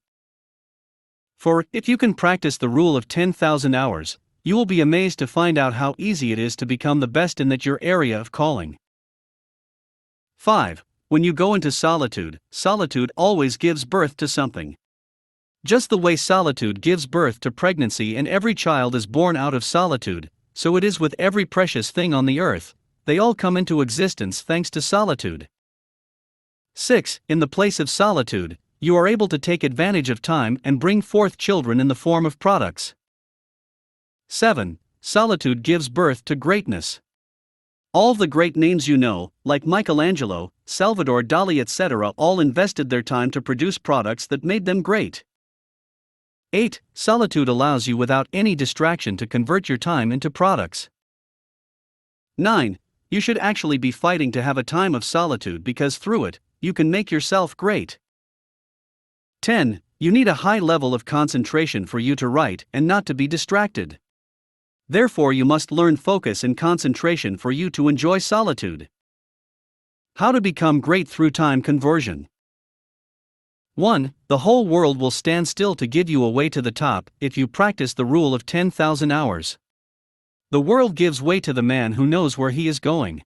A: For, if you can practice the rule of 10,000 hours, you will be amazed to find out how easy it is to become the best in that your area of calling. 5. When you go into solitude, solitude always gives birth to something. Just the way solitude gives birth to pregnancy and every child is born out of solitude, so it is with every precious thing on the earth, they all come into existence thanks to solitude. 6. In the place of solitude, you are able to take advantage of time and bring forth children in the form of products. 7. Solitude gives birth to greatness. All the great names you know, like Michelangelo, Salvador Dali etc., all invested their time to produce products that made them great. 8. Solitude allows you without any distraction to convert your time into products. 9. You should actually be fighting to have a time of solitude because through it, you can make yourself great. 10. You need a high level of concentration for you to write and not to be distracted. Therefore, you must learn focus and concentration for you to enjoy solitude. How to become great through time conversion. 1. The whole world will stand still to give you a way to the top if you practice the rule of 10,000 hours. The world gives way to the man who knows where he is going.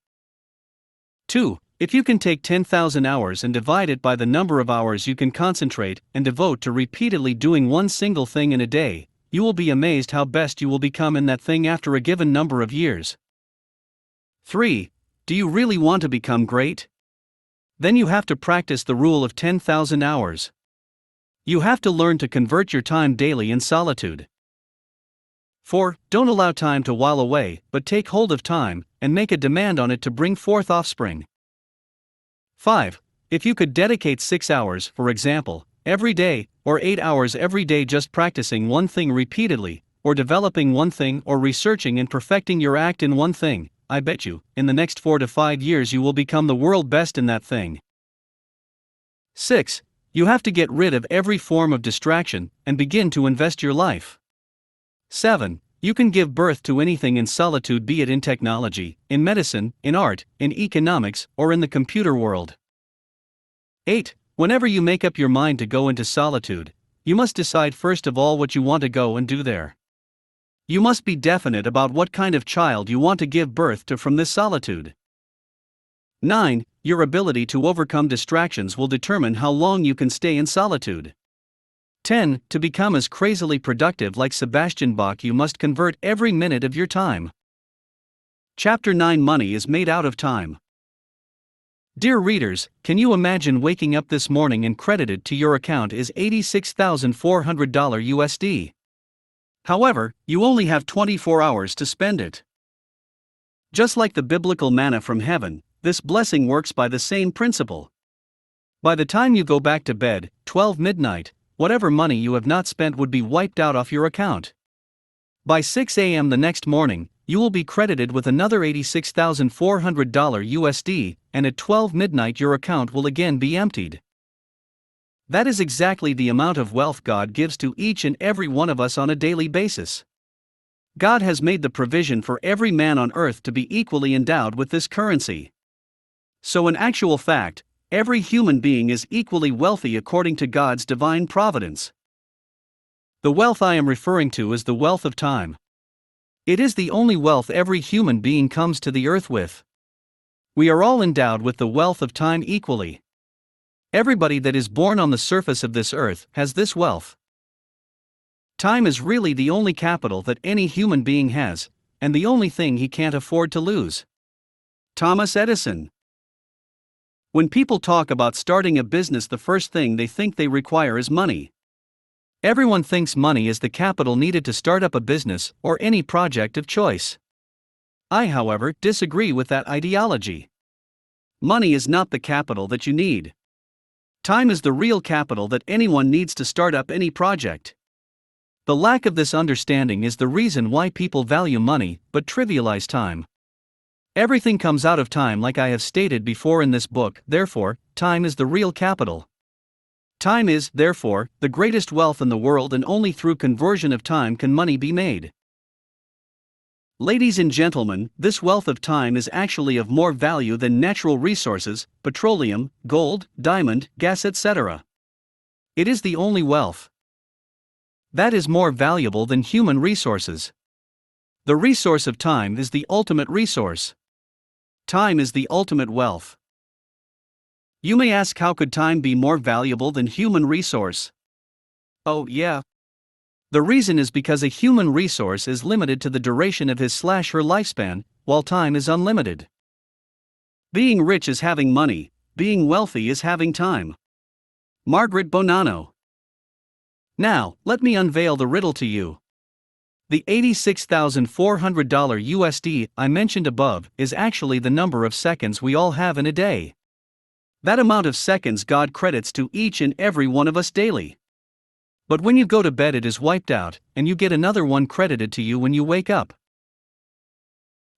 A: 2. If you can take 10,000 hours and divide it by the number of hours you can concentrate and devote to repeatedly doing one single thing in a day, you will be amazed how best you will become in that thing after a given number of years. 3. Do you really want to become great? Then you have to practice the rule of 10,000 hours. You have to learn to convert your time daily in solitude. 4. Don't allow time to while away, but take hold of time and make a demand on it to bring forth offspring. 5. If you could dedicate 6 hours, for example, every day, or 8 hours every day just practicing one thing repeatedly, or developing one thing or researching and perfecting your act in one thing, I bet you, in the next 4 to 5 years you will become the world best in that thing. 6. You have to get rid of every form of distraction and begin to invest your life. 7. You can give birth to anything in solitude, be it in technology, in medicine, in art, in economics, or in the computer world. 8. Whenever you make up your mind to go into solitude, you must decide first of all what you want to go and do there. You must be definite about what kind of child you want to give birth to from this solitude. 9. Your ability to overcome distractions will determine how long you can stay in solitude. 10. To become as crazily productive like Sebastian Bach, you must convert every minute of your time. Chapter 9. Money is made out of time. Dear readers, can you imagine waking up this morning and credited to your account is $86,400 USD? However, you only have 24 hours to spend it. Just like the biblical manna from heaven, this blessing works by the same principle. By the time you go back to bed, 12 midnight, whatever money you have not spent would be wiped out off your account. By 6 a.m. the next morning, you will be credited with another $86,400 USD, and at 12 midnight your account will again be emptied. That is exactly the amount of wealth God gives to each and every one of us on a daily basis. God has made the provision for every man on earth to be equally endowed with this currency. So in actual fact, every human being is equally wealthy according to God's divine providence. The wealth I am referring to is the wealth of time. It is the only wealth every human being comes to the earth with. We are all endowed with the wealth of time equally. Everybody that is born on the surface of this earth has this wealth. Time is really the only capital that any human being has, and the only thing he can't afford to lose. Thomas Edison. When people talk about starting a business, the first thing they think they require is money. Everyone thinks money is the capital needed to start up a business or any project of choice. I, however, disagree with that ideology. Money is not the capital that you need. Time is the real capital that anyone needs to start up any project. The lack of this understanding is the reason why people value money but trivialize time. Everything comes out of time, like I have stated before in this book. Therefore, time is the real capital. Time is, therefore, the greatest wealth in the world, and only through conversion of time can money be made. Ladies and gentlemen, this wealth of time is actually of more value than natural resources, petroleum, gold, diamond, gas, etc. It is the only wealth that is more valuable than human resources. The resource of time is the ultimate resource. Time is the ultimate wealth. You may ask, how could time be more valuable than human resource? Oh, yeah. The reason is because a human resource is limited to the duration of his/her lifespan, while time is unlimited. Being rich is having money, being wealthy is having time. Margaret Bonanno. Now, let me unveil the riddle to you. The $86,400 USD I mentioned above is actually the number of seconds we all have in a day. That amount of seconds God credits to each and every one of us daily. But when you go to bed, it is wiped out, and you get another one credited to you when you wake up.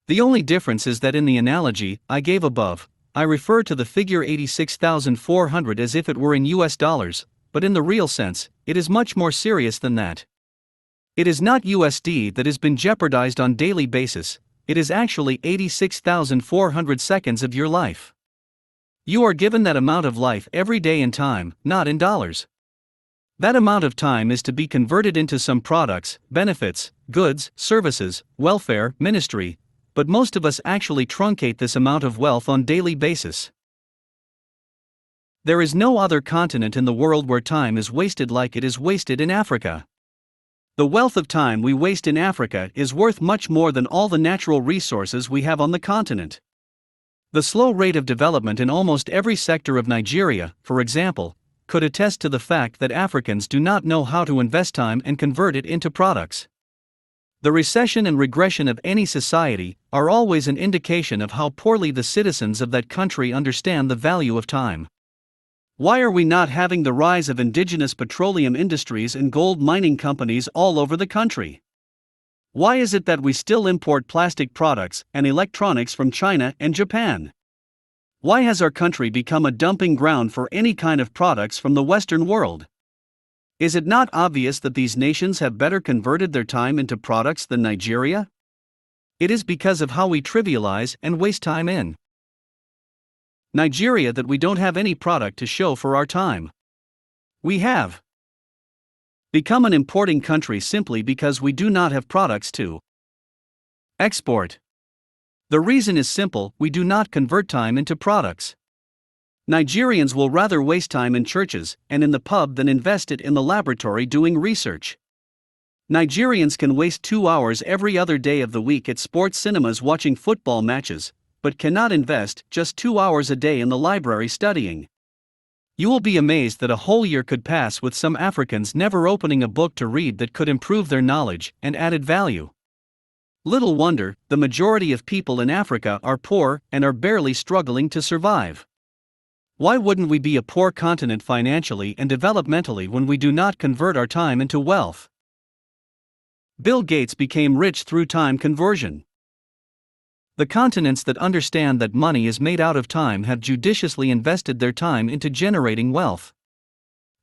A: The only difference is that in the analogy I gave above, I refer to the figure 86,400 as if it were in US dollars, but in the real sense, it is much more serious than that. It is not USD that has been jeopardized on daily basis, it is actually 86,400 seconds of your life. You are given that amount of life every day in time, not in dollars. That amount of time is to be converted into some products, benefits, goods, services, welfare, ministry, but most of us actually truncate this amount of wealth on daily basis. There is no other continent in the world where time is wasted like it is wasted in Africa. The wealth of time we waste in Africa is worth much more than all the natural resources we have on the continent. The slow rate of development in almost every sector of Nigeria, for example, could attest to the fact that Africans do not know how to invest time and convert it into products. The recession and regression of any society are always an indication of how poorly the citizens of that country understand the value of time. Why are we not having the rise of indigenous petroleum industries and gold mining companies all over the country? Why is it that we still import plastic products and electronics from China and Japan? Why has our country become a dumping ground for any kind of products from the Western world? Is it not obvious that these nations have better converted their time into products than Nigeria? It is because of how we trivialize and waste time in Nigeria that we don't have any product to show for our time. We have become an importing country simply because we do not have products to export. The reason is simple: we do not convert time into products. Nigerians will rather waste time in churches and in the pub than invest it in the laboratory doing research. Nigerians can waste 2 hours every other day of the week at sports cinemas watching football matches, but cannot invest just 2 hours a day in the library studying. You will be amazed that a whole year could pass with some Africans never opening a book to read that could improve their knowledge and added value. Little wonder, the majority of people in Africa are poor and are barely struggling to survive. Why wouldn't we be a poor continent financially and developmentally when we do not convert our time into wealth? Bill Gates became rich through time conversion. The continents that understand that money is made out of time have judiciously invested their time into generating wealth.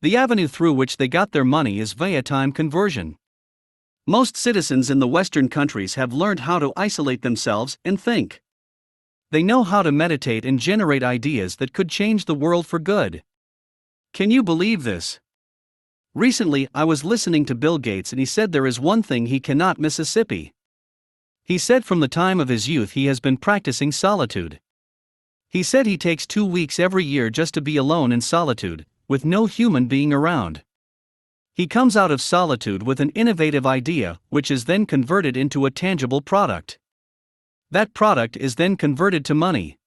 A: The avenue through which they got their money is via time conversion. Most citizens in the Western countries have learned how to isolate themselves and think. They know how to meditate and generate ideas that could change the world for good. Can you believe this? Recently, I was listening to Bill Gates and he said there is one thing he cannot: Mississippi. He said from the time of his youth he has been practicing solitude. He said he takes 2 weeks every year just to be alone in solitude, with no human being around. He comes out of solitude with an innovative idea, which is then converted into a tangible product. That product is then converted to money.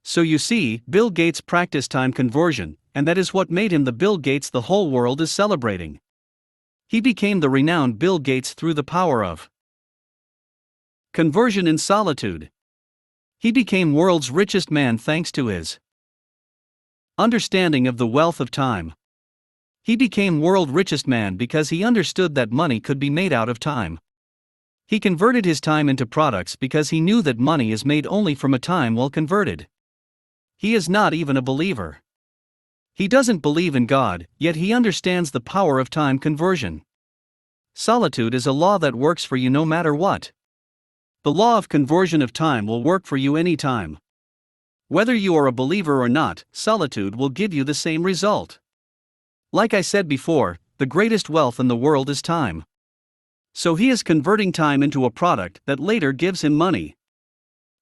A: So you see, Bill Gates practiced time conversion, and that is what made him the Bill Gates the whole world is celebrating. He became the renowned Bill Gates through the power of conversion in solitude. He became world's richest man thanks to his understanding of the wealth of time. He became world richest man because he understood that money could be made out of time. He converted his time into products because he knew that money is made only from a time well converted. He is not even a believer. He doesn't believe in God, yet he understands the power of time conversion. Solitude is a law that works for you no matter what. The law of conversion of time will work for you anytime. Whether you are a believer or not, solitude will give you the same result. Like I said before, the greatest wealth in the world is time. So he is converting time into a product that later gives him money.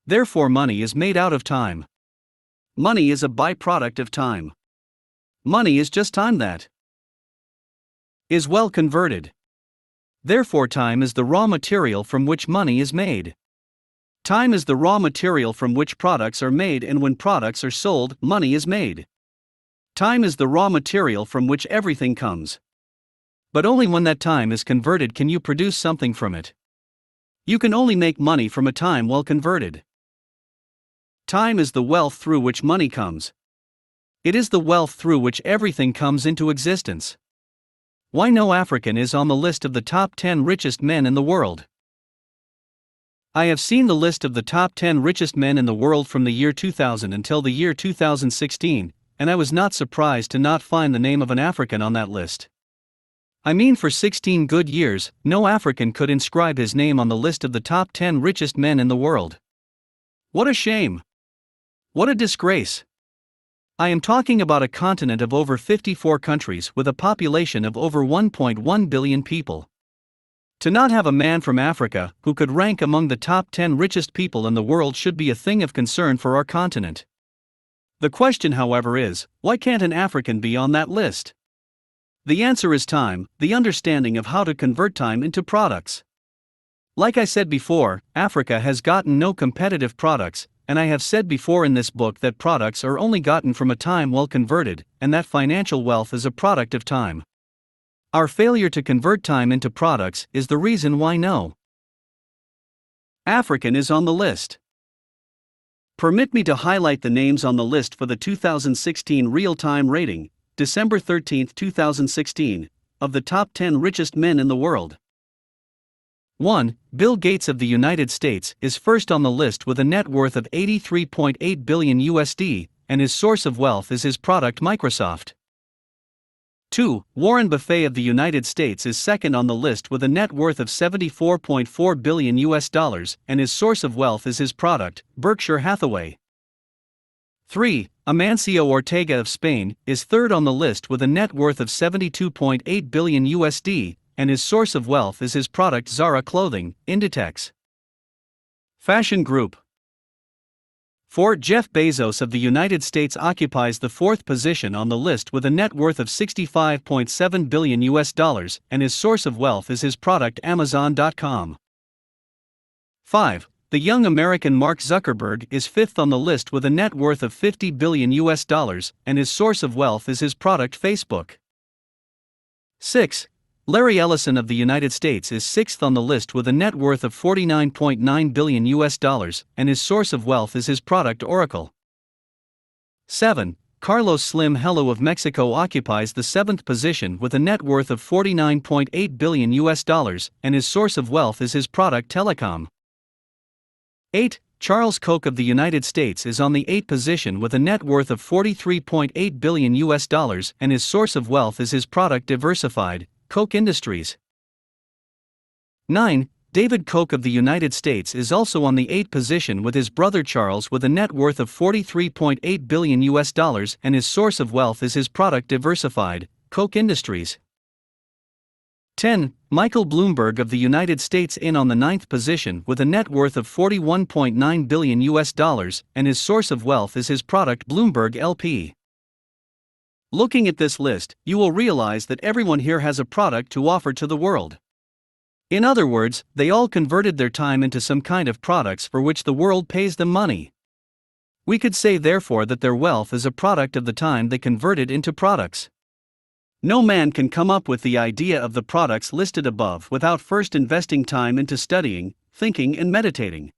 A: Therefore, money is made out of time. Money is a byproduct of time. Money is just time that is well converted. Therefore, time is the raw material from which money is made. Time is the raw material from which products are made, and when products are sold, money is made. Time is the raw material from which everything comes. But only when that time is converted can you produce something from it. You can only make money from a time well converted. Time is the wealth through which money comes. It is the wealth through which everything comes into existence. Why no African is on the list of the top 10 richest men in the world? I have seen the list of the top 10 richest men in the world from the year 2000 until the year 2016, and I was not surprised to not find the name of an African on that list. I mean, for 16 good years, no African could inscribe his name on the list of the top 10 richest men in the world. What a shame! What a disgrace! I am talking about a continent of over 54 countries with a population of over 1.1 billion people. To not have a man from Africa who could rank among the top 10 richest people in the world should be a thing of concern for our continent. The question, however, is, why can't an African be on that list? The answer is time, the understanding of how to convert time into products. Like I said before, Africa has gotten no competitive products, and I have said before in this book that products are only gotten from a time well converted, and that financial wealth is a product of time. Our failure to convert time into products is the reason why no African is on the list. Permit me to highlight the names on the list for the 2016 real-time rating, December 13, 2016, of the top 10 richest men in the world. 1. Bill Gates of the United States is first on the list with a net worth of $83.8 billion USD, and his source of wealth is his product Microsoft. 2. Warren Buffett of the United States is second on the list with a net worth of $74.4 billion US, and his source of wealth is his product, Berkshire Hathaway. 3. Amancio Ortega of Spain is third on the list with a net worth of $72.8 billion USD, and his source of wealth is his product Zara Clothing, Inditex Fashion Group. 4. Jeff Bezos of the United States occupies the fourth position on the list with a net worth of $65.7 billion US, and his source of wealth is his product Amazon.com. 5. The young American Mark Zuckerberg is fifth on the list with a net worth of $50 billion US, and his source of wealth is his product Facebook. 6. Larry Ellison of the United States is sixth on the list with a net worth of $49.9 billion US, and his source of wealth is his product Oracle. 7. Carlos Slim Hello of Mexico occupies the seventh position with a net worth of $49.8 billion US, and his source of wealth is his product Telecom. 8. Charles Koch of the United States is on the 8th position with a net worth of $43.8 billion US, and his source of wealth is his product Diversified, Koch Industries. 9. David Koch of the United States is also on the 8th position with his brother Charles with a net worth of $43.8 billion US, and his source of wealth is his product Diversified, Koch Industries. 10. Michael Bloomberg of the United States in on the 9th position with a net worth of $41.9 billion US, and his source of wealth is his product Bloomberg LP. Looking at this list, you will realize that everyone here has a product to offer to the world. In other words, they all converted their time into some kind of products for which the world pays them money. We could say therefore that their wealth is a product of the time they converted into products. No man can come up with the idea of the products listed above without first investing time into studying, thinking, and meditating.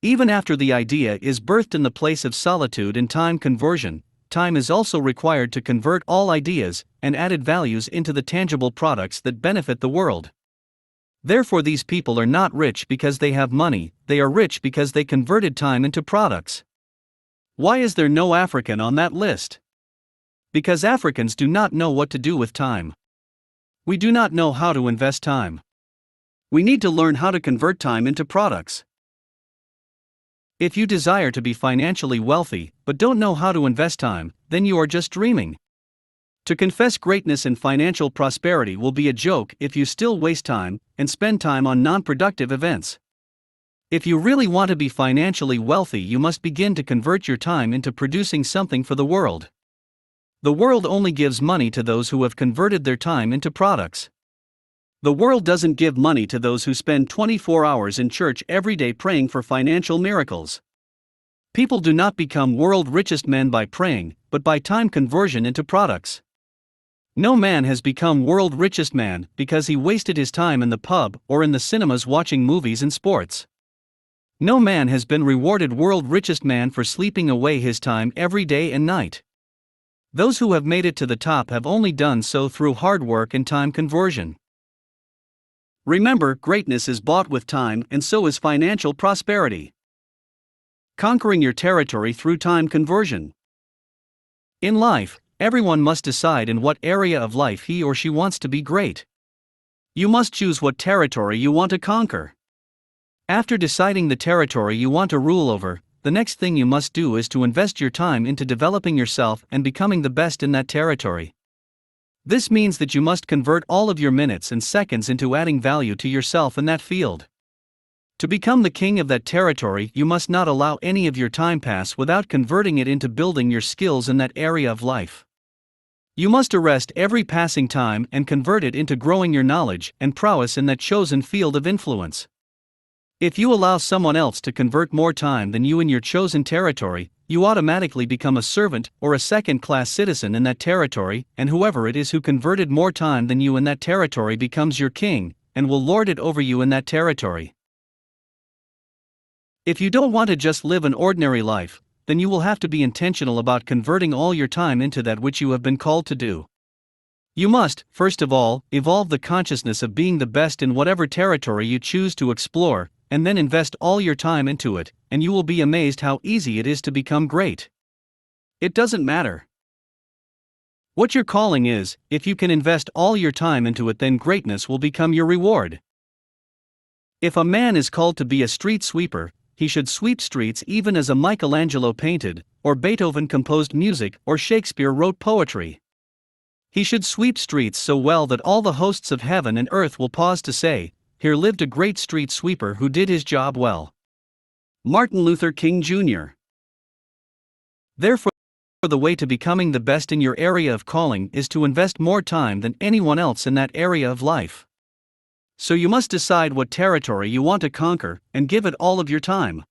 A: Even after the idea is birthed in the place of solitude and time conversion, time is also required to convert all ideas and added values into the tangible products that benefit the world. Therefore, these people are not rich because they have money, they are rich because they converted time into products. Why is there no African on that list? Because Africans do not know what to do with time. We do not know how to invest time. We need to learn how to convert time into products. If you desire to be financially wealthy but don't know how to invest time, then you are just dreaming. To confess greatness and financial prosperity will be a joke if you still waste time and spend time on non-productive events. If you really want to be financially wealthy, you must begin to convert your time into producing something for the world. The world only gives money to those who have converted their time into products. The world doesn't give money to those who spend 24 hours in church every day praying for financial miracles. People do not become world richest men by praying, but by time conversion into products. No man has become world richest man because he wasted his time in the pub or in the cinemas watching movies and sports. No man has been rewarded world richest man for sleeping away his time every day and night. Those who have made it to the top have only done so through hard work and time conversion. Remember, greatness is bought with time, and so is financial prosperity. Conquering your territory through time conversion. In life, everyone must decide in what area of life he or she wants to be great. You must choose what territory you want to conquer. After deciding the territory you want to rule over, the next thing you must do is to invest your time into developing yourself and becoming the best in that territory. This means that you must convert all of your minutes and seconds into adding value to yourself in that field. To become the king of that territory, you must not allow any of your time pass without converting it into building your skills in that area of life. You must arrest every passing time and convert it into growing your knowledge and prowess in that chosen field of influence. If you allow someone else to convert more time than you in your chosen territory, you automatically become a servant or a second-class citizen in that territory, and whoever it is who converted more time than you in that territory becomes your king, and will lord it over you in that territory. If you don't want to just live an ordinary life, then you will have to be intentional about converting all your time into that which you have been called to do. You must, first of all, evolve the consciousness of being the best in whatever territory you choose to explore, and then invest all your time into it, and you will be amazed how easy it is to become great. It doesn't matter what your calling is, if you can invest all your time into it, then greatness will become your reward. If a man is called to be a street sweeper, he should sweep streets even as a Michelangelo painted, or Beethoven composed music, or Shakespeare wrote poetry. He should sweep streets so well that all the hosts of heaven and earth will pause to say, "Here lived a great street sweeper who did his job well." Martin Luther King Jr. Therefore, the way to becoming the best in your area of calling is to invest more time than anyone else in that area of life. So you must decide what territory you want to conquer, and give it all of your time.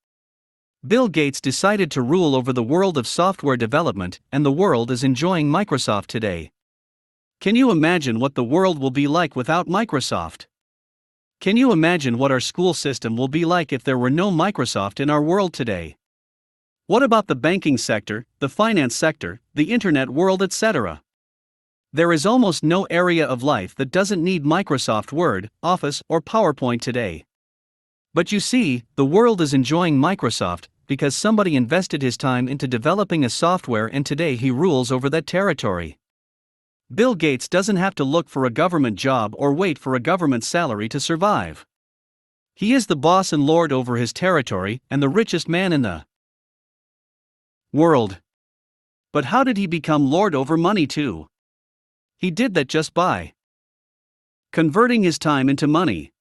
A: Bill Gates decided to rule over the world of software development, and the world is enjoying Microsoft today. Can you imagine what the world will be like without Microsoft? Can you imagine what our school system will be like if there were no Microsoft in our world today? What about the banking sector, the finance sector, the internet world, etc.? There is almost no area of life that doesn't need Microsoft Word, Office, or PowerPoint today. But you see, the world is enjoying Microsoft because somebody invested his time into developing a software, and today he rules over that territory. Bill Gates doesn't have to look for a government job or wait for a government salary to survive. He is the boss and lord over his territory, and the richest man in the world. But how did he become lord over money too? He did that just by converting his time into money.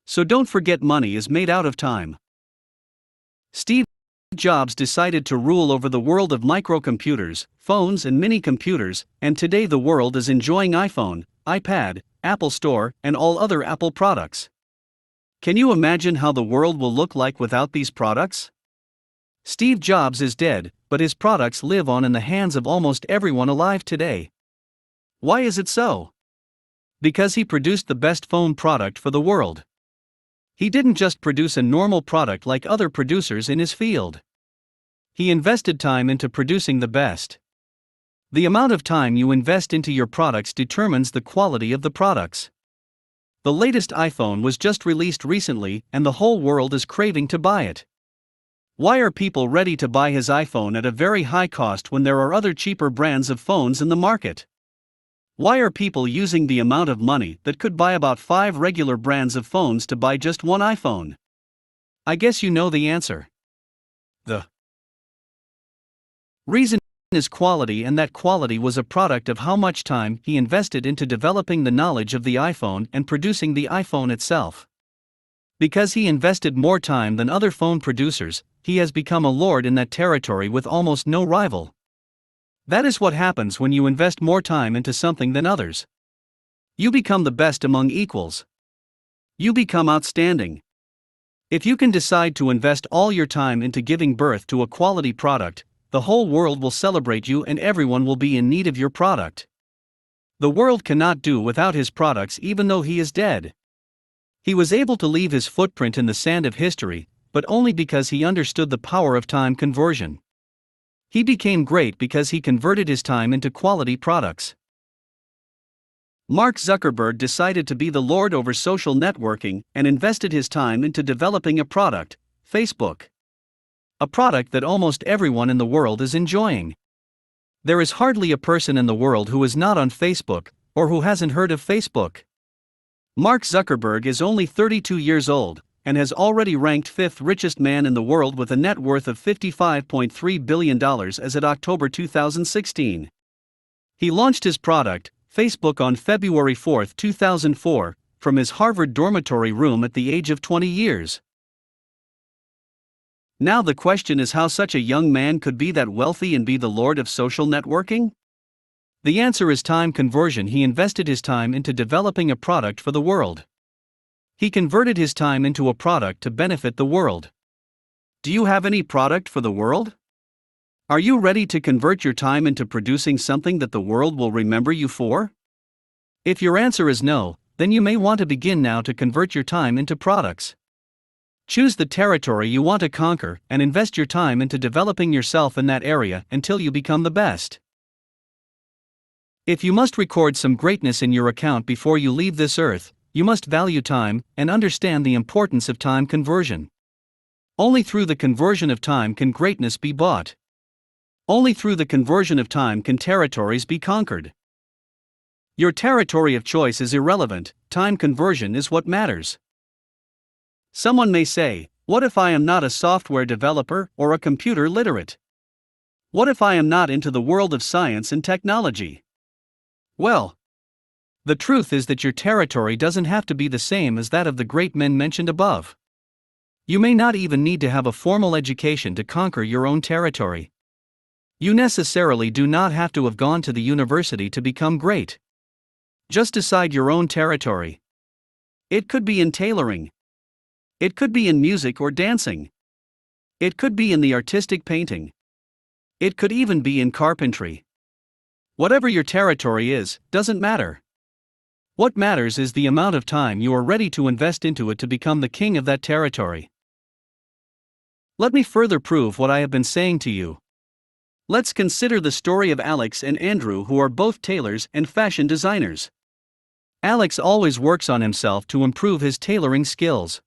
A: So don't forget, money is made out of time. Steve Jobs decided to rule over the world of microcomputers, phones and mini-computers, and today the world is enjoying iPhone, iPad, Apple Store, and all other Apple products. Can you imagine how the world will look like without these products? Steve Jobs is dead, but his products live on in the hands of almost everyone alive today. Why is it so? Because he produced the best phone product for the world. He didn't just produce a normal product like other producers in his field. He invested time into producing the best. The amount of time you invest into your products determines the quality of the products. The latest iPhone was just released recently, and the whole world is craving to buy it. Why are people ready to buy his iPhone at a very high cost when there are other cheaper brands of phones in the market? Why are people using the amount of money that could buy about 5 regular brands of phones to buy just one iPhone? I guess you know the answer. The reason is quality, and that quality was a product of how much time he invested into developing the knowledge of the iPhone and producing the iPhone itself. Because he invested more time than other phone producers, he has become a lord in that territory with almost no rival. That is what happens when you invest more time into something than others. You become the best among equals. You become outstanding. If you can decide to invest all your time into giving birth to a quality product, the whole world will celebrate you and everyone will be in need of your product. The world cannot do without his products even though he is dead. He was able to leave his footprint in the sand of history, but only because he understood the power of time conversion. He became great because he converted his time into quality products. Mark Zuckerberg decided to be the lord over social networking and invested his time into developing a product, Facebook. A product that almost everyone in the world is enjoying. There is hardly a person in the world who is not on Facebook, or who hasn't heard of Facebook. Mark Zuckerberg is only 32 years old, and has already ranked 5th richest man in the world with a net worth of $55.3 billion as of October 2016. He launched his product, Facebook, on February 4, 2004, from his Harvard dormitory room at the age of 20 years. Now the question is how such a young man could be that wealthy and be the lord of social networking? The answer is time conversion. He invested his time into developing a product for the world. He converted his time into a product to benefit the world. Do you have any product for the world? Are you ready to convert your time into producing something that the world will remember you for? If your answer is no, then you may want to begin now to convert your time into products. Choose the territory you want to conquer and invest your time into developing yourself in that area until you become the best. If you must record some greatness in your account before you leave this earth, you must value time and understand the importance of time conversion. Only through the conversion of time can greatness be bought. Only through the conversion of time can territories be conquered. Your territory of choice is irrelevant, time conversion is what matters. Someone may say, what if I am not a software developer or a computer literate? What if I am not into the world of science and technology? Well, the truth is that your territory doesn't have to be the same as that of the great men mentioned above. You may not even need to have a formal education to conquer your own territory. You necessarily do not have to have gone to the university to become great. Just decide your own territory. It could be in tailoring. It could be in music or dancing. It could be in the artistic painting. It could even be in carpentry. Whatever your territory is, doesn't matter. What matters is the amount of time you are ready to invest into it to become the king of that territory. Let me further prove what I have been saying to you. Let's consider the story of Alex and Andrew, who are both tailors and fashion designers. Alex always works on himself to improve his tailoring skills.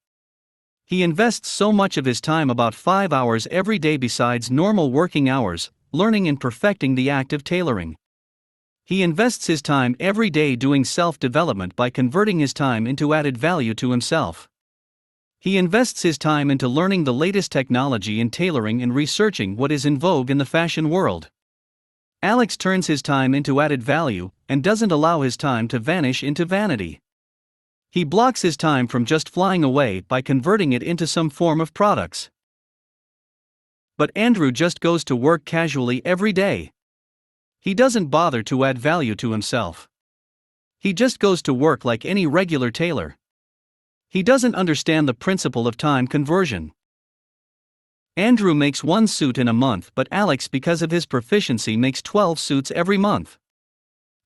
A: He invests so much of his time, about 5 hours every day besides normal working hours, learning and perfecting the act of tailoring. He invests his time every day doing self-development by converting his time into added value to himself. He invests his time into learning the latest technology in tailoring and researching what is in vogue in the fashion world. Alex turns his time into added value and doesn't allow his time to vanish into vanity. He blocks his time from just flying away by converting it into some form of products. But Andrew just goes to work casually every day. He doesn't bother to add value to himself. He just goes to work like any regular tailor. He doesn't understand the principle of time conversion. Andrew makes 1 suit in a month, but Alex, because of his proficiency, makes 12 suits every month.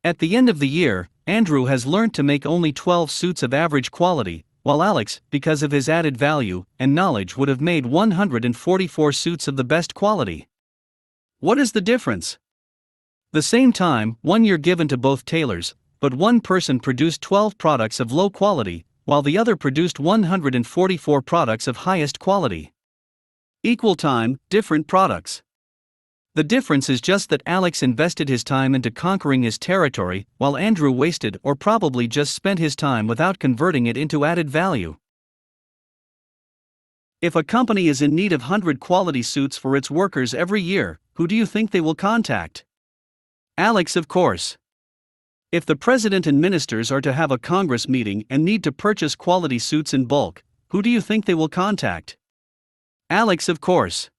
A: At the end of the year, Andrew has learnt to make only 12 suits of average quality, while Alex, because of his added value and knowledge, would have made 144 suits of the best quality. What is the difference? The same time, 1 year given to both tailors, but one person produced 12 products of low quality, while the other produced 144 products of highest quality. Equal time, different products. The difference is just that Alex invested his time into conquering his territory, while Andrew wasted or probably just spent his time without converting it into added value. If a company is in need of 100 quality suits for its workers every year, who do you think they will contact? Alex, of course. If the president and ministers are to have a Congress meeting and need to purchase quality suits in bulk, who do you think they will contact? Alex, of course.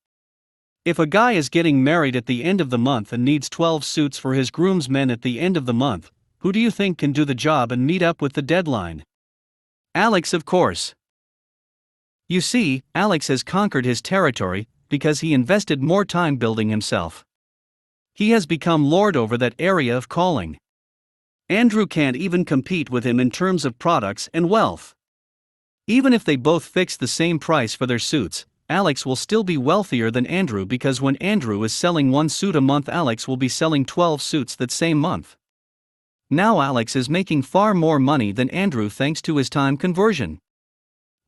A: If a guy is getting married at the end of the month and needs 12 suits for his groomsmen at the end of the month, who do you think can do the job and meet up with the deadline? Alex, of course. You see, Alex has conquered his territory because he invested more time building himself. He has become lord over that area of calling. Andrew can't even compete with him in terms of products and wealth. Even if they both fix the same price for their suits, Alex will still be wealthier than Andrew, because when Andrew is selling 1 suit a month, Alex will be selling 12 suits that same month. Now Alex is making far more money than Andrew thanks to his time conversion.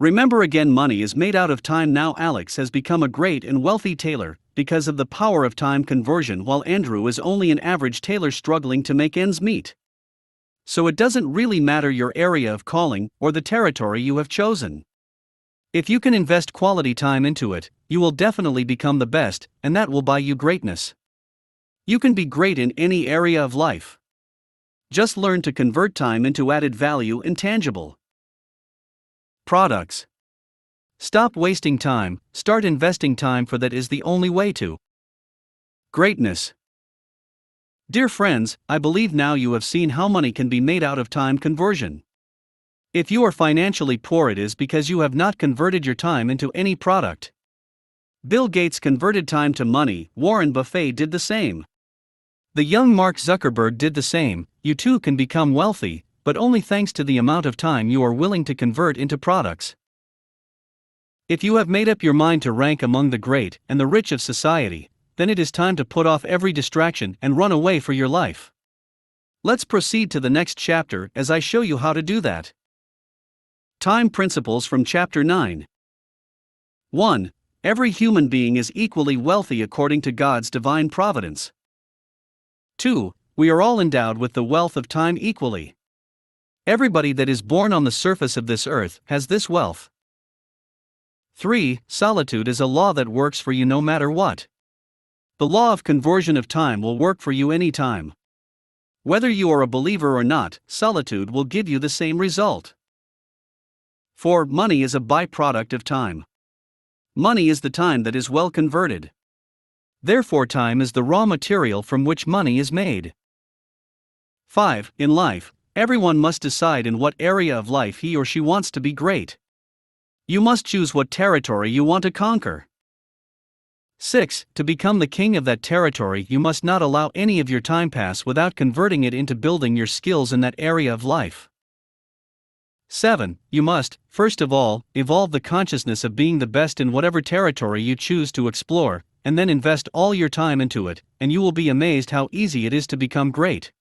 A: Remember again, money is made out of time. Now Alex has become a great and wealthy tailor because of the power of time conversion, while Andrew is only an average tailor struggling to make ends meet. So it doesn't really matter your area of calling or the territory you have chosen. If you can invest quality time into it, you will definitely become the best, and that will buy you greatness. You can be great in any area of life. Just learn to convert time into added value and tangible products. Stop wasting time, start investing time, for that is the only way to greatness. Dear friends, I believe now you have seen how money can be made out of time conversion. If you are financially poor, it is because you have not converted your time into any product. Bill Gates converted time to money, Warren Buffett did the same. The young Mark Zuckerberg did the same. You too can become wealthy, but only thanks to the amount of time you are willing to convert into products. If you have made up your mind to rank among the great and the rich of society, then it is time to put off every distraction and run away for your life. Let's proceed to the next chapter as I show you how to do that. Time Principles from Chapter 9. 1. Every human being is equally wealthy according to God's divine providence. 2. We are all endowed with the wealth of time equally. Everybody that is born on the surface of this earth has this wealth. 3. Solitude is a law that works for you no matter what. The law of conversion of time will work for you anytime. Whether you are a believer or not, solitude will give you the same result. 4. Money is a byproduct of time. Money is the time that is well converted. Therefore, time is the raw material from which money is made. 5. In life, everyone must decide in what area of life he or she wants to be great. You must choose what territory you want to conquer. 6. To become the king of that territory, you must not allow any of your time pass without converting it into building your skills in that area of life. 7. You must, first of all, evolve the consciousness of being the best in whatever territory you choose to explore, and then invest all your time into it, and you will be amazed how easy it is to become great.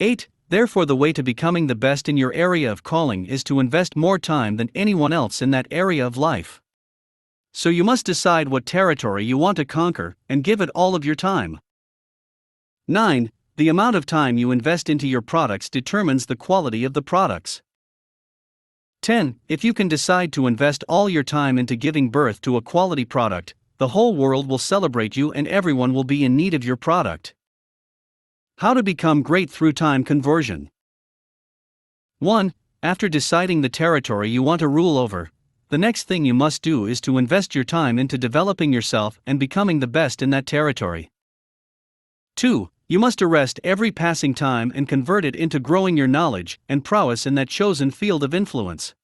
A: 8. Therefore, the way to becoming the best in your area of calling is to invest more time than anyone else in that area of life. So you must decide what territory you want to conquer, and give it all of your time. 9. The amount of time you invest into your products determines the quality of the products. 10. If you can decide to invest all your time into giving birth to a quality product, the whole world will celebrate you and everyone will be in need of your product. How to become great through time conversion. 1. After deciding the territory you want to rule over, the next thing you must do is to invest your time into developing yourself and becoming the best in that territory. 2. You must arrest every passing time and convert it into growing your knowledge and prowess in that chosen field of influence.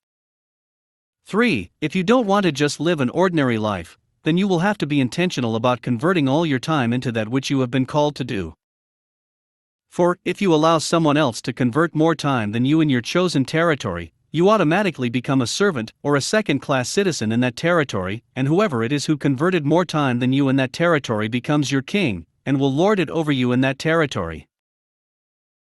A: 3. If you don't want to just live an ordinary life, then you will have to be intentional about converting all your time into that which you have been called to do. For, if you allow someone else to convert more time than you in your chosen territory, you automatically become a servant or a second-class citizen in that territory, and whoever it is who converted more time than you in that territory becomes your king, and will lord it over you in that territory.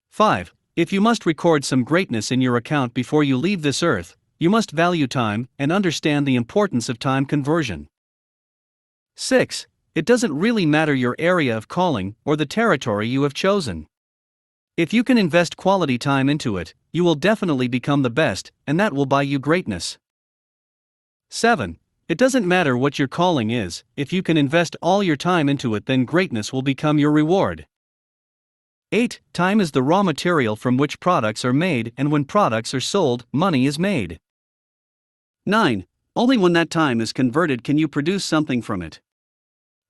A: 5. If you must record some greatness in your account before you leave this earth, you must value time and understand the importance of time conversion. 6. It doesn't really matter your area of calling or the territory you have chosen. If you can invest quality time into it, you will definitely become the best, and that will buy you greatness. 7. It doesn't matter what your calling is, if you can invest all your time into it, then greatness will become your reward. 8. Time is the raw material from which products are made, and when products are sold, money is made. 9. Only when that time is converted can you produce something from it.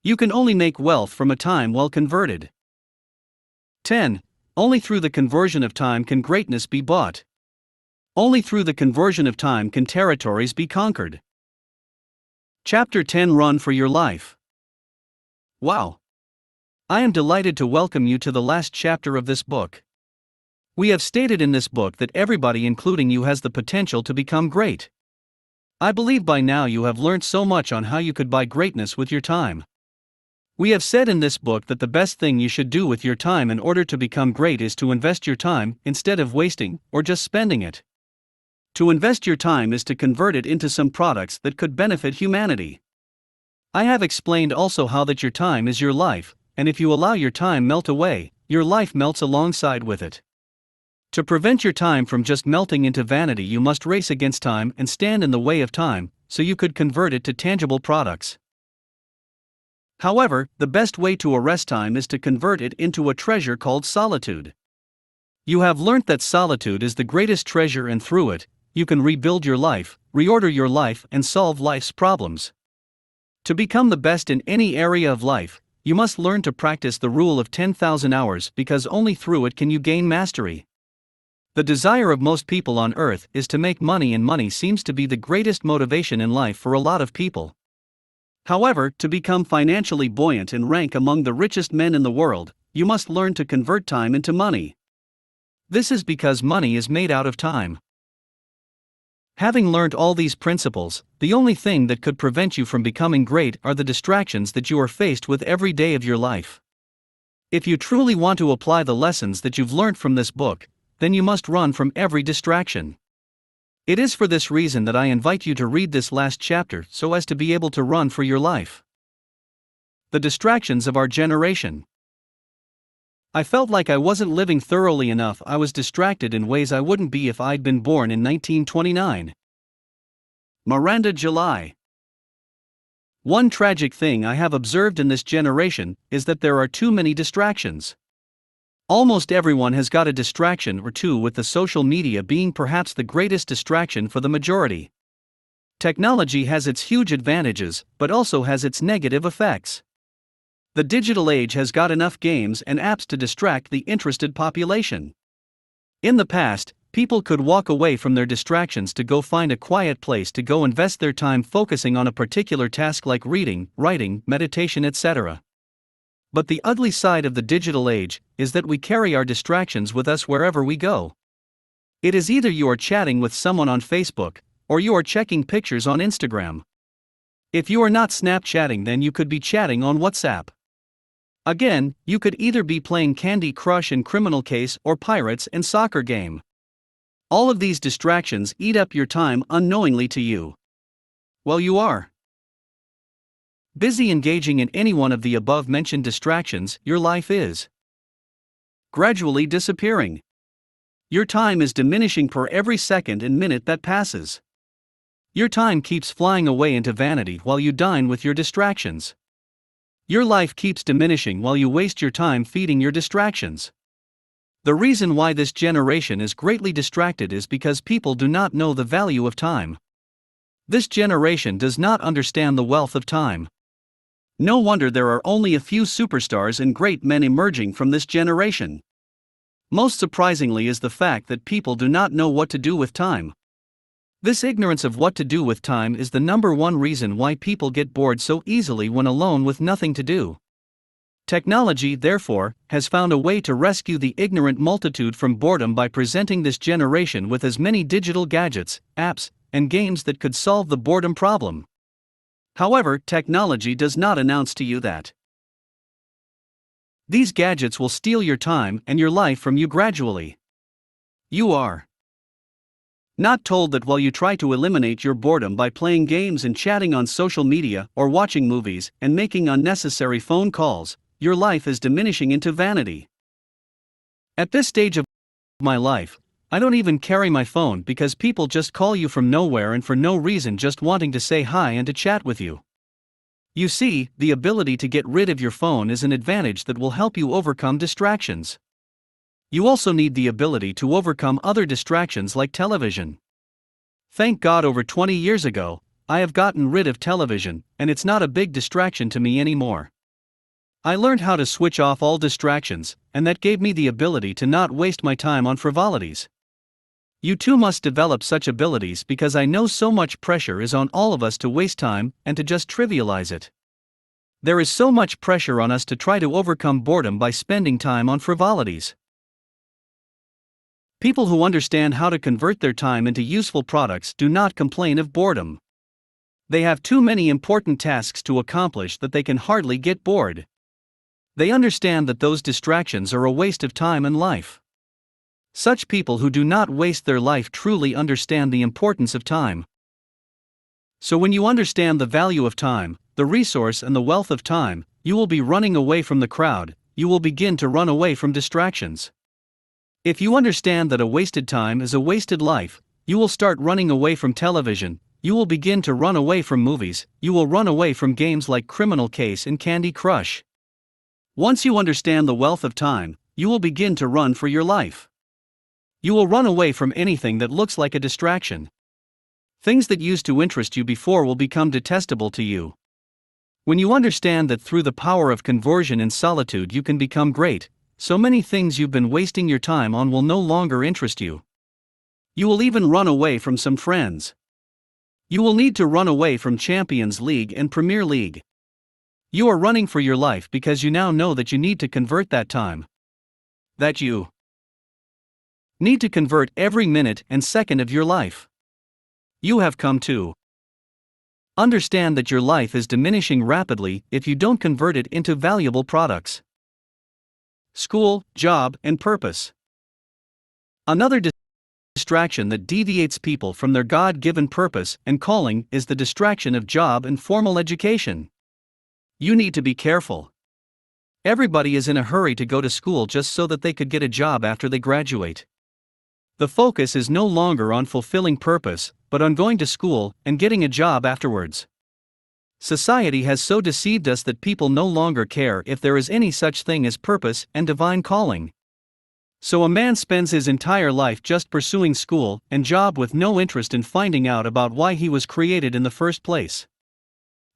A: You can only make wealth from a time well converted. 10. Only through the conversion of time can greatness be bought. Only through the conversion of time can territories be conquered. Chapter 10. Run for your life. Wow! I am delighted to welcome you to the last chapter of this book. We have stated in this book that everybody, including you, has the potential to become great. I believe by now you have learned so much on how you could buy greatness with your time. We have said in this book that the best thing you should do with your time in order to become great is to invest your time instead of wasting or just spending it. To invest your time is to convert it into some products that could benefit humanity. I have explained also how that your time is your life, and if you allow your time melt away, your life melts alongside with it. To prevent your time from just melting into vanity, you must race against time and stand in the way of time, so you could convert it to tangible products. However, the best way to arrest time is to convert it into a treasure called solitude. You have learnt that solitude is the greatest treasure, and through it, you can rebuild your life, reorder your life, and solve life's problems. To become the best in any area of life, you must learn to practice the rule of 10,000 hours, because only through it can you gain mastery. The desire of most people on earth is to make money, and money seems to be the greatest motivation in life for a lot of people. However, to become financially buoyant and rank among the richest men in the world, you must learn to convert time into money. This is because money is made out of time. Having learned all these principles, the only thing that could prevent you from becoming great are the distractions that you are faced with every day of your life. If you truly want to apply the lessons that you've learned from this book, then you must run from every distraction. It is for this reason that I invite you to read this last chapter so as to be able to run for your life. The distractions of our generation. I felt like I wasn't living thoroughly enough. I was distracted in ways I wouldn't be if I'd been born in 1929. Miranda July. One tragic thing I have observed in this generation is that there are too many distractions. Almost everyone has got a distraction or two, with the social media being perhaps the greatest distraction for the majority. Technology has its huge advantages, but also has its negative effects. The digital age has got enough games and apps to distract the interested population. In the past, people could walk away from their distractions to go find a quiet place to go invest their time focusing on a particular task like reading, writing, meditation, etc. But the ugly side of the digital age is that we carry our distractions with us wherever we go. It is either you are chatting with someone on Facebook, or you are checking pictures on Instagram. If you are not Snapchatting, then you could be chatting on WhatsApp. Again, you could either be playing Candy Crush and Criminal Case or Pirates and Soccer Game. All of these distractions eat up your time unknowingly to you. Well, you are busy engaging in any one of the above-mentioned distractions, your life is gradually disappearing. Your time is diminishing per every second and minute that passes. Your time keeps flying away into vanity while you dine with your distractions. Your life keeps diminishing while you waste your time feeding your distractions. The reason why this generation is greatly distracted is because people do not know the value of time. This generation does not understand the wealth of time. No wonder there are only a few superstars and great men emerging from this generation. Most surprisingly is the fact that people do not know what to do with time. This ignorance of what to do with time is the number one reason why people get bored so easily when alone with nothing to do. Technology, therefore, has found a way to rescue the ignorant multitude from boredom by presenting this generation with as many digital gadgets, apps, and games that could solve the boredom problem. However, technology does not announce to you that these gadgets will steal your time and your life from you gradually. You are not told that while you try to eliminate your boredom by playing games and chatting on social media or watching movies and making unnecessary phone calls, your life is diminishing into vanity. At this stage of my life, I don't even carry my phone because people just call you from nowhere and for no reason, just wanting to say hi and to chat with you. You see, the ability to get rid of your phone is an advantage that will help you overcome distractions. You also need the ability to overcome other distractions like television. Thank God, over 20 years ago, I have gotten rid of television, and it's not a big distraction to me anymore. I learned how to switch off all distractions, and that gave me the ability to not waste my time on frivolities. You too must develop such abilities, because I know so much pressure is on all of us to waste time and to just trivialize it. There is so much pressure on us to try to overcome boredom by spending time on frivolities. People who understand how to convert their time into useful products do not complain of boredom. They have too many important tasks to accomplish that they can hardly get bored. They understand that those distractions are a waste of time and life. Such people who do not waste their life truly understand the importance of time. So when you understand the value of time, the resource and the wealth of time, you will be running away from the crowd, you will begin to run away from distractions. If you understand that a wasted time is a wasted life, you will start running away from television, you will begin to run away from movies, you will run away from games like Criminal Case and Candy Crush. Once you understand the wealth of time, you will begin to run for your life. You will run away from anything that looks like a distraction. Things that used to interest you before will become detestable to you. When you understand that through the power of conversion in solitude you can become great, so many things you've been wasting your time on will no longer interest you. You will even run away from some friends. You will need to run away from Champions League and Premier League. You are running for your life because you now know that you need to convert that time. That you need to convert every minute and second of your life. You have come to understand that your life is diminishing rapidly if you don't convert it into valuable products. School, job, and purpose. Another distraction that deviates people from their God-given purpose and calling is the distraction of job and formal education. You need to be careful. Everybody is in a hurry to go to school just so that they could get a job after they graduate. The focus is no longer on fulfilling purpose, but on going to school and getting a job afterwards. Society has so deceived us that people no longer care if there is any such thing as purpose and divine calling. So a man spends his entire life just pursuing school and job with no interest in finding out about why he was created in the first place.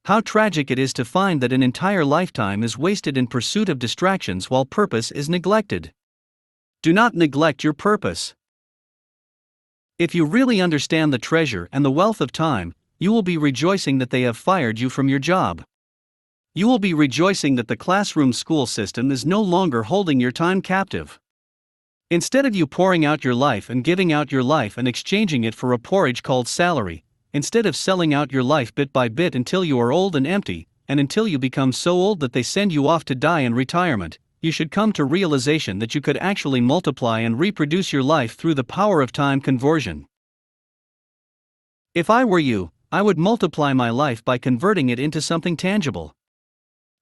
A: How tragic it is to find that an entire lifetime is wasted in pursuit of distractions while purpose is neglected. Do not neglect your purpose. If you really understand the treasure and the wealth of time, you will be rejoicing that they have fired you from your job. You will be rejoicing that the classroom school system is no longer holding your time captive. Instead of you pouring out your life and giving out your life and exchanging it for a porridge called salary, instead of selling out your life bit by bit until you are old and empty, and until you become so old that they send you off to die in retirement, you should come to realization that you could actually multiply and reproduce your life through the power of time conversion. If I were you, I would multiply my life by converting it into something tangible.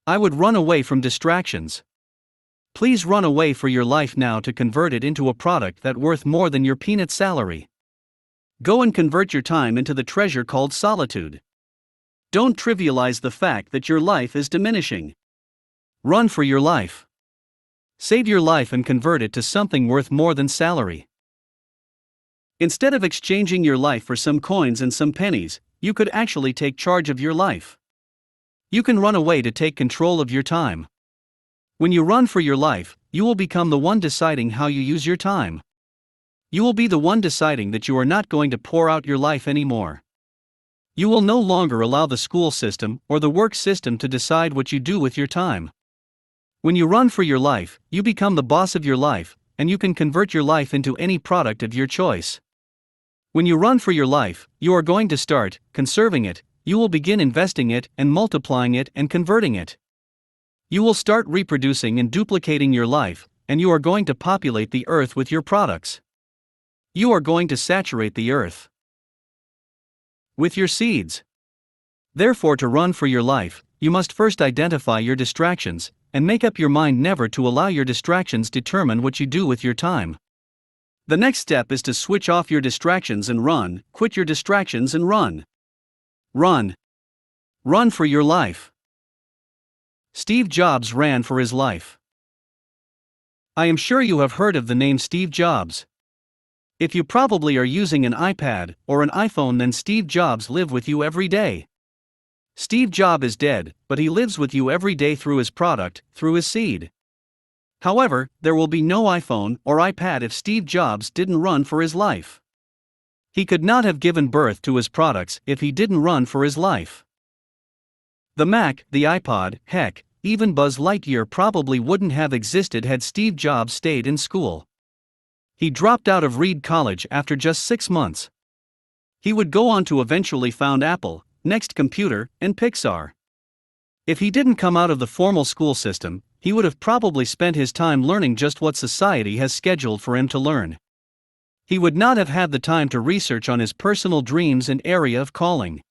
A: I would run away from distractions. Please run away for your life now to convert it into a product that's worth more than your peanut salary. Go and convert your time into the treasure called solitude. Don't trivialize the fact that your life is diminishing. Run for your life. Save your life and convert it to something worth more than salary. Instead of exchanging your life for some coins and some pennies, you could actually take charge of your life. You can run away to take control of your time. When you run for your life, you will become the one deciding how you use your time. You will be the one deciding that you are not going to pour out your life anymore. You will no longer allow the school system or the work system to decide what you do with your time. When you run for your life, you become the boss of your life, and you can convert your life into any product of your choice. When you run for your life, you are going to start conserving it, you will begin investing it and multiplying it and converting it. You will start reproducing and duplicating your life, and you are going to populate the earth with your products. You are going to saturate the earth with your seeds. Therefore, to run for your life, you must first identify your distractions, and make up your mind never to allow your distractions determine what you do with your time. The next step is to switch off your distractions and run, quit your distractions and run. Run. Run for your life. Steve Jobs ran for his life. I am sure you have heard of the name Steve Jobs. If you probably are using an iPad or an iPhone, then Steve Jobs lives with you every day. Steve Jobs is dead, but he lives with you every day through his product, through his seed. However, there will be no iPhone or iPad if Steve Jobs didn't run for his life. He could not have given birth to his products if he didn't run for his life. The Mac, the iPod, heck, even Buzz Lightyear probably wouldn't have existed had Steve Jobs stayed in school. He dropped out of Reed College after just 6 months. He would go on to eventually found Apple, Next Computer, and Pixar. If he didn't come out of the formal school system, he would have probably spent his time learning just what society has scheduled for him to learn. He would not have had the time to research on his personal dreams and area of calling.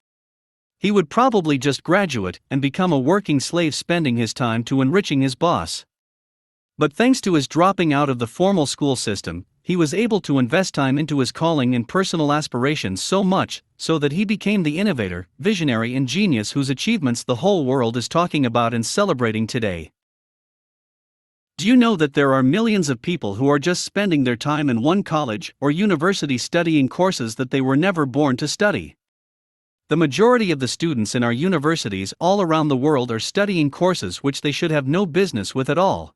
A: He would probably just graduate and become a working slave, spending his time to enriching his boss. But thanks to his dropping out of the formal school system, he was able to invest time into his calling and personal aspirations so much so that he became the innovator, visionary, and genius whose achievements the whole world is talking about and celebrating today. Do you know that there are millions of people who are just spending their time in one college or university studying courses that they were never born to study? The majority of the students in our universities all around the world are studying courses which they should have no business with at all.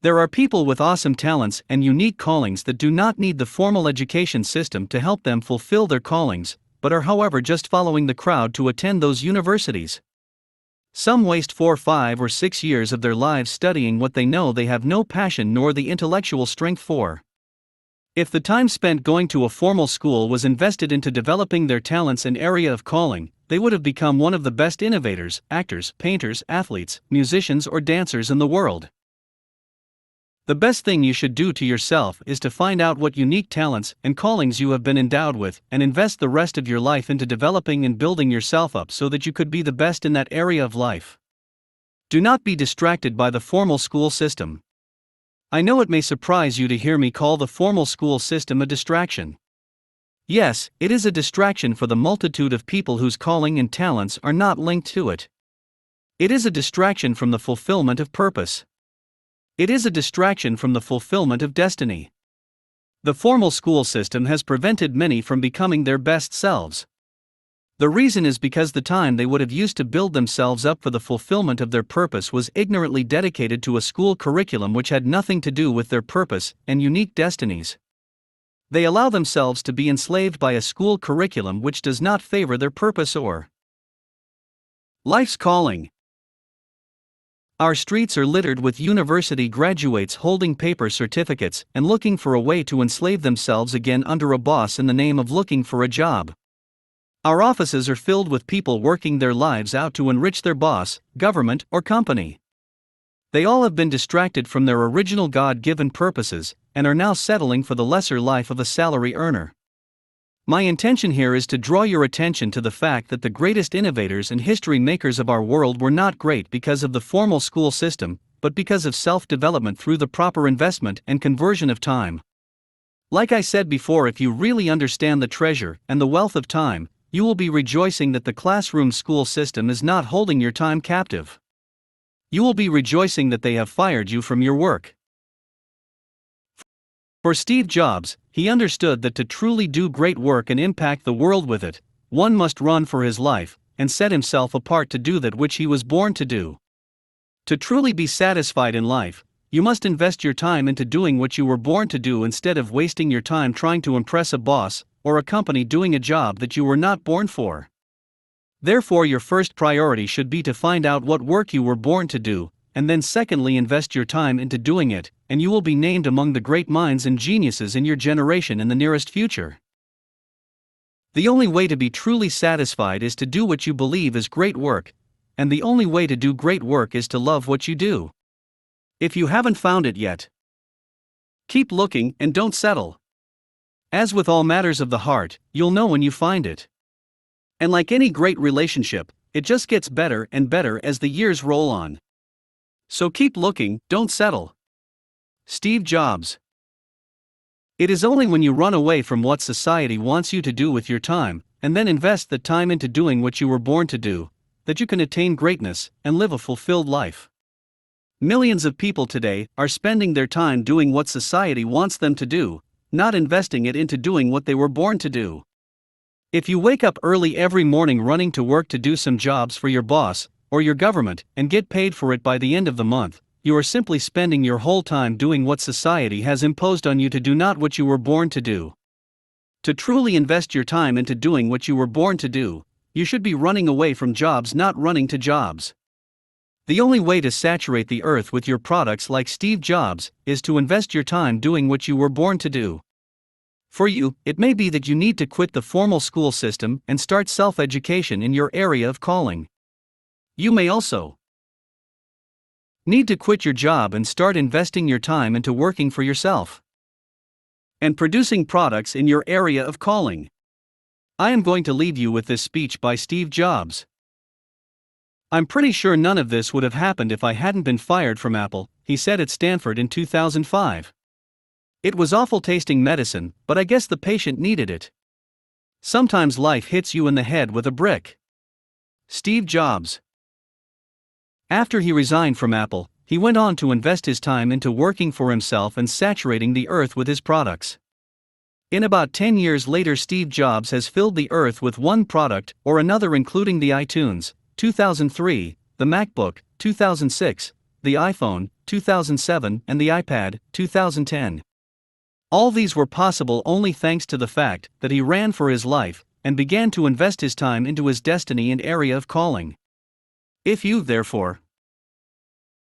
A: There are people with awesome talents and unique callings that do not need the formal education system to help them fulfill their callings, but are however just following the crowd to attend those universities. Some waste 4, 5, or 6 years of their lives studying what they know they have no passion nor the intellectual strength for. If the time spent going to a formal school was invested into developing their talents and area of calling, they would have become one of the best innovators, actors, painters, athletes, musicians, or dancers in the world. The best thing you should do to yourself is to find out what unique talents and callings you have been endowed with and invest the rest of your life into developing and building yourself up so that you could be the best in that area of life. Do not be distracted by the formal school system. I know it may surprise you to hear me call the formal school system a distraction. Yes, it is a distraction for the multitude of people whose calling and talents are not linked to it. It is a distraction from the fulfillment of purpose. It is a distraction from the fulfillment of destiny. The formal school system has prevented many from becoming their best selves. The reason is because the time they would have used to build themselves up for the fulfillment of their purpose was ignorantly dedicated to a school curriculum which had nothing to do with their purpose and unique destinies. They allow themselves to be enslaved by a school curriculum which does not favor their purpose or life's calling. Our streets are littered with university graduates holding paper certificates and looking for a way to enslave themselves again under a boss in the name of looking for a job. Our offices are filled with people working their lives out to enrich their boss, government, or company. They all have been distracted from their original God-given purposes and are now settling for the lesser life of a salary earner. My intention here is to draw your attention to the fact that the greatest innovators and history makers of our world were not great because of the formal school system, but because of self-development through the proper investment and conversion of time. Like I said before, if you really understand the treasure and the wealth of time, you will be rejoicing that the classroom school system is not holding your time captive. You will be rejoicing that they have fired you from your work. For Steve Jobs, he understood that to truly do great work and impact the world with it, one must run for his life and set himself apart to do that which he was born to do. To truly be satisfied in life, you must invest your time into doing what you were born to do instead of wasting your time trying to impress a boss or a company doing a job that you were not born for. Therefore, your first priority should be to find out what work you were born to do and then secondly invest your time into doing it, and you will be named among the great minds and geniuses in your generation in the nearest future. The only way to be truly satisfied is to do what you believe is great work, and the only way to do great work is to love what you do. If you haven't found it yet, keep looking and don't settle. As with all matters of the heart, you'll know when you find it. And like any great relationship, it just gets better and better as the years roll on. So keep looking, don't settle. Steve Jobs. It is only when you run away from what society wants you to do with your time, and then invest the time into doing what you were born to do, that you can attain greatness and live a fulfilled life. Millions of people today are spending their time doing what society wants them to do, not investing it into doing what they were born to do. If you wake up early every morning running to work to do some jobs for your boss or your government and get paid for it by the end of the month, you are simply spending your whole time doing what society has imposed on you to do, not what you were born to do. To truly invest your time into doing what you were born to do, you should be running away from jobs, not running to jobs. The only way to saturate the earth with your products like Steve Jobs is to invest your time doing what you were born to do. For you, it may be that you need to quit the formal school system and start self-education in your area of calling. You may also need to quit your job and start investing your time into working for yourself and producing products in your area of calling. I am going to leave you with this speech by Steve Jobs. I'm pretty sure none of this would have happened if I hadn't been fired from Apple, he said at Stanford in 2005. It was awful tasting medicine, but I guess the patient needed it. Sometimes life hits you in the head with a brick. Steve Jobs. After he resigned from Apple, he went on to invest his time into working for himself and saturating the earth with his products. In about 10 years later, Steve Jobs has filled the earth with one product or another, including the iTunes, 2003, the MacBook, 2006, the iPhone, 2007, and the iPad, 2010. All these were possible only thanks to the fact that he ran for his life and began to invest his time into his destiny and area of calling. If you, therefore,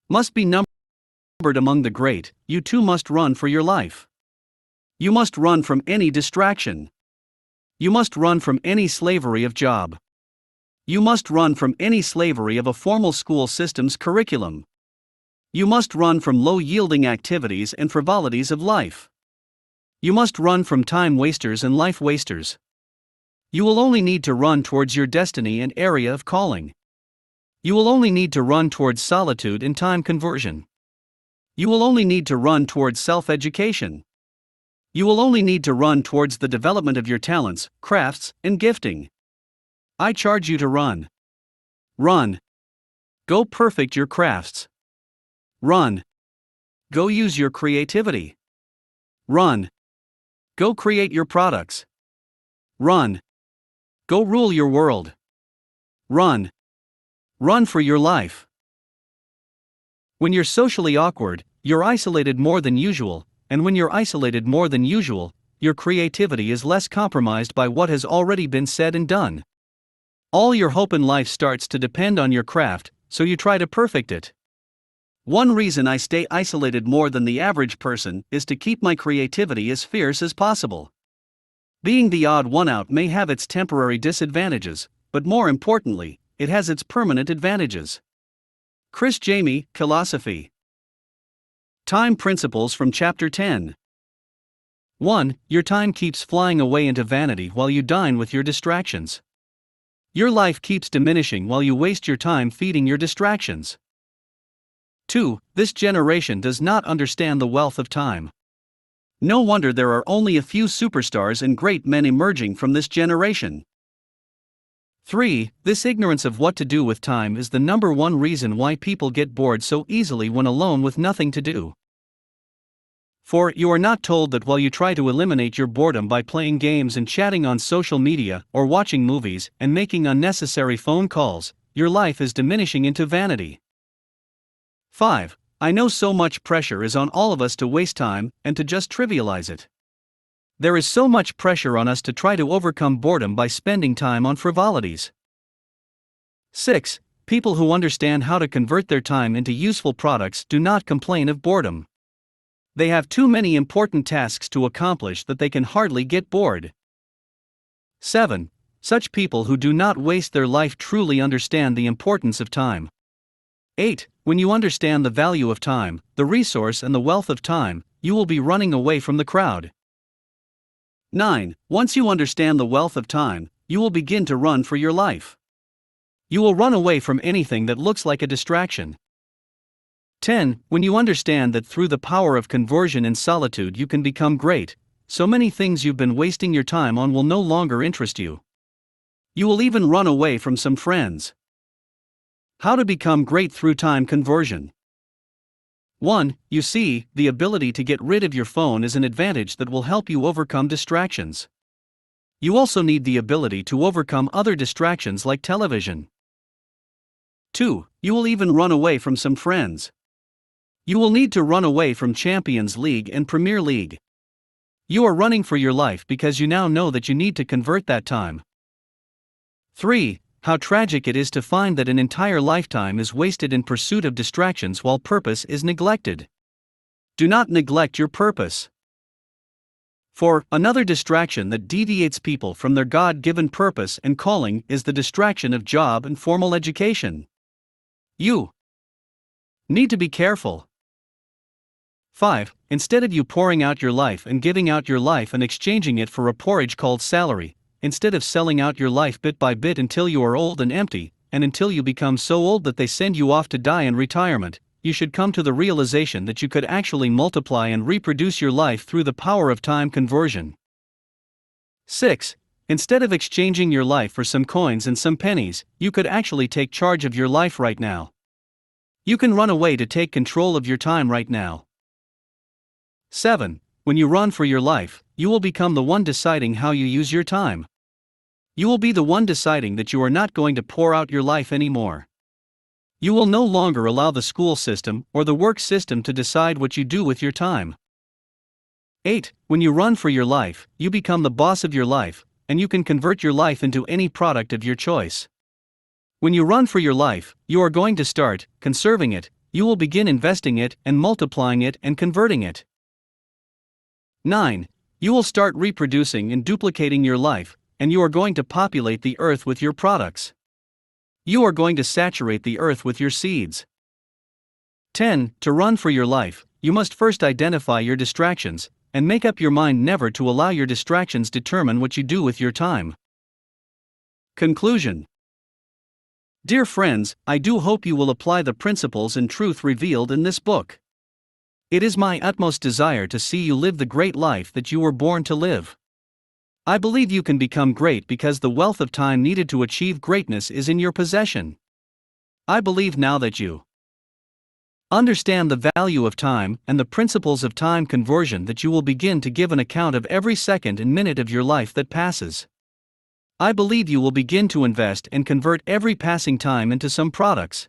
A: must be numbered among the great, you too must run for your life. You must run from any distraction. You must run from any slavery of job. You must run from any slavery of a formal school system's curriculum. You must run from low-yielding activities and frivolities of life. You must run from time wasters and life wasters. You will only need to run towards your destiny and area of calling. You will only need to run towards solitude and time conversion. You will only need to run towards self-education. You will only need to run towards the development of your talents, crafts, and gifting. I charge you to run. Run. Go perfect your crafts. Run. Go use your creativity. Run. Go create your products. Run. Go rule your world. Run. Run for your life. When you're socially awkward, you're isolated more than usual, and when you're isolated more than usual, your creativity is less compromised by what has already been said and done. All your hope in life starts to depend on your craft, so you try to perfect it. One reason I stay isolated more than the average person is to keep my creativity as fierce as possible. Being the odd one out may have its temporary disadvantages, but more importantly, it has its permanent advantages. Chris Jamie, Philosophy. Time Principles from Chapter 10. 1. Your time keeps flying away into vanity while you dine with your distractions. Your life keeps diminishing while you waste your time feeding your distractions. 2. This generation does not understand the wealth of time. No wonder there are only a few superstars and great men emerging from this generation. 3. This ignorance of what to do with time is the number one reason why people get bored so easily when alone with nothing to do. 4. You are not told that while you try to eliminate your boredom by playing games and chatting on social media or watching movies and making unnecessary phone calls, your life is diminishing into vanity. 5. I know so much pressure is on all of us to waste time and to just trivialize it. There is so much pressure on us to try to overcome boredom by spending time on frivolities. 6. People who understand how to convert their time into useful products do not complain of boredom. They have too many important tasks to accomplish that they can hardly get bored. 7. Such people who do not waste their life truly understand the importance of time. 8. When you understand the value of time, the resource and the wealth of time, you will be running away from the crowd. 9. Once you understand the wealth of time, you will begin to run for your life. You will run away from anything that looks like a distraction. 10. When you understand that through the power of conversion and solitude you can become great, so many things you've been wasting your time on will no longer interest you. You will even run away from some friends. How to become great through time conversion. 1. You see, the ability to get rid of your phone is an advantage that will help you overcome distractions. You also need the ability to overcome other distractions like television. 2. You will even run away from some friends. You will need to run away from Champions League and Premier League. You are running for your life because you now know that you need to convert that time. 3. How tragic it is to find that an entire lifetime is wasted in pursuit of distractions while purpose is neglected. Do not neglect your purpose. 4. Another distraction that deviates people from their God-given purpose and calling is the distraction of job and formal education. You need to be careful. 5. Instead of you pouring out your life and giving out your life and exchanging it for a porridge called salary, instead of selling out your life bit by bit until you are old and empty, and until you become so old that they send you off to die in retirement, you should come to the realization that you could actually multiply and reproduce your life through the power of time conversion. 6. Instead of exchanging your life for some coins and some pennies, you could actually take charge of your life right now. You can run away to take control of your time right now. 7. When you run for your life, you will become the one deciding how you use your time. You will be the one deciding that you are not going to pour out your life anymore. You will no longer allow the school system or the work system to decide what you do with your time. 8. When you run for your life, you become the boss of your life, and you can convert your life into any product of your choice. When you run for your life, you are going to start conserving it, you will begin investing it and multiplying it and converting it. 9. You will start reproducing and duplicating your life, and you are going to populate the earth with your products. You are going to saturate the earth with your seeds. 10. To run for your life, you must first identify your distractions, and make up your mind never to allow your distractions determine what you do with your time. Conclusion. Dear friends, I do hope you will apply the principles and truth revealed in this book. It is my utmost desire to see you live the great life that you were born to live. I believe you can become great because the wealth of time needed to achieve greatness is in your possession. I believe now that you understand the value of time and the principles of time conversion that you will begin to give an account of every second and minute of your life that passes. I believe you will begin to invest and convert every passing time into some products.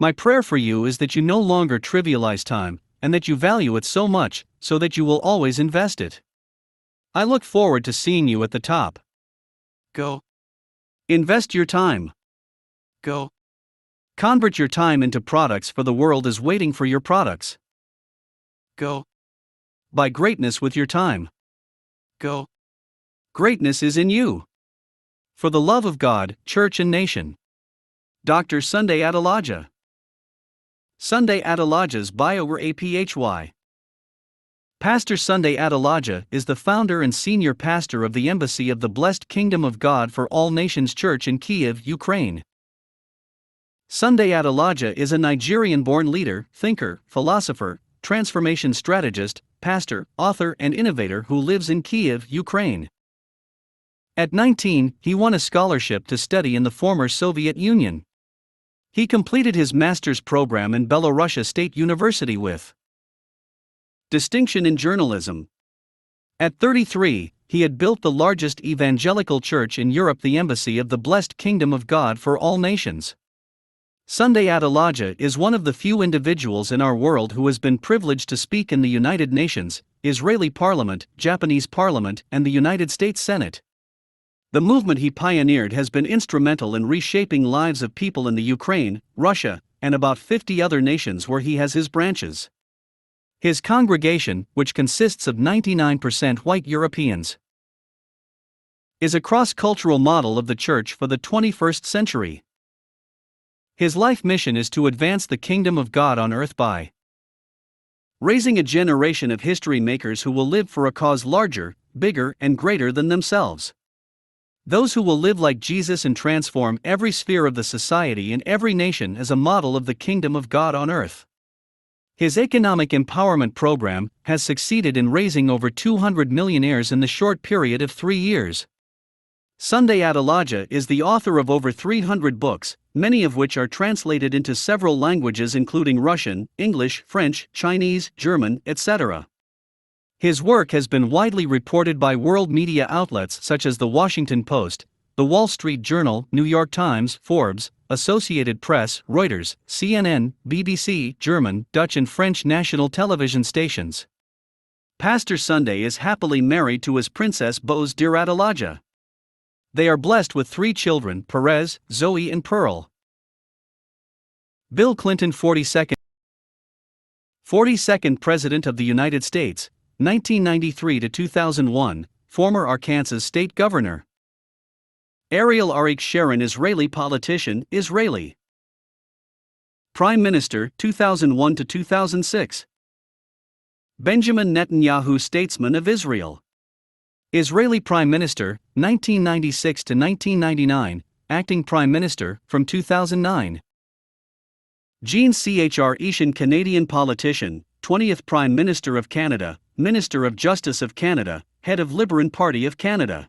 A: My prayer for you is that you no longer trivialize time, and that you value it so much, so that you will always invest it. I look forward to seeing you at the top. Go. Invest your time. Go. Convert your time into products, for the world is waiting for your products. Go. Buy greatness with your time. Go. Greatness is in you. For the love of God, church and nation. Dr. Sunday Adelaja. Sunday Adelaja's bio were APHY. Pastor Sunday Adelaja is the founder and senior pastor of the Embassy of the Blessed Kingdom of God for All Nations Church in Kiev, Ukraine. Sunday Adelaja is a Nigerian-born leader, thinker, philosopher, transformation strategist, pastor, author and innovator who lives in Kiev, Ukraine. At 19, he won a scholarship to study in the former Soviet Union. He completed his master's program in Belarusia State University with distinction in journalism. At 33, he had built the largest evangelical church in Europe, the Embassy of the Blessed Kingdom of God for All Nations. Sunday Adelaja is one of the few individuals in our world who has been privileged to speak in the United Nations, Israeli Parliament, Japanese Parliament, and the United States Senate. The movement he pioneered has been instrumental in reshaping lives of people in the Ukraine, Russia, and about 50 other nations where he has his branches. His congregation, which consists of 99% white Europeans, is a cross-cultural model of the Church for the 21st century. His life mission is to advance the kingdom of God on earth by raising a generation of history makers who will live for a cause larger, bigger, and greater than themselves. Those who will live like Jesus and transform every sphere of the society and every nation as a model of the kingdom of God on earth. His economic empowerment program has succeeded in raising over 200 millionaires in the short period of 3 years. Sunday Adelaja is the author of over 300 books, many of which are translated into several languages including Russian, English, French, Chinese, German, etc. His work has been widely reported by world media outlets such as The Washington Post, The Wall Street Journal, New York Times, Forbes, Associated Press, Reuters, CNN, BBC, German, Dutch and French national television stations. Pastor Sunday is happily married to his princess Bose dear Adelaja. They are blessed with 3 children, Perez, Zoe and Pearl. Bill Clinton 42nd President of the United States, 1993 to 2001, former Arkansas State Governor. Ariel Arik Sharon Israeli politician, Israeli. Prime Minister, 2001 to 2006. Benjamin Netanyahu statesman of Israel. Israeli Prime Minister, 1996 to 1999, acting Prime Minister, from 2009. Jean Chr Ishan Canadian politician, 20th Prime Minister of Canada, Minister of Justice of Canada, Head of Liberal Party of Canada.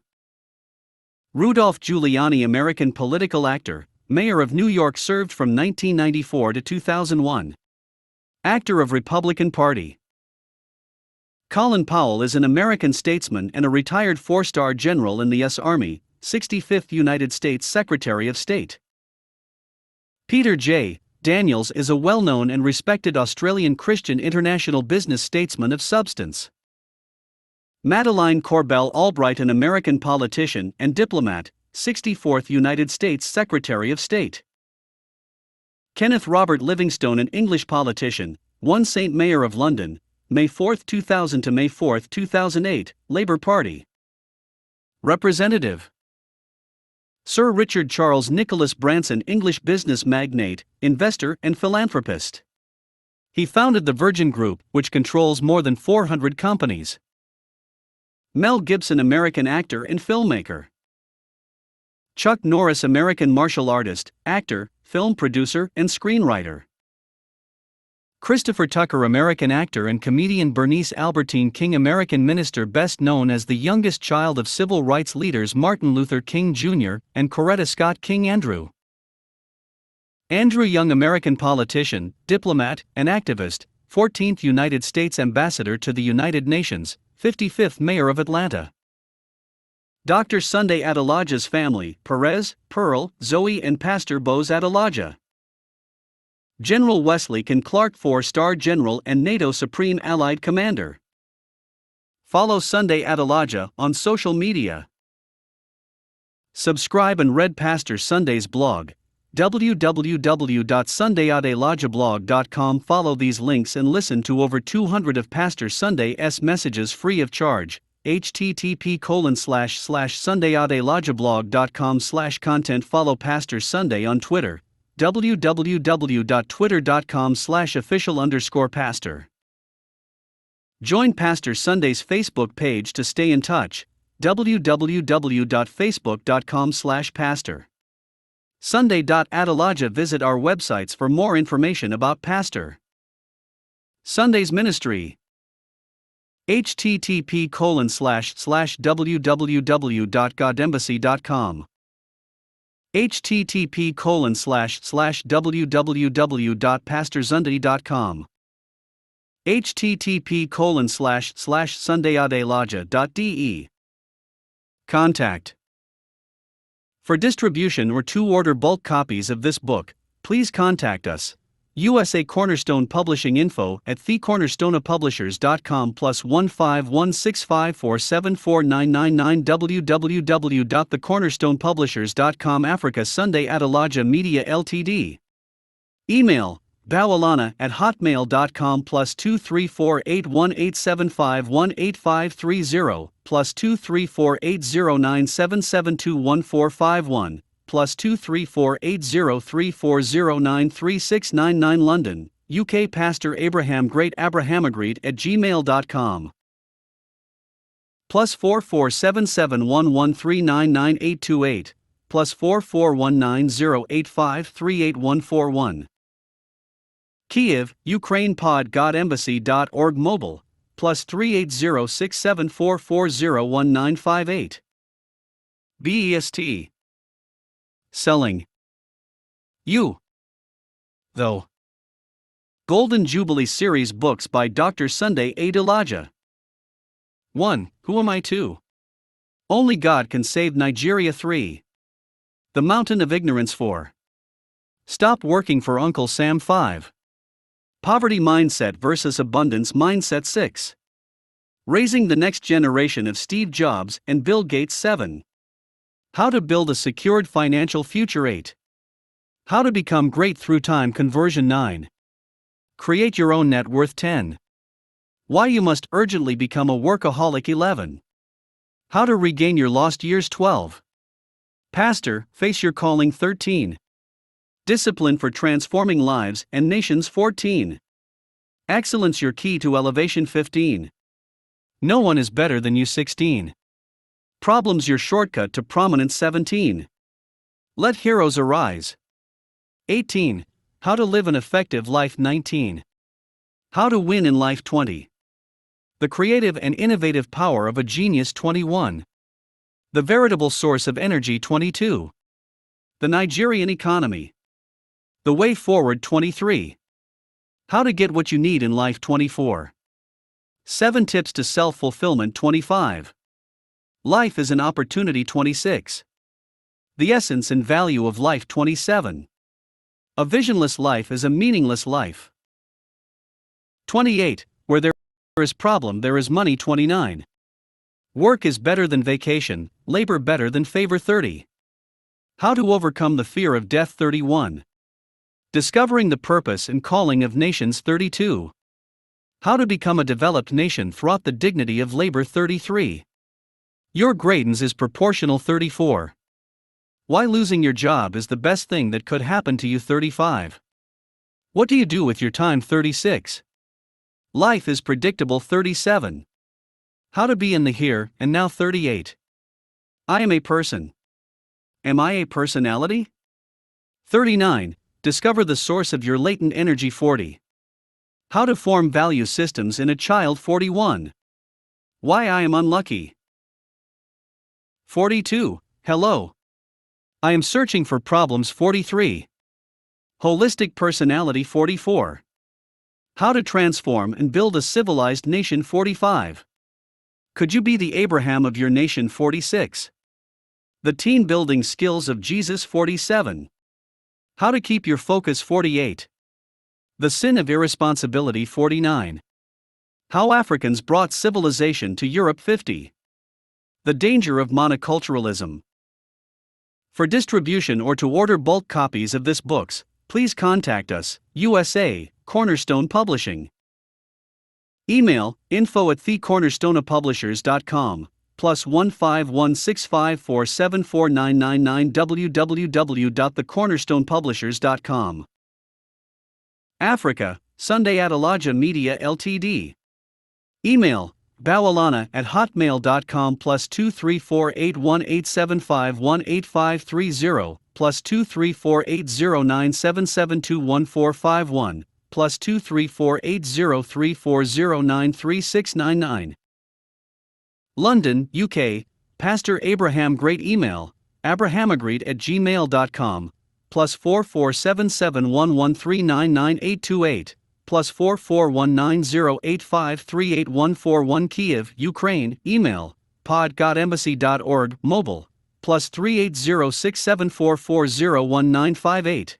A: Rudolph Giuliani American political actor, Mayor of New York served from 1994 to 2001. Actor of Republican Party. Colin Powell is an American statesman and a retired 4-star general in the U.S. Army, 65th United States Secretary of State. Peter J. Daniels is a well-known and respected Australian Christian international business statesman of substance. Madeleine Corbell Albright an American politician and diplomat, 64th United States Secretary of State. Kenneth Robert Livingstone an English politician, 1 St. Mayor of London, May 4, 2000 to May 4, 2008, Labour Party. Representative Sir Richard Charles Nicholas Branson English business magnate, investor and philanthropist. He founded the Virgin Group, which controls more than 400 companies. Mel Gibson American actor and filmmaker. Chuck Norris American martial artist, actor, film producer and screenwriter. Christopher Tucker American actor and comedian. Bernice Albertine King American minister best known as the youngest child of civil rights leaders Martin Luther King Jr. and Coretta Scott King. Andrew Young American politician, diplomat, and activist, 14th United States Ambassador to the United Nations, 55th Mayor of Atlanta. Dr. Sunday Adelaja's family, Perez, Pearl, Zoe and Pastor Bose Adelaja. General Wesley Can Clark 4-star General and NATO Supreme Allied Commander. Follow Sunday Adelaja on social media. Subscribe and read Pastor Sunday's blog, www.sundayadelajablog.com. Follow these links and listen to over 200 of Pastor Sunday's messages free of charge. http://sundayadelajablog.com/content. Follow Pastor Sunday on Twitter, www.twitter.com/official_pastor. Join Pastor Sunday's Facebook page to stay in touch, www.facebook.com/pastor. Sunday.Adelaja. Visit our websites for more information about Pastor Sunday's ministry. http://www.godembassy.com. http://www.pastorsunday.com. http://sundayadelaja.de. Contact. For distribution or to order bulk copies of this book, please contact us. USA Cornerstone Publishing info at thecornerstonepublishers.com +15165474999 www.thecornerstonepublishers.com Africa Sunday Adelaja Media Ltd. Email bawalana@hotmail.com +2348187518530 +2348097721451 +2348034093699 London, UK Pastor Abraham Great Abrahamagreed@gmail.com +447711399828 +441908538141 Kyiv, Ukraine podgodembassy.org mobile +38067440198 BEST Selling You Though Golden Jubilee Series books by Dr. Sunday Adelaja 1. Who am I 2? Only God can save Nigeria 3. The Mountain of Ignorance 4. Stop working for Uncle Sam 5. Poverty Mindset versus Abundance Mindset 6. Raising the Next Generation of Steve Jobs and Bill Gates 7. How to Build a Secured Financial Future 8. How to Become Great Through Time Conversion 9. Create Your Own Net Worth 10. Why You Must Urgently Become a Workaholic 11. How to Regain Your Lost Years 12. Pastor, Face Your Calling 13. Discipline for Transforming Lives and Nations 14. Excellence Your Key to Elevation 15. No One is Better Than You 16. Problems Your Shortcut to Prominence 17. Let Heroes Arise 18. How to Live an Effective Life 19. How to Win in Life 20. The Creative and Innovative Power of a Genius 21. The Veritable Source of Energy 22. The Nigerian Economy. The Way Forward 23. How to Get What You Need in Life 24. 7 Tips to Self-Fulfillment 25. Life is an Opportunity 26. The Essence and Value of Life 27. A Visionless Life is a Meaningless Life 28. Where there is problem there is money 29. Work is better than vacation, labor better than favor 30. How to Overcome the Fear of Death 31. Discovering the Purpose and Calling of Nations 32. How to Become a Developed Nation Thwart the Dignity of Labor 33. Your Greatness is Proportional 34. Why Losing Your Job is the Best Thing That Could Happen to You 35. What do you do with your time 36. Life is Predictable 37. How to Be in the Here and Now 38. I am a person. Am I a personality? 39. Discover the source of your latent energy 40. How to Form Value Systems in a Child 41. Why I am unlucky. 42. Hello. I am searching for problems 43. Holistic Personality 44. How to Transform and Build a Civilized Nation 45. Could you be the Abraham of your nation 46. The Teen Building Skills of Jesus 47. How to Keep Your Focus 48. The Sin of Irresponsibility 49. How Africans Brought Civilization to Europe 50. The Danger of Monoculturalism. For distribution or to order bulk copies of this books, please contact us, USA, Cornerstone Publishing. Email, info@thecornerstonepublishers.com, +15165474999 www.thecornerstonepublishers.com. Africa, Sunday Adelaja Media Ltd. Email, bawalana@hotmail.com +2348187518530 +2348097721451 +2348034093699. London, UK, Pastor Abraham Great. Email, abrahamagreed@gmail.com, +447711399828 +441908538141 Kyiv, Ukraine. Email, podgodembassy.org, mobile, +3806744019858.